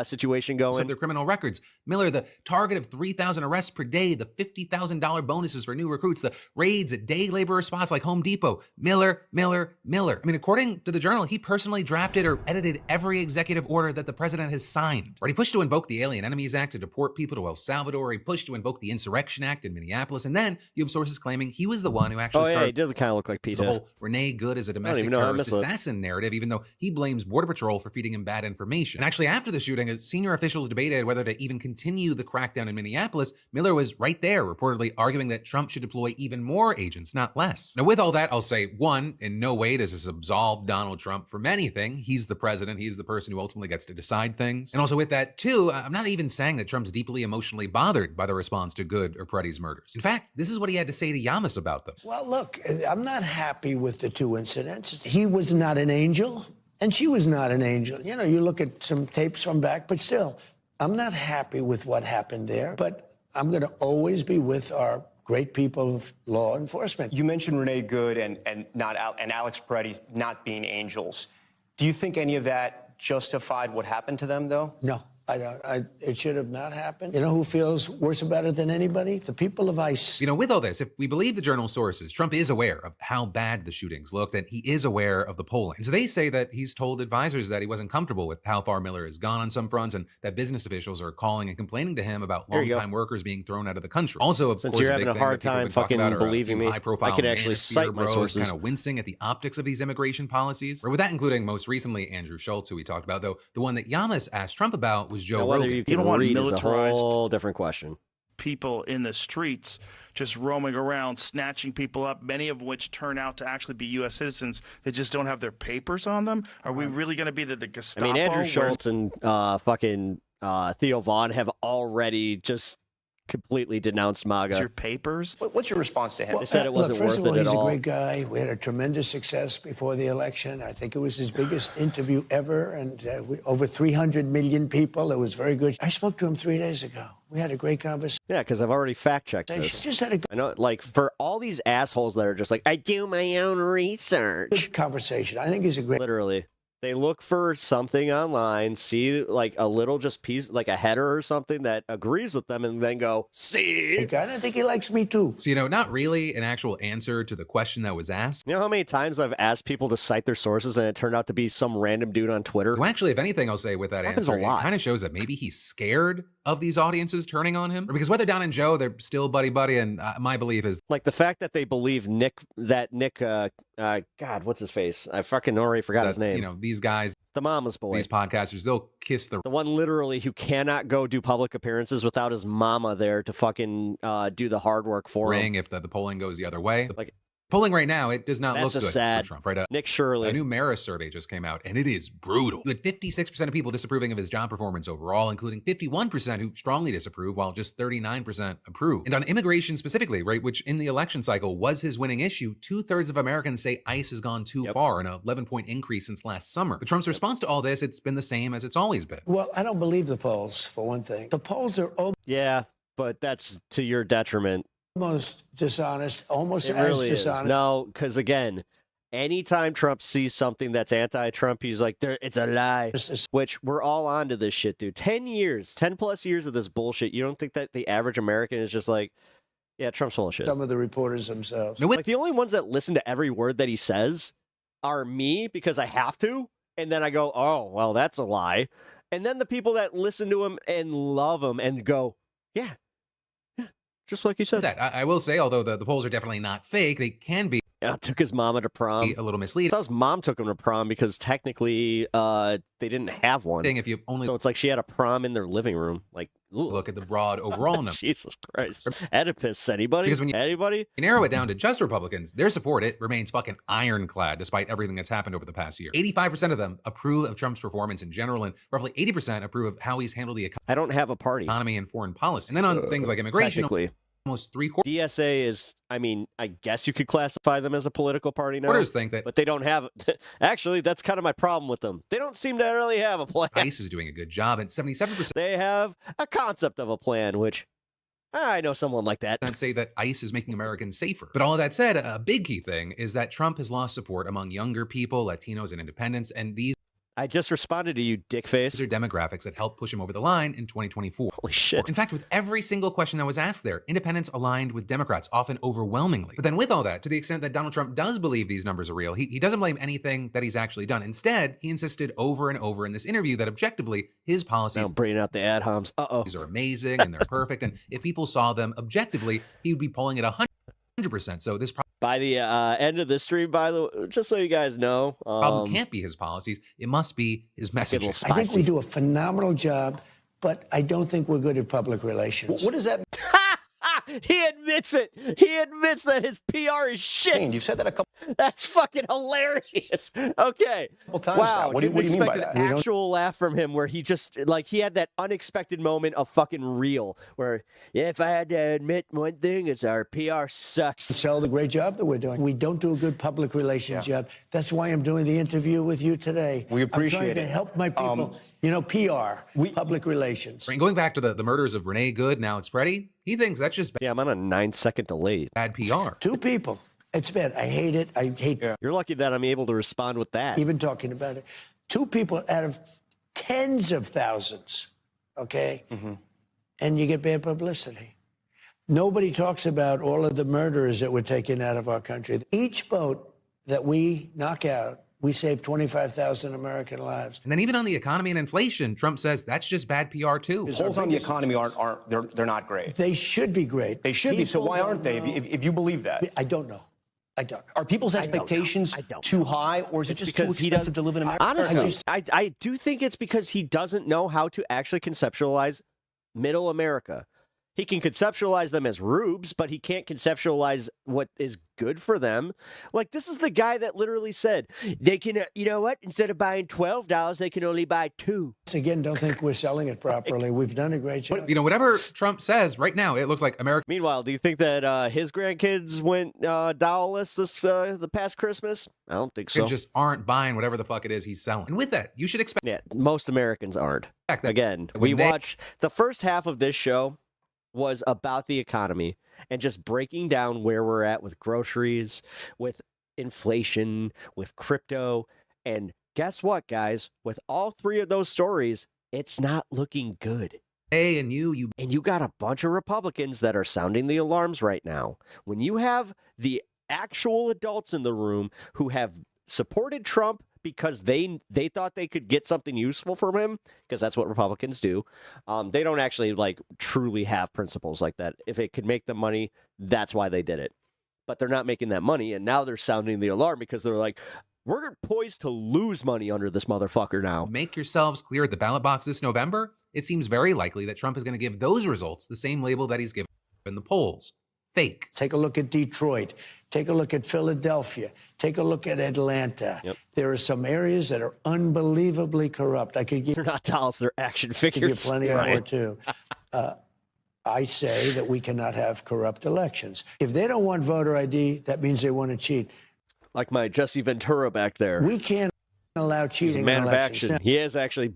E: situation going.
M: Of their criminal records. Miller, the target of 3,000 arrests per day, the $50,000 bonuses for new recruits, the raids at day laborer spots like Home Depot. Miller. I mean, according to the Journal, he personally drafted or edited every executive order that the president has signed. Right? He pushed to invoke the Alien Enemies Act to deport people to El Salvador. He pushed to invoke the Insurrection Act in Minneapolis. And then you have sources claiming he was the one who actually started
E: he did kind of look like Peter.
M: The whole Renee Good as a domestic terrorist assassin narrative, even though he blames Border Patrol for feeding him bad information. And actually, after the shooting, senior officials debated whether to even continue the crackdown in Minneapolis. Miller was right there, reportedly arguing that Trump should deploy even more agents, not less. Now, with all that, I'll say, one, in no way does this absolve Donald Trump from anything. He's the president. He's the person who ultimately gets to decide things. And also with that, two, I'm not even saying that Trump's deeply emotionally bothered by the response to Good or Preddy's murders. In fact, this is what he had to say to Yamas about them.
B: Well, look, I'm not happy with the two incidents. He was not an angel, and she was not an angel. You know, you look at some tapes from back, but still, I'm not happy with what happened there, but I'm going to always be with our great people of law enforcement.
C: You mentioned Renee Good and Alex Preddy not being angels. Do you think any of that justified what happened to them, though?
B: No. I don't. It should have not happened. You know who feels worse about it than anybody? The people of ICE.
M: You know, with all this, if we believe the Journal sources, Trump is aware of how bad the shootings looked, and he is aware of the polling. And so they say that he's told advisors that he wasn't comfortable with how far Miller has gone on some fronts, and that business officials are calling and complaining to him about longtime workers being thrown out of the country. Also,
E: since you're having a hard time fucking believing me, I can actually cite my sources.
M: Kind of wincing at the optics of these immigration policies. Or with that including most recently Andrew Schultz, who we talked about, though the one that Yamas asked Trump about was Joe Rogan.
E: You don't want militarized, a whole different question.
Q: People in the streets just roaming around, snatching people up, many of which turn out to actually be U.S. citizens that just don't have their papers on them. Are we really going to be the Gestapo?
E: I mean, Andrew Schultz and Theo Vaughn have already just completely denounced MAGA.
Q: Your papers?
C: What's your response to him?
E: They said it wasn't
B: first
E: worth
B: of all,
E: it at all.
B: He's a great guy. We had a tremendous success before the election. I think it was his biggest interview ever, and over 300 million people. It was very good. I spoke to him 3 days ago. We had a great conversation.
E: Yeah, because I've already fact-checked this.
B: Just had a
E: I know, like, for all these assholes that are just like, I do my own research.
B: Good conversation. I think he's a great...
E: Literally. They look for something online, see like a little just piece, like a header or something that agrees with them, and then go, see?
B: I don't think he likes me too.
M: So, you know, not really an actual answer to the question that was asked.
E: You know how many times I've asked people to cite their sources and it turned out to be some random dude on Twitter?
M: So actually, if anything, I'll say with that answer, it kind of shows that maybe he's scared of these audiences turning on him. Because whether Don and Joe, they're still buddy-buddy, and my belief is...
E: Like the fact that they believe Nick, God, what's his face? I fucking already forgot his name.
M: You know, these guys...
E: The mama's boy.
M: These podcasters, they'll kiss the
E: one literally who cannot go do public appearances without his mama there to fucking do the hard work for him.
M: If the polling goes the other way.
E: Like
M: polling right now, it does not
E: that's
M: look
E: just
M: good
E: sad.
M: for Trump, right?
E: Nick Shirley.
M: A new Marist survey just came out, and it is brutal. With 56% of people disapproving of his job performance overall, including 51% who strongly disapprove, while just 39% approve. And on immigration specifically, right, which in the election cycle was his winning issue, 2/3 of Americans say ICE has gone too far, an 11-point increase since last summer. But Trump's response to all this, it's been the same as it's always been.
B: Well, I don't believe the polls, for one thing. The polls are...
E: Yeah, but that's to your detriment.
B: Almost dishonest, almost
E: it
B: as
E: really
B: dishonest.
E: Is. No, because again, anytime Trump sees something that's anti-Trump, he's like, it's a lie. Which we're all onto this shit, dude. 10 plus years of this bullshit. You don't think that the average American is just like, yeah, Trump's full of shit?
B: Some of the reporters themselves.
E: No, like the only ones that listen to every word that he says are me because I have to. And then I go, oh, well, that's a lie. And then the people that listen to him and love him and go, yeah. Just like you said.
M: That I will say, although the polls are definitely not fake, they can be.
E: Took his mama to prom.
M: A little misleading.
E: I thought his mom took him to prom because technically they didn't have one.
M: If you only
E: so it's like she had a prom in their living room. Like, ooh.
M: Look at the broad overall number.
E: Jesus Christ. Oedipus, anybody?
M: Because when
E: anybody?
M: You narrow it down to just Republicans, their support, it remains fucking ironclad despite everything that's happened over the past year. 85% of them approve of Trump's performance in general, and roughly 80% approve of how he's handled the
E: I don't have a party.
M: Economy and foreign policy. And then on things like immigration, almost 3/4.
E: DSA is, I mean, I guess you could classify them as a political party now.
M: Quarters think that.
E: But they don't have, actually, that's kind of my problem with them. They don't seem to really have a plan.
M: ICE is doing a good job, and 77%.
E: They have a concept of a plan, which I know someone like that.
M: I'd say that ICE is making Americans safer. But all of that said, a big key thing is that Trump has lost support among younger people, Latinos, and independents, and these
E: I just responded to you, dickface.
M: These are demographics that helped push him over the line in 2024.
E: Holy shit.
M: In fact, with every single question that was asked there, independents aligned with Democrats, often overwhelmingly. But then with all that, to the extent that Donald Trump does believe these numbers are real, he doesn't blame anything that he's actually done. Instead, he insisted over and over in this interview that objectively, his policies
E: bringing out the ad homs.
M: These are amazing and they're perfect. And if people saw them objectively, he would be polling at 100%. So this
E: by the end of this stream, by the way, just so you guys know,
M: problem can't be his policies. It must be his message.
B: I think we do a phenomenal job, but I don't think we're good at public relations.
C: What does that mean?
E: He admits it. He admits that his PR is shit.
C: You've said that a couple.
E: That's fucking hilarious. Okay.
C: Times
E: wow.
C: now. What do you mean by that?
E: An actual laugh from him where he just he had that unexpected moment of fucking real where, yeah, if I had to admit one thing, it's our PR sucks.
B: Sell the great job that we're doing. We don't do a good public relations job. That's why I'm doing the interview with you today.
C: We appreciate
B: I'm trying to help my people. PR, public relations.
M: Going back to the murders of Renee Good and Alex Preddy, he thinks that's just
E: I'm on a 9-second delay.
M: Bad PR.
B: 2 people. It's bad. I hate it. I hate it.
E: You're lucky that I'm able to respond with that.
B: Even talking about it. 2 people out of tens of thousands, okay? And you get bad publicity. Nobody talks about all of the murderers that were taken out of our country. Each boat that we knock out, we save 25,000 American lives.
M: And then even on the economy and inflation, Trump says that's just bad PR too.
C: Polls on the economy they're not great.
B: They should be great.
C: They should be. So why aren't they? If you believe that,
B: I don't know. I don't know.
C: Are people's expectations too high, or is it just too expensive to live in America?
E: Honestly, I do think it's because he doesn't know how to actually conceptualize middle America. He can conceptualize them as rubes, but he can't conceptualize what is good for them. Like, this is the guy that literally said, they can, you know what, instead of buying $12, they can only buy 2.
B: Again, don't think we're selling it properly. We've done a great job.
M: But, whatever Trump says right now, it looks like America.
E: Meanwhile, do you think that his grandkids went doll-less the past Christmas? I don't think so.
M: Just aren't buying whatever the fuck it is he's selling. And with that, you should expect.
E: Yeah, most Americans aren't. Again, we watched the first half of this show was about the economy and just breaking down where we're at with groceries, with inflation, with crypto. And guess what, guys? With all 3 of those stories, it's not looking good.
M: Hey, and you
E: got a bunch of Republicans that are sounding the alarms right now. When you have the actual adults in the room who have supported Trump because they thought they could get something useful from him, because that's what Republicans do. They don't actually truly have principles like that. If it could make them money, that's why they did it. But they're not making that money, and now they're sounding the alarm because they're like, we're poised to lose money under this motherfucker now.
M: Make yourselves clear at the ballot box this November. It seems very likely that Trump is going to give those results the same label that he's given in the polls. Fake.
B: Take a look at Detroit. Take a look at Philadelphia. Take a look at Atlanta.
E: Yep.
B: There are some areas that are unbelievably corrupt. I could give
E: They're not dolls, they're action figures.
B: give you plenty more too. I say that we cannot have corrupt elections. If they don't want voter ID, that means they want to cheat.
E: Like my Jesse Ventura back there.
B: We can't allow cheating.
E: He's a man
B: in
E: of
B: elections.
E: action. He is actually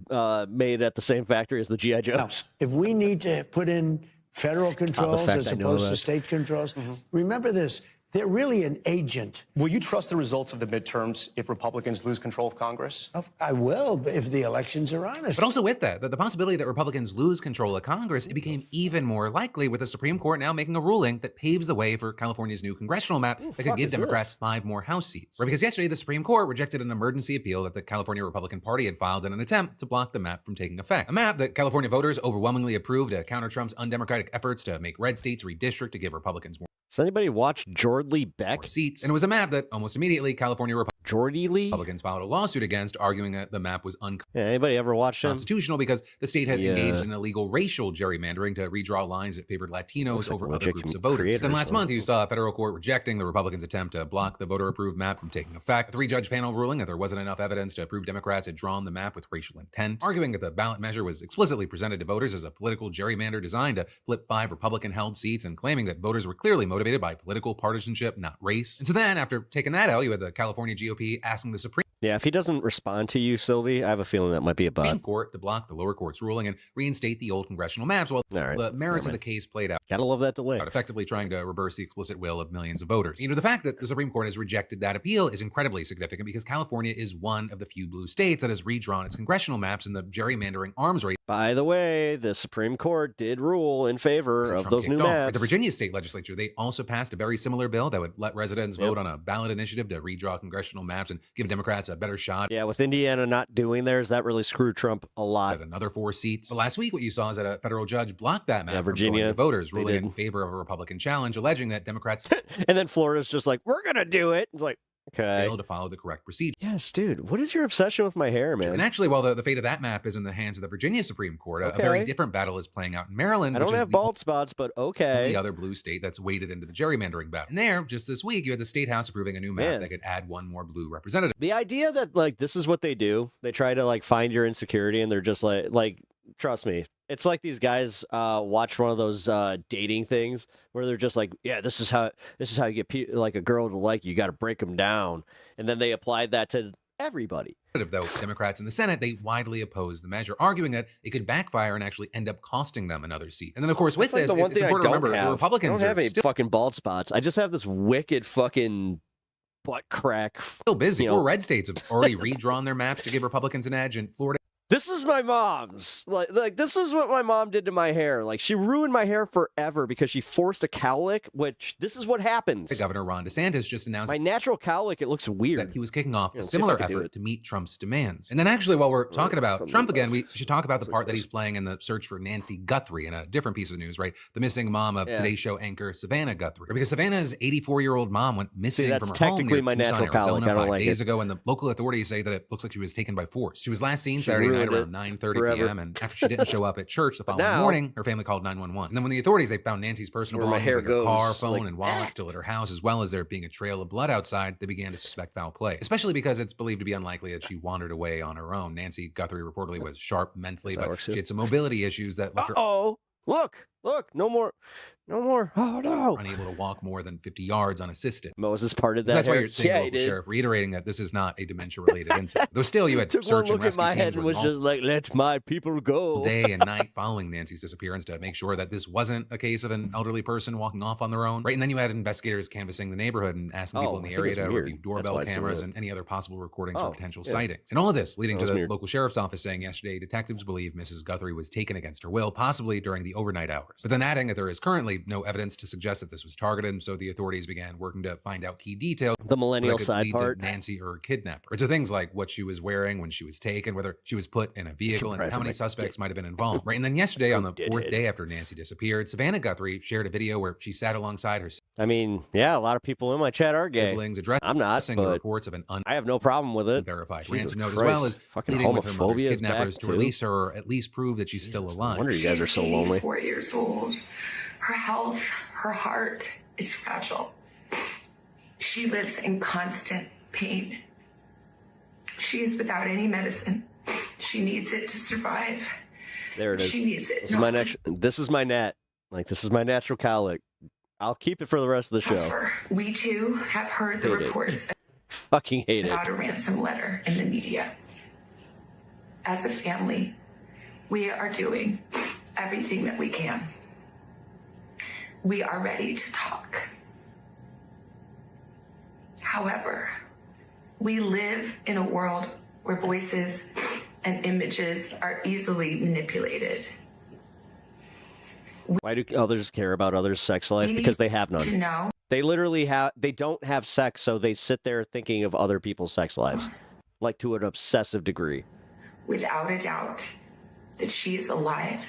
E: made at the same factory as the G.I. Joes.
B: If we need to put in federal controls as opposed to state controls, remember this. They're really an agent.
C: Will you trust the results of the midterms if Republicans lose control of Congress?
B: I will, if the elections are honest.
M: But also with that, the possibility that Republicans lose control of Congress, it became even more likely with the Supreme Court now making a ruling that paves the way for California's new congressional map that could give Democrats 5 more House seats. Right, because yesterday the Supreme Court rejected an emergency appeal that the California Republican Party had filed in an attempt to block the map from taking effect. A map that California voters overwhelmingly approved to counter Trump's undemocratic efforts to make red states redistrict to give Republicans more.
E: Does anybody watch Geordie Beck?
M: Seats. And it was a map that almost immediately California
E: Geordie Lee?
M: Republicans filed a lawsuit against, arguing that the map was
E: anybody ever watched him?
M: Unconstitutional because the state had engaged in illegal racial gerrymandering to redraw lines that favored Latinos over other groups of voters. Then last month, you saw a federal court rejecting the Republicans' attempt to block the voter-approved map from taking effect. A 3-judge panel ruling that there wasn't enough evidence to prove Democrats had drawn the map with racial intent, arguing that the ballot measure was explicitly presented to voters as a political gerrymander designed to flip 5 Republican-held seats, and claiming that voters were clearly motivated by political partisanship, not race. And so then, after taking that out, you had the California GOP asking the Supreme
E: Yeah, if he doesn't respond to you, Sylvie, I have a feeling that might be a bug.
M: Supreme Court to block the lower court's ruling and reinstate the old congressional maps while the merits of the case played out.
E: Gotta love that delay.
M: Effectively trying to reverse the explicit will of millions of voters. The fact that the Supreme Court has rejected that appeal is incredibly significant because California is one of the few blue states that has redrawn its congressional maps in the gerrymandering arms race.
E: By the way, the Supreme Court did rule in favor of
M: Trump
E: those new
M: kicked off.
E: maps.
M: At the Virginia state legislature, they also passed a very similar bill that would let residents vote on a ballot initiative to redraw congressional maps and give Democrats a better shot.
E: Yeah, with Indiana not doing theirs, that really screwed Trump a lot.
M: At another 4 seats. But last week, what you saw is that a federal judge blocked that map.
E: Virginia,
M: from going to voters, ruling in favor of a Republican challenge, alleging that Democrats
E: and then Florida's just like, we're gonna do it. It's like, okay,
M: failed to follow the correct procedure.
E: Yes, dude. What is your obsession with my hair, man?
M: And actually, while the fate of that map is in the hands of the Virginia Supreme Court, a very different battle is playing out in Maryland.
E: I don't have bald spots, but okay.
M: The other blue state that's waded into the gerrymandering battle. And there, just this week, you had the State House approving a new map that could add one more blue representative.
E: The idea that like this is what they do, they try to like find your insecurity, and they're just like trust me, it's like these guys watch one of those dating things where they're just like, yeah, this is how you get like a girl to like you. You got to break them down, and then they applied that to everybody.
M: Though Democrats in the Senate, they widely opposed the measure, arguing that it could backfire and actually end up costing them another seat. And then, of course, with
E: That's
M: this,
E: like the one
M: it's
E: thing
M: important to
E: I don't
M: remember
E: have.
M: the Republicans
E: I don't have
M: are
E: any
M: still
E: fucking bald spots. I just have this wicked fucking butt crack.
M: Still busy.
E: You know.
M: 4 red states have already redrawn their maps to give Republicans an edge, and Florida.
E: This is my mom's. Like this is what my mom did to my hair. Like she ruined my hair forever because she forced a cowlick, which this is what happens.
M: Governor Ron DeSantis just announced
E: my natural cowlick, it looks weird.
M: That he was kicking off a
E: see if
M: similar
E: I can do
M: effort to meet Trump's demands. And then actually, while we're talking about Trump again, we should talk about the part that he's playing in the search for Nancy Guthrie in a different piece of news, right? The missing mom of Today's Show anchor Savannah Guthrie. Because Savannah's 84-year-old mom went missing from her home near
E: my
M: Tucson,
E: natural cowlick.
M: Arizona,
E: I don't
M: 5
E: like
M: days
E: it.
M: ago, and the local authorities say that it looks like she was taken by force. She was last seen Saturday night around 9:30 p.m. and after she didn't show up at church the following morning, her family called 911. And then when the authorities, they found Nancy's personal belongings like her car, phone, and wallet still at her house, as well as there being a trail of blood outside, they began to suspect foul play, especially because it's believed to be unlikely that she wandered away on her own. Nancy Guthrie reportedly was sharp mentally, but she had some mobility issues that left her
E: Look, no more. Oh no!
M: Unable to walk more than 50 yards unassisted.
E: Moses parted that.
M: So that's why
E: hair.
M: you're seeing the local sheriff reiterating that this is not a dementia-related incident. Though still, you had
E: Took
M: search
E: one
M: and
E: look at
M: rescue
E: my
M: teams
E: head and was
M: working
E: just like, "Let my people go."
M: day and night following Nancy's disappearance to make sure that this wasn't a case of an elderly person walking off on their own. Right, and then you had investigators canvassing the neighborhood and asking people in the area to review doorbell cameras and any other possible recordings for potential sightings. And all of this leading to the local sheriff's office saying yesterday detectives believe Mrs. Guthrie was taken against her will, possibly during the overnight hours. But then adding that there is currently no evidence to suggest that this was targeted, so the authorities began working to find out key details.
E: The millennial side part.
M: Nancy or her kidnapper. So things like what she was wearing when she was taken, whether she was put in a vehicle, and how many suspects might have been involved. Right, and then yesterday, on the 4th day after Nancy disappeared, Savannah Guthrie shared a video where she sat alongside her.
E: I mean, yeah, a lot of people in my chat are gay. I'm not, but
M: reports of an
E: I have no problem with it.
M: Unverified
E: Jesus
M: ransom note, as
E: Christ.
M: well as
E: Fucking
M: pleading with her mother's
E: homophobia is
M: kidnappers
E: back,
M: to
E: too.
M: release her or at least prove that she's still alive.
E: No wonder you guys are so lonely.
H: 4 years old. Her health, her heart is fragile. She lives in constant pain. She is without any medicine. She needs it to survive.
E: There it is.
H: She needs it.
E: This is my next. This is my net. Like this is my natural cowlick. I'll keep it for the rest of the show.
H: We too have heard the
E: Hate it.
H: reports
E: Fucking hate it.
H: about a ransom letter in the media. As a family, we are doing everything that we can. We are ready to talk. However, we live in a world where voices and images are easily manipulated.
E: Why do others care about others' sex life?
H: We
E: Because they have
H: need to
E: none.
H: know.
E: They literally have. They don't have sex, so they sit there thinking of other people's sex lives, like to an obsessive degree.
H: Without a doubt that she is alive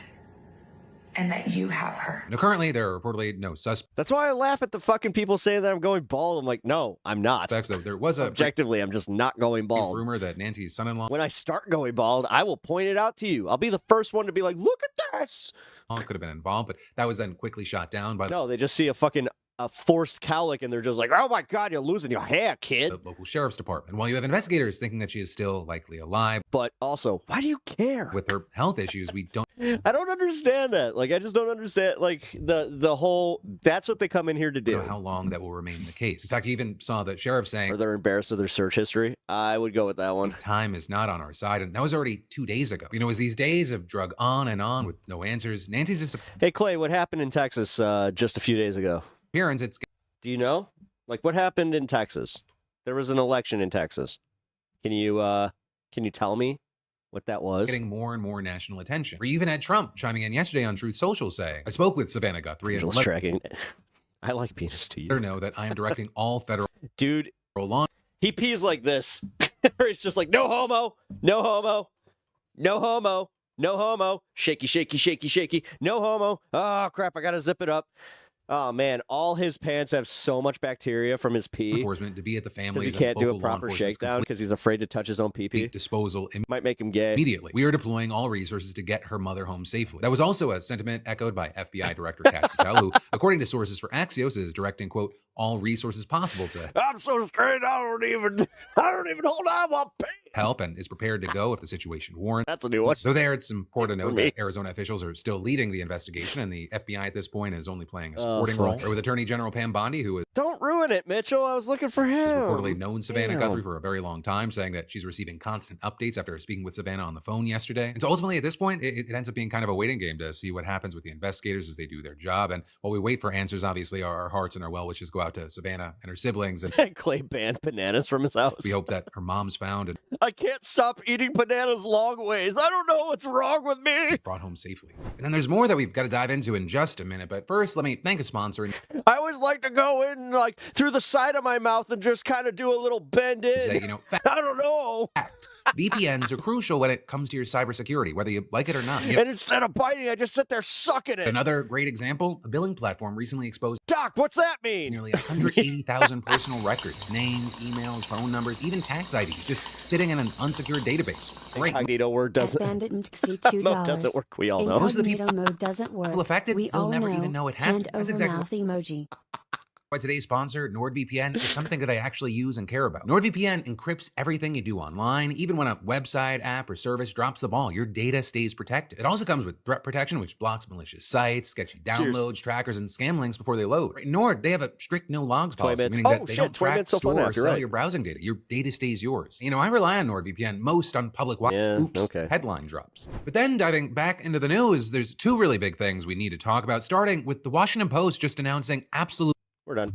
H: and that you have her.
M: Now, currently, there are reportedly no suspects.
E: That's why I laugh at the fucking people saying that I'm going bald. I'm like, no, I'm not.
M: Though there was a
E: Objectively, I'm just not going bald.
M: rumor that Nancy's son-in-law
E: When I start going bald, I will point it out to you. I'll be the first one to be like, look at this.
M: could have been involved, but that was then quickly shot down by.
E: No, they just see a fucking a forced cowlick, and they're just like, "Oh my God, you're losing your hair, kid."
M: The local sheriff's department. While you have investigators thinking that she is still likely alive,
E: but also, why do you care?
M: With her health issues, we don't.
E: I don't understand that. Like, I just don't understand. Like the whole. That's what they come in here to do.
M: Know how long that will remain the case. In fact, you even saw the sheriff saying,
E: "Are they embarrassed of their search history?" I would go with that one.
M: Time is not on our side, and that was already 2 days ago. You know, as these days have drug on and on with no answers, Nancy's disappearance.
E: Hey Clay, what happened in Texas just a few days ago?
M: It's.
E: Do you know? Like, what happened in Texas? There was an election in Texas. Can you tell me what that was?
M: Getting more and more national attention. We even had Trump chiming in yesterday on Truth Social saying, "I spoke with Savannah Guthrie and
E: tracking." I like penis to you.
M: Let her know that I am directing all federal
E: dude
M: law.
E: He pees like this. It's just like, no homo, no homo, no homo, no homo, shaky, shaky, shaky, shaky, no homo. Oh crap! I gotta zip it up. Oh man, all his pants have so much bacteria from his pee.
M: Enforcement to be at the families.
E: Because he can't do a proper shakedown because he's afraid to touch his own pee-pee.
M: Disposal
E: might make him gay.
M: Immediately. We are deploying all resources to get her mother home safely. That was also a sentiment echoed by FBI Director Kash Patel, who, according to sources for Axios, is directing, quote, all resources possible to
E: I'm so scared I don't even hold on while pee.
M: Help and is prepared to go if the situation warrants.
E: That's a new one.
M: So there, it's important to note that Arizona officials are still leading the investigation, and the FBI at this point is only playing a supporting role. Or with Attorney General Pam Bondi, who is
E: don't ruin it, Mitchell. I was looking for him.
M: Reportedly known Savannah Guthrie for a very long time, saying that she's receiving constant updates after speaking with Savannah on the phone yesterday. And so ultimately, at this point, it ends up being kind of a waiting game to see what happens with the investigators as they do their job. And while we wait for answers, obviously, our hearts and our well wishes go out to Savannah and her siblings. And
E: Clay banned bananas from his house.
M: We hope that her mom's found and
E: I can't stop eating bananas long ways. I don't know what's wrong with me.
M: Brought home safely. And then there's more that we've got to dive into in just a minute. But first, let me thank a sponsor.
E: I always like to go in like through the side of my mouth and just kind of do a little bend in.
M: Say, you know,
E: I don't know.
M: VPNs are crucial when it comes to your cybersecurity, whether you like it or not.
E: And instead of biting, I just sit there sucking it.
M: Another great example, a billing platform recently exposed
E: Doc, what's that mean?
M: Nearly 180,000 personal records, names, emails, phone numbers, even tax ID, just sitting in an unsecured database. Great.
E: Incognito word doesn't.
A: Bandit and Dixie $2.
E: Mode doesn't work. We all know.
M: Most of the
A: Incognito mode doesn't work.
M: People affected
A: We
M: will
A: all
M: never
A: know.
M: even know it happened.
A: Hand
M: That's
A: over
M: exactly
A: mouth emoji.
M: why today's sponsor, NordVPN, is something that I actually use and care about. NordVPN encrypts everything you do online. Even when a website, app, or service drops the ball, your data stays protected. It also comes with threat protection, which blocks malicious sites, sketchy downloads, trackers, and scam links before they load. Right, Nord, they have a strict no logs policy, meaning that they don't track, store, or sell your browsing data. Your data stays yours. You know, I rely on NordVPN most on public headline drops. But then diving back into the news, there's two really big things we need to talk about, starting with the Washington Post just announcing absolute.
E: We're done.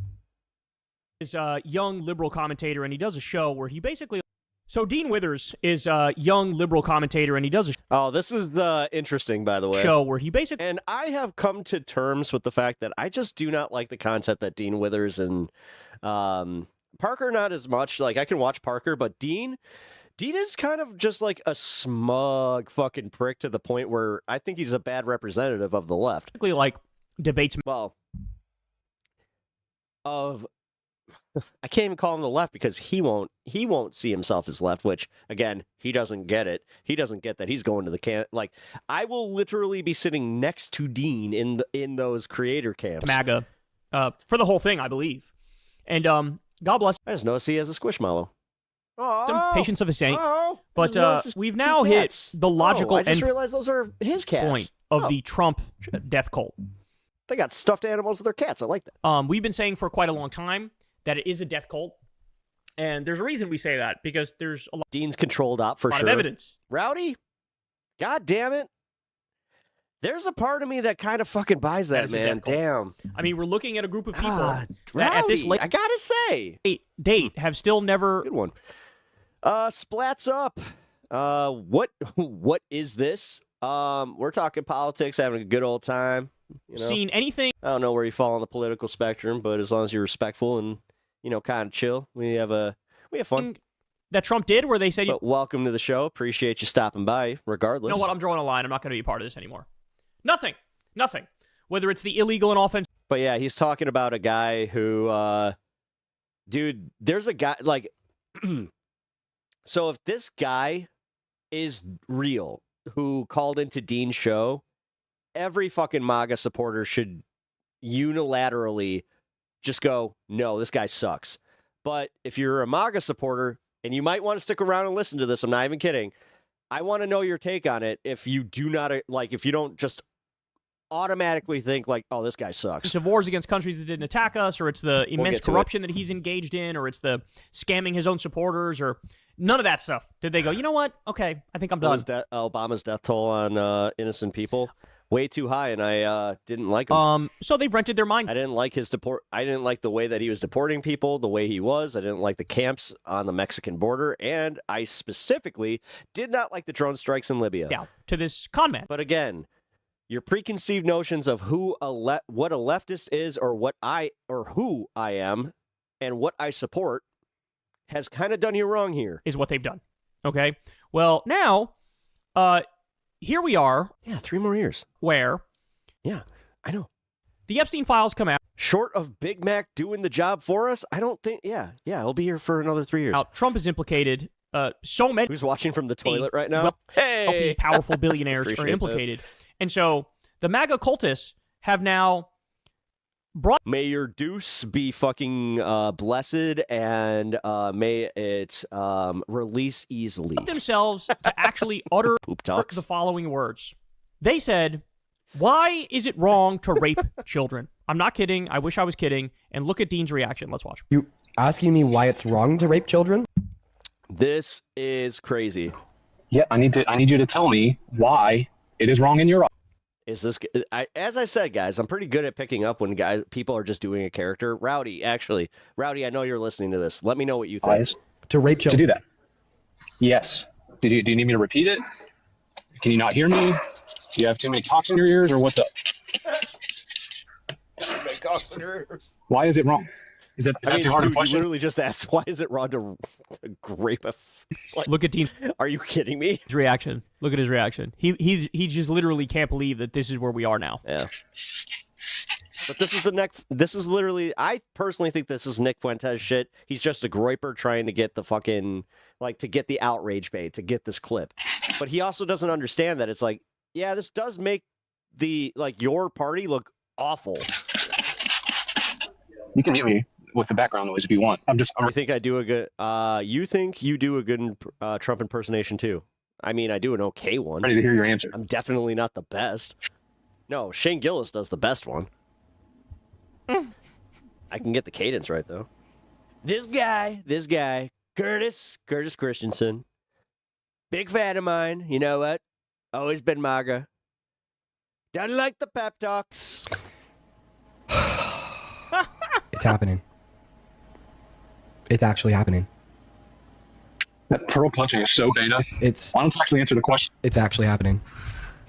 R: Is a young liberal commentator, and he does a show where he basically. So Dean Withers is a young liberal commentator, and he does a.
E: Oh, this is interesting, by the way.
R: Show where he basically.
E: And I have come to terms with the fact that I just do not like the concept that Dean Withers and Parker not as much. Like I can watch Parker, but Dean is kind of just like a smug fucking prick to the point where I think he's a bad representative of the left.
R: Like debates.
E: Well. I can't even call him the left because he won't see himself as left, which again, he doesn't get it. He doesn't get that he's going to the camp. Like I will literally be sitting next to Dean in those creator camps.
R: MAGA for the whole thing, I believe. And God bless.
E: I just noticed he has a squishmallow.
R: Some patience of a saint. But we've now hit the logical
E: I just realized those are his cats.
R: Point of the Trump death cult.
E: They got stuffed animals with their cats. I like that.
R: We've been saying for quite a long time that it is a death cult. And there's a reason we say that, because there's a lot.
E: Dean's controlled op for
R: lot
E: sure.
R: of evidence.
E: Rowdy? God damn it. There's a part of me that kind of fucking buys that, man. Damn.
R: I mean, we're looking at a group of people that
E: Rowdy,
R: at this late
E: I gotta say.
R: date have still never.
E: Good one. Splats up. What is this? We're talking politics, having a good old time. You know?
R: Seen anything?
E: I don't know where you fall on the political spectrum, but as long as you're respectful and kind of chill, we have fun.
R: That Trump did, where they said,
E: But welcome to the show. Appreciate you stopping by, regardless.
R: You know what? I'm drawing a line. I'm not going to be a part of this anymore. Nothing. Whether it's the illegal and offense.
E: But yeah, he's talking about a guy who, dude, there's a guy like. So if this guy is real, who called into Dean's show, every fucking MAGA supporter should unilaterally just go, no, this guy sucks. But if you're a MAGA supporter, and you might want to stick around and listen to this, I'm not even kidding, I want to know your take on it. If you do not, if you don't just automatically think like, oh, this guy sucks.
R: Of wars against countries that didn't attack us, or it's the immense corruption that he's engaged in, or it's the scamming his own supporters, or none of that stuff. Did they go, you know what? Okay, I think I'm done.
E: Was that Obama's death toll on innocent people? Way too high, and I didn't like him.
R: So they've rented their mind.
E: I didn't like his deport. I didn't like the way that he was deporting people, the way he was. I didn't like the camps on the Mexican border, and I specifically did not like the drone strikes in Libya.
R: Yeah, to this con man.
E: But again, your preconceived notions of what a leftist is, or who I am, and what I support, has kind of done you wrong here.
R: Is what they've done. Okay. Well, now, here we are.
E: Yeah, 3 more years.
R: Where?
E: Yeah, I know.
R: The Epstein files come out.
E: Short of Big Mac doing the job for us, I don't think. Yeah, he'll be here for another 3 years.
R: Now, Trump is implicated. So many.
E: Who's watching from the toilet right now?
R: Wealthy, powerful billionaires are implicated. And so the MAGA cultists have now brought.
E: May your deuce be fucking blessed, and may it release easily.
R: Themselves to actually utter the following words. They said, why is it wrong to rape children? I'm not kidding. I wish I was kidding. And look at Dean's reaction. Let's watch.
O: You asking me why it's wrong to rape children?
E: This is crazy.
P: Yeah, I need you to tell me why it is wrong in your eyes.
E: Is this? As I said, guys, I'm pretty good at picking up when people are just doing a character. Rowdy, I know you're listening to this. Let me know what you think.
O: To rape children.
P: To do that. Yes. Do you need me to repeat it? Can you not hear me? Do you have too many cocks in your ears, or what's up? Why is it wrong? Is that too hard a question?
E: You literally just asked, why is it wrong to rape a...
R: Look at Dean.
E: Are you kidding me?
R: His reaction. Look at his reaction. He just literally can't believe that this is where we are now.
E: Yeah. But this is literally, I personally think this is Nick Fuentes shit. He's just a groiper trying to get the fucking, to get the outrage bait, to get this clip. But he also doesn't understand that it's like, yeah, this does make your party look awful.
P: You can mute me with the background noise if you want.
E: I think I do a good. You think you do a good Trump impersonation too? I mean, I do an okay one.
P: Ready to hear your answer.
E: I'm definitely not the best. No, Shane Gillis does the best one. I can get the cadence right though. This guy, Curtis Christensen, big fan of mine. You know what? Always been MAGA. Doesn't like the pep talks.
O: It's happening. It's actually happening.
P: That pearl clutching is so beta. Why don't you actually answer the question?
O: It's actually happening.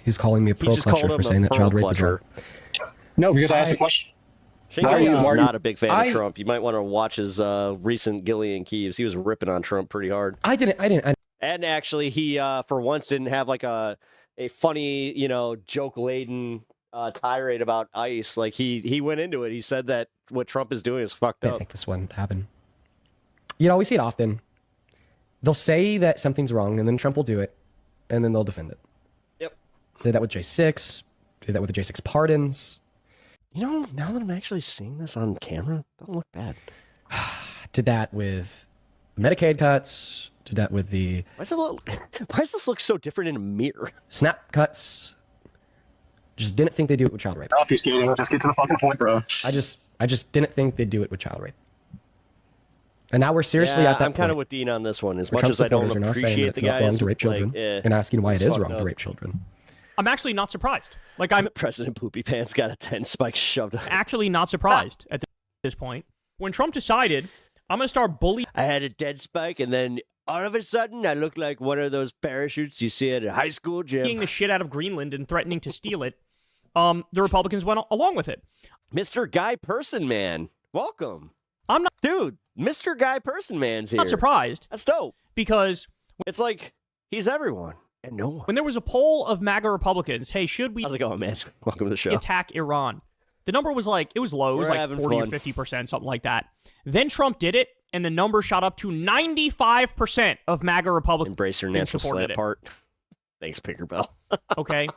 O: He's calling me a pearl clutcher for saying that child rape is wrong.
P: No, because I asked the question.
E: Shane Gillis is not a big fan of Trump. You might want to watch his recent Gillian Keeves. He was ripping on Trump pretty hard.
O: I didn't.
E: And actually, he for once didn't have a funny, joke-laden tirade about ICE. He went into it. He said that what Trump is doing is fucked up.
O: I think this one happened. We see it often. They'll say that something's wrong, and then Trump will do it, and then they'll defend it.
E: Yep.
O: Did that with J6. Did that with the J6 pardons.
E: Now that I'm actually seeing this on camera, don't look bad.
O: Did that with Medicaid cuts. Did that with the...
E: Why does this look so different in a mirror?
O: SNAP cuts. Just didn't think they'd do it with child rape.
P: Let's just get to the fucking point, bro.
O: I just didn't think they'd do it with child rape. And now we're seriously at that
E: I'm kind of with Dean on this one. As much as I don't appreciate the guys,
O: wrong to rape children, and asking why it is wrong to rape children.
R: I'm actually not surprised.
E: President Poopy Pants got a 10 spike shoved.
R: Actually, not surprised at this point. When Trump decided, I'm going to start bullying.
E: I had a 10 spike, and then all of a sudden, I looked like one of those parachutes you see at a high school gym.
R: Bullying the shit out of Greenland and threatening to steal it. The Republicans went along with it.
E: Mr. Guy Person Man, welcome.
R: I'm not,
E: dude. Mr. Guy Person Man's here.
R: Not surprised.
E: That's dope.
R: Because
E: it's like he's everyone and no one.
R: When there was a poll of MAGA Republicans, hey, should we?
E: How's it going, man? Welcome to the show.
R: Attack Iran. The number was it was low. It was like 40 or 50%, something like that. Then Trump did it, and the number shot up to 95% of MAGA Republicans.
E: Embrace your natural slant part. Thanks, Pinkerbell.
R: Okay.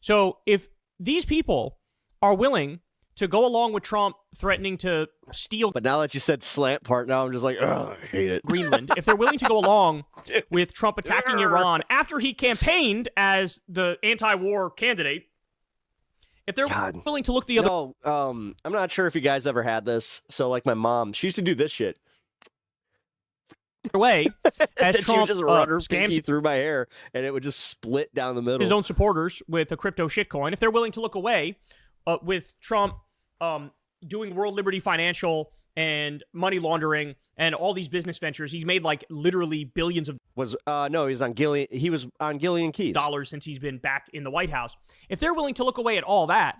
R: So if these people are willing to go along with Trump threatening to steal.
E: But now that you said slant part, now I'm just like, oh, I hate it.
R: Greenland, if they're willing to go along with Trump attacking Iran after he campaigned as the anti-war candidate, if they're willing to look the other
E: I'm not sure if you guys ever had this. So, like my mom, she used to do this shit.
R: way, as
E: She would
R: Trump
E: just run her
R: scams
E: pinky through my hair, and it would just split down the middle.
R: his own supporters with a crypto shitcoin, if they're willing to look away with Trump doing World Liberty Financial and money laundering and all these business ventures, he's made like literally billions of
E: no, he was on Gillian Keys
R: dollars since he's been back in the White House. If they're willing to look away at all that,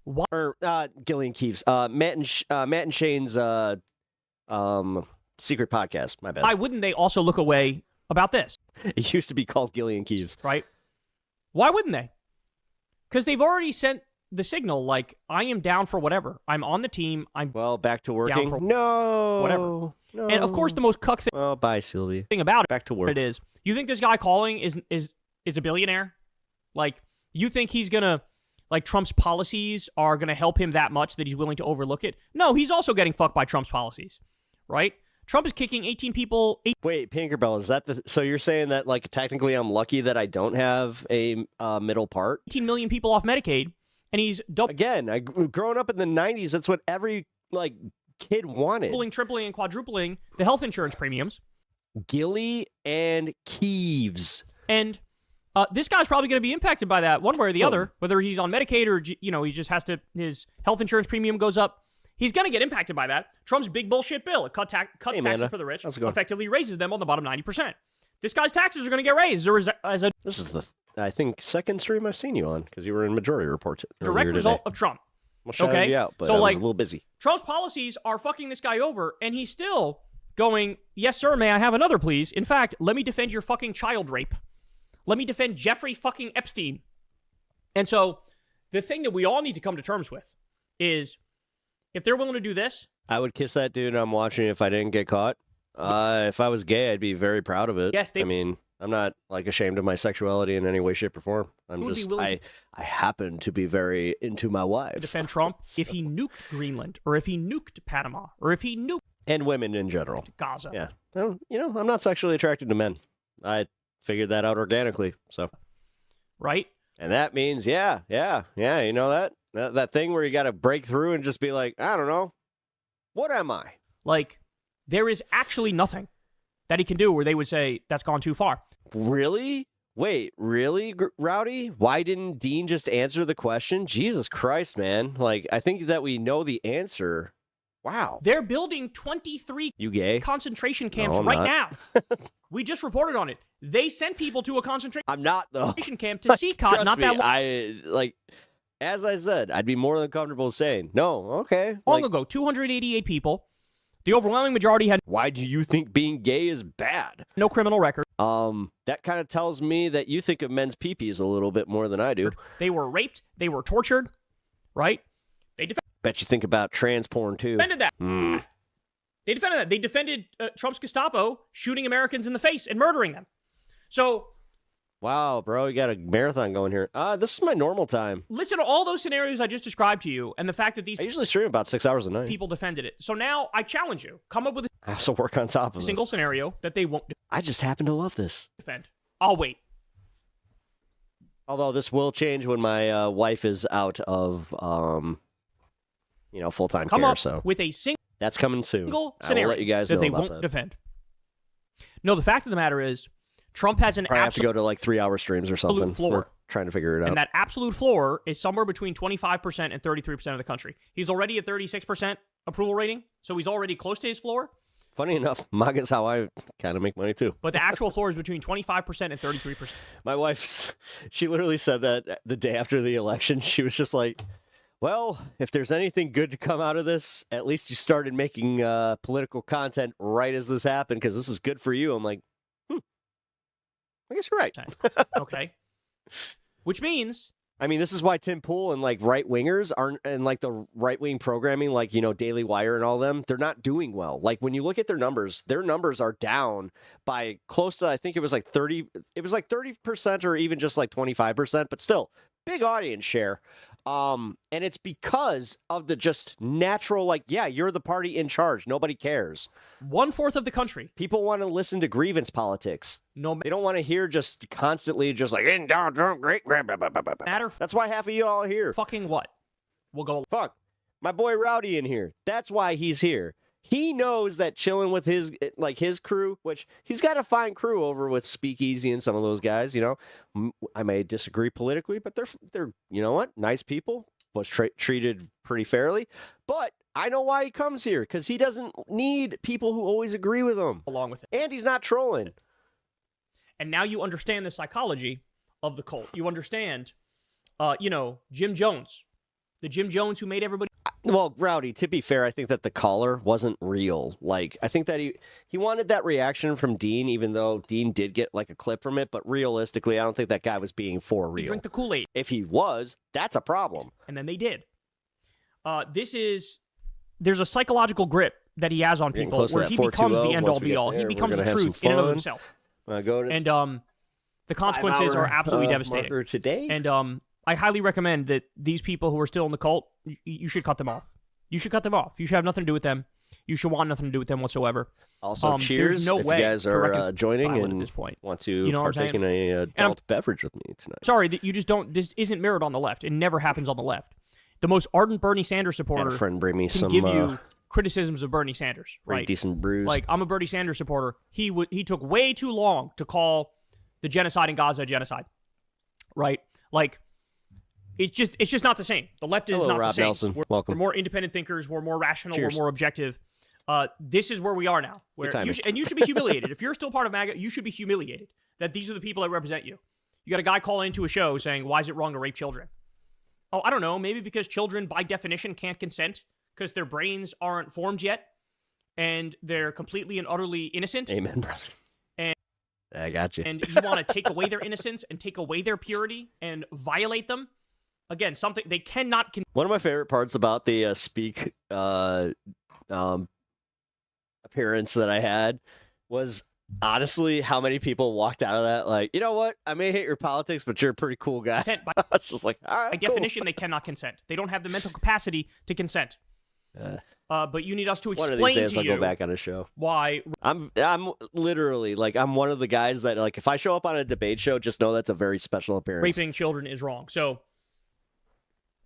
R: why?
E: Gillian Keeves, Matt and Shane's secret podcast. My bad.
R: Why wouldn't they also look away about this?
E: It used to be called Gillian Keeves,
R: right? Why wouldn't they? Because they've already sent the signal, like, I am down for whatever. I'm on the team. I'm
E: back to working.
R: Down for
E: No,
R: whatever.
E: no.
R: And of course, the most cuck thing.
E: Oh, bye, Sylvie.
R: Thing about
E: back to work.
R: It is. You think this guy calling is a billionaire? Like, you think he's gonna, like, Trump's policies are gonna help him that much that he's willing to overlook it? No, he's also getting fucked by Trump's policies, right? Trump is kicking 18 people.
E: Wait, Pinkerbell, is that so you're saying that, like, technically I'm lucky that I don't have a middle part?
R: 18 million people off Medicaid, and he's
E: Again, growing up in the 90s, that's what every, like, kid wanted.
R: doubling, tripling, and quadrupling the health insurance premiums.
E: Gilly and Keeves.
R: And this guy's probably going to be impacted by that one way or the other, whether he's on Medicaid or, he just has to, his health insurance premium goes up. He's going to get impacted by that. Trump's big bullshit bill. It cuts taxes
E: Amanda.
R: for the rich,
E: How's it going?
R: effectively raises them on the bottom 90%. This guy's taxes are going to get raised
E: This is the, I think, second stream I've seen you on, because you were in Majority Report
R: direct
E: earlier
R: result
E: today.
R: of Trump.
E: Well, shouted you out, but
R: so,
E: I was
R: like,
E: a little busy.
R: Trump's policies are fucking this guy over, and he's still going, yes, sir, may I have another, please? In fact, let me defend your fucking child rape. Let me defend Jeffrey fucking Epstein. And so the thing that we all need to come to terms with is, if they're willing to do this,
E: I would kiss that dude I'm watching if I didn't get caught. If I was gay, I'd be very proud of it.
R: Yes,
E: I mean, I'm not, like, ashamed of my sexuality in any way, shape, or form. I'm
R: would be
E: just,
R: willing
E: I happen to be very into my wife.
R: defend Trump if he nuked Greenland, or if he nuked Panama, or if he nuked
E: And women in general.
R: Gaza.
E: Yeah. Well, I'm not sexually attracted to men. I figured that out organically, so.
R: Right?
E: And that means, yeah, you know that? That thing where you got to break through and just be like, I don't know, what am I?
R: Like, there is actually nothing that he can do where they would say, that's gone too far.
E: Really? Wait, really, Rowdy? Why didn't Dean just answer the question? Jesus Christ, man. Like, I think that we know the answer. Wow.
R: They're building 23
E: You gay?
R: concentration camps
E: No, I'm
R: right
E: not.
R: now. We just reported on it. They sent people to a concentration
E: I'm not, though.
R: camp to CCOT
E: Trust
R: not
E: me,
R: that long.
E: As I said, I'd be more than comfortable saying, no, okay.
R: Long ago, 288 people. The overwhelming majority had.
E: Why do you think being gay is bad?
R: No criminal record.
E: That kind of tells me that you think of men's peepees a little bit more than I do.
R: They were raped. They were tortured. Right? They
E: Bet you think about trans porn too.
R: defended that. They defended that. They defended Trump's Gestapo shooting Americans in the face and murdering them. So.
E: Wow, bro, you got a marathon going here. This is my normal time.
R: Listen to all those scenarios I just described to you, and the fact that these
E: I usually stream about 6 hours a night.
R: people defended it. So now I challenge you: come up with
E: I also work on top
R: a
E: of
R: single
E: this.
R: scenario that they won't
E: I just happen to love this.
R: defend. I'll wait.
E: Although this will change when my wife is out of, full-time
R: Come
E: care.
R: up
E: So
R: with a single
E: that's coming soon. I will
R: scenario
E: let you guys
R: that
E: know
R: they
E: about
R: won't
E: that.
R: defend. No, the fact of the matter is, Trump has an
E: Probably have to
R: absolute
E: go to like 3-hour streams or something.
R: floor.
E: We're trying to figure it out.
R: And that absolute floor is somewhere between 25% and 33% of the country. He's already at 36% approval rating, so he's already close to his floor.
E: Funny enough, MAGA's how I kind of make money too.
R: But the actual floor is between 25% and 33%.
E: My wife, she literally said that the day after the election. She was just like, well, if there's anything good to come out of this, at least you started making political content right as this happened, because this is good for you. I'm like, I guess you're right.
R: Okay. Which means...
E: I mean, this is why Tim Pool and, like, right-wingers aren't, and, like, the right-wing programming, like, Daily Wire and all them, they're not doing well. Like, when you look at their numbers are down by close to, I think it was like 30% or even just like 25%, but still, big audience share. And it's because of the just natural, like, yeah, you're the party in charge. Nobody cares.
R: 1/4 of the country.
E: People want to listen to grievance politics.
R: No,
E: they don't want to hear just constantly just like, in Donald Trump, great.
R: Matter.
E: That's why half of you all are here.
R: Fucking what? We'll go.
E: Fuck. My boy Rowdy in here. That's why he's here. He knows that chilling with his crew, which he's got a fine crew over with Speakeasy and some of those guys, you know. I may disagree politically, but they're you know what? Nice people. Was treated pretty fairly. But I know why he comes here, because he doesn't need people who always agree with him.
R: Along with it.
E: And he's not trolling.
R: And now you understand the psychology of the cult. You understand, Jim Jones. The Jim Jones who made everybody...
E: Well, Rowdy, to be fair, I think that the caller wasn't real. Like, I think that he wanted that reaction from Dean, even though Dean did get, like, a clip from it. But realistically, I don't think that guy was being for real.
R: Drink the Kool-Aid.
E: If he was, that's a problem.
R: And then they did. There's a psychological grip that he has on people where he becomes the end-all, be-all. He becomes the truth in and of himself. And the consequences are absolutely devastating.
E: Today.
R: And I highly recommend that these people who are still in the cult, you should cut them off. You should cut them off. You should have nothing to do with them. You should want nothing to do with them whatsoever.
E: Also, cheers
R: no
E: if
R: way
E: you guys are joining and
R: at this point.
E: Want to partake in a adult beverage with me tonight.
R: Sorry that you just don't. This isn't mirrored on the left. It never happens on the left. The most ardent Bernie Sanders supporter
E: Had a friend bring me
R: can
E: some
R: give you criticisms of Bernie Sanders. Right,
E: decent brews.
R: Like, I'm a Bernie Sanders supporter. He took way too long to call the genocide in Gaza genocide. Right, like. It's just not the same. The left is not
E: Rob
R: the same.
E: Nelson. Welcome.
R: We're more independent thinkers. We're more rational.
E: Cheers.
R: We're more objective. This is where we are now. Where you should be humiliated. If you're still part of MAGA, you should be humiliated that these are the people that represent you. You got a guy calling into a show saying, why is it wrong to rape children? Oh, I don't know. Maybe because children, by definition, can't consent because their brains aren't formed yet and they're completely and utterly innocent.
E: Amen, brother.
R: And
E: I got you.
R: And you want to take away their innocence and take away their purity and violate them. Again, something they cannot...
E: One of my favorite parts about the Speak appearance that I had was honestly how many people walked out of that like, you know what? I may hate your politics, but you're a pretty cool guy. It's just like, all right,
R: by definition, they cannot consent. They don't have the mental capacity to consent. But you need us to explain to you...
E: One of these days I'll go back on a show.
R: Why...
E: I'm literally, like, I'm one of the guys that, like, if I show up on a debate show, just know that's a very special appearance.
R: Raping children is wrong. So...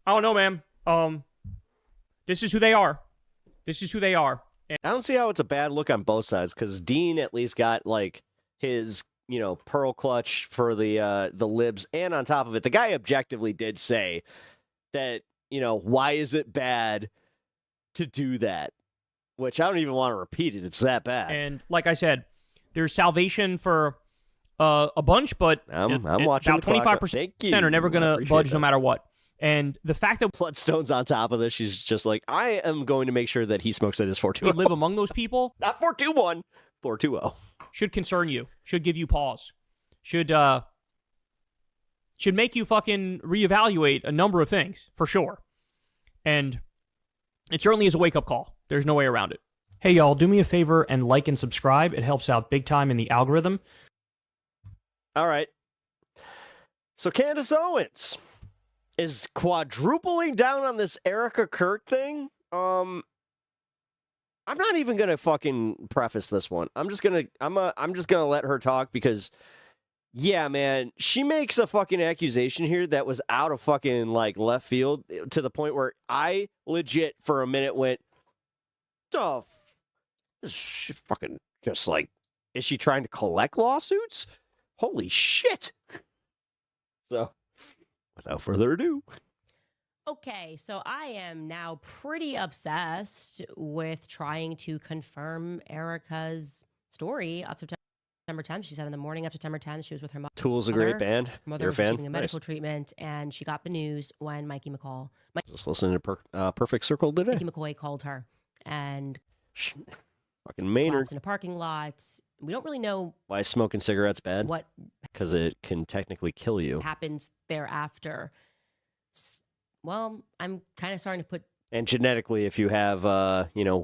R: I don't know, ma'am. This is who they are. This is who they are. And
E: I don't see how it's a bad look on both sides, because Dean at least got, like, his, pearl clutch for the libs, and on top of it, the guy objectively did say that, why is it bad to do that? Which I don't even want to repeat it. It's that bad.
R: And like I said, there's salvation for a bunch, but
E: I'm watching
R: about 25% are never going to budge no matter what. And the fact that
E: Bloodstone's on top of this, she's just like, I am going to make sure that he smokes at his 420.
R: We live among those people.
E: Not 421, 420.
R: Should concern you. Should give you pause. Should make you fucking reevaluate a number of things, for sure. And it certainly is a wake-up call. There's no way around it. Hey, y'all, do me a favor and like and subscribe. It helps out big time in the algorithm.
E: All right. So Candace Owens is quadrupling down on this Erica Kirk thing. I'm not even gonna fucking preface this one. I'm just gonna let her talk because, yeah, man, she makes a fucking accusation here that was out of fucking like left field to the point where I legit for a minute went, she fucking just like, is she trying to collect lawsuits? Holy shit! So. Without further ado.
S: Okay, so I am now pretty obsessed with trying to confirm Erica's story up to September 10th. She said in the morning of September 10th, she was with her mother.
E: Tool's a great band.
S: Her mother
E: You're a
S: was
E: fan?
S: receiving a medical treatment, and she got the news when Mikey McCall.
E: Just listening to Perfect Circle today.
S: Mikey McCoy called her, and
E: fucking Maynard
S: in a parking lot. We don't really know
E: why is smoking cigarettes bad.
S: What?
E: Because it can technically kill you.
S: Happens thereafter. Well, I'm kind of starting to put.
E: And genetically, if you have,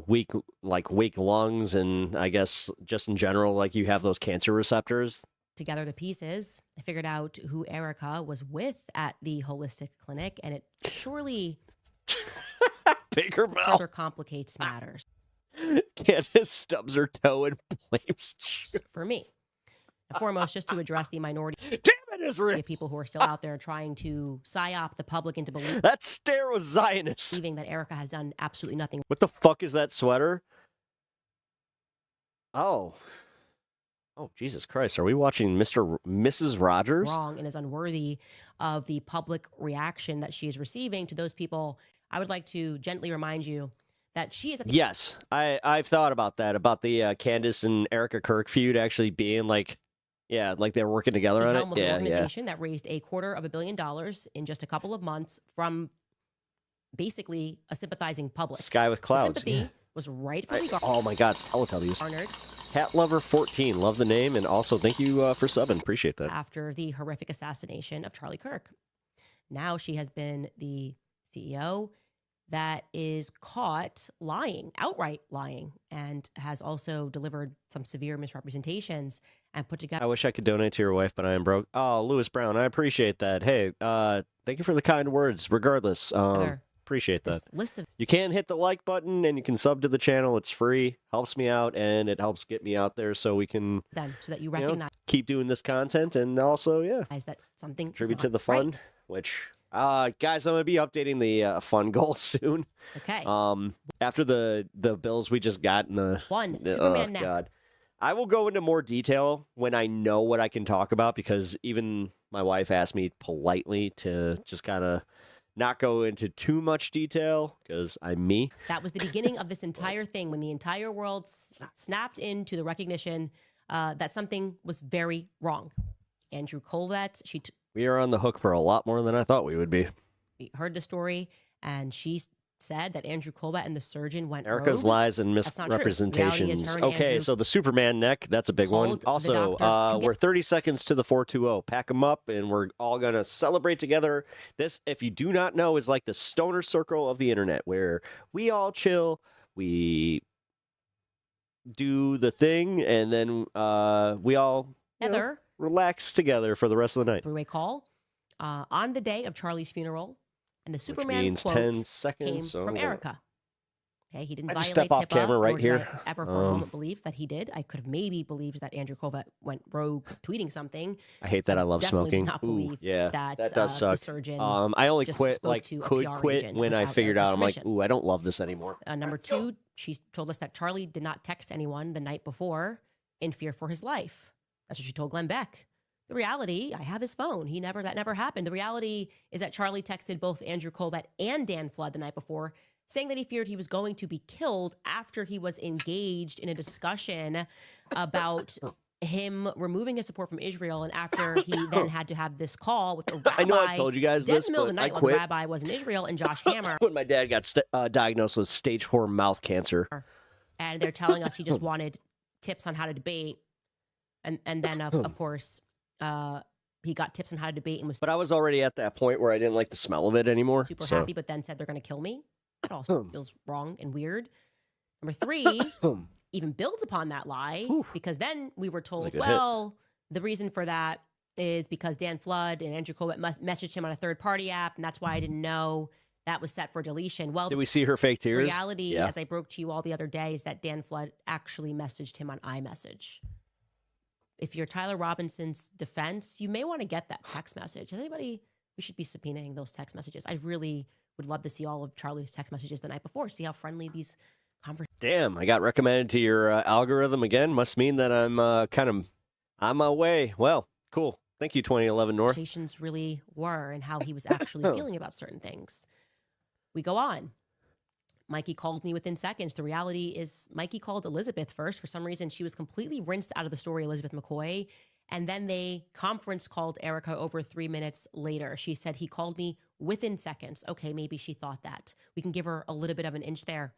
E: weak lungs, and I guess just in general, like you have those cancer receptors,
S: together the pieces. I figured out who Erica was with at the holistic clinic, and it surely
E: Baker Bell
S: further complicates matters.
E: Candace stubs her toe and blames
S: for me. And foremost, just to address the minority
E: Israel.
S: of people who are still out there trying to psyop the public into believing
E: that stare was Zionist.
S: Believing that Erica has done absolutely nothing.
E: What the fuck is that sweater? Oh, Jesus Christ. Are we watching Mrs. Rogers?
S: Wrong and is unworthy of the public reaction that she is receiving to those people. I would like to gently remind you that she is at the
E: Yes, I've thought about that, about the Candace and Erica Kirk feud actually being like, yeah, like they're working together on
S: helm
E: it.
S: of an organization that raised $250 million in just a couple of months from basically a sympathizing public.
E: Sky with clouds.
S: The sympathy was rightfully garnered.
E: Oh my God, it's Teletubbies. Cat Lover 14, love the name, and also thank you for subbing. Appreciate that.
S: After the horrific assassination of Charlie Kirk. Now she has been the CEO that is caught lying, outright lying, and has also delivered some severe misrepresentations and put together.
E: I wish I could donate to your wife, but I am broke. Oh, Lewis Brown, I appreciate that. Hey, thank you for the kind words. Regardless, appreciate that.
S: List of
E: you can hit the like button and you can sub to the channel. It's free, helps me out, and it helps get me out there so we can
S: them so that you recognize
E: keep doing this content and also
S: that something
E: contribute to the fun,
S: right.
E: which. Guys, I'm gonna be updating the fun goal soon.
S: Okay.
E: After the bills we just got in the
S: Superman neck.
E: God, I will go into more detail when I know what I can talk about, because even my wife asked me politely to just kind of not go into too much detail because I'm me.
S: That was the beginning of this entire thing when the entire world snapped into the recognition that something was very wrong. Andrew Colvett,
E: We are on the hook for a lot more than I thought we would be.
S: We heard the story, and she said that Andrew Colvett and the surgeon went
E: Erica's
S: rogue.
E: lies and
S: That's not true. Reality is
E: misrepresentations.
S: her and
E: Okay,
S: Andrew
E: so the Superman neck, that's a big one.
S: called the
E: Also,
S: doctor to
E: we're 30 seconds to the 420. Pack them up, and we're all going to celebrate together. This, if you do not know, is like the stoner circle of the internet, where we all chill, we do the thing, and then we all relax together for the rest of the night.
S: Three-way call on the day of Charlie's funeral, and the Superman
E: means
S: quote
E: 10 seconds,
S: came
E: so
S: from
E: I'm gonna-
S: Erica. Okay, he didn't
E: I
S: violate
E: just step off
S: HIPAA,
E: camera right
S: nor did I
E: here.
S: ever for a moment believe that he did. I could have maybe believed that Andrew Colvett went rogue tweeting something.
E: I hate that. I love
S: definitely
E: smoking.
S: Did not
E: Ooh,
S: believe
E: yeah,
S: that
E: does
S: the
E: suck.
S: surgeon
E: I only
S: just
E: quit,
S: spoke
E: like,
S: to a
E: could
S: PR
E: quit
S: agent
E: when I
S: without
E: figured out,
S: Erica's
E: I'm like,
S: permission.
E: ooh, I don't love this anymore.
S: Number two, she told us that Charlie did not text anyone the night before in fear for his life. That's what she told Glenn Beck. The reality, I have his phone. That never happened. The reality is that Charlie texted both Andrew Colvett and Dan Flood the night before, saying that he feared he was going to be killed after he was engaged in a discussion about him removing his support from Israel, and after he then had to have this call with a rabbi.
E: I know I told you guys
S: dead
E: this,
S: in the middle of
E: but
S: the
E: I
S: night while
E: quit.
S: the rabbi was in Israel, and Josh Hammer.
E: When my dad got diagnosed with stage 4 mouth cancer.
S: And they're telling us he just wanted tips on how to debate. And then, of course, he got tips on how to debate and was
E: But I was already at that point where I didn't like the smell of it anymore.
S: super
E: so.
S: happy, but then said they're going to kill me. That also feels wrong and weird. Number three, even builds upon that lie, because then we were told,
E: good
S: well, the reason for that is because Dan Flood and Andrew Colvett messaged him on a third-party app, and that's why I didn't know that was set for deletion. Well,
E: Did we see her fake tears?
S: reality,
E: Yeah.
S: as I broke to you all the other day, is that Dan Flood actually messaged him on iMessage. If you're Tyler Robinson's defense, you may want to get that text message. We should be subpoenaing those text messages. I really would love to see all of Charlie's text messages the night before, see how friendly these conversations.
E: Damn, I got recommended to your algorithm again. Must mean that I'm kind of on my way. Well, cool. Thank you, 2011 North.
S: Conversations really were, and how he was actually feeling about certain things. We go on. Mikey called me within seconds. The reality is Mikey called Elizabeth first. For some reason, she was completely rinsed out of the story, Elizabeth McCoy. And then they conference called Erica over 3 minutes later. She said he called me within seconds. Okay, maybe she thought that. We can give her a little bit of an inch there.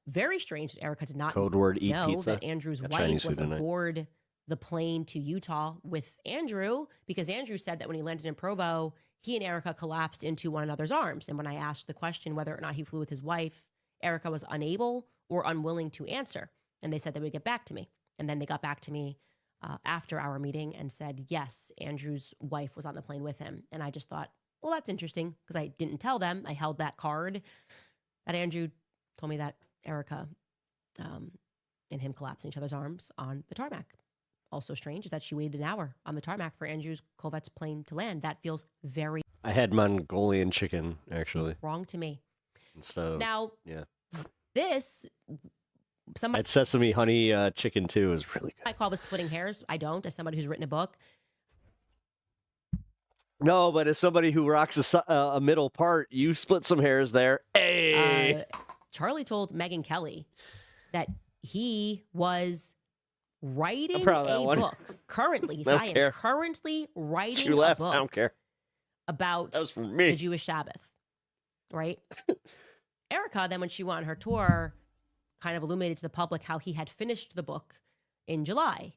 S: Very strange that Erica did not
E: Code word, eat
S: know
E: pizza.
S: that Andrew's
E: Got
S: wife
E: Chinese
S: was
E: food tonight.
S: aboard the plane to Utah with Andrew, because Andrew said that when he landed in Provo, he and Erica collapsed into one another's arms. And when I asked the question whether or not he flew with his wife, Erica was unable or unwilling to answer. And they said they would get back to me. And then they got back to me after our meeting and said, yes, Andrew's wife was on the plane with him. And I just thought, well, that's interesting because I didn't tell them. I held that card that Andrew told me that Erica and him collapsed in each other's arms on the tarmac. Also strange is that she waited an hour on the tarmac for Andrew's Corvette's plane to land. That feels very
E: I had Mongolian chicken, actually.
S: wrong to me.
E: So,
S: Now,
E: yeah.
S: this,
E: I
S: somebody
E: had sesame honey chicken, too. It was really good.
S: might call this splitting hairs. I don't, as somebody who's written a book.
E: No, but as somebody who rocks a middle part, you split some hairs there. Hey!
S: Charlie told Megyn Kelly that he was writing
E: proud of that
S: a
E: one.
S: book currently. He
E: I
S: said,
E: don't
S: I am
E: care.
S: currently writing
E: You
S: a
E: left.
S: book
E: I don't care.
S: about
E: That was for me.
S: the Jewish Sabbath, right? Erica, then when she went on her tour, kind of illuminated to the public how he had finished the book in July.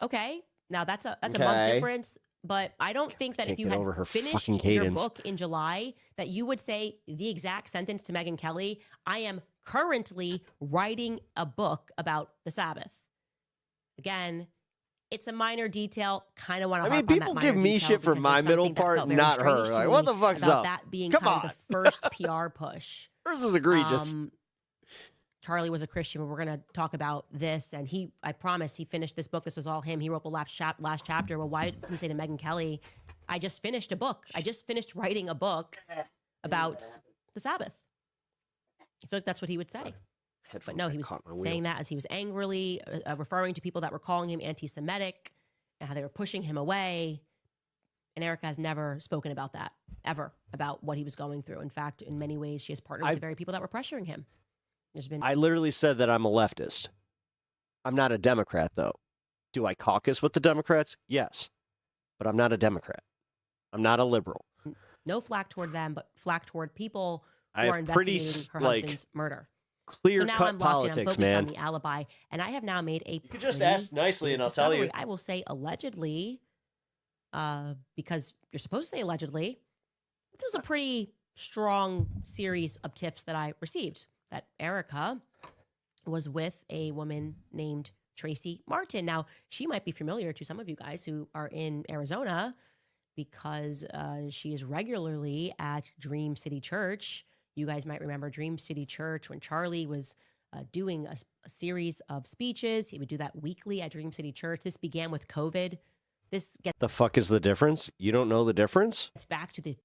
S: Okay, now that's a month
E: Okay.
S: difference, but I don't think that
E: can't
S: if you
E: get
S: had
E: over her
S: finished
E: fucking
S: your
E: cadence.
S: book in July, that you would say the exact sentence to Megyn Kelly, I am currently writing a book about the Sabbath. Again, it's a minor detail. Kind of want to.
E: I mean,
S: harp on that
E: people
S: minor
E: give me
S: detail
E: shit for
S: because
E: my
S: there's
E: middle
S: something that
E: part,
S: felt very
E: not
S: strange
E: her.
S: to
E: Like,
S: me
E: what the fuck's
S: about
E: up?
S: that being
E: Come
S: kind
E: on.
S: of the first PR push.
E: Hers is egregious.
S: Charlie was a Christian, but we're going to talk about this. And I promise, he finished this book. This was all him. He wrote the last chapter. Well, why didn't he say to Megyn Kelly, I just finished a book. I just finished writing a book about the Sabbath. I feel like that's what he would say. But no, he was saying that as he was angrily referring to people that were calling him anti-Semitic and how they were pushing him away. And Erica has never spoken about that, ever, about what he was going through. In fact, in many ways, she has partnered with the very people that were pressuring him. There's been
E: I literally said that I'm a leftist. I'm not a Democrat, though. Do I caucus with the Democrats? Yes. But I'm not a Democrat. I'm not a liberal.
S: no flack toward them, but flack toward people
E: I
S: who are
E: have pretty,
S: investigating her
E: like,
S: husband's murder.
E: clear
S: So now
E: cut
S: I'm locked in. I'm
E: politics,
S: focused on
E: man.
S: the alibi, and I have now made a. You
E: could just ask nicely and I'll tell you.
S: I will say allegedly, because you're supposed to say allegedly. This is a pretty strong series of tips that I received that Erica was with a woman named Tracy Martin. Now, she might be familiar to some of you guys who are in Arizona because she is regularly at Dream City Church. You guys might remember Dream City Church when Charlie was doing a series of speeches. He would do that weekly at Dream City Church. This began with COVID. This gets
E: The fuck is the difference? You don't know the difference?
S: back to the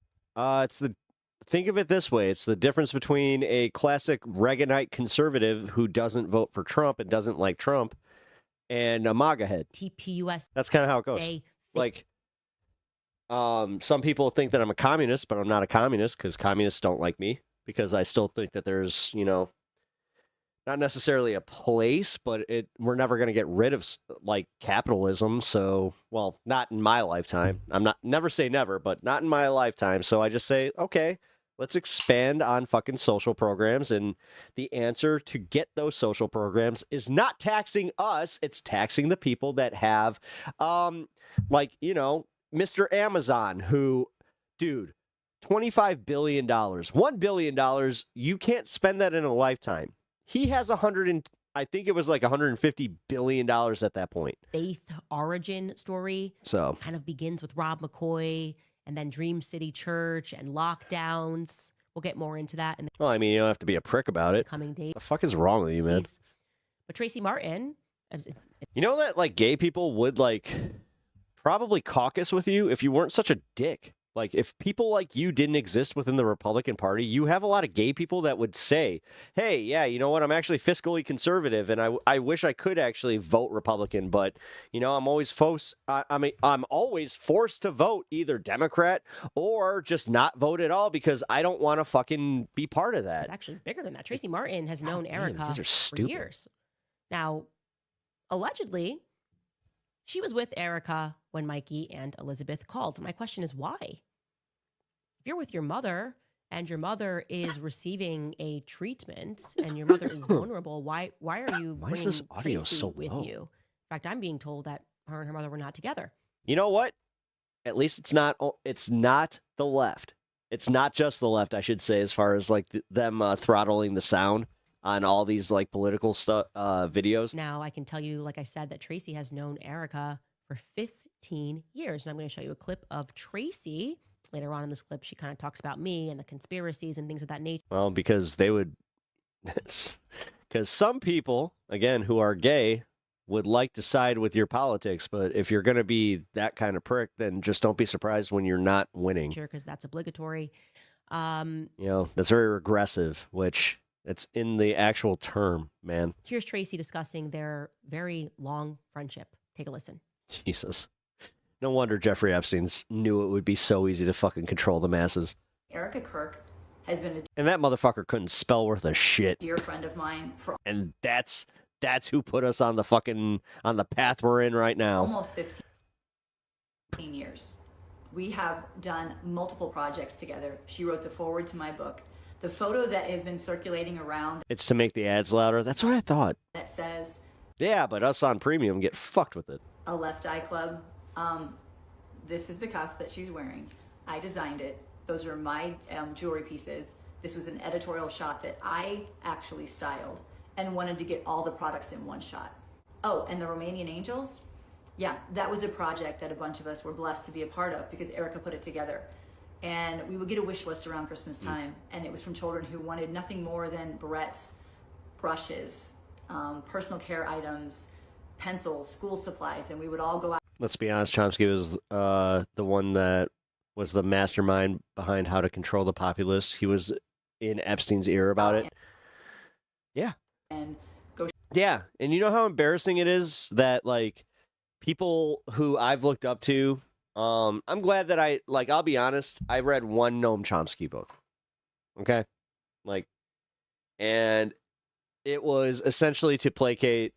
E: Think of it this way. It's the difference between a classic Reaganite conservative who doesn't vote for Trump and doesn't like Trump and a MAGA head.
S: TPUS.
E: That's kind of how it goes.
S: Day.
E: Like, some people think that I'm a communist, but I'm not a communist because communists don't like me because I still think that there's, not necessarily a place, but we're never going to get rid of like capitalism. So, well, not in my lifetime. Never say never, but not in my lifetime. So I just say, okay, let's expand on fucking social programs. And the answer to get those social programs is not taxing us. It's taxing the people that have, Mr. Amazon, who, dude, $25 billion, $1 billion, you can't spend that in a lifetime. He has I think it was like $150 billion at that point.
S: faith origin story.
E: So
S: kind of begins with Rob McCoy and then Dream City Church and lockdowns. We'll get more into that in the
E: Well, I mean, you don't have to be a prick about it.
S: coming days.
E: The fuck is wrong with you, man?
S: But Tracy Martin,
E: You know that like gay people would like probably caucus with you if you weren't such a dick. Like if people like you didn't exist within the Republican Party, you have a lot of gay people that would say, "Hey, yeah, you know what? I'm actually fiscally conservative, and I wish I could actually vote Republican, but I'm always forced. I'm always forced to vote either Democrat or just not vote at all because I don't want to fucking be part of that."
S: it's actually bigger than that. Tracy Martin has known
E: damn,
S: Erica
E: these are
S: for
E: stupid.
S: years. Now, allegedly, she was with Erica when Mikey and Elizabeth called. My question is why? If you're with your mother and your mother is receiving a treatment and your mother is vulnerable, why are you
E: Why is
S: bringing
E: this audio
S: Tracy
E: so
S: with
E: low?
S: you? In fact, I'm being told that her and her mother were not together.
E: You know what? At least it's not the left. It's not just the left, I should say, as far as like them throttling the sound. on all these like political stuff videos.
S: Now I can tell you, like I said, that Tracy has known Erica for 15 years. And I'm going to show you a clip of Tracy. Later on in this clip, she kind of talks about me and the conspiracies and things of that nature.
E: Well, because they would, because some people, again, who are gay would like to side with your politics. But if you're going to be that kind of prick, then just don't be surprised when you're not winning.
S: Sure, because that's obligatory.
E: You know, that's very regressive, which it's in the actual term, man.
S: Here's Tracy discussing their very long friendship. Take a listen.
E: Jesus. No wonder Jeffrey Epstein knew it would be so easy to fucking control the masses.
T: Erica Kirk has been a
E: And that motherfucker couldn't spell worth a shit.
T: dear friend of mine for
E: And that's who put us on the path we're in right now.
T: almost 15 years. We have done multiple projects together. She wrote the foreword to my book. The photo that has been circulating around
E: It's to make the ads louder. That's what I thought.
T: that says
E: Yeah, but us on premium get fucked with it.
T: a Left Eye Club. This is the cuff that she's wearing. I designed it. Those are my jewelry pieces. This was an editorial shot that I actually styled and wanted to get all the products in one shot. Oh, and the Romanian Angels? Yeah, that was a project that a bunch of us were blessed to be a part of because Erica put it together. And we would get a wish list around Christmas time, and it was from children who wanted nothing more than barrettes, brushes, personal care items, pencils, school supplies, and we would all go out.
E: Let's be honest, Chomsky was the one that was the mastermind behind how to control the populace. He was in Epstein's ear about it. Yeah.
T: And go.
E: Yeah, and you know how embarrassing it is that, like, people who I've looked up to, I'm glad that I'll be honest, I read one Noam Chomsky book. Okay? Like, and it was essentially to placate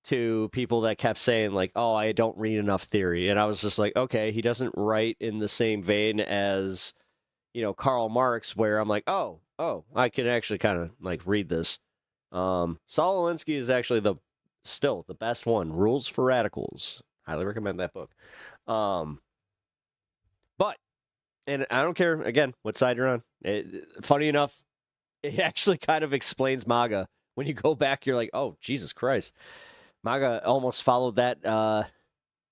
E: to people that kept saying, like, oh, I don't read enough theory. And I was just like, okay, he doesn't write in the same vein as, Karl Marx, where I'm like, oh, I can actually kind of, like, read this. Saul Alinsky is actually still the best one. Rules for Radicals. Highly recommend that book. But, and I don't care, again, what side you're on. Funny enough, it actually kind of explains MAGA. When you go back, you're like, oh, Jesus Christ. MAGA almost followed that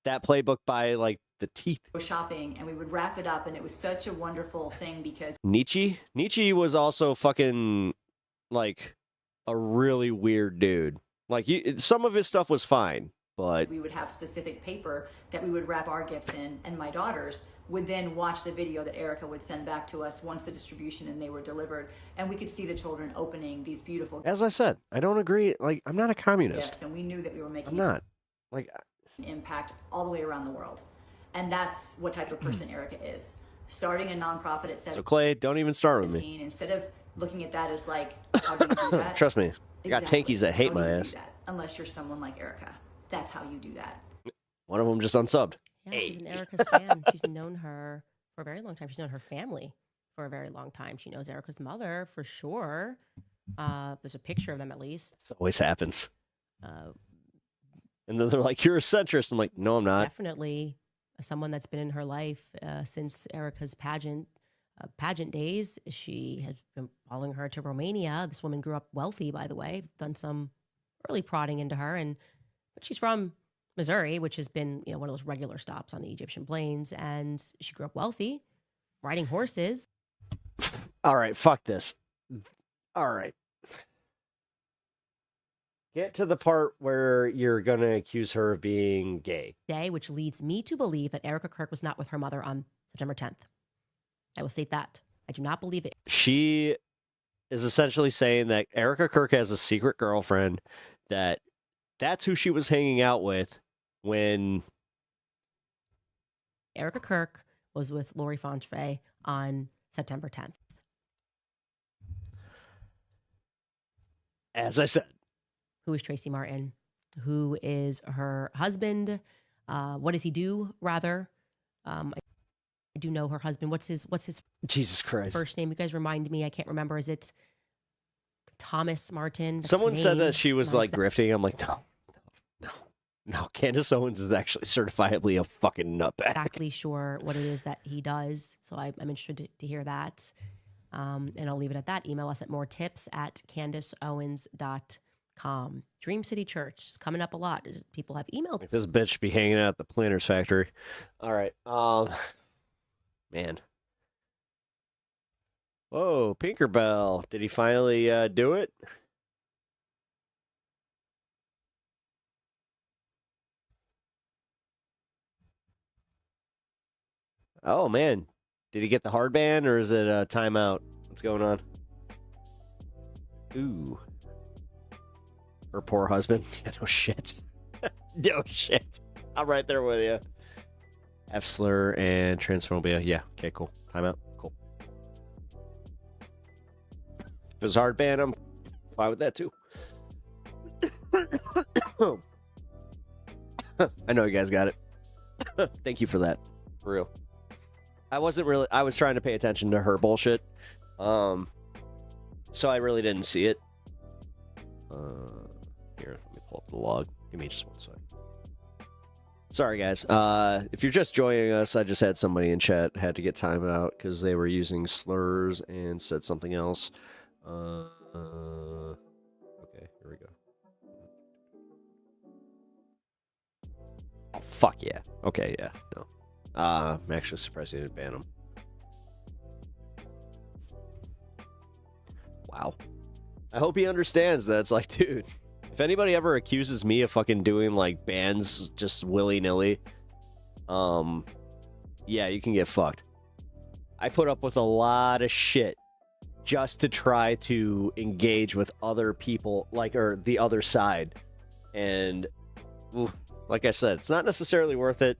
E: playbook by, like, the teeth.
T: Go shopping, and we would wrap it up, and it was such a wonderful thing because
E: Nietzsche was also fucking, like, a really weird dude. Like, some of his stuff was fine, but
T: we would have specific paper that we would wrap our gifts in, and my daughters would then watch the video that Erica would send back to us once the distribution and they were delivered, and we could see the children opening these beautiful.
E: As I said, I don't agree. Like, I'm not a communist.
T: Gifts, and we knew that we were making
E: I'm not. Like,
T: an impact all the way around the world, and that's what type of person Erica is. Starting a nonprofit at 17.
E: So Clay, don't even start with me.
T: Instead of looking at that as like, how do you do that?
E: Trust me, I got
T: Exactly.
E: tankies that hate
T: How do
E: my
T: you
E: ass.
T: do that? Unless you're someone like Erica, that's how you do that.
E: One of them just unsubmed.
S: Yeah, she's an Erica stan. She's known her for a very long time. She's known her family for a very long time. She knows Erica's mother for sure. There's a picture of them at least.
E: This always happens. And then they're like, you're a centrist. I'm like, no, I'm not.
S: Definitely someone that's been in her life since Erica's pageant days. She has been following her to Romania. This woman grew up wealthy, by the way. Done some early prodding into her, but she's from Missouri, which has been one of those regular stops on the Egyptian plains. And she grew up wealthy, riding horses.
E: All right, fuck this. All right. Get to the part where you're going to accuse her of being gay.
S: Day, which leads me to believe that Erica Kirk was not with her mother on September 10th. I will state that. I do not believe it.
E: She is essentially saying that Erica Kirk has a secret girlfriend, that's who she was hanging out with when
S: Erica Kirk was with Lori Fontrey on September 10th.
E: As I said.
S: Who is Tracy Martin? Who is her husband? What does he do, rather? I do know her husband. What's his
E: Jesus Christ
S: first name? You guys remind me. I can't remember. Is it Thomas Martin?
E: Someone said that she was like grifting. I'm like, no. Candace Owens is actually certifiably a fucking nutbag.
S: Exactly sure what it is that he does. So I'm interested to hear that. And I'll leave it at that. Email us at moretips@CandiceOwens.com. Dream City Church is coming up a lot. People have emailed.
E: This bitch be hanging out at the Planners Factory. All right. Man. Whoa, Pinkerbell. Did he finally do it? Oh, man. Did he get the hard ban or is it a timeout? What's going on? Ooh. Her poor husband. Yeah, no shit. No shit. I'm right there with you. F-slur and transphobia. Yeah. Okay, cool. Timeout. Cool. If it's hard ban, I'm fine with that too. I know you guys got it. Thank you for that. For real. I was trying to pay attention to her bullshit. So I really didn't see it. Here, let me pull up the log. Give me just one second. Sorry, guys. If you're just joining us, I just had somebody in chat had to get time out because they were using slurs and said something else. Okay, here we go. Oh, fuck yeah. Okay, yeah. No. I'm actually surprised they didn't ban him. Wow. I hope he understands that it's like, dude, if anybody ever accuses me of fucking doing like bans just willy-nilly, yeah, you can get fucked. I put up with a lot of shit just to try to engage with other people, or the other side. And like I said, it's not necessarily worth it.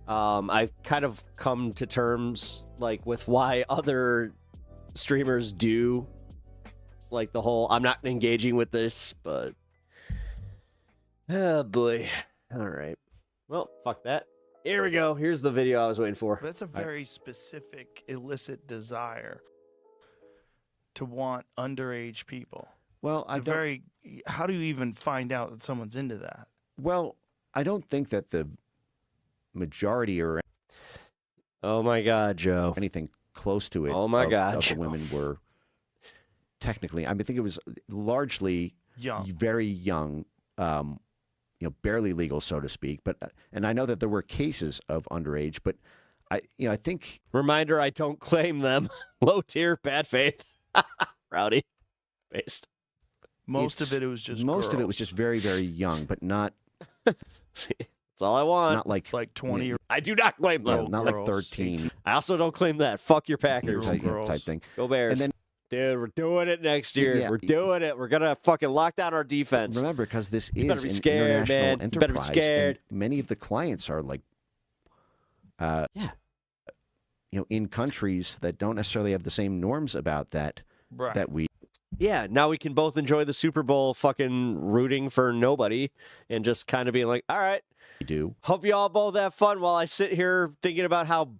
E: I've kind of come to terms with why other streamers do the whole I'm not engaging with this, but oh boy. All right. Well, fuck that. Here we go. Here's the video I was waiting for.
Q: That's a very specific illicit desire to want underage people.
U: Well,
Q: how do you even find out that someone's into that?
U: Well, I don't think that the majority or
E: oh my god, Joe,
U: anything close to it.
E: Oh my god,
U: of the women were technically. I think it was largely
Q: young,
U: very young, barely legal, so to speak. But and I know that there were cases of underage, but I think
E: reminder, I don't claim them. Low tier, bad faith, rowdy based.
Q: Most of it was just
U: very, very young, but not.
E: See, that's all I want.
U: Not like
Q: 20.
E: I do not claim them.
U: Not like 13.
E: I also don't claim that. Fuck your Packers
U: type thing.
E: Go Bears.
U: And then,
E: dude, we're doing it next year.
U: Yeah.
E: We're doing it. We're gonna fucking lock down our defense.
U: Remember, because this
E: You better
U: is
E: be
U: an
E: scared,
U: international
E: man.
U: enterprise.
E: You better be scared.
U: And many of the clients are in countries that don't necessarily have the same norms about that that we.
E: Yeah, now we can both enjoy the Super Bowl fucking rooting for nobody and just kind of being like, all right,
U: do.
E: Hope you all both have fun while I sit here thinking about how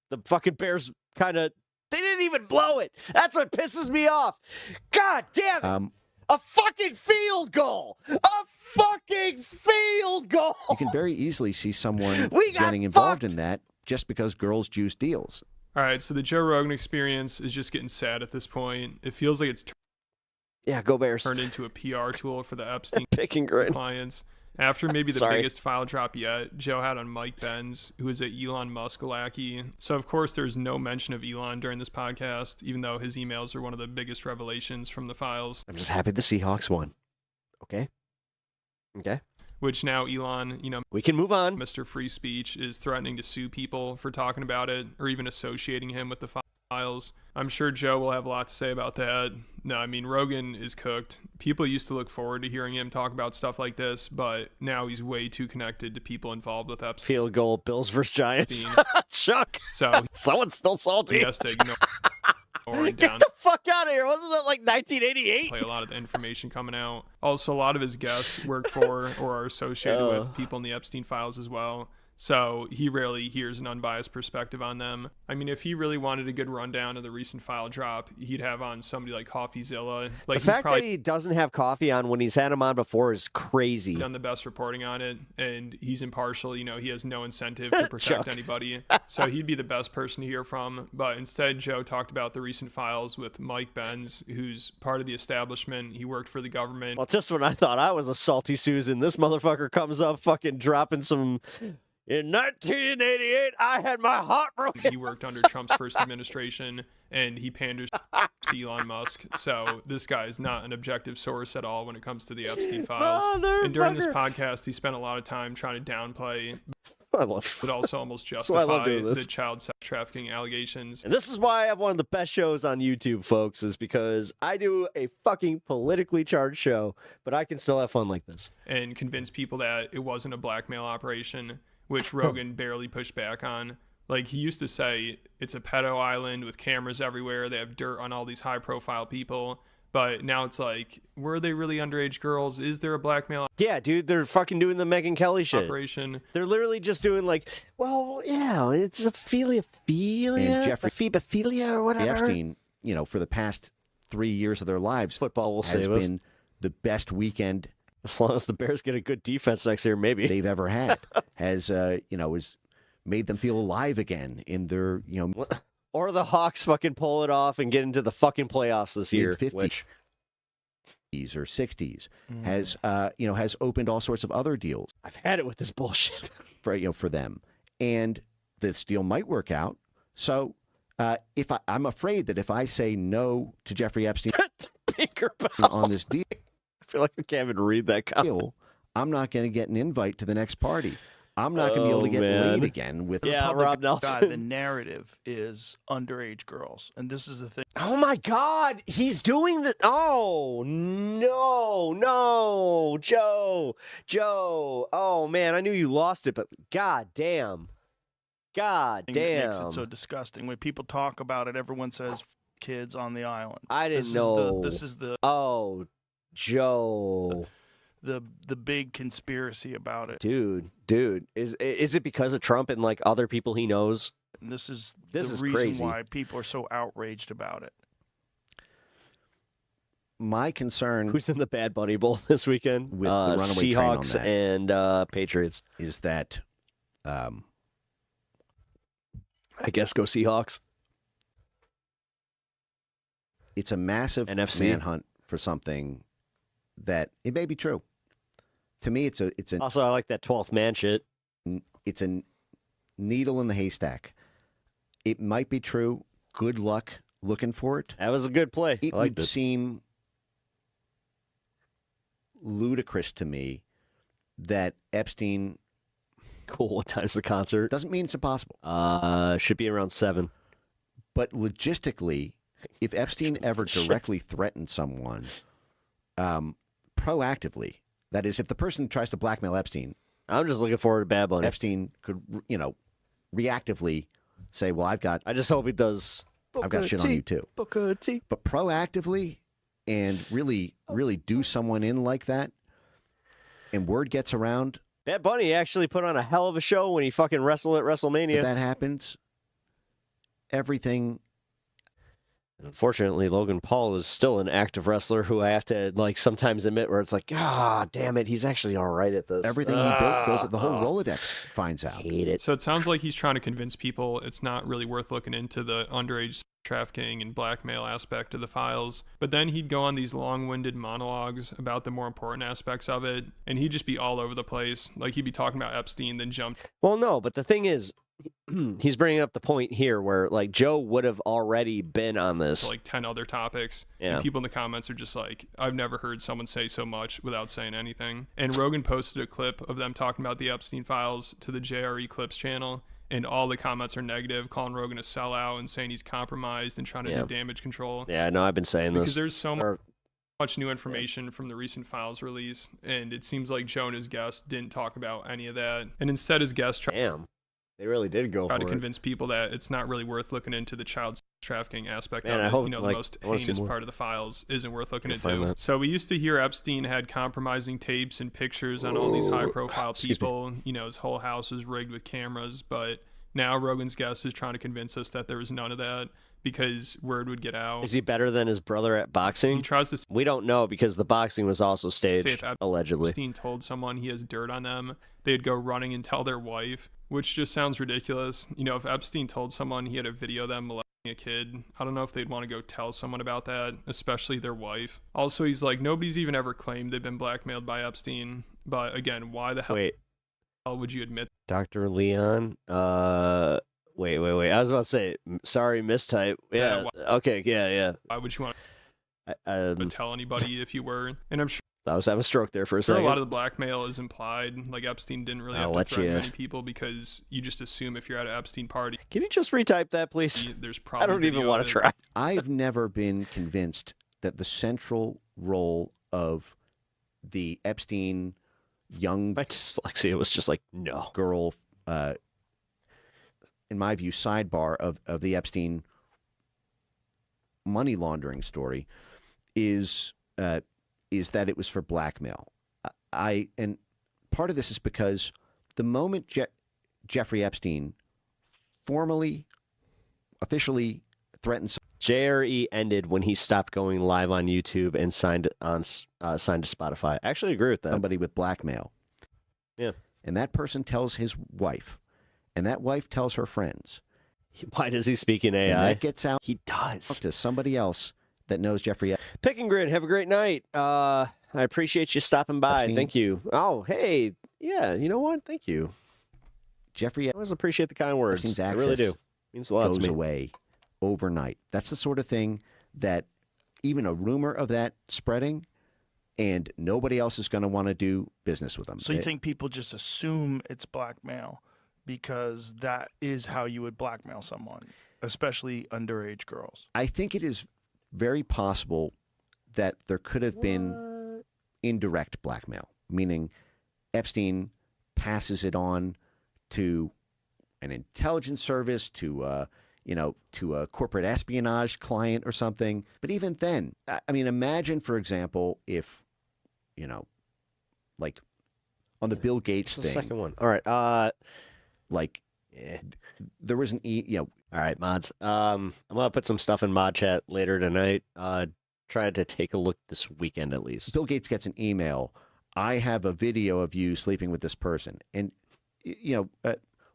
E: the fucking Bears they didn't even blow it. That's what pisses me off. God damn it. A fucking field goal. A fucking field goal.
U: You can very easily see someone
E: We got
U: getting involved
E: fucked.
U: in that just because girls juice deals.
V: All right, so the Joe Rogan experience is just getting sad at this point. It feels like it's
E: go Bears.
V: Turned into a PR tool for the Epstein
E: Picking grin.
V: clients. After maybe the
E: Sorry.
V: biggest file drop yet, Joe had on Mike Benz, who is a Elon Musk lackey. So of course there's no mention of Elon during this podcast, even though his emails are one of the biggest revelations from the files.
E: I'm just happy the Seahawks won. Okay.
V: Which now Elon,
E: we can move on.
V: Mr. Free Speech is threatening to sue people for talking about it or even associating him with the files. I'm sure Joe will have a lot to say about that. No, I mean, Rogan is cooked. People used to look forward to hearing him talk about stuff like this, but now he's way too connected to people involved with Epstein.
E: Field goal, Bills versus Giants. Chuck.
V: So
E: someone's still salty.
V: He has to ignore
E: Get the fuck out of here. Wasn't that like 1988?
V: Play a lot of the information coming out. Also, a lot of his guests work for or are associated with people in the Epstein files as well. So he rarely hears an unbiased perspective on them. I mean, if he really wanted a good rundown of the recent file drop, he'd have on somebody like CoffeeZilla. Like,
E: the fact that he doesn't have coffee on when he's had him on before is crazy.
V: Done the best reporting on it, and he's impartial. You know, he has no incentive to protect anybody. So he'd be the best person to hear from. But instead, Joe talked about the recent files with Mike Benz, who's part of the establishment. He worked for the government.
E: Well, just when I thought I was a salty Susan, this motherfucker comes up fucking dropping some... In 1988, I had my heart broken.
V: He worked under Trump's first administration, and he panders to Elon Musk. So this guy is not an objective source at all when it comes to the Epstein files. And during this podcast, he spent a lot of time trying to downplay, but also almost justify the child sex trafficking allegations.
E: And this is why I have one of the best shows on YouTube, folks, is because I do a fucking politically charged show, but I can still have fun like this.
V: And convince people that it wasn't a blackmail operation, which Rogan barely pushed back on. Like, he used to say it's a pedo island with cameras everywhere. They have dirt on all these high-profile people. But now it's like, were they really underage girls? Is there a blackmail?
E: Yeah, dude, they're fucking doing the Megyn Kelly shit.
V: Operation.
E: They're literally just doing like, well, yeah, it's a philia,
U: And Jeffrey
E: phebophilia or whatever.
U: Epstein, you know, for the past 3 years of their lives,
E: football will
U: has
E: save us.
U: been the best weekend.
E: As long as the Bears get a good defense next year, maybe
U: they've ever had. Has made them feel alive again in their,
E: or the Hawks fucking pull it off and get into the fucking playoffs this year.
U: Mid-50s or 60s has opened all sorts of other deals.
E: I've had it with this bullshit
U: for them, and this deal might work out. So I'm afraid that if I say no to Jeffrey Epstein on this deal,
E: I feel like I can't even read that comment.
U: I'm not going to get an invite to the next party. I'm not going to be able to get laid again with
E: Rob Nelson.
Q: God, the narrative is underage girls, and this is the thing.
E: Oh my God, he's doing the. Oh no, Joe. Oh man, I knew you lost it, but God damn.
Q: It makes it so disgusting. When people talk about it, everyone says kids on the island.
E: I didn't know.
Q: This is the.
E: Oh, Joe.
Q: The big conspiracy about it.
E: Dude, is it because of Trump and like other people he knows?
Q: And this is
E: the
Q: reason
E: crazy.
Q: why people are so outraged about it.
U: My concern,
E: who's in the Bad Bunny Bowl this weekend
U: with the runaway
E: Seahawks
U: train on that,
E: and Patriots,
U: is that
E: I guess go Seahawks.
U: It's a massive
E: NFC
U: manhunt for something that it may be true. To me, it's
E: also I like that 12th man shit.
U: It's a needle in the haystack. It might be true. Good luck looking for it.
E: That was a good play.
U: It would seem ludicrous to me that Epstein.
E: Cool. What time's the concert?
U: Doesn't mean it's impossible.
E: Should be around 7.
U: But logistically, if Epstein ever directly threatened someone, proactively, that is, if the person tries to blackmail Epstein,
E: I'm just looking forward to Bad Bunny.
U: Epstein could, reactively say, "Well, I just
E: hope he does.
U: I've got shit on you too."
E: Booker T.
U: But proactively and really do someone in like that, and word gets around.
E: Bad Bunny actually put on a hell of a show when he fucking wrestled at WrestleMania.
U: If that happens, everything.
E: Unfortunately, Logan Paul is still an active wrestler who I have to sometimes admit where it's like, damn it, he's actually all right at this.
U: Everything he built goes. The whole Rolodex finds out.
E: Hate it.
V: So it sounds like he's trying to convince people it's not really worth looking into the underage trafficking and blackmail aspect of the files. But then he'd go on these long-winded monologues about the more important aspects of it, and he'd just be all over the place. Like, he'd be talking about Epstein, then jump.
E: Well, no, but the thing is, he's bringing up the point here where Joe would have already been on this.
V: 10 other topics.
E: Yeah.
V: And people in the comments are just like, I've never heard someone say so much without saying anything. And Rogan posted a clip of them talking about the Epstein files to the JRE Clips channel. And all the comments are negative, calling Rogan a sellout and saying he's compromised and trying to do damage control.
E: Yeah, no, I've been saying
V: because
E: this.
V: There's so much new information from the recent files release. And it seems like Joe and his guest didn't talk about any of that. And instead his guest
E: They really did go
V: try
E: for
V: to
E: it.
V: convince people that it's not really worth looking into the child trafficking aspect
E: Man,
V: of
E: I
V: it,
E: hope,
V: you know,
E: like,
V: the most
E: I wanna see
V: heinous
E: more.
V: part of the files isn't worth looking
E: I'll find
V: into.
E: that.
V: So we used to hear Epstein had compromising tapes and pictures on all these high-profile
E: Excuse me.
V: people. You know, his whole house was rigged with cameras, but now Rogan's guest is trying to convince us that there was none of that because word would get out.
E: Is he better than his brother at boxing?
V: He tries to
E: We don't know because the boxing was also
V: say
E: staged,
V: if
E: allegedly.
V: Epstein told someone he has dirt on them, they'd go running and tell their wife, which just sounds ridiculous. You know, if Epstein told someone he had a video of them molesting a kid, I don't know if they'd want to go tell someone about that, especially their wife. Also, he's like, nobody's even ever claimed they've been blackmailed by Epstein. But again, why the hell would you admit?
E: Dr. Leon, wait. I was about to say, sorry, mistype. Yeah, okay, yeah.
V: Why would you want
E: to
V: to tell anybody if you were? And I'm sure
E: I was having a stroke there for a
V: a
E: second.
V: lot of the blackmail is implied. Like Epstein didn't really
E: I'll
V: have
E: let
V: to threaten
E: you-
V: many people because you just assume if you're at an Epstein party,
E: Can you just retype that, please?
V: there's
E: I
V: probably
E: don't even
V: video
E: want
V: of
E: to
V: it.
E: try.
U: I've never been convinced that the central role of the Epstein young
E: my dyslexia was just like no
U: girl, in my view, sidebar of the Epstein money laundering story is that it was for blackmail. And part of this is because the moment Jeffrey Epstein officially threatened.
E: JRE ended when he stopped going live on YouTube and signed to Spotify. I actually agree with that.
U: Somebody with blackmail.
E: Yeah.
U: And that person tells his wife, and that wife tells her friends.
E: Why does he speak in AI?
U: And that gets out.
E: He does.
U: To somebody else that knows Jeffrey.
E: Pick and Grid, have a great night. I appreciate you stopping by.
U: Epstein.
E: Thank you. Oh, hey. Yeah, you know what? Thank you.
U: Jeffrey.
E: I always appreciate the kind words.
U: Epstein's
E: I really
U: access
E: do. Means a lot
U: goes
E: to me.
U: away overnight. That's the sort of thing that even a rumor of that spreading, and nobody else is going to want to do business with them.
Q: So you think people just assume it's blackmail because that is how you would blackmail someone, especially underage girls?
U: I think it is very possible that there could have been indirect blackmail, meaning Epstein passes it on to an intelligence service, to a corporate espionage client or something. But even then, I mean, imagine, for example, if, like on the Bill Gates
E: The
U: thing.
E: second one. All right.
U: There was an
E: All right, mods. I'm gonna put some stuff in mod chat later tonight. Try to take a look this weekend at least.
U: Bill Gates gets an email. I have a video of you sleeping with this person, and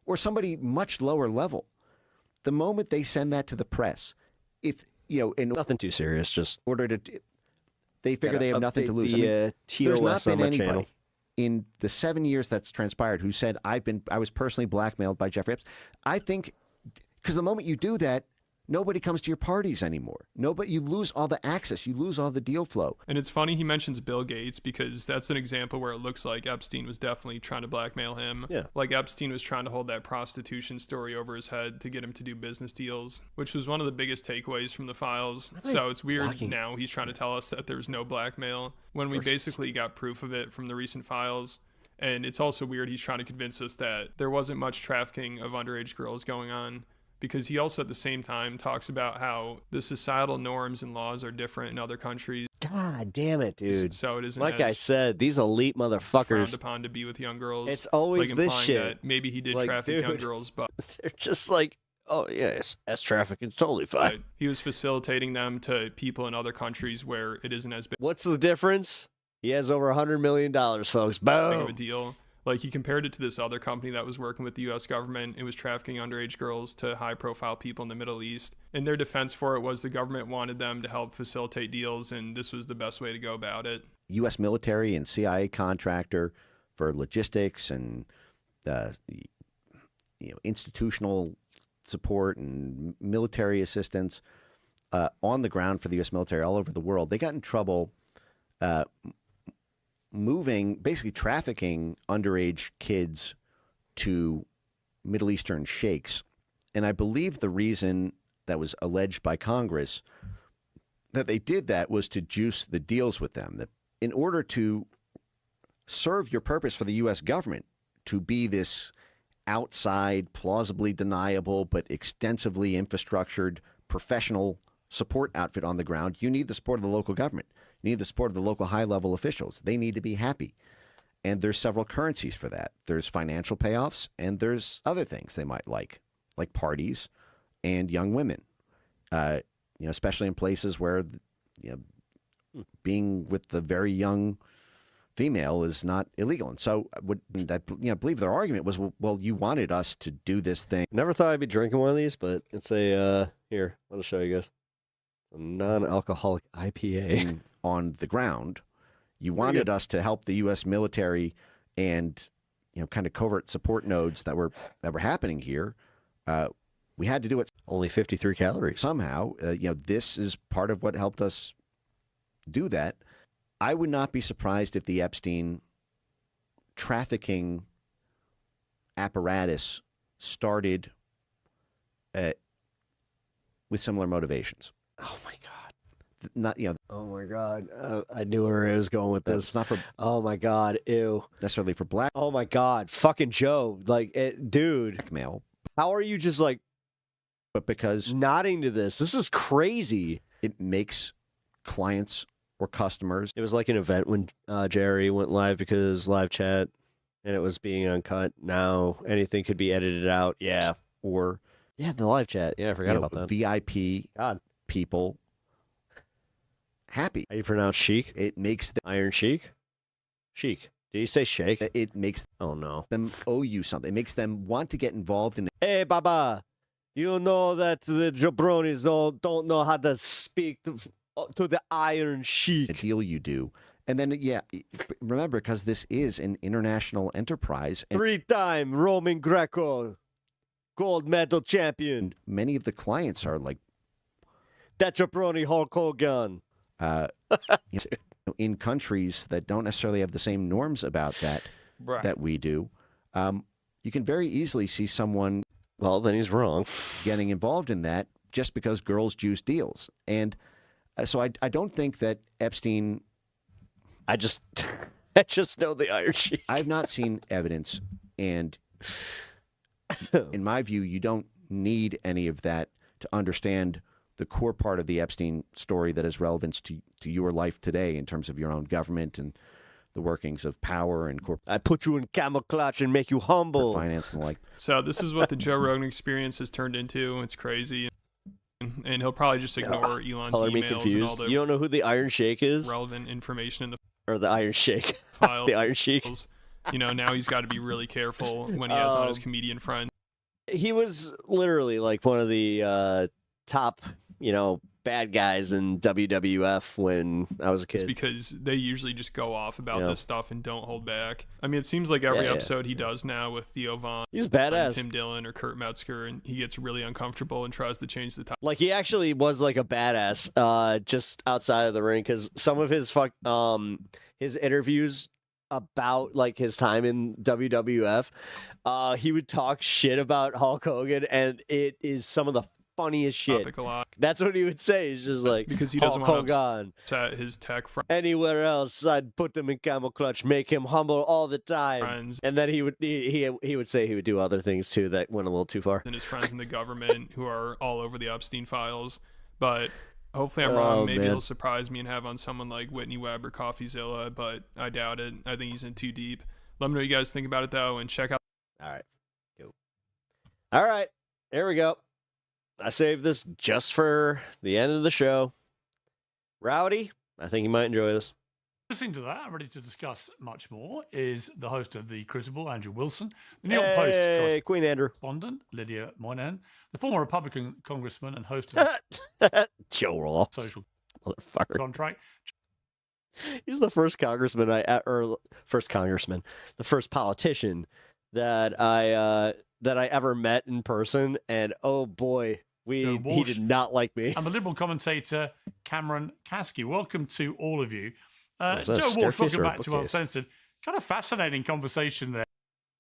U: or somebody much lower level. The moment they send that to the press, in
E: nothing too serious, just
U: order to, they figure
E: Gotta
U: they have nothing to
E: update
U: lose.
E: the,
U: there's not
E: TOS on
U: been
E: my
U: anybody
E: channel.
U: in the 7 years that's transpired who said I was personally blackmailed by Jeffrey Epstein. I think because the moment you do that, nobody comes to your parties anymore. You lose all the access. You lose all the deal flow.
V: And it's funny he mentions Bill Gates because that's an example where it looks like Epstein was definitely trying to blackmail him.
E: Yeah.
V: Like Epstein was trying to hold that prostitution story over his head to get him to do business deals, which was one of the biggest takeaways from the files. So it's weird now he's trying to tell us that there's no blackmail when we basically got proof of it from the recent files. And it's also weird he's trying to convince us that there wasn't much trafficking of underage girls going on, because he also at the same time talks about how the societal norms and laws are different in other countries.
E: God damn it, dude.
V: So it isn't
E: like I
V: as
E: said, these elite
V: frowned
E: motherfuckers.
V: upon to be with young girls.
E: It's always
V: like
E: this
V: implying
E: shit.
V: that maybe he did
E: Like,
V: traffic young
E: dude,
V: girls, but
E: they're just like, oh yeah, that's traffic. It's totally fine.
V: he was facilitating them to people in other countries where it isn't as big
E: What's the difference? He has over $100 million, folks.
V: of a
E: Boom.
V: deal. Like he compared it to this other company that was working with the U.S. government. It was trafficking underage girls to high-profile people in the Middle East. And their defense for it was the government wanted them to help facilitate deals, and this was the best way to go about it.
U: U.S. military and CIA contractor for logistics and institutional support and military assistance on the ground for the U.S. military all over the world. They got in trouble basically trafficking underage kids to Middle Eastern sheikhs. And I believe the reason that was alleged by Congress that they did that was to juice the deals with them. That in order to serve your purpose for the U.S. government, to be this outside, plausibly deniable, but extensively infrastructured professional support outfit on the ground, you need the support of the local government. You need the support of the local high-level officials. They need to be happy. And there's several currencies for that. There's financial payoffs, and there's other things they might like parties and young women, especially in places where being with the very young female is not illegal. And so I believe their argument was, well, you wanted us to do this thing.
E: Never thought I'd be drinking one of these, but it's a, here, I'll show you guys. A non-alcoholic IPA.
U: On the ground. You wanted us to help the U.S. military and, kind of covert support nodes that were happening here. We had to do it.
E: Only 53 calories.
U: Somehow, this is part of what helped us do that. I would not be surprised if the Epstein trafficking apparatus started with similar motivations.
E: Oh my God.
U: Not,
E: Oh my God. I knew where I was going with this.
U: It's not for.
E: Oh my God. Ew.
U: Necessarily for black.
E: Oh my God. Fucking Joe. Dude.
U: Blackmail.
E: How are you just
U: But because.
E: Nodding to this. This is crazy.
U: It makes clients or customers.
E: It was like an event when Jerry went live because live chat and it was being uncut. Now anything could be edited out. Yeah.
U: Or.
E: Yeah, the live chat. Yeah, I forgot about that.
U: VIP people happy.
E: How do you pronounce Sheik?
U: It makes them
E: Iron Sheik? Sheik. Did you say shake?
U: It makes them owe you something. It makes them want to get involved in it.
E: Hey, Baba, you know that the jabronis don't know how to speak to the Iron Sheik.
U: The deal you do. And then, remember, because this is an international enterprise. And
E: 3-time Roman Greco gold medal champion.
U: Many of the clients are like
E: that jabroni Hulk Hogan.
U: In countries that don't necessarily have the same norms about that that we do, you can very easily see someone.
E: Well, then he's wrong.
U: Getting involved in that just because girls juice deals, and so I don't think that Epstein.
E: I just know the Iron Sheik.
U: I've not seen evidence, and in my view, you don't need any of that to understand the core part of the Epstein story that has relevance to your life today in terms of your own government and the workings of power and corporate.
E: I put you in camel clutch and make you humble.
U: Finance and the like.
V: So this is what the Joe Rogan experience has turned into. It's crazy. And he'll probably just ignore Elon's emails and all the
E: you don't know who the Iron Sheik is?
V: Relevant information in the
E: or the Iron Sheik.
V: file.
E: The Iron Sheik.
V: Now he's got to be really careful when he has on his comedian friend.
E: He was literally like one of the top, bad guys in WWF when I was a kid.
V: It's because they usually just go off about this stuff and don't hold back. I mean, it seems like every episode he does now with Theo Von.
E: He's badass.
V: Tim Dillon or Kurt Metzger, and he gets really uncomfortable and tries to change the topic.
E: Like, he actually was like a badass just outside of the ring, because some of his his interviews about like his time in WWF, he would talk shit about Hulk Hogan, and it is some of the funniest shit.
V: A lot.
E: That's what he would say. He's just like,
V: because he doesn't
E: Hulk
V: want to upset his tech friends.
E: Anywhere else, I'd put them in camel clutch, make him humble all the time. And then he would say he would do other things too that went a little too far.
V: And his friends in the government who are all over the Epstein files. But hopefully I'm wrong. Maybe he'll surprise me and have on someone like Whitney Webb or CoffeeZilla, but I doubt it. I think he's in too deep. Let me know what you guys think about it though, and check out.
E: All right. Go. All right. There we go. I saved this just for the end of the show. Rowdy, I think you might enjoy this.
D: Listening to that, ready to discuss much more, is the host of The Crucible, Andrew Wilson, the New York Post
E: Queen Andrew.
D: correspondent, Lydia Moynihan, the former Republican congressman and host of
E: Joe Roll.
D: Social
E: Motherfucker.
D: Contract.
E: He's the first congressman the first politician that I ever met in person, and oh boy, he did not like me.
D: And the Liberal commentator Cameron Kasky. Welcome to all of you.
E: Joe
D: Walsh, welcome back to Uncensored. Kind of fascinating conversation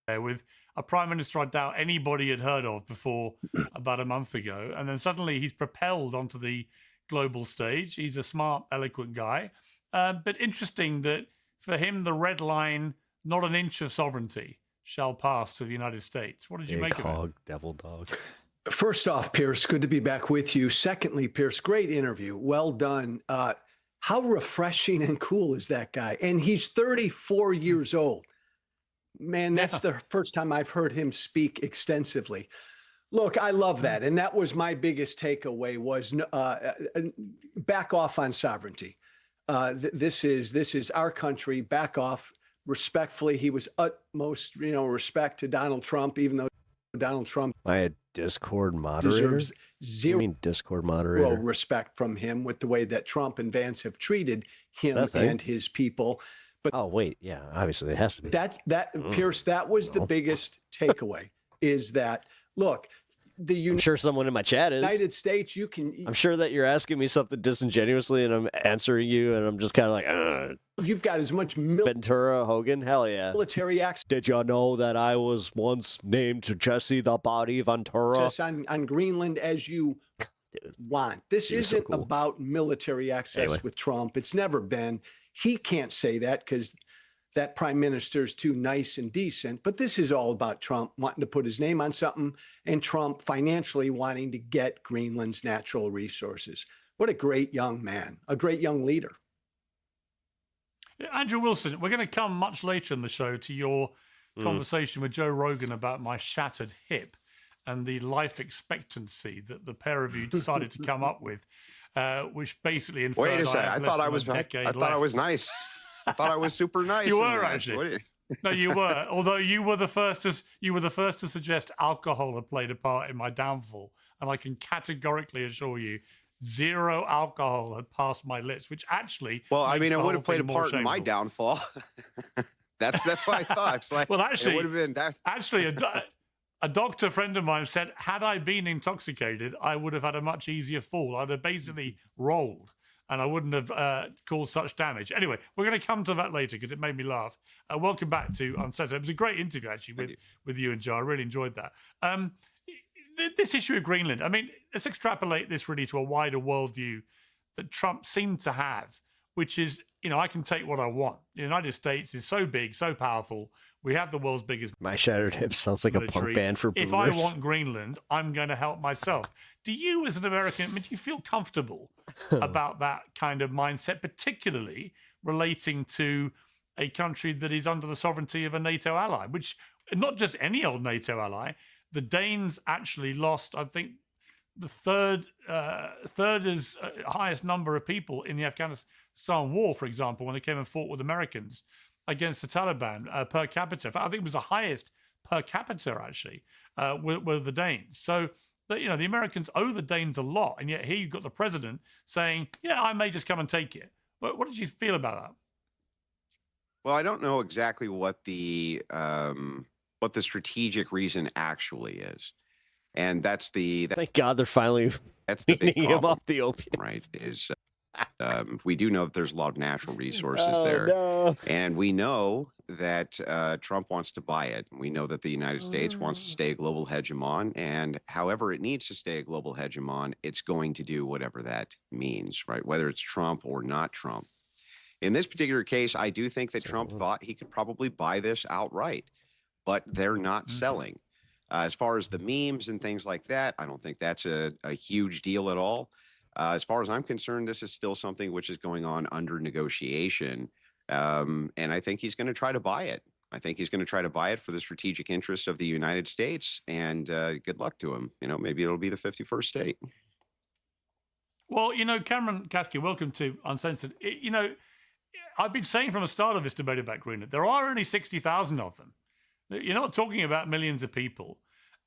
D: there with a prime minister I doubt anybody had heard of before about a month ago, and then suddenly he's propelled onto the global stage. He's a smart, eloquent guy, but interesting that for him the red line, not an inch of sovereignty shall pass to the United States. What did you make of it?
E: Devil dog.
F: First off, Pierce, good to be back with you. Secondly, Pierce, great interview. Well done. How refreshing and cool is that guy? And he's 34 years old. Man, that's the first time I've heard him speak extensively. Look, I love that. And that was my biggest takeaway was back off on sovereignty. This is our country. Back off respectfully. He was utmost, respect to Donald Trump, even though Donald Trump
E: my Discord moderator
F: deserves zero
E: Discord moderator
F: respect from him with the way that Trump and Vance have treated him and his people. But
E: wait, yeah, obviously it has to be.
F: Pierce, that was the biggest takeaway is that, look,
E: I'm sure someone in my chat is.
F: United States,
E: I'm sure that you're asking me something disingenuously and I'm answering you and I'm just kind of like,
F: You've got as much
E: Ventura, Hogan, hell yeah.
F: Military access.
E: Did y'all know that I was once named Jesse the Body Ventura?
F: On Greenland as you want. This isn't about military access with Trump. It's never been. He can't say that because that prime minister is too nice and decent. But this is all about Trump wanting to put his name on something and Trump financially wanting to get Greenland's natural resources. What a great young man, a great young leader.
D: Andrew Wilson, we're going to come much later in the show to your conversation with Joe Rogan about my shattered hip and the life expectancy that the pair of you decided to come up with, which basically inferred
G: Wait a second. I thought I was nice. I thought I was super nice.
D: You were actually. No, you were. Although you were the first to suggest alcohol had played a part in my downfall, and I can categorically assure you, zero alcohol had passed my lips, which actually.
G: Well, I mean, it would have played a part in my downfall. That's what I thought. It's like,
D: well, actually,
G: it would have been that.
D: Actually, a doctor friend of mine said, had I been intoxicated, I would have had a much easier fall. I'd have basically rolled, and I wouldn't have caused such damage. Anyway, we're going to come to that later because it made me laugh. Welcome back to Uncensored. It was a great interview, actually, with you and Joe. I really enjoyed that. This issue of Greenland, I mean, let's extrapolate this really to a wider worldview that Trump seemed to have, which is, I can take what I want. The United States is so big, so powerful. We have the world's biggest.
E: My Shattered Hip sounds like
D: military.
E: A punk band for boomers.
D: If I want Greenland, I'm going to help myself. Do you, as an American, do you feel comfortable about that kind of mindset, particularly relating to a country that is under the sovereignty of a NATO ally, which not just any old NATO ally? The Danes actually lost, I think, the third as highest number of people in the Afghanistan war, for example, when they came and fought with Americans against the Taliban per capita. I think it was the highest per capita, actually, were the Danes. So, the Americans owe the Danes a lot. And yet here you've got the president saying, yeah, I may just come and take it. What did you feel about that?
G: Well, I don't know exactly what the strategic reason actually is. And that's thank
E: God they're finally weaning him off the opium.
G: Right. We do know that there's a lot of natural resources there.
E: No.
G: And we know that Trump wants to buy it. We know that the United States wants to stay a global hegemon. And however it needs to stay a global hegemon, it's going to do whatever that means, right? Whether it's Trump or not Trump. In this particular case, I do think that Trump thought he could probably buy this outright, but they're not selling. As far as the memes and things like that, I don't think that's a huge deal at all. As far as I'm concerned, this is still something which is going on under negotiation. And I think he's going to try to buy it. I think he's going to try to buy it for the strategic interest of the United States. And good luck to him. Maybe it'll be the 51st state.
D: Well, Cameron Kasky, welcome to Uncensored. I've been saying from the start of this debate about Greenland, there are only 60,000 of them. You're not talking about millions of people.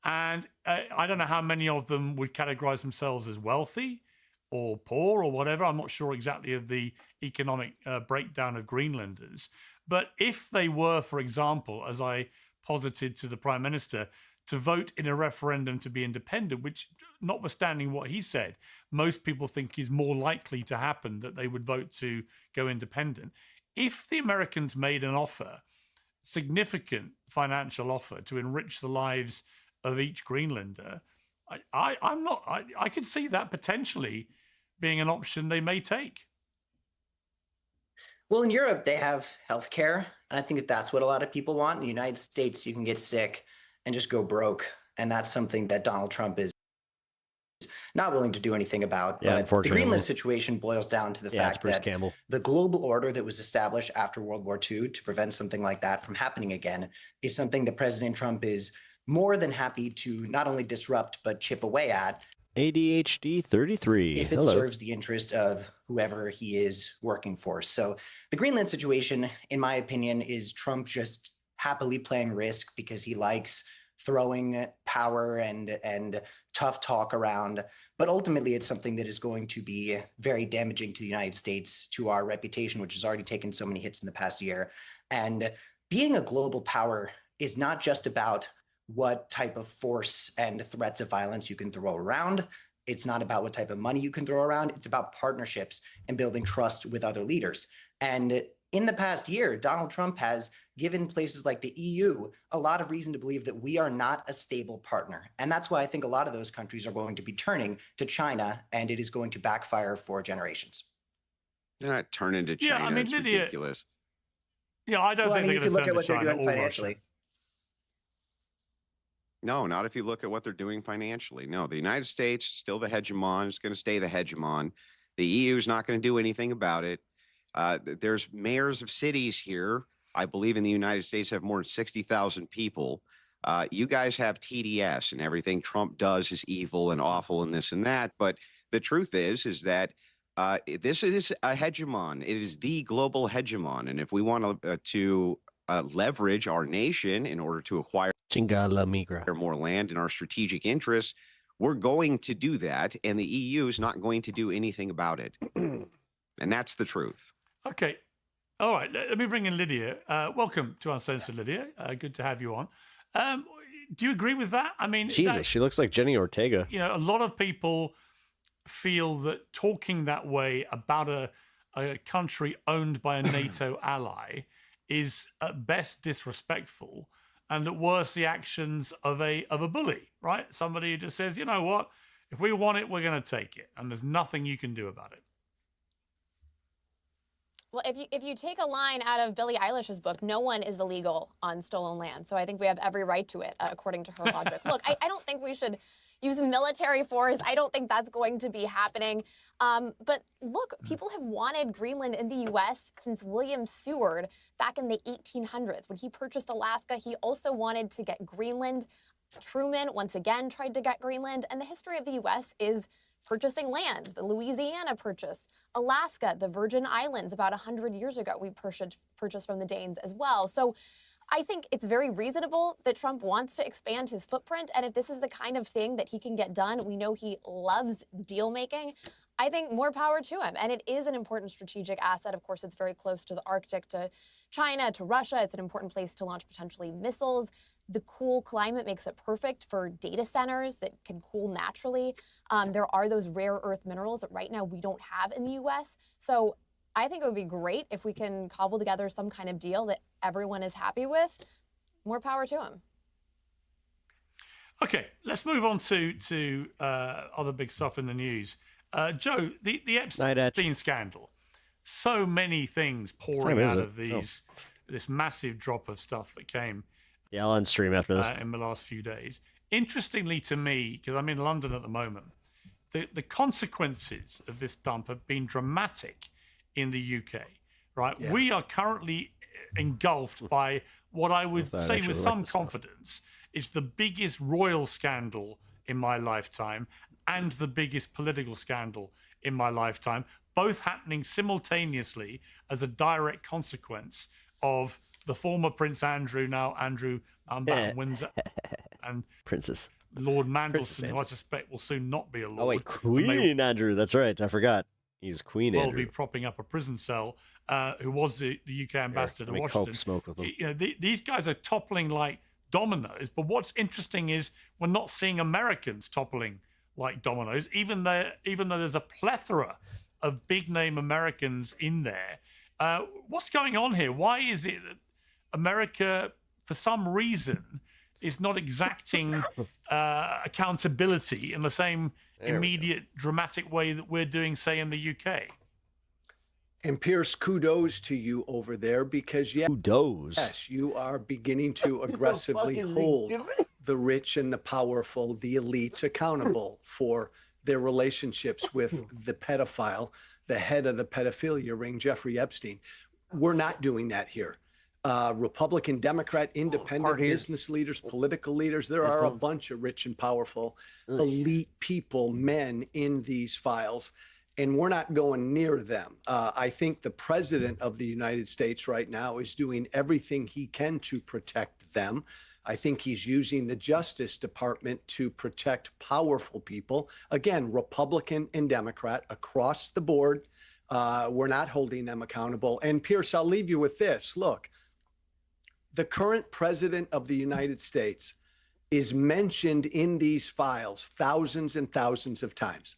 D: And I don't know how many of them would categorize themselves as wealthy or poor or whatever. I'm not sure exactly of the economic breakdown of Greenlanders. But if they were, for example, as I posited to the Prime Minister, to vote in a referendum to be independent, which, notwithstanding what he said, most people think is more likely to happen, that they would vote to go independent. If the Americans made an offer, significant financial offer to enrich the lives of each Greenlander, I could see that potentially being an option they may take.
W: Well, in Europe, they have healthcare, and I think that that's what a lot of people want. In the United States, you can get sick and just go broke, and that's something that Donald Trump is not willing to do anything about.
E: Yeah,
W: But the
E: unfortunately.
W: Greenland situation boils down to the
E: Yeah, it's
W: fact
E: Bruce
W: that
E: Campbell.
W: the global order that was established after World War II to prevent something like that from happening again is something that President Trump is more than happy to not only disrupt, but chip away at.
E: ADHD 33.
W: If it
E: Hello.
W: serves the interest of whoever he is working for. So the Greenland situation, in my opinion, is Trump just happily playing Risk because he likes throwing power and tough talk around. But ultimately, it's something that is going to be very damaging to the United States, to our reputation, which has already taken so many hits in the past year. And being a global power is not just about what type of force and threats of violence you can throw around. It's not about what type of money you can throw around. It's about partnerships and building trust with other leaders. And in the past year, Donald Trump has given places like the EU a lot of reason to believe that we are not a stable partner. And that's why I think a lot of those countries are going to be turning to China, and it is going to backfire for generations.
G: They're not turning to China.
D: Yeah, I mean,
G: it's
D: Lydia,
G: ridiculous.
D: yeah, I don't
W: Well, I
D: think
W: mean, you
D: they're
W: can
D: going to
W: look
D: turn
W: at
D: to
W: what they're
D: China
W: doing
D: or
W: financially.
D: Russia.
G: No, not if you look at what they're doing financially. No, the United States is still the hegemon. It's going to stay the hegemon. The EU is not going to do anything about it. There's mayors of cities here, I believe, in the United States have more than 60,000 people. You guys have TDS, and everything Trump does is evil and awful and this and that. But the truth is that this is a hegemon. It is the global hegemon. And if we want to leverage our nation in order to acquire
E: Chingala migra.
G: more land in our strategic interests, we're going to do that. And the EU is not going to do anything about it. And that's the truth.
D: Okay. All right. Let me bring in Lydia. Welcome to Uncensored, Lydia. Good to have you on. Do you agree with that? I mean,
E: Jesus, she looks like Jenny Ortega.
D: You know, a lot of people feel that talking that way about a country owned by a NATO ally is at best disrespectful, and at worst the actions of a bully, right? Somebody who just says, you know what, if we want it, we're going to take it, and there's nothing you can do about it.
J: Well, if you take a line out of Billie Eilish's book, no one is illegal on stolen land. So I think we have every right to it, according to her logic. Look, I don't think we should use military force. I don't think that's going to be happening. But look, people have wanted Greenland in the U.S. since William Seward back in the 1800s. When he purchased Alaska, he also wanted to get Greenland. Truman, once again, tried to get Greenland. And the history of the U.S. is purchasing land, the Louisiana Purchase, Alaska, the Virgin Islands about 100 years ago, we purchased from the Danes as well. So I think it's very reasonable that Trump wants to expand his footprint. And if this is the kind of thing that he can get done, we know he loves deal making. I think more power to him. And it is an important strategic asset. Of course, it's very close to the Arctic, to China, to Russia. It's an important place to launch potentially missiles. The cool climate makes it perfect for data centers that can cool naturally. There are those rare earth minerals that right now we don't have in the U.S. So I think it would be great if we can cobble together some kind of deal that everyone is happy with. More power to him.
D: Okay, let's move on to other big stuff in the news. Joe, the EPSTEIN scandal. So many things pouring out of this massive drop of stuff that came.
E: Yeah, I'll stream after this.
D: In the last few days. Interestingly to me, because I'm in London at the moment, the consequences of this dump have been dramatic in the UK, right? Yeah. We are currently engulfed by what I would say with some confidence is the biggest royal scandal in my lifetime and the biggest political scandal in my lifetime, both happening simultaneously as a direct consequence of the former Prince Andrew, now Andrew Windsor, and
E: Princess
D: Lord Mandelson, who I suspect will soon not be a lord.
E: Oh wait, Queen Andrew. That's right. I forgot. He's Queen Andrew.
D: Will be propping up a prison cell. Who was the UK ambassador to Washington?
E: Smoke with them.
D: You know, these guys are toppling like dominoes. But what's interesting is we're not seeing Americans toppling like dominoes, even though there's a plethora of big name Americans in there. What's going on here? Why is it that America, for some reason, is not exacting accountability in the same immediate, dramatic way that we're doing, say, in the UK?
F: And Pierce, kudos to you over there because yes, you are beginning to aggressively hold the rich and the powerful, the elites accountable for their relationships with the pedophile, the head of the pedophilia ring, Jeffrey Epstein. We're not doing that here. Republican, Democrat, independent business leaders, political leaders. There are a bunch of rich and powerful, elite people, men in these files, and we're not going near them. I think the president of the United States right now is doing everything he can to protect them. I think he's using the Justice Department to protect powerful people. Again, Republican and Democrat across the board. We're not holding them accountable. And Pierce, I'll leave you with this. Look, the current president of the United States is mentioned in these files thousands and thousands of times.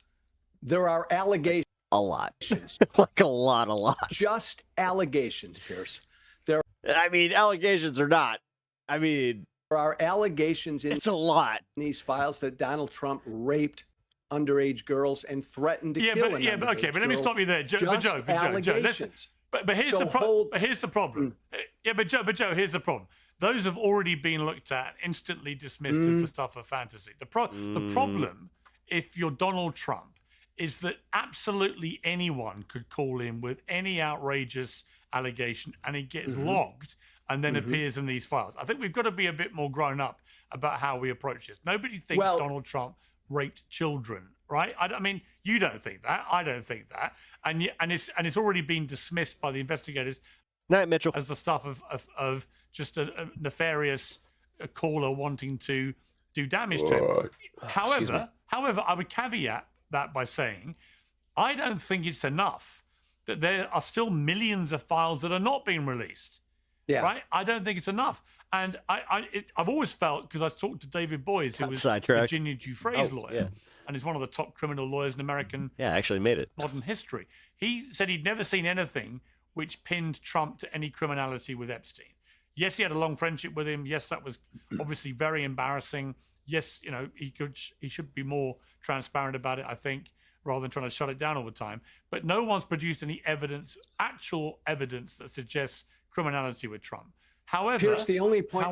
F: There are allegations.
E: A lot. Like a lot.
F: Just allegations, Pierce.
E: Allegations or not. There
F: are allegations
E: it's a lot
F: in these files that Donald Trump raped underage girls and threatened to kill an underage
D: okay, but let me stop you there, Joe. Joe, but here's the problem. Yeah, but Joe, here's the problem. Those have already been looked at, instantly dismissed as the stuff of fantasy. The problem, if you're Donald Trump, is that absolutely anyone could call in with any outrageous allegation, and it gets logged and then appears in these files. I think we've got to be a bit more grown up about how we approach this. Nobody thinks Donald Trump raped children, right? I mean, you don't think that. I don't think that. And it's already been dismissed by the investigators as the stuff of just a nefarious caller wanting to do damage to him. However, I would caveat that by saying, I don't think it's enough that there are still millions of files that are not being released. Yeah. Right? I don't think it's enough. And I've always felt, because I talked to David Boies, who was Virginia Giuffre's lawyer, and is one of the top criminal lawyers in American
E: actually made it.
D: Modern history. He said he'd never seen anything which pinned Trump to any criminality with Epstein. Yes, he had a long friendship with him. Yes, that was obviously very embarrassing. Yes, he should be more transparent about it, I think, rather than trying to shut it down all the time. But no one's produced any actual evidence that suggests criminality with Trump. However,
F: Pierce, the only point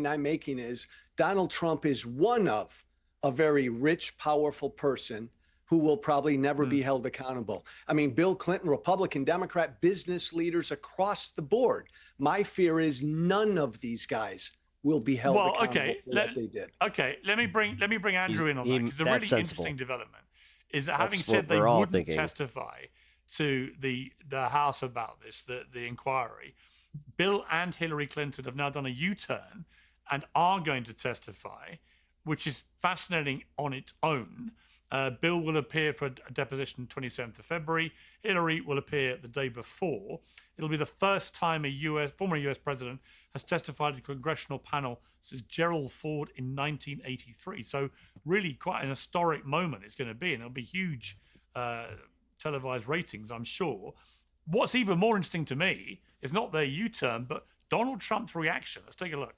F: I'm making is Donald Trump is one of a very rich, powerful person who will probably never be held accountable. I mean, Bill Clinton, Republican, Democrat, business leaders across the board. My fear is none of these guys will be held accountable for what they did.
D: Okay, let me bring Andrew in on that, because a really interesting development is that having said they wouldn't testify to the House about this, the inquiry, Bill and Hillary Clinton have now done a U-turn and are going to testify, which is fascinating on its own. Bill will appear for a deposition 27th of February. Hillary will appear the day before. It'll be the first time a former US president has testified to a congressional panel since Gerald Ford in 1983. So really quite an historic moment it's going to be, and it'll be huge televised ratings, I'm sure. What's even more interesting to me is not their U-turn, but Donald Trump's reaction. Let's take a look.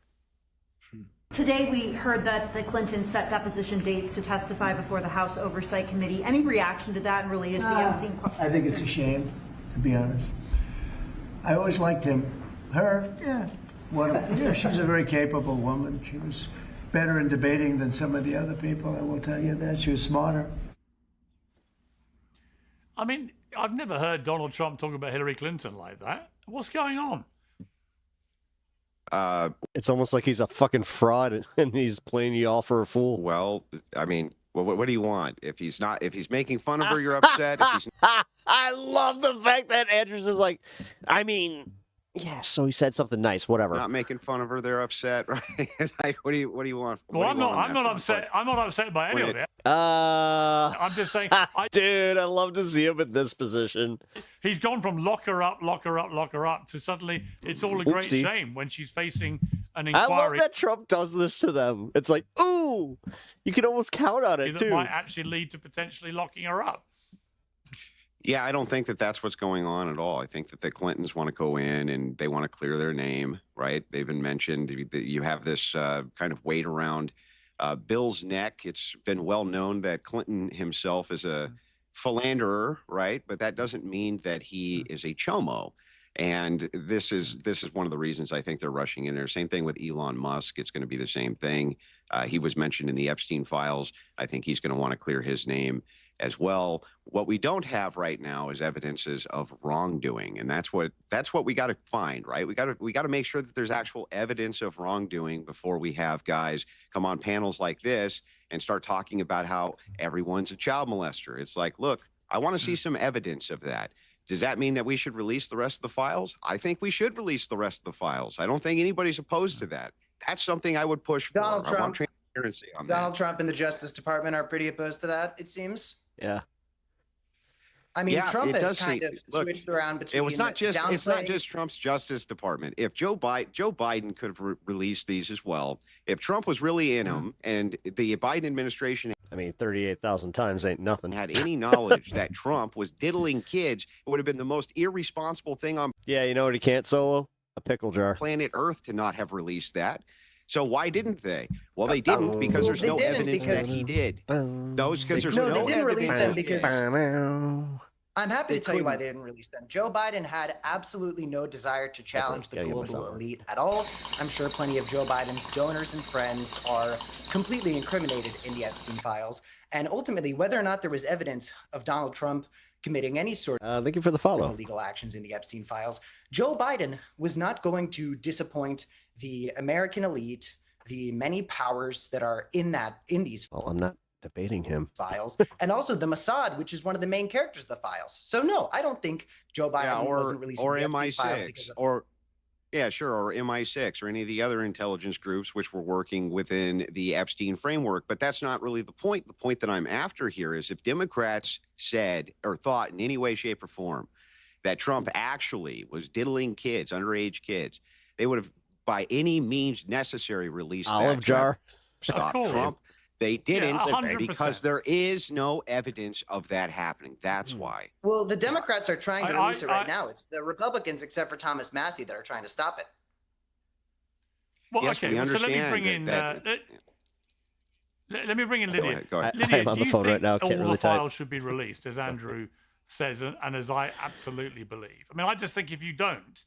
K: Today we heard that the Clintons set deposition dates to testify before the House Oversight Committee. Any reaction to that related to the Epstein?
B: I think it's a shame, to be honest. I always liked him. Her, she's a very capable woman. She was better in debating than some of the other people, I will tell you that. She was smarter.
D: I mean, I've never heard Donald Trump talk about Hillary Clinton like that. What's going on?
E: It's almost like he's a fucking fraud and he's playing you all for a fool.
G: Well, I mean, what do you want? If he's making fun of her, you're upset.
E: I love the fact that Andrew's just like, yeah, so he said something nice, whatever.
G: Not making fun of her, they're upset, right? It's like, what do you want?
D: Well, I'm not upset. I'm not upset by any of it. I'm just saying,
E: dude, I love to see him in this position.
D: He's gone from lock her up to suddenly it's all a great shame when she's facing an inquiry.
E: I love that Trump does this to them. It's like, ooh, you can almost count on it
D: that
E: too.
D: Might actually lead to potentially locking her up.
G: Yeah, I don't think that that's what's going on at all. I think that the Clintons want to go in and they want to clear their name, right? They've been mentioned. You have this kind of weight around Bill's neck. It's been well known that Clinton himself is a philanderer, right? But that doesn't mean that he is a chomo. And this is one of the reasons I think they're rushing in there. Same thing with Elon Musk. It's going to be the same thing. He was mentioned in the Epstein files. I think he's going to want to clear his name as well. What we don't have right now is evidences of wrongdoing, and that's what we got to find, right? We got to make sure that there's actual evidence of wrongdoing before we have guys come on panels like this and start talking about how everyone's a child molester. It's like, look, I want to see some evidence of that. Does that mean that we should release the rest of the files? I think we should release the rest of the files. I don't think anybody's opposed to that. That's something I would push for.
W: Donald Trump.
G: I want transparency on that.
W: Donald Trump and the Justice Department are pretty opposed to that, it seems.
E: Yeah.
W: I mean,
G: Yeah,
W: Trump
G: it
W: has
G: does
W: kind
G: seem-
W: of
G: look,
W: switched around between
G: it's not just
W: downplaying-
G: Trump's Justice Department. If Joe Biden could have released these as well. If Trump was really in them, and the Biden administration,
E: I mean, 38,000 times ain't nothing.
G: had any knowledge that Trump was diddling kids, it would have been the most irresponsible thing on
E: Yeah, you know what he can't solo? A pickle jar.
G: planet Earth to not have released that. So why didn't they? Well, they didn't because there's
W: They
G: no
W: didn't
G: evidence
W: because-
G: that he did. Those because there's
W: No,
G: no
W: they didn't release them
G: evidence.
W: because I'm happy
G: They
W: to tell you why
G: couldn't.
W: they didn't release them. Joe Biden had absolutely no desire to challenge the
E: gotta get
W: global
E: myself.
W: elite at all. I'm sure plenty of Joe Biden's donors and friends are completely incriminated in the Epstein files. And ultimately, whether or not there was evidence of Donald Trump committing any sort
E: Thank you for the
W: of
E: follow.
W: illegal actions in the Epstein files, Joe Biden was not going to disappoint the American elite, the many powers that are in these
E: Well, I'm not debating him.
W: files, and also the Mossad, which is one of the main characters of the files. So no, I don't think Joe Biden wasn't releasing
G: or
W: the Epstein files because
G: MI6
W: of
G: or MI6 or any of the other intelligence groups which were working within the Epstein framework. But that's not really the point. The point that I'm after here is if Democrats said or thought in any way, shape, or form that Trump actually was diddling kids, underage kids, they would have by any means necessary released
E: Olive
G: that.
E: jar.
G: Stop
D: course.
G: Trump. They didn't
D: 100%.
G: because there is no evidence of that happening. That's why.
W: Well, the Democrats are trying to release it right
D: I-
W: now. It's the Republicans, except for Thomas Massey, that are trying to stop it.
D: Well,
G: Yes,
D: okay,
G: we
D: so let me
G: understand
D: bring in.
G: that-
D: Let me bring in Lydia.
G: ahead, go ahead.
D: Lydia,
E: I'm on
D: do
E: the
D: you
E: phone
D: think
E: right now, can't
D: all
E: really
D: the
E: type.
D: files should be released, as Andrew says, and as I absolutely believe? I mean, I just think if you don't,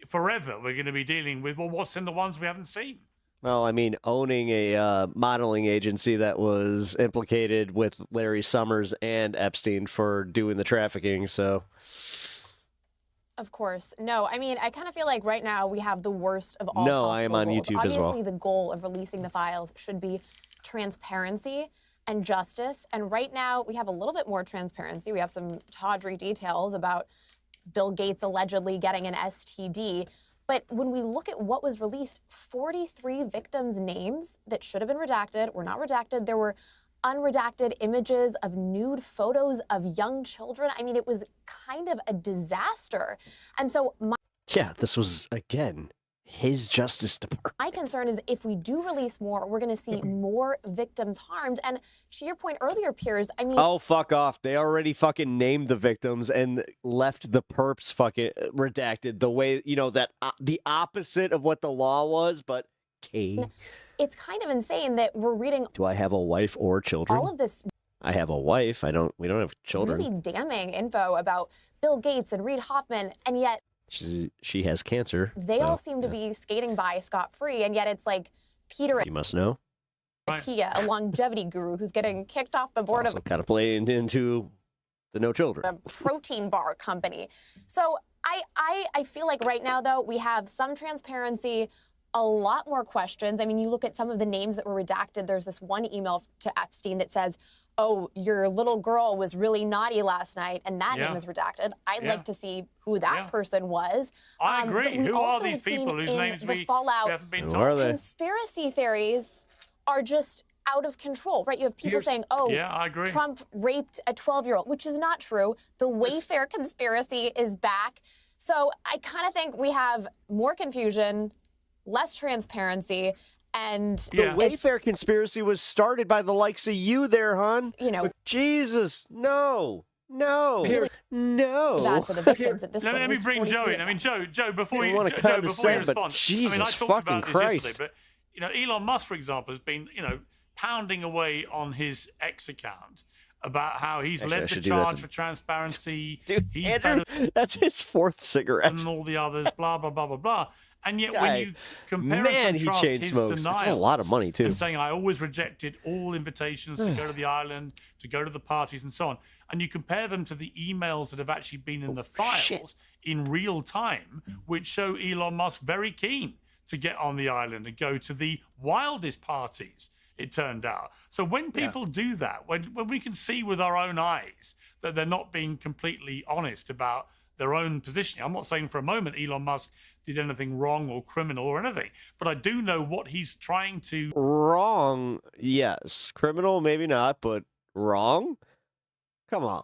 D: forever we're going to be dealing with, well, what's in the ones we haven't seen?
E: Well, I mean, owning a modeling agency that was implicated with Larry Summers and Epstein for doing the trafficking, so...
J: Of course. No, I mean, I kind of feel like right now we have the worst of all
E: No,
J: possible
E: I am on
J: worlds.
E: YouTube as well.
J: Obviously, the goal of releasing the files should be transparency and justice. And right now, we have a little bit more transparency. We have some tawdry details about Bill Gates allegedly getting an STD. But when we look at what was released, 43 victims' names that should have been redacted were not redacted. There were unredacted images of nude photos of young children. I mean, it was kind of a disaster. And so
E: Yeah, this was, again, his Justice Department.
J: my concern is if we do release more, we're going to see more victims harmed. And to your point earlier, Piers, I mean...
E: Oh, fuck off. They already fucking named the victims and left the perps fucking redacted the way, you know, that the opposite of what the law was, but... Okay.
J: It's kind of insane that we're reading
E: Do I have a wife or children?
J: all of this
E: I have a wife. We don't have children.
J: really damning info about Bill Gates and Reid Hoffman, and yet
E: She has cancer.
J: they
E: so,
J: all seem to
E: yeah.
J: be skating by scot-free, and yet it's like Peter
E: You must know.
J: Attia, a longevity guru who's getting kicked off the board of
E: Also kind of playing into the no children.
J: a protein bar company. So I feel like right now, though, we have some transparency, a lot more questions. I mean, you look at some of the names that were redacted. There's this one email to Epstein that says, oh, your little girl was really naughty last night, and that name is redacted. I'd like to see who that person was.
D: I
J: but
D: agree.
J: we
D: Who are
J: also
D: these
J: have seen
D: people whose
J: in
D: names
J: the
D: we
J: fallout,
D: haven't been
E: Who
D: told?
E: are they?
J: conspiracy theories are just out of control, right? You have people saying, oh,
D: Yeah, I agree.
J: Trump raped a 12-year-old, which is not true. The Wayfair conspiracy is back. So I kind of think we have more confusion, less transparency, and
E: The
J: it's,
E: Wayfair conspiracy was started by the likes of you there, hon.
J: you know,
E: Jesus, no. No. No.
J: bad for the victims at this point.
D: Let
J: At
D: me
J: least
D: bring
J: 43
D: Joe
J: of
D: in. I mean,
J: them.
D: Joe, before
E: You
D: you,
E: wanna
D: Joe, before you
E: condescend, but
D: respond, I mean, I
E: Jesus
D: talked
E: fucking
D: about this
E: Christ.
D: yesterday, but you know, Elon Musk, for example, has been, you know, pounding away on his X account about how he's
E: Actually, I
D: led the
E: should do that
D: charge
E: to-
D: for transparency.
E: Dude,
D: He's
E: Andrew,
D: better
E: that's his fourth cigarette.
D: than all the others, blah, blah, blah, blah, blah. And yet
E: Guy,
D: when you compare
E: man,
D: and
E: he
D: contrast
E: chain
D: his
E: smokes. That's a lot of
D: denials
E: money, too.
D: and saying, I always rejected all invitations to go to the island, to go to the parties and so on, and you compare them to the emails that have actually been in the files in real time, which show Elon Musk very keen to get on the island and go to the wildest parties, it turned out. So when people do that, when we can see with our own eyes that they're not being completely honest about their own positioning. I'm not saying for a moment Elon Musk did anything wrong or criminal or anything, but I do know what he's trying to...
E: Wrong, yes. Criminal, maybe not, but wrong? Come on.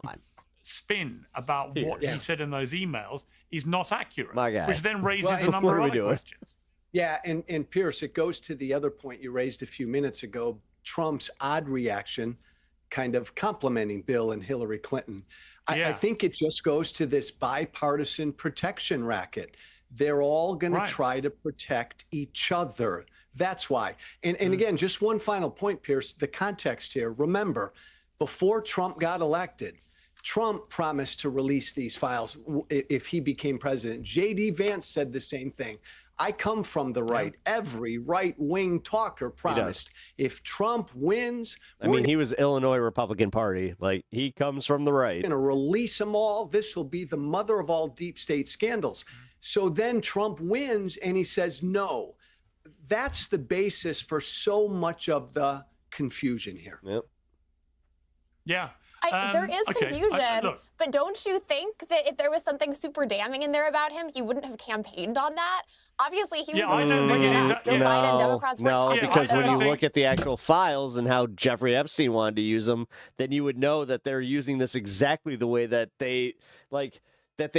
D: Spin about what he said in those emails is not accurate,
E: My guy.
D: which then raises
F: Well,
D: a number of other
E: doing?
D: questions.
F: Yeah, and Pierce, it goes to the other point you raised a few minutes ago, Trump's odd reaction, kind of complimenting Bill and Hillary Clinton. I think it just goes to this bipartisan protection racket. They're all going to try to protect each other. That's why. And again, just one final point, Pierce, the context here. Remember, before Trump got elected, Trump promised to release these files if he became president. J.D. Vance said the same thing. I come from the right. Every right-wing talker promised if Trump wins,
E: I mean, he was Illinois Republican Party. Like, he comes from the right.
F: going to release them all. This will be the mother of all deep state scandals. So then Trump wins and he says no. That's the basis for so much of the confusion here.
E: Yep.
D: Yeah.
J: There is confusion,
D: look,
J: but don't you think that if there was something super damning in there about him, he wouldn't have campaigned on that? Obviously, he was bringing up Joe Biden. Democrats weren't talking
E: because
J: about
E: when
J: it
E: you
J: at
E: look at the actual files and how Jeffrey Epstein wanted to use them, then you would know that they're using this exactly the way that they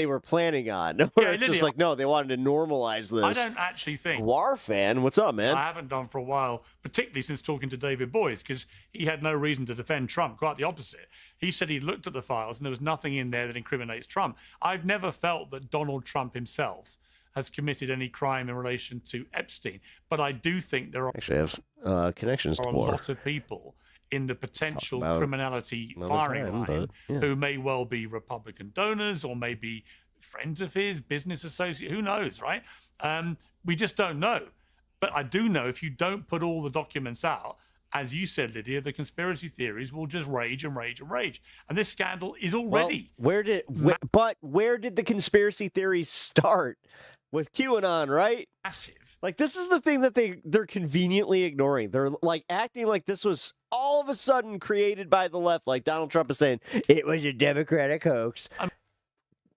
E: were planning on. Where it's just like, no, they wanted to normalize this.
D: I don't actually think.
E: Guar fan, what's up, man?
D: I haven't done for a while, particularly since talking to David Boies, because he had no reason to defend Trump. Quite the opposite. He said he looked at the files and there was nothing in there that incriminates Trump. I've never felt that Donald Trump himself has committed any crime in relation to Epstein, but I do think there are
E: Actually, I have connections to
D: a
E: Guar.
D: lot of people in the potential
E: about
D: criminality
E: another
D: firing
E: time,
D: line
E: but,
D: who may well be Republican donors or maybe friends of his, business associate, who knows, right? We just don't know. But I do know if you don't put all the documents out, as you said, Lydia, the conspiracy theories will just rage and rage and rage. And this scandal is already...
E: where did the conspiracy theories start? With QAnon, right?
D: Massive.
E: Like, this is the thing that they're conveniently ignoring. They're like acting like this was all of a sudden created by the left. Like Donald Trump is saying, it was a Democratic hoax.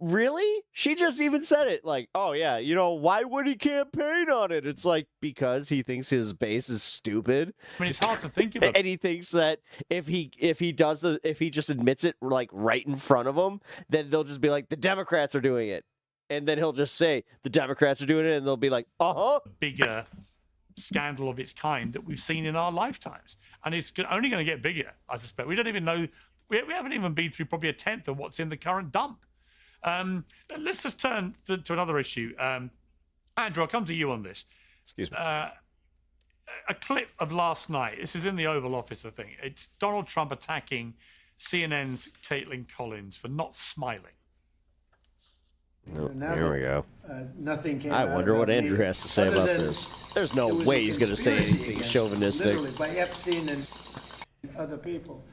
E: Really? She just even said it. Like, oh yeah, why would he campaign on it? It's like, because he thinks his base is stupid.
D: I mean, it's hard to think about.
E: And he thinks that if he just admits it like right in front of them, then they'll just be like, the Democrats are doing it. And then he'll just say, the Democrats are doing it, and they'll be like,
D: bigger scandal of its kind that we've seen in our lifetimes. And it's only going to get bigger, I suspect. We don't even know, we haven't even been through probably a tenth of what's in the current dump. Let's just turn to another issue. Andrew, I'll come to you on this.
E: Excuse me.
D: A clip of last night. This is in the Oval Office, I think. It's Donald Trump attacking CNN's Caitlin Collins for not smiling.
E: Here we go.
B: Nothing came
E: I
B: out
E: wonder what
B: about
E: Andrew
B: me
E: has to say
B: other
E: about
B: than
E: this. There's no
B: it was
E: way
B: a
E: he's going to say
B: conspiracy
E: anything
B: against,
E: chauvinistic.
B: literally, by Epstein and other people.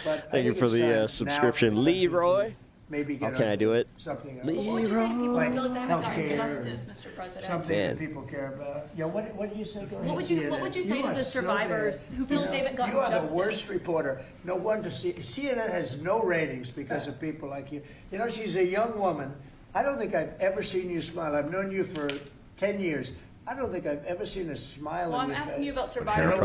B: But I
E: Thank you
B: think
E: for
B: it's
E: the
B: time now
E: subscription.
B: for the country to
E: Leroy?
B: Maybe
E: How
B: get
E: can I
B: on
E: do it?
B: something else.
E: Leroy?
B: Like healthcare,
I: justice, Mr. President.
B: something
I: Yeah.
B: that people care about. Yeah, what did you say? Go ahead,
I: What would you say to
B: are
I: the
B: so
I: survivors
B: bad.
I: who feel like they haven't gotten
B: You are
I: justice?
B: the worst reporter. No wonder CNN has no ratings because of people like you. She's a young woman. I don't think I've ever seen you smile. I've known you for 10 years. I don't think I've ever seen a smile
I: Well,
B: on
I: I'm
B: your face.
I: asking you about
B: You
I: survivors.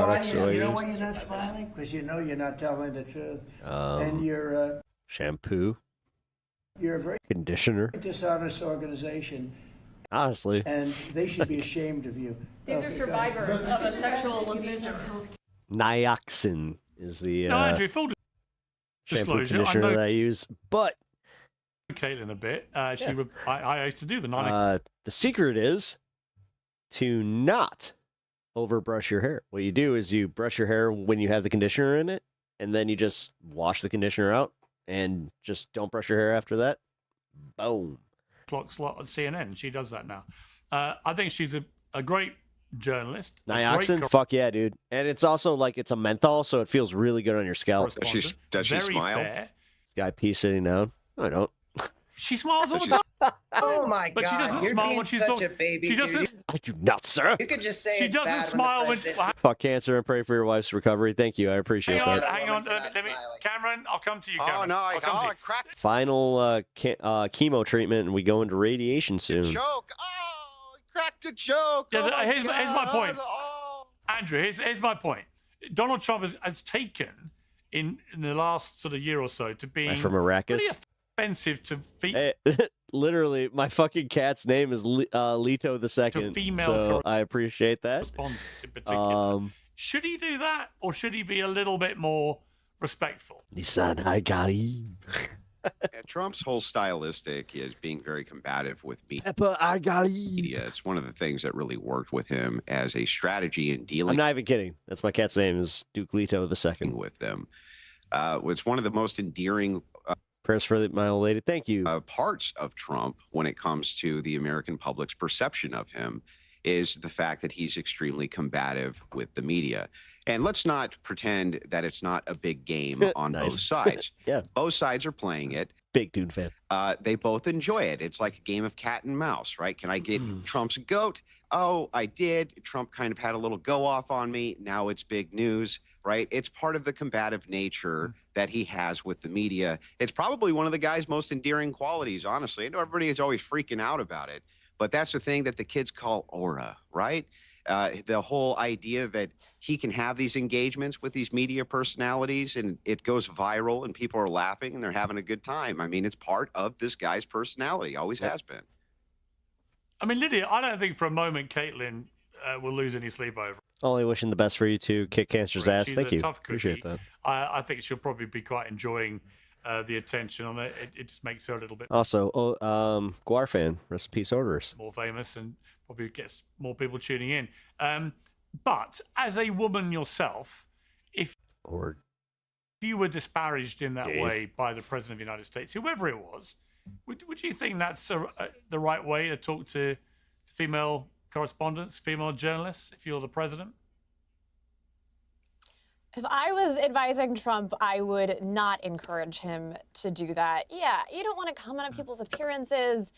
B: know why you're not smiling? Because you're not telling the truth. And you're
E: Shampoo.
B: You're a very
E: Conditioner.
B: dishonest organization.
E: Honestly.
B: And they should be ashamed of you.
I: These are survivors of a sexual abuse.
E: Nioxin is the
D: No, Andrew, full
E: shampoo
D: disclosure,
E: conditioner
D: I know
E: that I use. But
D: Caitlin a bit. I used to do the
E: the secret is to not overbrush your hair. What you do is you brush your hair when you have the conditioner in it, and then you just wash the conditioner out and just don't brush your hair after that. Boom.
D: Clock slot at CNN. She does that now. I think she's a great journalist.
E: Nioxin, fuck yeah, dude. And it's also like it's a menthol, so it feels really good on your scalp.
G: Does she smile?
D: Fair.
E: This guy pee sitting down. I don't.
D: She smiles all the time.
W: Oh my
D: But
W: God!
D: she doesn't
W: You're
D: smile
W: being
D: when she's
W: such
D: talking.
W: a baby,
D: She doesn't.
W: dude.
E: I do not, sir.
W: You could just say
D: She
W: it's
D: doesn't
W: bad
D: smile
W: when the
D: when.
W: president-
E: Fuck cancer and pray for your wife's recovery. Thank you. I appreciate that.
D: Hang on. Let me, Cameron, I'll come to you. Cameron.
G: I
D: cracked.
E: Final chemo treatment, and we go into radiation soon.
G: Joke. Oh, cracked a joke.
D: Yeah,
G: Oh
D: here's my point.
G: Oh.
D: Andrew, here's my point. Donald Trump has taken in the last sort of year or so to being
E: From Arrakis.
D: pretty offensive to
E: Hey, literally, my fucking cat's name is Leto the Second.
D: female
E: So I appreciate that.
D: correspondents in particular. Should he do that, or should he be a little bit more respectful?
E: Nissan Agari.
G: Yeah, Trump's whole stylistic is being very combative with
E: Pepper Agari.
G: media. It's one of the things that really worked with him as a strategy in dealing
E: I'm not even kidding. That's my cat's name is Duke Leto the Second.
G: with them. It's one of the most endearing
E: prayers for my old lady. Thank you.
G: Parts of Trump when it comes to the American public's perception of him is the fact that he's extremely combative with the media. And let's not pretend that it's not a big game on
E: Nice.
G: both sides.
E: Yeah.
G: Both sides are playing it.
E: Big Dune fan.
G: They both enjoy it. It's like a game of cat and mouse, right? Can I get Trump's goat? Oh, I did. Trump kind of had a little go off on me. Now it's big news, right? It's part of the combative nature that he has with the media. It's probably one of the guy's most endearing qualities, honestly. I know everybody is always freaking out about it, but that's the thing that the kids call aura, right? The whole idea that he can have these engagements with these media personalities and it goes viral and people are laughing and they're having a good time. I mean, it's part of this guy's personality, always has been.
D: I mean, Lydia, I don't think for a moment Caitlyn will lose any sleep over it.
E: Only wishing the best for you to kick cancer's ass.
D: She's
E: Thank
D: a
E: you.
D: tough cookie.
E: Appreciate that.
D: I think she'll probably be quite enjoying the attention on it. It just makes her a little bit
E: Also, Guar fan, rest in peace, orders.
D: more famous and probably gets more people tuning in. But as a woman yourself, if you were disparaged in that
E: Dave.
D: way by the President of the United States, whoever it was, would you think that's the right way to talk to female correspondents, female journalists, if you're the president?
J: If I was advising Trump, I would not encourage him to do that. Yeah, you don't want to comment on people's appearances,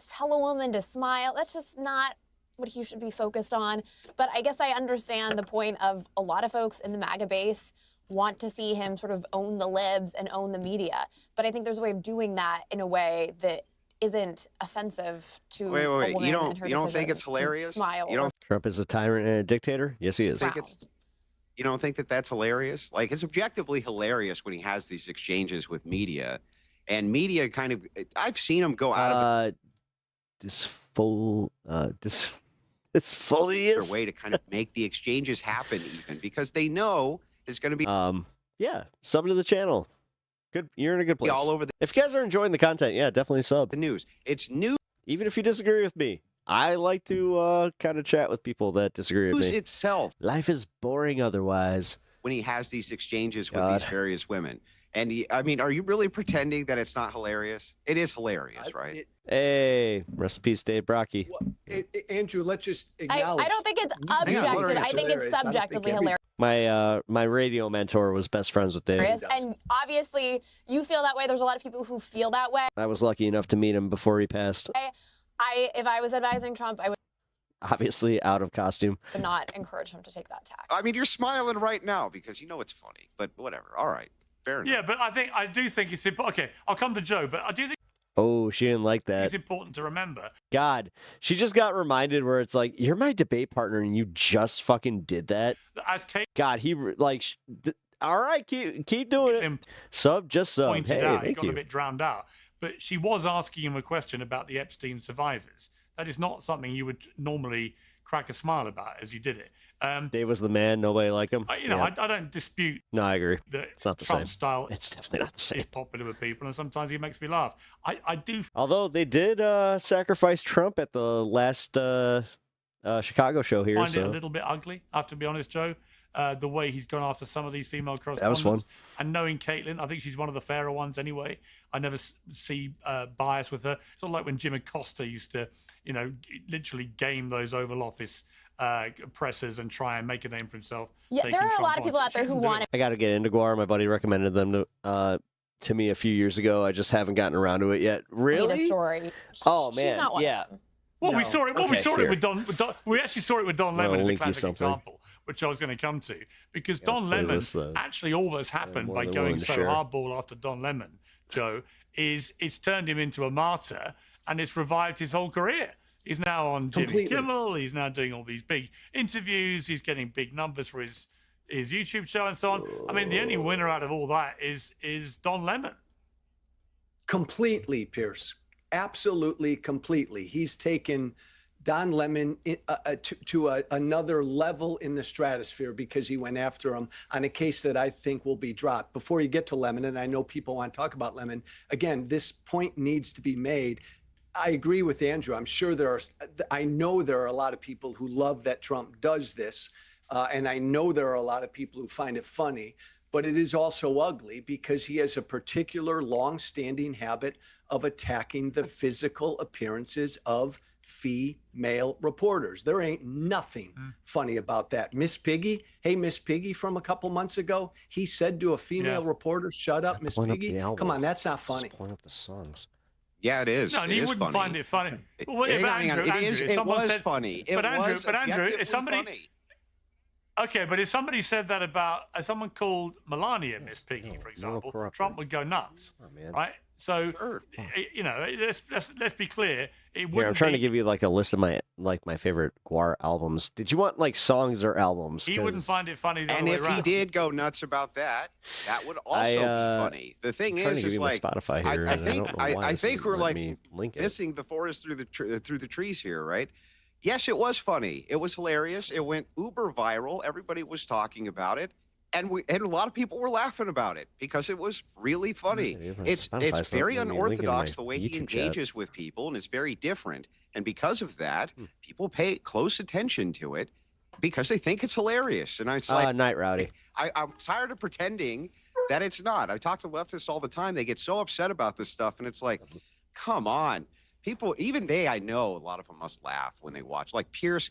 J: tell a woman to smile. That's just not what he should be focused on. But I guess I understand the point of a lot of folks in the MAGA base want to see him sort of own the libs and own the media. But I think there's a way of doing that in a way that isn't offensive to
G: Wait.
J: a woman
G: You
J: and
G: don't
J: her
G: think
J: decision
G: it's hilarious?
J: to smile.
G: You don't
E: Trump is a tyrant and a dictator? Yes, he is.
G: You don't think that that's hilarious? Like, it's objectively hilarious when he has these exchanges with media, and media kind of. I've seen him go out of
E: it's fully
G: their
E: is
G: way to kind of make the exchanges happen, even because they know it's going to be
E: yeah, sub to the channel. Good, you're in a good place.
G: all over the.
E: If you guys are enjoying the content, yeah, definitely sub.
G: The news. It's news.
E: Even if you disagree with me, I like to kind of chat with people that disagree with
G: News
E: me.
G: itself.
E: Life is boring otherwise.
G: When he has these exchanges with these various women, and I mean, are you really pretending that it's not hilarious? It is hilarious, right?
E: Hey, rest in peace, Dave Brocky.
F: Andrew, let's just
J: I
F: acknowledge.
J: don't think it's objective. I think it's subjectively hilarious.
E: My radio mentor was best friends with Dave.
J: And obviously, you feel that way. There's a lot of people who feel that way.
E: I was lucky enough to meet him before he passed.
J: If I was advising Trump, I would
E: Obviously out of costume.
J: not encourage him to take that tack.
G: I mean, you're smiling right now because you know it's funny, but whatever. All right, fair enough.
D: Yeah, but I do think it's important. Okay, I'll come to Joe, but I do think
E: Oh, she didn't like that.
D: it's important to remember.
E: God, she just got reminded where it's like, you're my debate partner and you just fucking did that.
D: As Kate
E: God, all right, keep doing it. Sub, just sub.
D: pointed
E: Hey,
D: out, he
E: thank
D: got
E: you.
D: a bit drowned out. But she was asking him a question about the Epstein survivors. That is not something you would normally crack a smile about as you did it.
E: Dave was the man. Nobody liked him.
D: I don't dispute
E: No, I agree.
D: that
E: It's not the
D: Trump's
E: same.
D: style
E: It's definitely not the same.
D: is popular with people, and sometimes he makes me laugh. I do
E: Although they did sacrifice Trump at the last Chicago show here.
D: find
E: so.
D: it a little bit ugly, I have to be honest, Joe. the way he's gone after some of these female
E: That was
D: correspondents.
E: fun.
D: And knowing Caitlyn, I think she's one of the fairer ones anyway. I never see bias with her. It's not like when Jim Acosta used to, literally game those Oval Office pressers and try and make a name for himself.
J: Yeah, there are a lot of people out there who want it.
E: I got to get into Guar. My buddy recommended them to me a few years ago. I just haven't gotten around to it yet. Really?
J: The story.
E: Oh man,
J: She's not one
E: yeah.
J: of them.
D: Well,
E: No.
D: we saw it. Well, we
E: Okay,
D: saw
E: here.
D: it with Don. We actually saw it with Don
E: Well,
D: Lemon as a
E: link you
D: classic
E: something.
D: example, which I was going to come to, because Don
E: play
D: Lemon
E: this, though.
D: actually almost happened
E: more
D: by
E: than
D: going
E: willing to
D: so
E: share.
D: hardball after Don Lemon. Joe it's turned him into a martyr, and it's revived his whole career. He's now on Jimmy
F: Completely.
D: Kimmel. He's now doing all these big interviews. He's getting big numbers for his YouTube show and so on. I mean, the only winner out of all that is Don Lemon.
F: Completely, Pierce. Absolutely, completely. He's taken Don Lemon to another level in the stratosphere because he went after him on a case that I think will be dropped. Before you get to Lemon, and I know people want to talk about Lemon, again, this point needs to be made. I agree with Andrew. I'm sure I know there are a lot of people who love that Trump does this. And I know there are a lot of people who find it funny, but it is also ugly because he has a particular long-standing habit of attacking the physical appearances of female reporters. There ain't nothing funny about that. Miss Piggy, hey, Miss Piggy from a couple months ago, he said to a female reporter, shut up, Miss
E: Pulling up
F: Piggy.
E: the
F: Come on,
E: albums.
F: that's not funny.
E: Just pulling up the songs.
G: Yeah, it is.
D: No, and
G: It
D: he
G: is
D: wouldn't
G: funny.
D: find it funny. Well,
G: Hang
D: but
G: on, hang on.
D: Andrew,
G: It
D: if someone
G: was
D: said,
G: funny. It
D: but Andrew,
G: was
D: if
G: objectively
D: somebody,
G: funny.
D: okay, but if somebody said that about someone called Melania Miss Piggy, for example, Trump would go nuts, right? So, let's be clear. It
E: Here, I'm
D: wouldn't
E: trying to
D: be-
E: give you like a list of my favorite Guar albums. Did you want like songs or albums?
D: He wouldn't
E: 'Cause
D: find it funny the
G: And
D: other way
G: if he
D: around.
G: did go nuts about that, that would also be funny. The thing
E: I'm trying to
G: is
E: give you my
G: like
E: Spotify here,
G: I
E: and I
G: think
E: don't know why
G: I
E: this
G: think
E: isn't
G: we're
E: letting
G: like
E: me link it.
G: missing the forest through the trees here, right? Yes, it was funny. It was hilarious. It went uber viral. Everybody was talking about it. And a lot of people were laughing about it because it was really funny. It's very unorthodox the way he engages with people, and it's very different. And because of that, people pay close attention to it because they think it's hilarious. And it's like,
E: Night Rowdy.
G: I'm tired of pretending that it's not. I talk to leftists all the time. They get so upset about this stuff, and it's like, come on. People, even I know a lot of them must laugh when they watch. Like Pierce,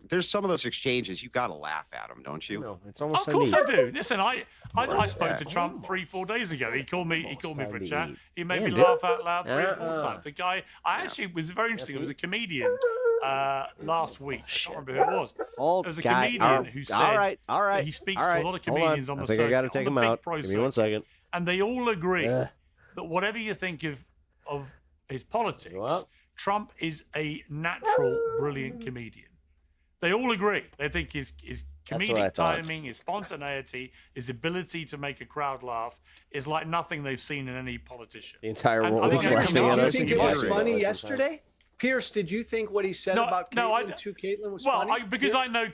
G: there's some of those exchanges, you got to laugh at them, don't you?
E: No, it's
D: Of
E: almost
D: course
E: so
D: I do. Listen, I spoke
G: that?
D: to Trump 3-4 days ago. He called me for a chat. He made
E: Yeah,
D: me
E: dude.
D: laugh out loud 3 or 4 times. The guy, I actually was very interesting. It was a comedian last week. I can't remember who it was. It was a comedian who said that he speaks to a lot of comedians on the
E: I think
D: circuit.
E: I got to take
D: on
E: him
D: the big
E: out.
D: pro
E: Give me 1
D: circuit.
E: second.
D: And they all agree that whatever you think of his politics, Trump is a natural, brilliant comedian. They all agree. They think his
E: what I
D: comedic
E: thought.
D: timing, his spontaneity, his ability to make a crowd laugh is like nothing they've seen in any politician.
E: The entire
D: And
E: world
D: I
E: is
D: think that's
E: laughing at
F: Did you
E: us.
F: think it was funny yesterday? Pierce, did you think what he said about Caitlyn to Caitlyn was funny?
D: Because I know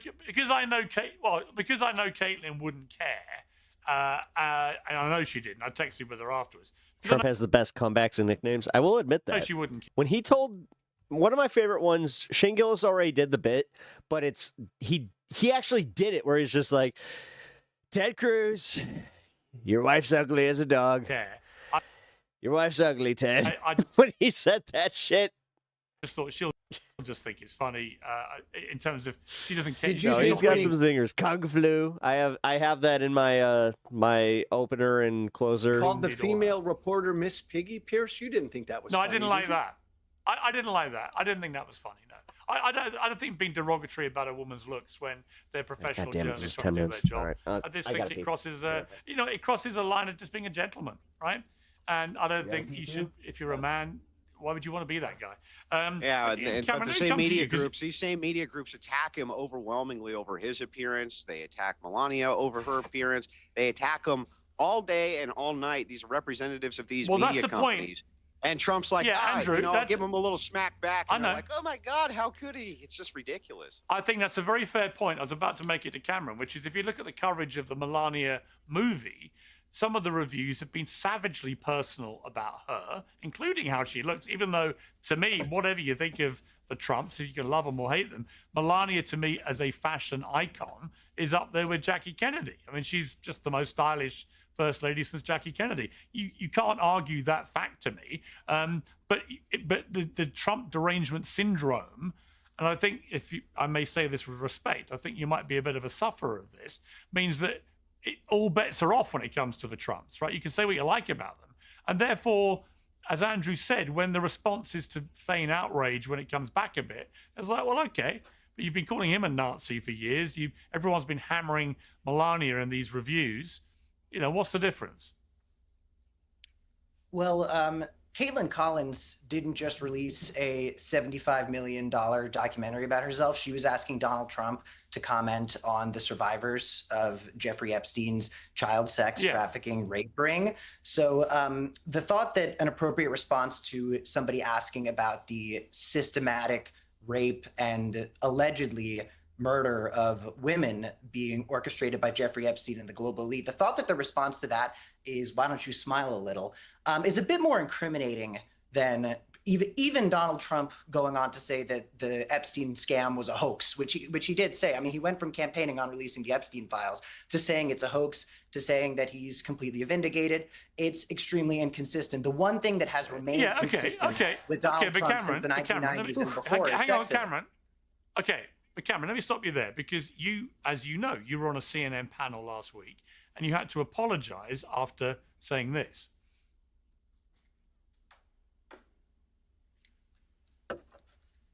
D: Caitlyn wouldn't care, and I know she didn't. I texted with her afterwards.
E: Trump has the best comebacks and nicknames. I will admit that.
D: No, she wouldn't.
E: When he told one of my favorite ones, Shane Gillis already did the bit, but it's he actually did it where he's just like, Ted Cruz, your wife's ugly as a dog. Your wife's ugly, Ted. When he said that shit,
D: I just thought she'll just think it's funny in terms of she doesn't care.
E: No, he's got some zingers. Kung Flu. I have that in my my opener and closer.
F: Called the female reporter Miss Piggy. Pierce, you didn't think that was
D: No,
F: funny,
D: I didn't
F: did
D: like
F: you?
D: that. I didn't like that. I didn't think that was funny. No, I don't think being derogatory about a woman's looks when they're professional
E: God damn it, this is
D: journalists
E: 10
D: trying to do
E: minutes.
D: their job.
E: All right,
D: I just
E: I
D: think
E: gotta
D: it
E: pee.
D: crosses it crosses a line of just being a gentleman, right? And I don't think you should. If you're a man, why would you want to be that guy?
G: Yeah,
D: Cameron,
G: but
D: let
G: the
D: me
G: same
D: come to you,
G: media
D: 'cause-
G: groups, these same media groups attack him overwhelmingly over his appearance. They attack Melania over her appearance. They attack him all day and all night. These point.
D: That's the
G: companies. And Trump's like,
D: Andrew,
G: I'll give him a little smack back. And
D: I
G: they're
D: know.
G: like, oh my God, how could he? It's just ridiculous.
D: I think that's a very fair point. I was about to make it to Cameron, which is if you look at the coverage of the Melania movie, some of the reviews have been savagely personal about her, including how she looks, even though, to me, whatever you think of the Trumps, if you can love them or hate them, Melania, to me, as a fashion icon, is up there with Jackie Kennedy. I mean, she's just the most stylish first lady since Jackie Kennedy. You can't argue that fact to me. But the Trump derangement syndrome, and I think, I may say this with respect, I think you might be a bit of a sufferer of this, means that all bets are off when it comes to the Trumps, right? You can say what you like about them. And therefore, as Andrew said, when the response is to feign outrage when it comes back a bit, it's like, well, okay, but you've been calling him a Nazi for years. Everyone's been hammering Melania in these reviews. You know, what's the difference?
W: Well, Caitlin Collins didn't just release a $75 million documentary about herself. She was asking Donald Trump to comment on the survivors of Jeffrey Epstein's child sex trafficking rape ring. So the thought that an appropriate response to somebody asking about the systematic rape and allegedly murder of women being orchestrated by Jeffrey Epstein and the global elite, the thought that the response to that is, why don't you smile a little, is a bit more incriminating than even Donald Trump going on to say that the Epstein scam was a hoax, which he did say. I mean, he went from campaigning on releasing the Epstein files to saying it's a hoax, to saying that he's completely vindicated. It's extremely inconsistent. The one thing that has remained consistent with Donald Trump since the 1990s and before is
D: hang on,
W: sexism.
D: Cameron. Okay, but Cameron, let me stop you there, because you, as you know, you were on a CNN panel last week and you had to apologize after saying this.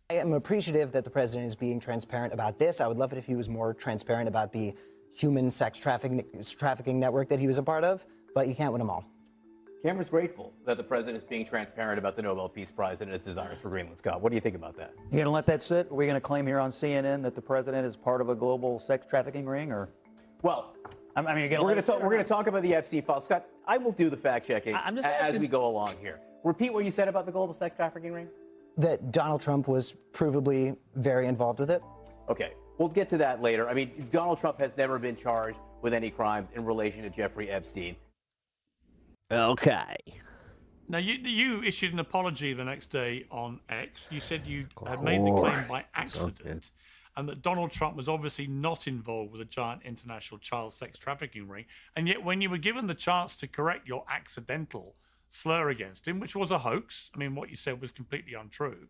C: I am appreciative that the president is being transparent about this. I would love it if he was more transparent about the human sex trafficking network that he was a part of, but you can't win them all.
L: Cameron's grateful that the president is being transparent about the Nobel Peace Prize and his desires for Greenland. Scott, what do you think about that?
N: You gonna let that sit? Are we gonna claim here on CNN that the president is part of a global sex trafficking ring, or?
L: Well,
N: I mean,
L: we're going to talk about the Epstein files. Scott, I will do the fact checking as we go along here. Repeat what you said about the global sex trafficking ring.
C: That Donald Trump was provably very involved with it.
L: Okay, we'll get to that later. I mean, Donald Trump has never been charged with any crimes in relation to Jeffrey Epstein.
E: Okay.
D: Now, you issued an apology the next day on X. You said you had made the claim by accident, and that Donald Trump was obviously not involved with a giant international child sex trafficking ring. And yet, when you were given the chance to correct your accidental slur against him, which was a hoax, I mean, what you said was completely untrue,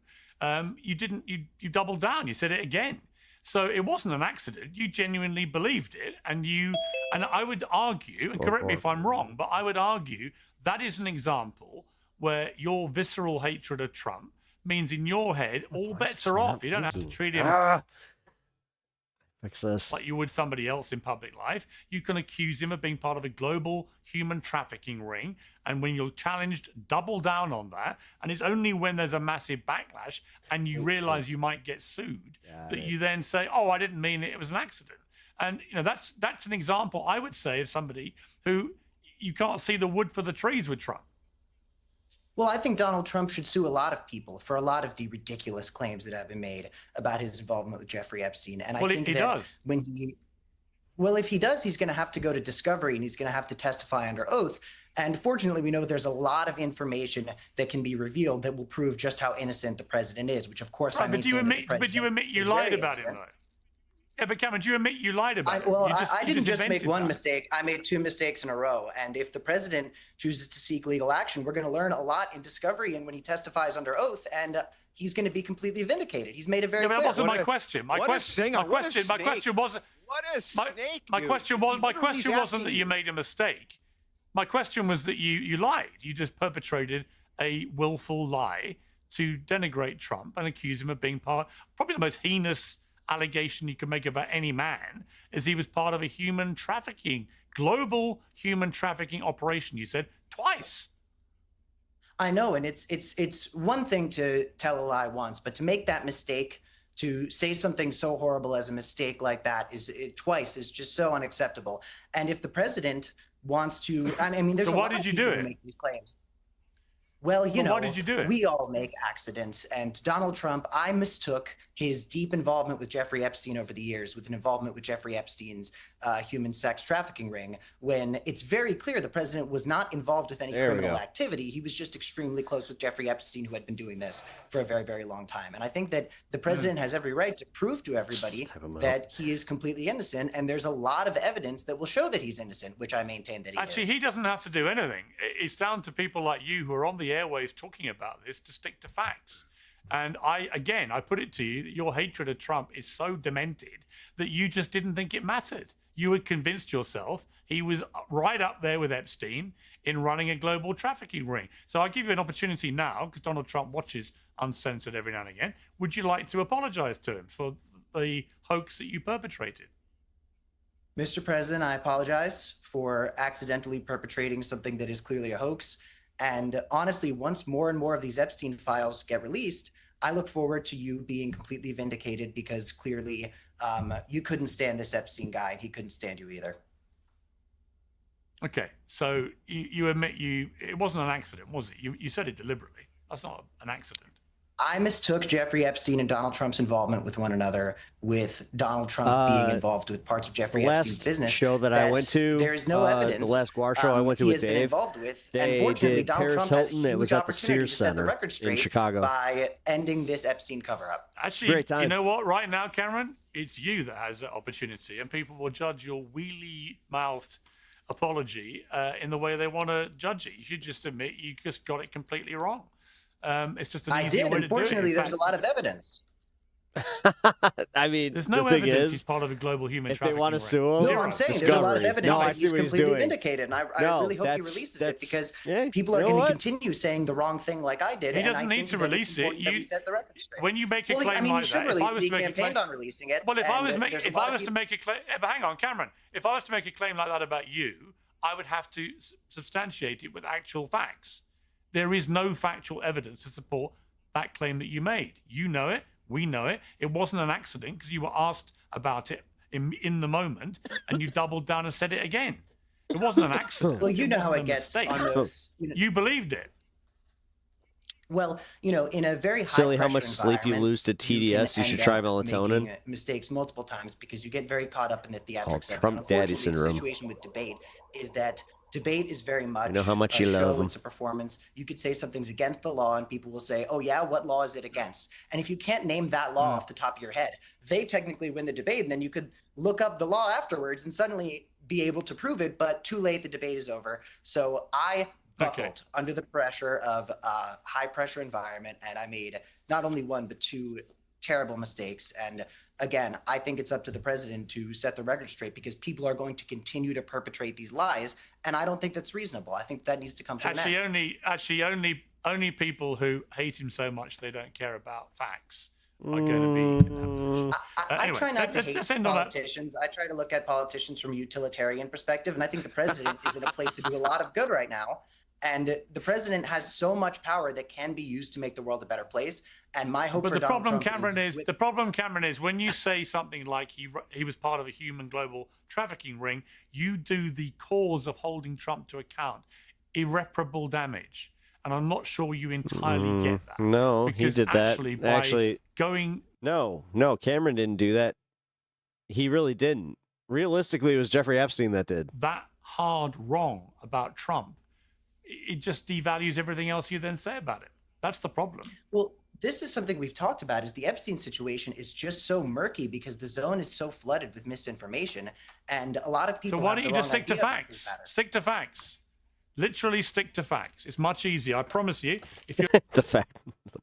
D: you didn't. You doubled down. You said it again. So it wasn't an accident. You genuinely believed it, and I would argue, and correct me if I'm wrong, but I would argue that is an example where your visceral hatred of Trump means in your head all bets are off. You don't have to treat him
E: fix this
D: like you would somebody else in public life. You can accuse him of being part of a global human trafficking ring, and when you're challenged, double down on that. And it's only when there's a massive backlash and you realize you might get sued that you then say, oh, I didn't mean it, it was an accident. And you know, that's an example, I would say, of somebody who you can't see the wood for the trees with Trump.
W: Well, I think Donald Trump should sue a lot of people for a lot of the ridiculous claims that have been made about his involvement with Jeffrey Epstein. And I think that if he does, he's going to have to go to discovery and he's going to have to testify under oath. And fortunately, we know there's a lot of information that can be revealed that will prove just how innocent the president is, which of course I maintain that the president
D: but you admit you lied about him, though. Yeah, but Cameron, do you admit you lied about it?
W: Well, I didn't just make one mistake. I made two mistakes in a row. And if the president chooses to seek legal action, we're going to learn a lot in discovery and when he testifies under oath, and he's going to be completely vindicated. He's made it very clear.
D: That wasn't my question. My question wasn't.
G: What a snake!
D: My question wasn't that you made a mistake. My question was that you lied. You just perpetrated a willful lie to denigrate Trump and accuse him of being probably the most heinous allegation you can make about any man is he was part of a global human trafficking operation. You said twice.
W: I know, and it's one thing to tell a lie once, but to make that mistake, to say something so horrible as a mistake like that twice is just so unacceptable. And if the president wants to, I mean, there's
D: so
W: a
D: why
W: lot
D: did
W: of
D: you
W: people
D: do
W: who
D: it?
W: make these claims. Well, you know,
D: why did you do it?
W: We all make accidents. And Donald Trump, I mistook his deep involvement with Jeffrey Epstein over the years with an involvement with Jeffrey Epstein's human sex trafficking ring, when it's very clear the president was not involved with any criminal activity. He was just extremely close with Jeffrey Epstein, who had been doing this for a very, very long time. And I think that the president has every right to prove to everybody that he is completely innocent. And there's a lot of evidence that will show that he's innocent, which I maintain that he
D: Actually,
W: is.
D: he doesn't have to do anything. It's down to people like you who are on the airwaves talking about this to stick to facts. And I put it to you that your hatred of Trump is so demented that you just didn't think it mattered. You had convinced yourself he was right up there with Epstein in running a global trafficking ring. So I'll give you an opportunity now, because Donald Trump watches Uncensored every now and again. Would you like to apologize to him for the hoax that you perpetrated?
W: Mr. President, I apologize for accidentally perpetrating something that is clearly a hoax. And honestly, once more and more of these Epstein files get released, I look forward to you being completely vindicated, because clearly you couldn't stand this Epstein guy and he couldn't stand you either.
D: Okay, so you admit it wasn't an accident, was it? You said it deliberately. That's not an accident.
W: I mistook Jeffrey Epstein and Donald Trump's involvement with one another, with Donald Trump being involved with parts of Jeffrey Epstein's business.
E: Show that I went to,
W: there is no evidence.
E: The last Guar show I went to
W: he
E: with
W: has been
E: Dave,
W: involved with.
E: they
W: And fortunately,
E: did
W: Donald
E: Paris
W: Trump has a
E: Hilton. It was
W: huge
E: at the
W: opportunity
E: Sears
W: to set the
E: Center
W: record straight
E: in Chicago.
W: by ending this Epstein cover-up.
D: Actually,
E: Great time.
D: You know what? Right now, Cameron, it's you that has that opportunity, and people will judge your wheelie-mouthed apology in the way they want to judge it. You should just admit you just got it completely wrong. It's just an easy way to do it.
W: Unfortunately, there's a lot of evidence.
E: I mean,
D: there's no
E: the thing
D: evidence
E: is,
D: he's part of a global human
E: if they
D: trafficking
E: want to
D: ring.
E: sue him,
W: No, I'm saying there's a lot of evidence that he's completely vindicated, and I really hope he releases it, because people are going to continue saying the wrong thing like I did.
D: He doesn't need to release it.
W: You set the record straight.
D: When you make a claim
W: he
D: like
W: should
D: that,
W: release it. He campaigned on releasing it.
D: Well, if I was to make a claim, but hang on, Cameron, if I was to make a claim like that about you, I would have to substantiate it with actual facts. There is no factual evidence to support that claim that you made. You know it. We know it. It wasn't an accident because you were asked about it in the moment, and you doubled down and said it again. It wasn't an accident.
W: Well, you know how it gets on those.
D: You believed it.
W: Well, you know, in a very high
E: silly how
W: pressure
E: much sleep you lose to TDS. You should try melatonin.
W: Making mistakes multiple times because you get very caught up in the theatrics.
E: Called Trump Daddy syndrome.
W: The situation with debate is that debate is very much
E: I know how much you love him.
W: It's a performance. You could say something's against the law and people will say, oh yeah, what law is it against? And if you can't name that law off the top of your head, they technically win the debate, and then you could look up the law afterwards and suddenly be able to prove it, but too late, the debate is over. So I buckled under the pressure of a high pressure environment, and I made not only one but two terrible mistakes. And again, I think it's up to the president to set the record straight, because people are going to continue to perpetrate these lies, and I don't think that's reasonable. I think that needs to come to an end.
D: Only people who hate him so much they don't care about facts are going to be in that position.
W: I try not to hate politicians. I try to look at politicians from a utilitarian perspective, and I think the president is in a place to do a lot of good right now. And the president has so much power that can be used to make the world a better place. And my hope for Donald Trump
D: the problem, Cameron, is when you say something like he was part of a human global trafficking ring, you do the cause of holding Trump to account, irreparable damage. And I'm not sure you entirely get that.
E: No, he did that.
D: Actually,
E: No, Cameron didn't do that. He really didn't. Realistically, it was Jeffrey Epstein that did.
D: That hard wrong about Trump, it just devalues everything else you then say about it. That's the problem.
W: Well, this is something we've talked about, is the Epstein situation is just so murky because the zone is so flooded with misinformation, and a lot of people.
D: So why don't you just stick to facts? Stick to facts. Literally stick to facts. It's much easier. I promise you. If you're
E: the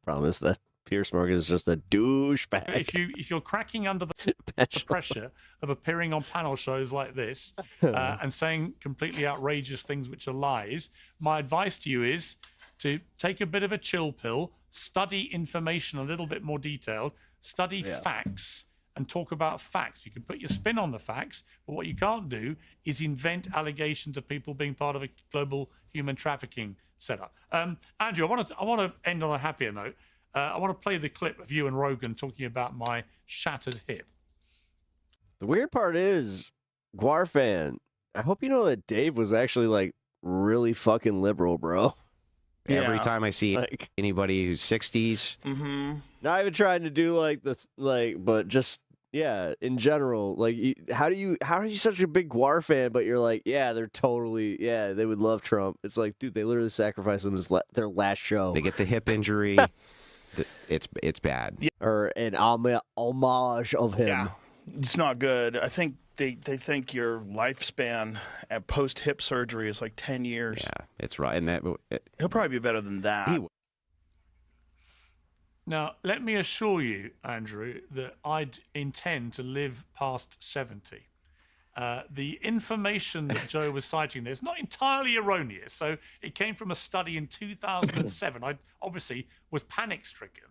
E: problem is that Piers Morgan is just a douchebag.
D: If you're cracking under the pressure of appearing on panel shows like this and saying completely outrageous things which are lies, my advice to you is to take a bit of a chill pill, study information a little bit more detailed, study facts, and talk about facts. You can put your spin on the facts, but what you can't do is invent allegations of people being part of a global human trafficking setup. Andrew, I want to end on a happier note. I want to play the clip of you and Rogan talking about my shattered hip.
E: The weird part is, Guar fan, I hope you know that Dave was actually like really fucking liberal, bro.
G: Every time I see anybody who's 60s,
E: Not even trying to do but just in general, how are you such a big Guar fan, but you're like, yeah, they're totally, they would love Trump. It's like, dude, they literally sacrificed him as their last show.
G: they get the hip injury. It's bad.
E: Or an homage of him.
Q: Yeah, it's not good. I think they think your lifespan at post hip surgery is like 10 years.
G: Yeah, it's right. And
Q: he'll probably be better than that.
D: Now, let me assure you, Andrew, that I'd intend to live past 70. The information that Joe was citing there is not entirely erroneous. So it came from a study in 2007. I obviously was panic-stricken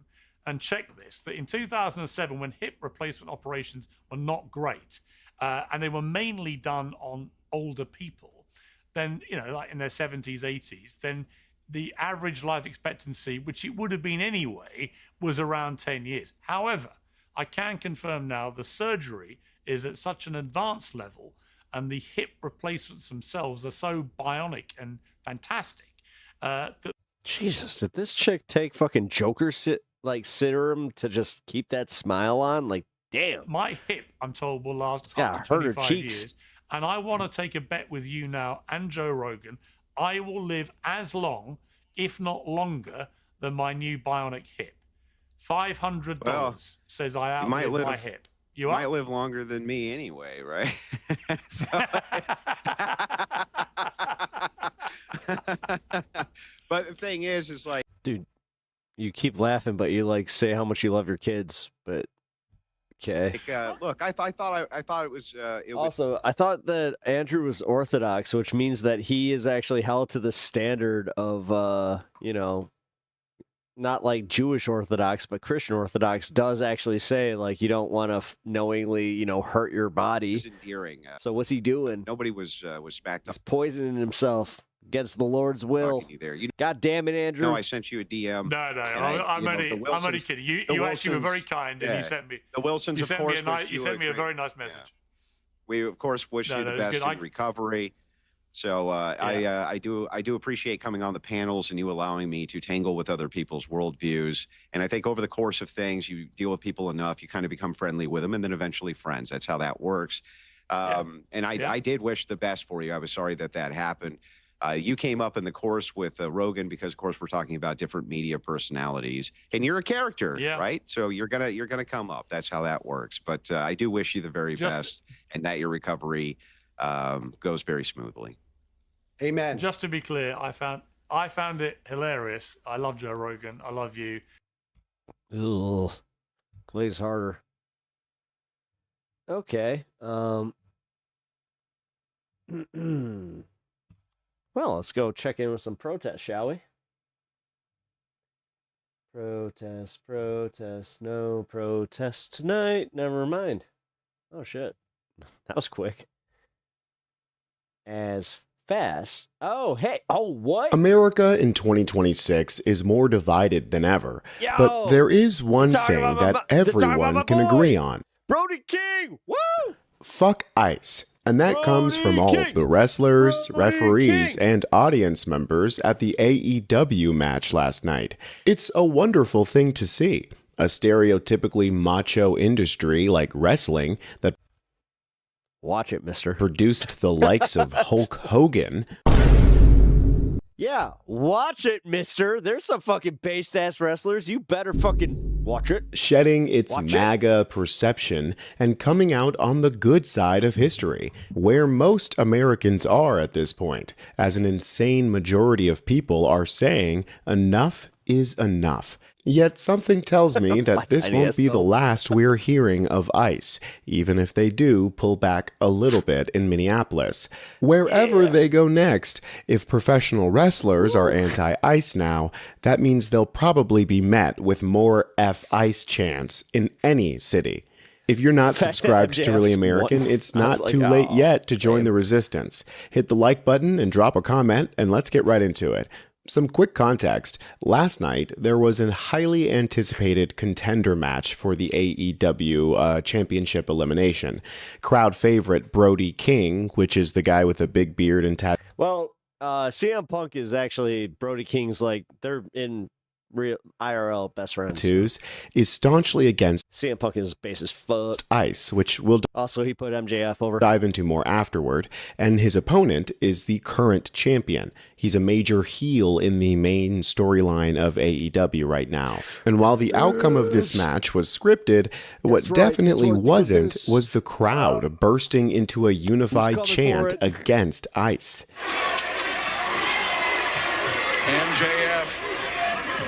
D: and checked this, that in 2007, when hip replacement operations were not great, and they were mainly done on older people, then, like in their 70s, 80s, then the average life expectancy, which it would have been anyway, was around 10 years. However, I can confirm now the surgery is at such an advanced level and the hip replacements themselves are so bionic and fantastic that...
E: Jesus, did this chick take fucking Joker serum to just keep that smile on? Like, damn.
D: My hip, I'm told, will last
E: Yeah,
D: up to
E: hurt her
D: 25
E: cheeks.
D: years. And I want to take a bet with you now and Joe Rogan. I will live as long, if not longer, than my new bionic hip. $500 says I outlive my hip.
G: You might live longer than me anyway, right? But the thing is like,
E: dude, you keep laughing, but you say how much you love your kids. But okay.
G: Look, I thought it was.
E: Also, I thought that Andrew was Orthodox, which means that he is actually held to the standard of, not like Jewish Orthodox, but Christian Orthodox does actually say you don't want to knowingly, hurt your body.
G: It's endearing.
E: So what's he doing?
G: Nobody was smacked up.
E: He's poisoning himself against the Lord's will. God damn it, Andrew!
G: No, I sent you a DM.
D: No, I'm only kidding. You actually were very kind, and you sent me.
G: The Wilsons, of course,
D: you sent me a very nice message.
G: Yeah. We of course wish you the best in recovery. So I do appreciate coming on the panels and you allowing me to tangle with other people's worldviews. And I think over the course of things, you deal with people enough, you kind of become friendly with them, and then eventually friends. That's how that works. And I did wish the best for you. I was sorry that happened. You came up in the course with Rogan because, of course, we're talking about different media personalities, and you're a character, right? So you're gonna come up. That's how that works. But I do wish you the very best, and that your recovery goes very smoothly.
F: Amen.
D: Just to be clear, I found it hilarious. I love Joe Rogan. I love you.
E: Ugh. Glaze harder. Okay. Well, let's go check in with some protests, shall we? Protest, no protest tonight. Never mind. Oh, shit. That was quick. As fast. Oh, hey. Oh, what?
A: America in 2026 is more divided than ever.
E: Yo,
A: but there is one thing that everyone can agree on.
E: Brody King! Woo!
A: Fuck ICE. And that comes from all of the wrestlers, referees, and audience members at the AEW match last night. It's a wonderful thing to see. A stereotypically macho industry like wrestling that
E: watch it, mister.
A: Produced the likes of Hulk Hogan.
E: Yeah, watch it, mister. There's some fucking based-ass wrestlers. You better fucking watch it.
A: Shedding its MAGA perception and coming out on the good side of history, where most Americans are at this point, as an insane majority of people are saying enough is enough. Yet something tells me that this won't be the last we're hearing of ICE, even if they do pull back a little bit in Minneapolis. Wherever they go next, if professional wrestlers are anti-ICE now, that means they'll probably be met with more F-ICE chants in any city. If you're not subscribed to Really American, it's not too late yet to join the resistance. Hit the like button and drop a comment, and let's get right into it. Some quick context. Last night, there was a highly anticipated contender match for the AEW championship elimination. Crowd favorite Brody King, which is the guy with a big beard and
E: Well, CM Punk is actually Brody King's, like, they're in real IRL best friends.
A: Twos is staunchly against
E: CM Punk is base as fuck.
A: ICE, which we'll
E: Also, he put MJF over.
A: dive into more afterward, and his opponent is the current champion. He's a major heel in the main storyline of AEW right now. And while the outcome of this match was scripted, what definitely wasn't was the crowd bursting into a unified chant against ICE.
Q: MJF,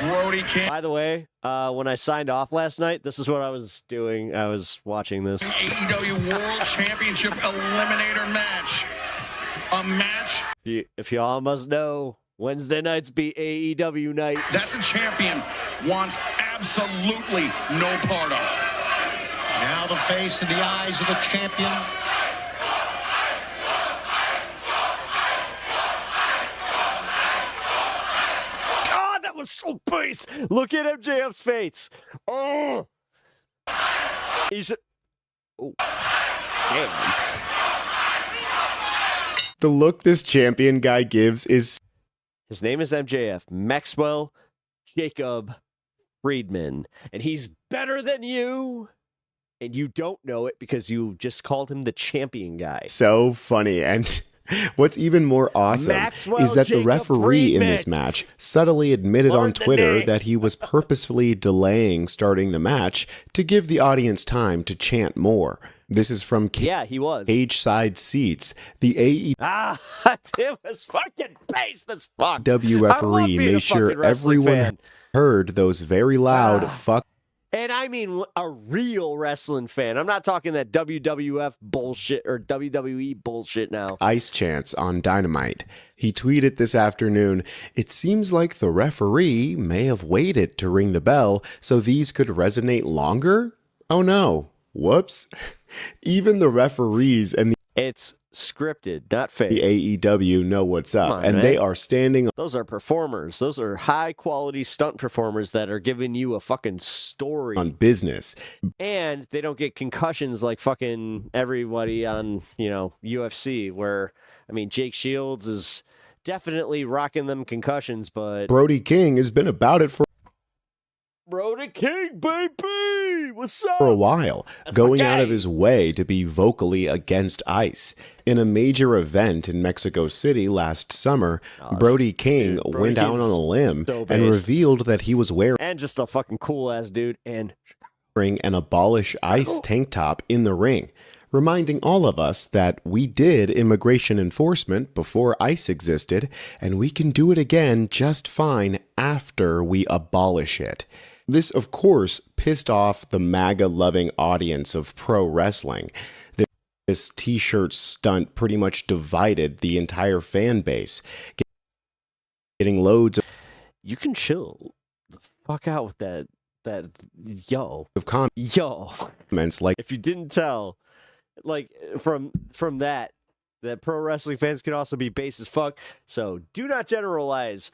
Q: Brody King.
E: By the way, when I signed off last night, this is what I was doing. I was watching this.
Q: AEW World Championship Eliminator match. A match
E: If y'all must know, Wednesday nights be AEW night.
Q: that the champion wants absolutely no part of.
H: Now the face in the eyes of the champion.
E: God, that was so base. Look at MJF's face. Oh, he's. Oh, damn.
A: The look this champion guy gives is...
E: His name is MJF, Maxwell Jacob Friedman, and he's better than you, and you don't know it because you just called him the champion guy.
A: so funny. And what's even more awesome
E: Maxwell
A: is that the
E: Jacob
A: referee in
E: Friedman.
A: this match subtly admitted on
E: Learned the
A: Twitter
E: name.
A: that he was purposefully delaying starting the match to give the audience time to chant more. This is from
E: Yeah, he was.
A: Cage Side Seats. The AEW
E: Ah, it was fucking based as fuck. I love
A: referee
E: being a
A: made sure
E: fucking wrestling
A: everyone
E: fan.
A: heard those very loud fuck
E: And I mean a real wrestling fan. I'm not talking that WWF bullshit or WWE bullshit now.
A: ICE chants on Dynamite. He tweeted this afternoon, "It seems like the referee may have waited to ring the bell so these could resonate longer? Oh no. Whoops." Even the referees and
E: It's scripted, not fake.
A: the AEW know what's up,
E: Come on,
A: and
E: man.
A: they are standing
E: Those are performers. Those are high quality stunt performers that are giving you a fucking story.
A: on business.
E: And they don't get concussions like fucking everybody on, UFC, where, I mean, Jake Shields is definitely rocking them concussions, but
A: Brody King has been about it for
E: Brody King, baby! What's up?
A: a while,
E: That's my
A: going out
E: guy.
A: of his way to be vocally against ICE. In a major event in Mexico City last summer, Brody King
E: Brody
A: went out on
E: King's
A: a limb
E: so
A: and
E: based.
A: revealed that he was wearing
E: And just a fucking cool ass dude. And
A: an Abolish ICE tank top in the ring, reminding all of us that we did immigration enforcement before ICE existed, and we can do it again just fine after we abolish it. This, of course, pissed off the MAGA-loving audience of pro wrestling. This t-shirt stunt pretty much divided the entire fan base, getting loads
E: you can chill the fuck out with that yo.
A: of
E: Yo.
A: comments like,
E: If you didn't tell, like from that pro wrestling fans can also be base as fuck. So do not generalize.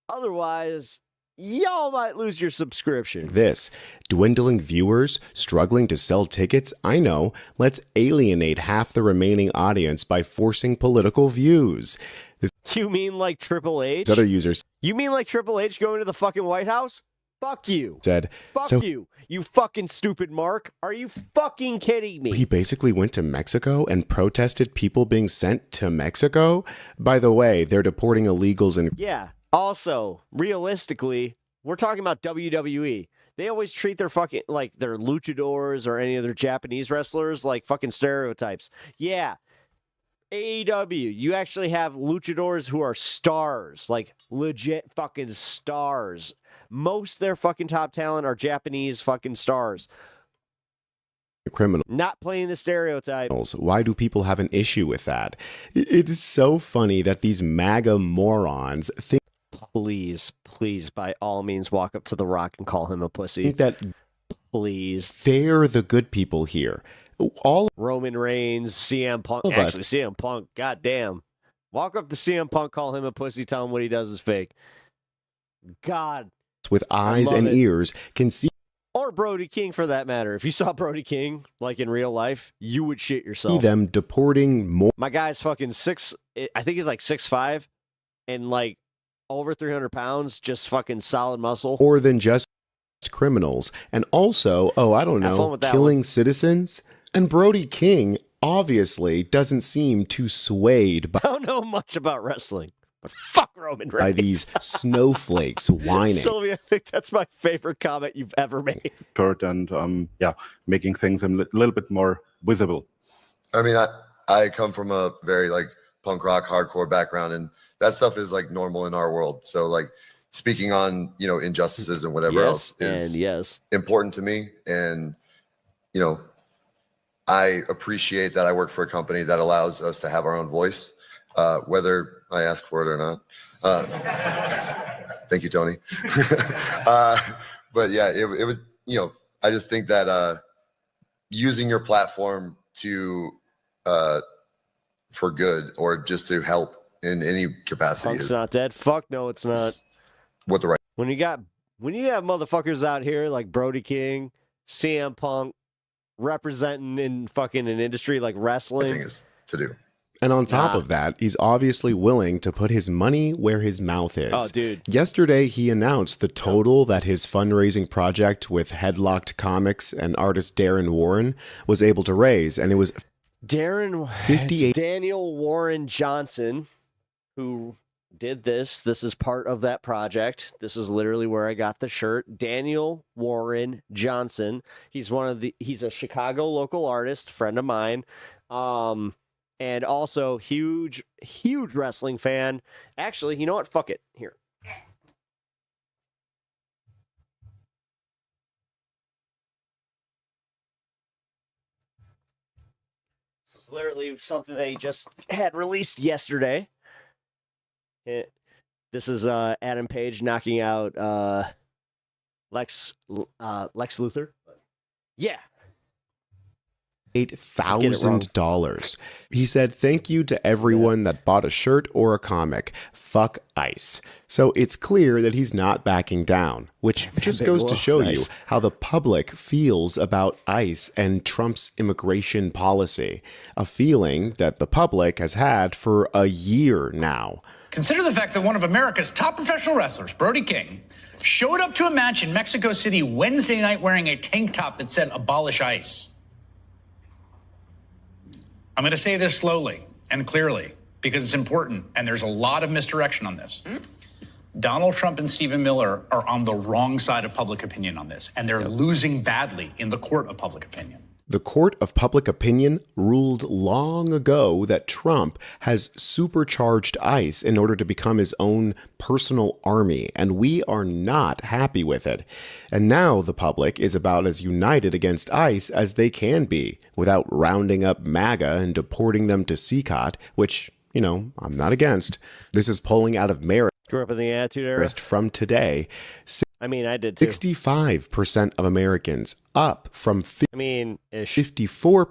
E: Otherwise, y'all might lose your subscription.
A: this. Dwindling viewers, struggling to sell tickets? I know. Let's alienate half the remaining audience by forcing political views. This
E: You mean like Triple H?
A: other users
E: You mean like Triple H going to the fucking White House? Fuck you.
A: said,
E: Fuck
A: so
E: you. You fucking stupid Mark. Are you fucking kidding me?
A: he basically went to Mexico and protested people being sent to Mexico? By the way, they're deporting illegals and
E: Yeah. Also, realistically, we're talking about WWE. They always treat their fucking, like, their luchadors or any other Japanese wrestlers like fucking stereotypes. Yeah. AEW, you actually have luchadors who are stars, like legit fucking stars. Most of their fucking top talent are Japanese fucking stars.
A: criminals.
E: Not playing the stereotype.
A: Why do people have an issue with that? It is so funny that these MAGA morons think
E: Please, by all means, walk up to The Rock and call him a pussy.
A: that
E: Please.
A: they're the good people here. All
E: Roman Reigns, CM Punk.
A: All of us.
E: Actually, CM Punk, goddamn. Walk up to CM Punk, call him a pussy, tell him what he does is fake. God.
A: with eyes
E: love
A: and
E: it.
A: ears can see
E: Or Brody King, for that matter. If you saw Brody King, like in real life, you would shit yourself.
A: them deporting more
E: My guy's fucking I think he's like 6'5", and like over 300 pounds, just fucking solid muscle.
A: More than just criminals, and also, I don't
E: Have fun
A: know,
E: with that
A: killing
E: one.
A: citizens. And Brody King obviously doesn't seem too swayed
E: I don't know much about wrestling, but fuck Roman Reigns.
A: by these snowflakes whining.
E: Sylvia, I think that's my favorite comment you've ever made.
M: Shirt and making things a little bit more visible.
O: I mean, I come from a very like punk rock hardcore background, and that stuff is like normal in our world. So like speaking on, injustices and whatever else is important to me. And, I appreciate that I work for a company that allows us to have our own voice, whether I ask for it or not. Thank you, Tony. But yeah, it was, I just think that using your platform to for good or just to help in any capacity
E: Punk's
O: is
E: not dead. Fuck no, it's not.
O: what the right
E: When you have motherfuckers out here like Brody King, CM Punk, representing in fucking an industry like wrestling
O: thing is to do.
A: And on top of that, he's obviously willing to put his money where his mouth is.
E: Oh, dude.
A: Yesterday, he announced the total that his fundraising project with Headlocked Comics and artist Darren Warren was able to raise, and it was
E: it's Daniel Warren Johnson who did this. This is part of that project. This is literally where I got the shirt. Daniel Warren Johnson. He's a Chicago local artist, friend of mine. And also huge wrestling fan. Actually, you know what? Fuck it. Here. This is literally something they just had released yesterday. This is Adam Page knocking out Lex Luthor. Yeah.
A: $8,000. He said, "Thank you to everyone that bought a shirt or a comic. Fuck ICE." So it's clear that he's not backing down, which just goes to show you how the public feels about ICE and Trump's immigration policy, a feeling that the public has had for a year now.
P: Consider the fact that one of America's top professional wrestlers, Brody King, showed up to a match in Mexico City Wednesday night wearing a tank top that said "Abolish ICE." I'm going to say this slowly and clearly because it's important, and there's a lot of misdirection on this. Donald Trump and Stephen Miller are on the wrong side of public opinion on this, and they're losing badly in the court of public opinion.
A: The court of public opinion ruled long ago that Trump has supercharged ICE in order to become his own personal army, and we are not happy with it. And now the public is about as united against ICE as they can be, without rounding up MAGA and deporting them to CCOT, which, I'm not against. This is polling out of merit.
E: Grew up in the Attitude Era.
A: From today.
E: I mean, I did too.
A: 65% of Americans, up from 54%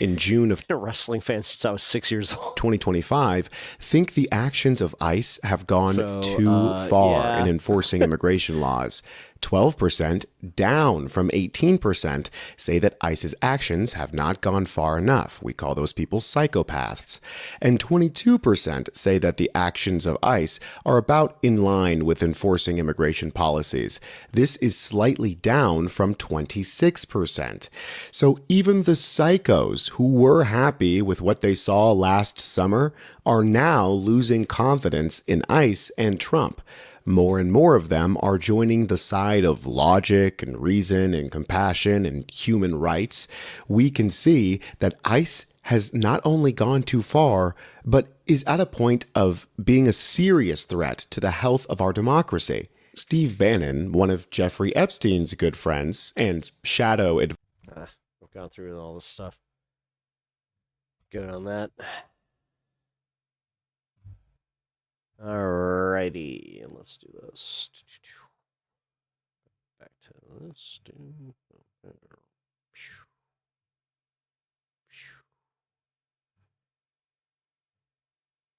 A: in June of
E: I've been a wrestling fan since I was 6 years old.
A: 2025, think the actions of ICE have gone too far in enforcing immigration laws. 12%, down from 18%, say that ICE's actions have not gone far enough. We call those people psychopaths. And 22% say that the actions of ICE are about in line with enforcing immigration policies. This is slightly down from 26%. So even the psychos who were happy with what they saw last summer are now losing confidence in ICE and Trump. More and more of them are joining the side of logic and reason and compassion and human rights. We can see that ICE has not only gone too far, but is at a point of being a serious threat to the health of our democracy. Steve Bannon, one of Jeffrey Epstein's good friends and shadow advisor.
E: I've gone through all this stuff. Good on that. Alrighty, let's do this. Back to this.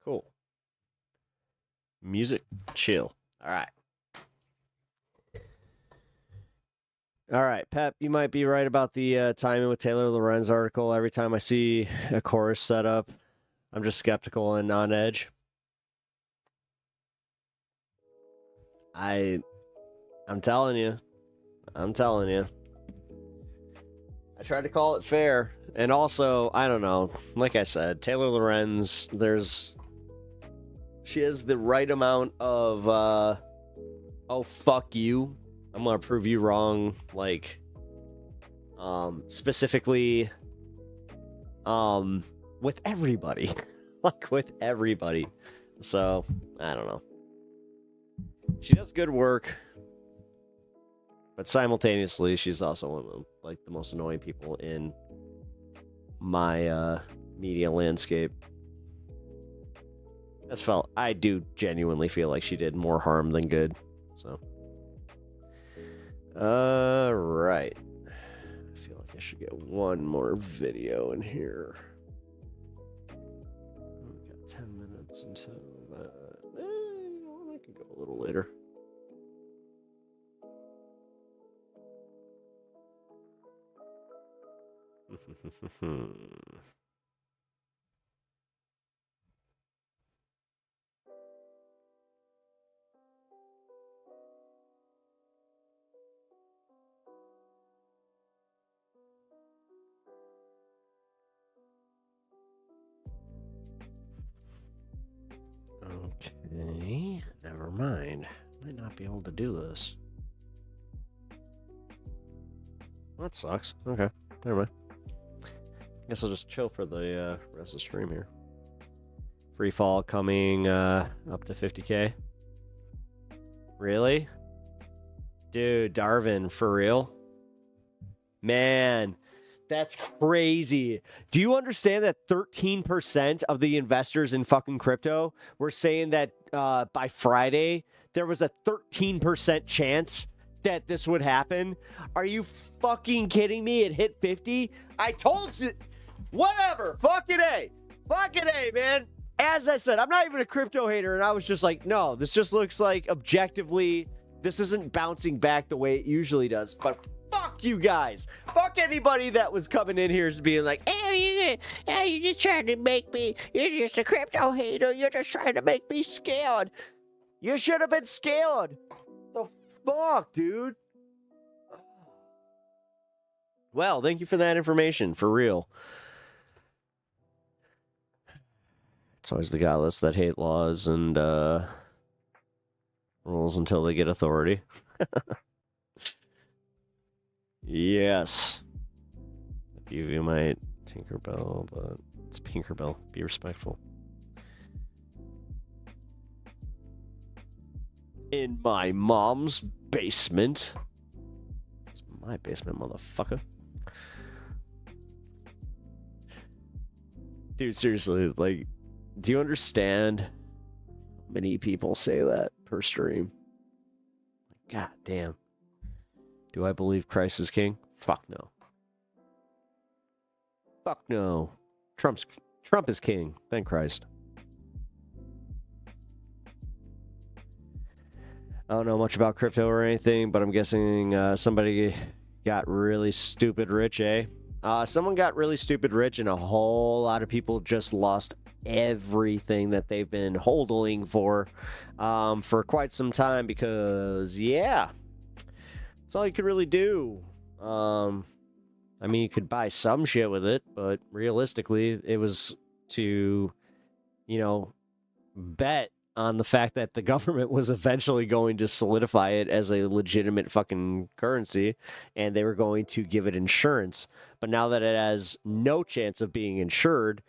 E: Cool. Music, chill. All right. All right, Pep, you might be right about the timing with Taylor Lorenz article. Every time I see a chorus set up, I'm just skeptical and on edge. I'm telling you. I'm telling you. I tried to call it fair. And also, I don't know. Like I said, Taylor Lorenz, she has the right amount of, oh, fuck you. I'm going to prove you wrong. Like, specifically, with everybody. Like, with everybody. So, I don't know. She does good work. But simultaneously, she's also one of the, like, the most annoying people in my media landscape. I do genuinely feel like she did more harm than good. So, right. I feel like I should get one more video in here. We've got 10 minutes until I can go a little later. Okay, never mind. Might not be able to do this. Well, that sucks. Okay, never mind. Guess I'll just chill for the rest of the stream here. Free fall coming up to 50k. Really? Dude, Darvin, for real? Man, that's crazy. Do you understand that 13% of the investors in fucking crypto were saying that by Friday, there was a 13% chance that this would happen? Are you fucking kidding me? It hit 50? I told you. Whatever. Fucking A. Fucking A, man. As I said, I'm not even a crypto hater, and I was just like, no, this just looks like objectively, this isn't bouncing back the way it usually does. But fuck you guys. Fuck anybody that was coming in here being like, hey, you're just trying to make me, you're just a crypto hater. You're just trying to make me scared. You should have been scared. The fuck, dude? Well, thank you for that information, for real. It's always the godless that hate laws and rules until they get authority. Yes. A few of you might Tinkerbell, but it's Pinkerbell. Be respectful. In my mom's basement. It's my basement, motherfucker. Dude, seriously, like, do you understand how many people say that per stream? God damn. Do I believe Christ is king? Fuck no. Fuck no. Trump is king, then Christ. I don't know much about crypto or anything, but I'm guessing somebody got really stupid rich, eh? Someone got really stupid rich, and a whole lot of people just lost everything that they've been holding for quite some time because, yeah, that's all you could really do. I mean, you could buy some shit with it, but realistically, it was to, you know, bet on the fact that the government was eventually going to solidify it as a legitimate fucking currency, and they were going to give it insurance. But now that it has no chance of being insured,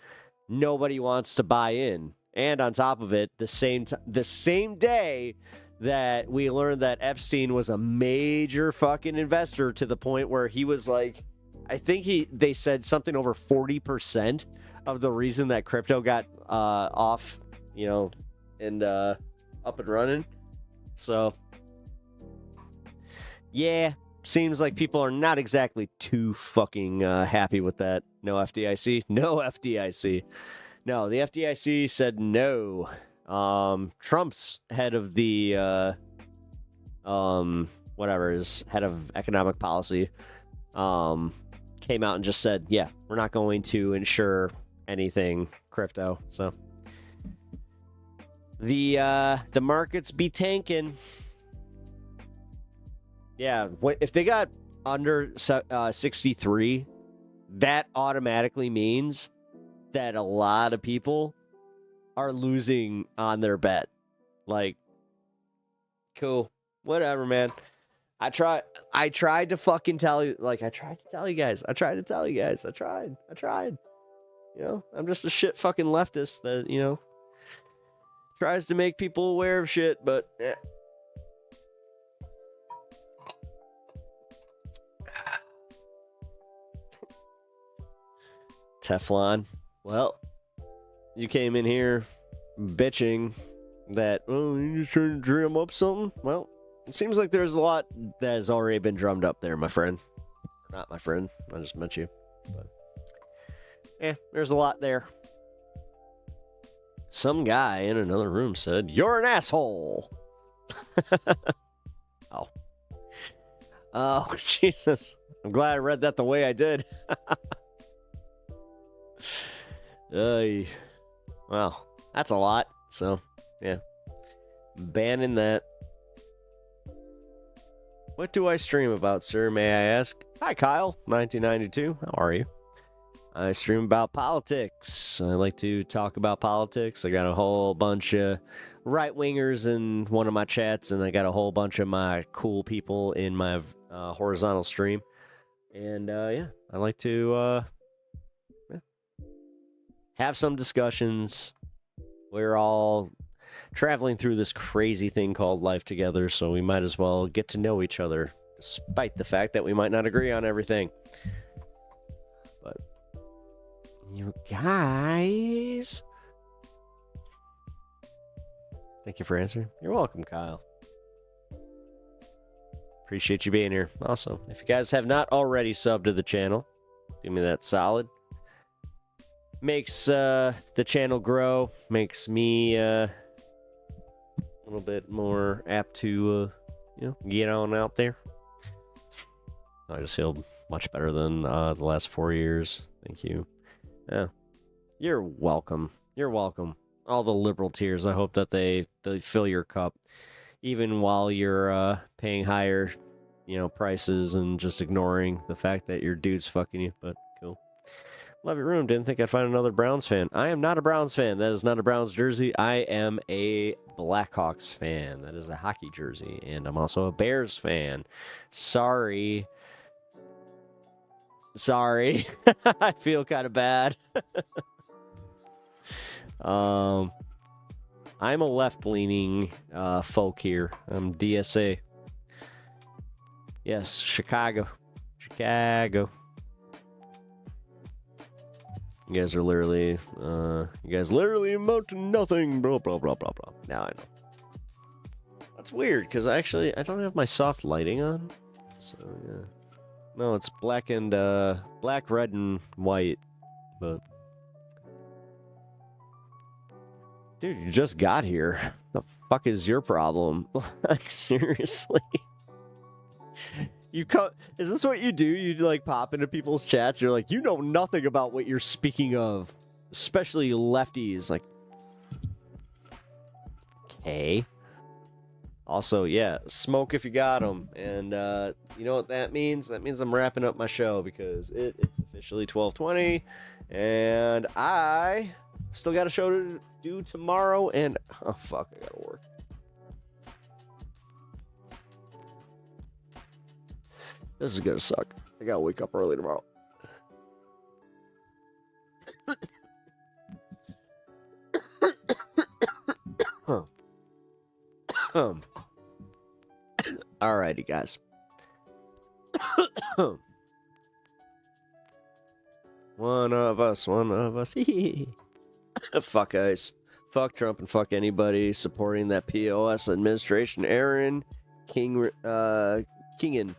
E: nobody wants to buy in. And on top of it, the same day that we learned that Epstein was a major fucking investor to the point where he was like, I think they said something over 40% of the reason that crypto got off, you know, and up and running. So, yeah, seems like people are not exactly too fucking happy with that. No FDIC. No FDIC. No, the FDIC said no. Trump's head of the whatever, his head of economic policy came out and just said, yeah, we're not going to insure anything crypto. So the markets be tanking. Yeah, if they got under 63, that automatically means that a lot of people are losing on their bet. Like, cool, whatever, man. I tried to fucking tell you, I tried to tell you guys. I tried. You know, I'm just a shit fucking leftist that, you know, tries to make people aware of shit, but Teflon. Well, you came in here bitching that, oh, you're just trying to drum up something? Well, it seems like there's a lot that has already been drummed up there, my friend. Not my friend. I just met you. But yeah, there's a lot there. Some guy in another room said, "You're an asshole." Oh. Oh, Jesus. I'm glad I read that the way I did. Well, that's a lot. So, yeah. Banning that. What do I stream about, sir? May I ask? Hi, Kyle. 1992. How are you? I stream about politics. I like to talk about politics. I got a whole bunch of right-wingers in one of my chats, and I got a whole bunch of my cool people in my horizontal stream. And, yeah, I like to have some discussions. We're all traveling through this crazy thing called life together, so we might as well get to know each other, despite the fact that we might not agree on everything. But you guys, thank you for answering. You're welcome, Kyle. Appreciate you being here. Also, if you guys have not already subbed to the channel, do me that solid. Makes the channel grow, makes me a little bit more apt to get on out there. I just feel much better than the last 4 years. Thank you. Yeah, you're welcome. You're welcome. All the liberal tears. I hope that they fill your cup, even while you're paying higher, prices and just ignoring the fact that your dude's fucking you. But cool. Love your room. Didn't think I'd find another Browns fan. I am not a Browns fan. That is not a Browns jersey. I am a Blackhawks fan. That is a hockey jersey. And I'm also a Bears fan. Sorry. I feel kind of bad. I'm a left-leaning folk here. I'm DSA. Yes, Chicago. You guys are literally, amount to nothing, blah, blah, blah, blah, blah. Now I know. That's weird, because I don't have my soft lighting on. So, yeah. No, it's black, red, and white, but... Dude, you just got here. The fuck is your problem? Like, seriously? Is this what you do? You pop into people's chats. You're like, you know nothing about what you're speaking of, especially lefties. Like, okay. Also, yeah, smoke if you got them. And you know what that means? That means I'm wrapping up my show because it is officially 12:20, and I still got a show to do tomorrow. And oh fuck, I gotta work. This is gonna suck. I gotta wake up early tomorrow. Alrighty, guys. One of us. Fuck guys. Fuck Trump and fuck anybody supporting that POS administration. Aaron Kingen.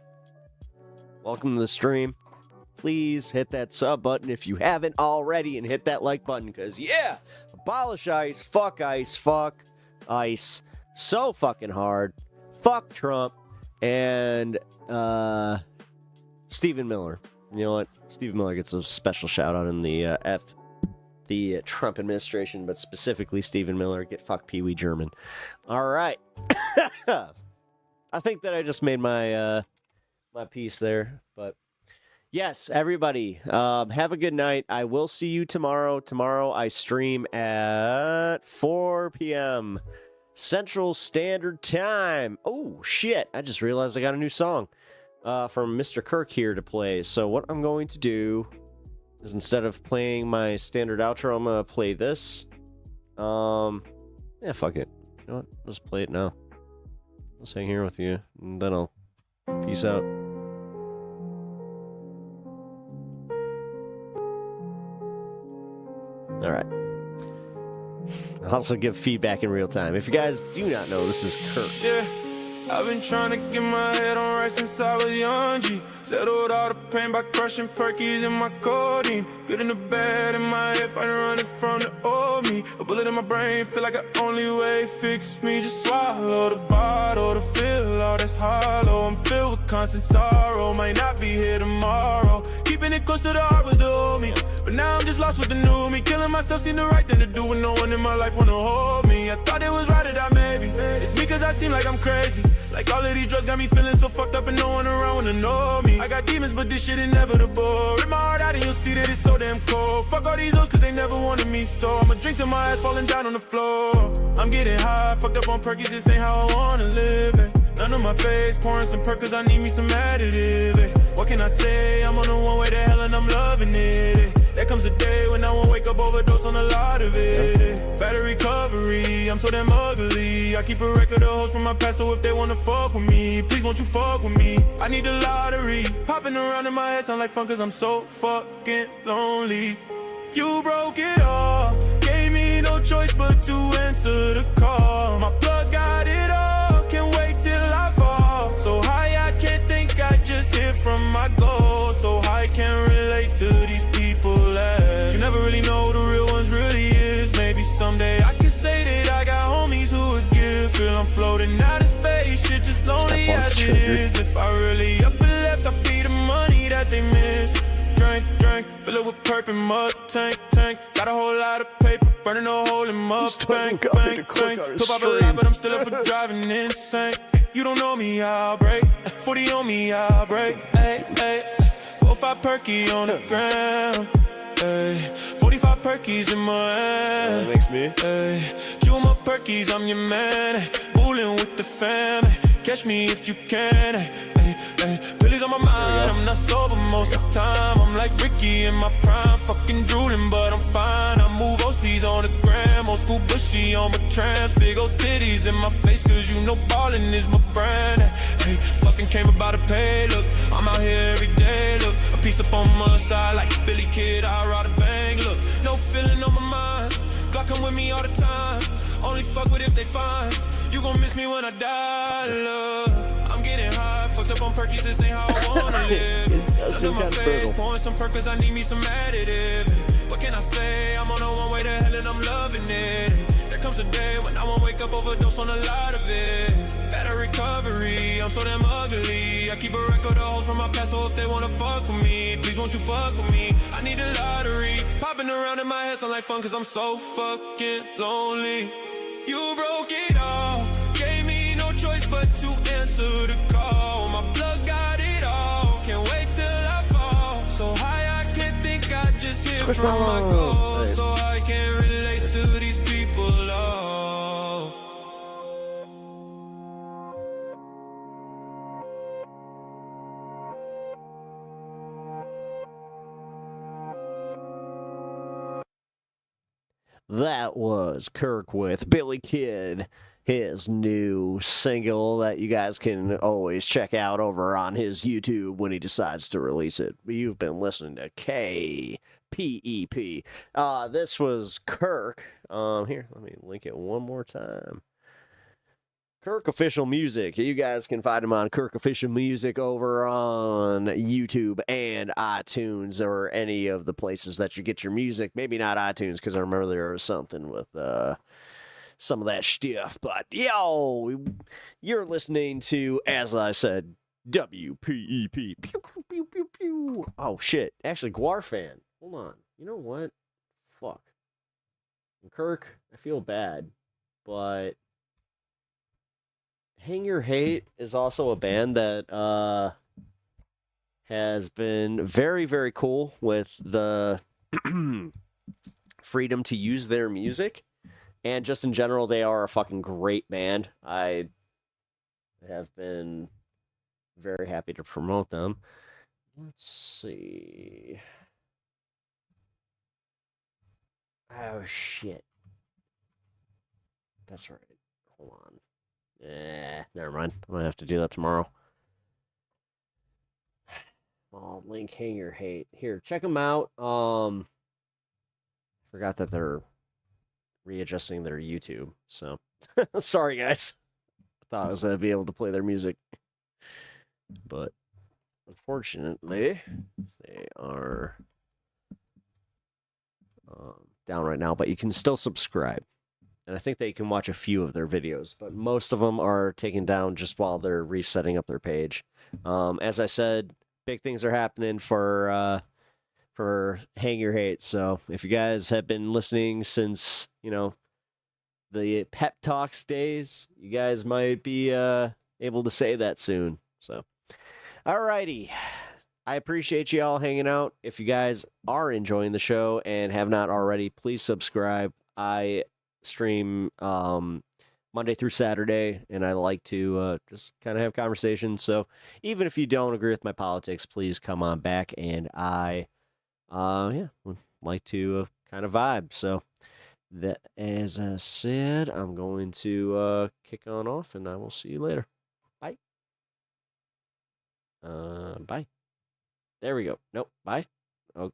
E: Welcome to the stream. Please hit that sub button if you haven't already and hit that like button because, yeah, abolish ICE, fuck ICE so fucking hard. Fuck Trump and Stephen Miller. You know what? Stephen Miller gets a special shout out in the Trump administration, but specifically Stephen Miller. Get fucked Pee Wee German. All right. I think that I just made my my piece there. But yes, everybody, have a good night. I will see you tomorrow. Tomorrow I stream at 4 p.m. Central Standard Time. Oh, shit. I just realized I got a new song from Mr. Kirk here to play. So what I'm going to do is instead of playing my standard outro, I'm going to play this. Yeah, fuck it. You know what? I'll just play it now. I'll hang here with you, and then I'll peace out. All right. I'll also give feedback in real time. If you guys do not know, this is Kirk.
R: Yeah, I've been trying to get my head on right since I was young G. Settled all the pain by crushing perkies in my codeine. Good in the bed in my head, fighting running from the old me. A bullet in my brain, feel like the only way fix me. Just swallow the bottle to feel all that's hollow. I'm filled with constant sorrow, might not be here tomorrow. Keeping it close to the heart was the old me, but now I'm just lost with the new me. Killing myself seemed the right thing to do when no one in my life wanna hold me. I thought it was right that I maybe. It's me cause I seem like I'm crazy. Like all of these drugs got me feeling so fucked up and no one around wanna know me. I got demons but this shit inevitable. Rip my heart out and you'll see that it's so damn cold. Fuck all these hoes cause they never wanted me, so I'ma drink till my ass falling down on the floor. I'm getting high, fucked up on perkies, this ain't how I wanna live, eh. None of my face, pouring some perk cause I need me some additive, eh. What can I say, I'm on the one way to hell and I'm loving it, eh. There comes a day when I won't wake up overdose on a lot of it, eh. Better recovery, I'm so damn ugly. I keep a record of hoes from my past, so if they wanna fuck with me, please won't you fuck with me. I need the lottery, popping around in my head sound like fun cause I'm so fucking lonely. You broke it all, gave me no choice but to answer the call. My plug got it all, can't wait till I fall. So high I can't think, I just hit from my goal. So high can't relate to these people that you never really know who the real ones really is. Maybe someday I can say that I got homies who would give. Feel I'm floating out of space, shit just lonely as it is. If I really up and left, I'll be the money that they miss. Drink, fill it with perp and mud, tank. Got a whole lot of paper, burning a hole in mud, bang. Put up a lot, but I'm still up for driving insane. You don't know me, I'll break. 40 on me, I'll break. 4 or 5 perky on the ground. 45 perkies in my hand.
E: That makes me.
R: Chew my perkies, I'm your man. Bullin' with the fam. Catch me if you can. Pillies on my mind, I'm not sober most of the time. I'm like Ricky in my prime, fucking drooling, but I'm fine. I move OCs on the gram, old school bushy on my trams. Big old titties in my face, cause you know ballin' is my brand. Hey, fucking came about to pay, look, I'm out here every day, look. A piece up on my side like a Billy Kid, I ride a bang, look. No feeling on my mind, Glock come with me all the time. Only fuck with if they find. You gon' miss me when I die, love. I'm getting high, fucked up on perkies, this ain't how I wanna live. Under my face, pouring some perk cause I need me some additive. What can I say, I'm on a one way to hell and I'm loving it. There comes a day when I won't wake up overdose on a lot of it. Better recovery, I'm so damn ugly. I keep a record of hoes from my past, so if they wanna fuck with me, please won't you fuck with me. I need a lottery, popping around in my head sound like fun cause I'm so fucking lonely. You broke it all, gave me no choice but to answer the call. My plug got it all, can't wait till I fall. So high I can't think, I just hit from my goal. So I can't relate to these people, oh.
E: That was Kirk with Billy Kid, his new single that you guys can always check out over on his YouTube when he decides to release it. You've been listening to KPEP. This was Kirk. Here, let me link it one more time. Kirk Official Music. You guys can find him on Kirk Official Music over on YouTube and iTunes or any of the places that you get your music. Maybe not iTunes because I remember there was something with some of that stuff. But yo, you're listening to, as I said, WPEP. Pew, pew, pew, pew, pew. Oh shit! Actually, Guarfan. Hold on. You know what? Fuck. Kirk, I feel bad, but Hang Your Hate is also a band that has been very, very cool with the freedom to use their music. And just in general, they are a fucking great band. I have been very happy to promote them. Let's see. Oh, shit. That's right. Hold on. Never mind. I'm going to have to do that tomorrow. I'll link Hang Your Hate. Here, check them out. Forgot that they're readjusting their YouTube, so sorry, guys. I thought I was going to be able to play their music. But unfortunately, they are down right now, but you can still subscribe. And I think they can watch a few of their videos, but most of them are taken down just while they're resetting up their page. As I said, big things are happening for Hang Your Hate. So if you guys have been listening since, the Pep Talks days, you guys might be able to say that soon. So, alrighty. I appreciate you all hanging out. If you guys are enjoying the show and have not already, please subscribe. I stream Monday through Saturday, and I like to just kind of have conversations. So even if you don't agree with my politics, please come on back, and I would like to kind of vibe. So that, as I said, I'm going to kick on off, and I will see you later. Bye. Bye. There we go. Nope. Bye. Oh.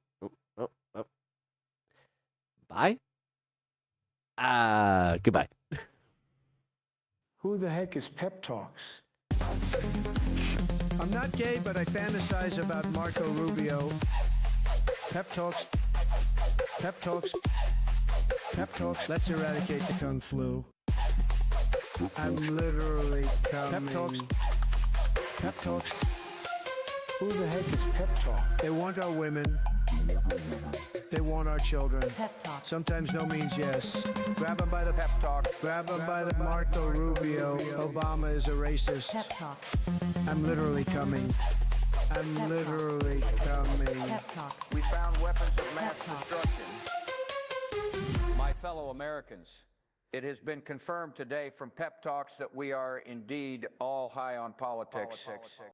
E: Bye. Goodbye.
B: Who the heck is Pep Talks?
S: I'm not gay, but I fantasize about Marco Rubio. Pep Talks. Pep Talks. Pep Talks. Let's eradicate the Kung Flu.
B: I'm literally coming.
S: Pep Talks. Pep Talks.
B: Who the heck is Pep Talk?
S: They want our women. They want our children.
K: Pep Talk.
S: Sometimes no means yes. Grab them by the pep talk. Grab them by the Marco Rubio. Obama is a racist.
K: Pep Talk.
S: I'm literally coming. I'm literally coming.
K: Pep Talks.
T: We found weapons of mass destruction. My fellow Americans, it has been confirmed today from Pep Talks that we are indeed all high on politics.